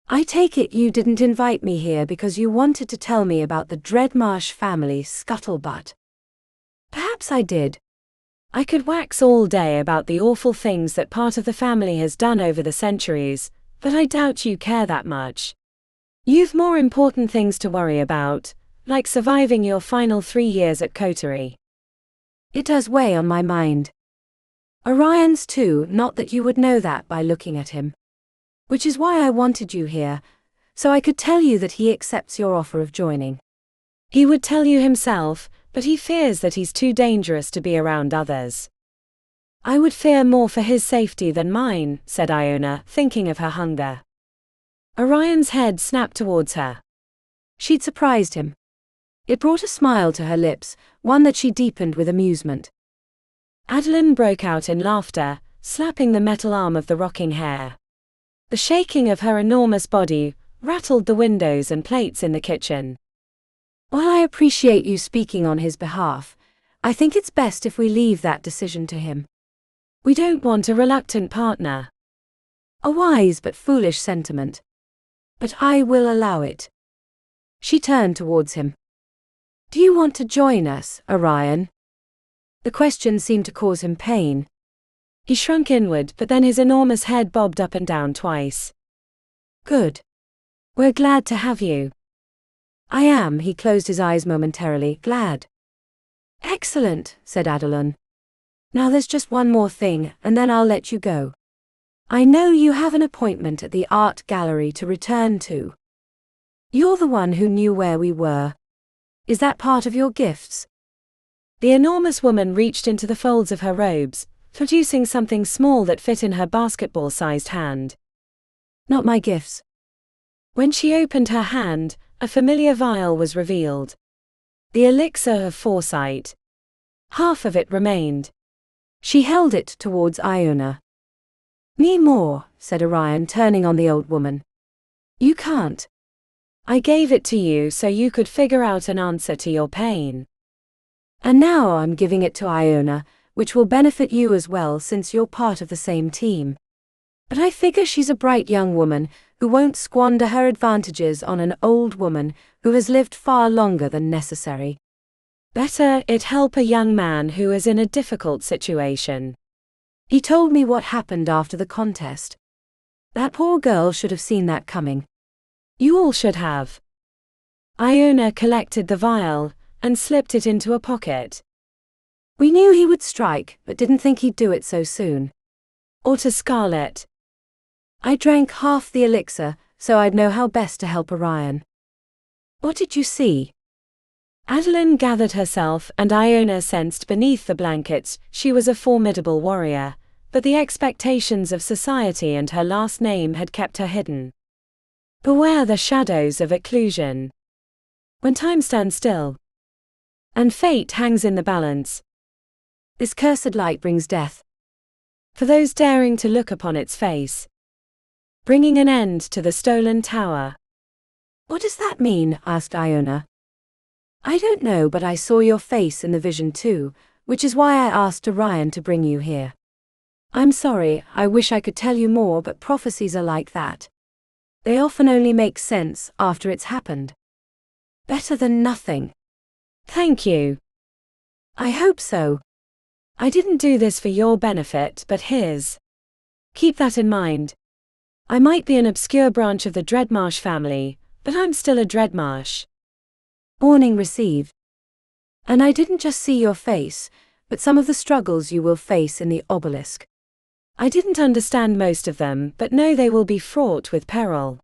I take it you didn't invite me here because you wanted to tell me about the Dreadmarsh family scuttlebutt. Perhaps I did. I could wax all day about the awful things that part of the family has done over the centuries, but I doubt you care that much. You've more important things to worry about, like surviving your final 3 years at Coterie. It does weigh on my mind. Orion's too, not that you would know that by looking at him. Which is why I wanted you here, so I could tell you that he accepts your offer of joining. He would tell you himself, but he fears that he's too dangerous to be around others. I would fear more for his safety than mine, said Iona, thinking of her hunger. Orion's head snapped towards her. She'd surprised him. It brought a smile to her lips, one that she deepened with amusement. Adeline broke out in laughter, slapping the metal arm of the rocking hair. The shaking of her enormous body rattled the windows and plates in the kitchen. While I appreciate you speaking on his behalf, I think it's best if we leave that decision to him. We don't want a reluctant partner. A wise but foolish sentiment. But I will allow it. She turned towards him. Do you want to join us, Orion? The question seemed to cause him pain. He shrunk inward, but then his enormous head bobbed up and down twice. Good. We're glad to have you. I am, he closed his eyes momentarily, glad. Excellent, said Adeline. Now there's just one more thing, and then I'll let you go. I know you have an appointment at the art gallery to return to. You're the one who knew where we were. Is that part of your gifts? The enormous woman reached into the folds of her robes, producing something small that fit in her basketball-sized hand. Not my gifts. When she opened her hand, a familiar vial was revealed. The elixir of foresight. Half of it remained. She held it towards Iona. Me more, said Orion, turning on the old woman. You can't. I gave it to you so you could figure out an answer to your pain. And now I'm giving it to Iona, which will benefit you as well since you're part of the same team. But I figure she's a bright young woman who won't squander her advantages on an old woman who has lived far longer than necessary. Better it help a young man who is in a difficult situation. He told me what happened after the contest. That poor girl should have seen that coming. You all should have. Iona collected the vial and slipped it into a pocket. We knew he would strike, but didn't think he'd do it so soon. Or to Scarlet. I drank half the elixir, so I'd know how best to help Orion. What did you see? Adeline gathered herself, and Iona sensed beneath the blankets she was a formidable warrior, but the expectations of society and her last name had kept her hidden. Beware the shadows of occlusion. When time stands still, and fate hangs in the balance, this cursed light brings death. For those daring to look upon its face, bringing an end to the stolen tower. What does that mean? Asked Iona. I don't know, but I saw your face in the vision too, which is why I asked Orion to bring you here. I'm sorry, I wish I could tell you more, but prophecies are like that. They often only make sense after it's happened. Better than nothing. Thank you. I hope so. I didn't do this for your benefit, but his. Keep that in mind. I might be an obscure branch of the Dreadmarsh family, but I'm still a Dreadmarsh. Warning received. And I didn't just see your face, but some of the struggles you will face in the Obelisk. I didn't understand most of them, but know they will be fraught with peril.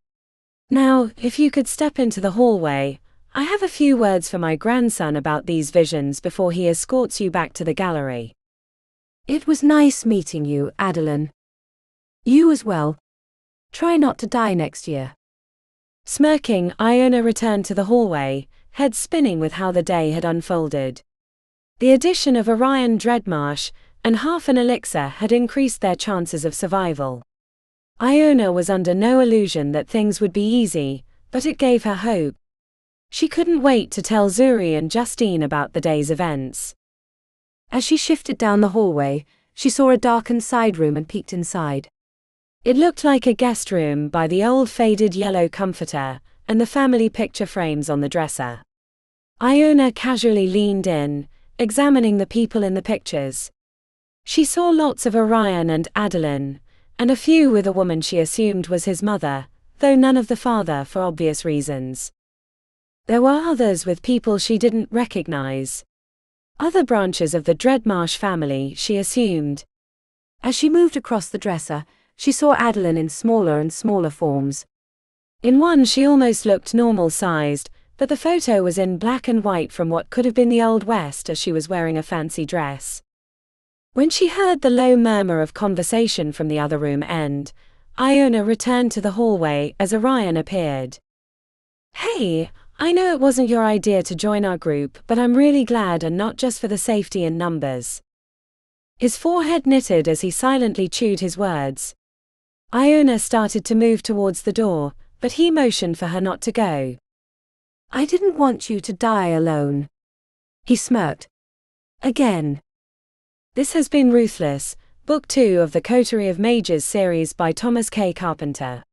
Now, if you could step into the hallway, I have a few words for my grandson about these visions before he escorts you back to the gallery. It was nice meeting you, Adeline. You as well. Try not to die next year. Smirking, Iona returned to the hallway, head spinning with how the day had unfolded. The addition of Orion Dreadmarsh and half an elixir had increased their chances of survival. Iona was under no illusion that things would be easy, but it gave her hope. She couldn't wait to tell Zuri and Justine about the day's events. As she shifted down the hallway, she saw a darkened side room and peeked inside. It looked like a guest room by the old faded yellow comforter and the family picture frames on the dresser. Iona casually leaned in, examining the people in the pictures. She saw lots of Orion and Adeline, and a few with a woman she assumed was his mother, though none of the father for obvious reasons. There were others with people she didn't recognize. Other branches of the Dreadmarsh family, she assumed. As she moved across the dresser, she saw Adeline in smaller and smaller forms. In one she almost looked normal-sized, but the photo was in black and white from what could have been the Old West as she was wearing a fancy dress. When she heard the low murmur of conversation from the other room end, Iona returned to the hallway as Orion appeared. "Hey, I know it wasn't your idea to join our group, but I'm really glad, and not just for the safety in numbers." His forehead knitted as he silently chewed his words. Iona started to move towards the door, but he motioned for her not to go. "I didn't want you to die alone." He smirked. "Again." This has been Ruthless, Book 2 of the Coterie of Mages series by Thomas K. Carpenter.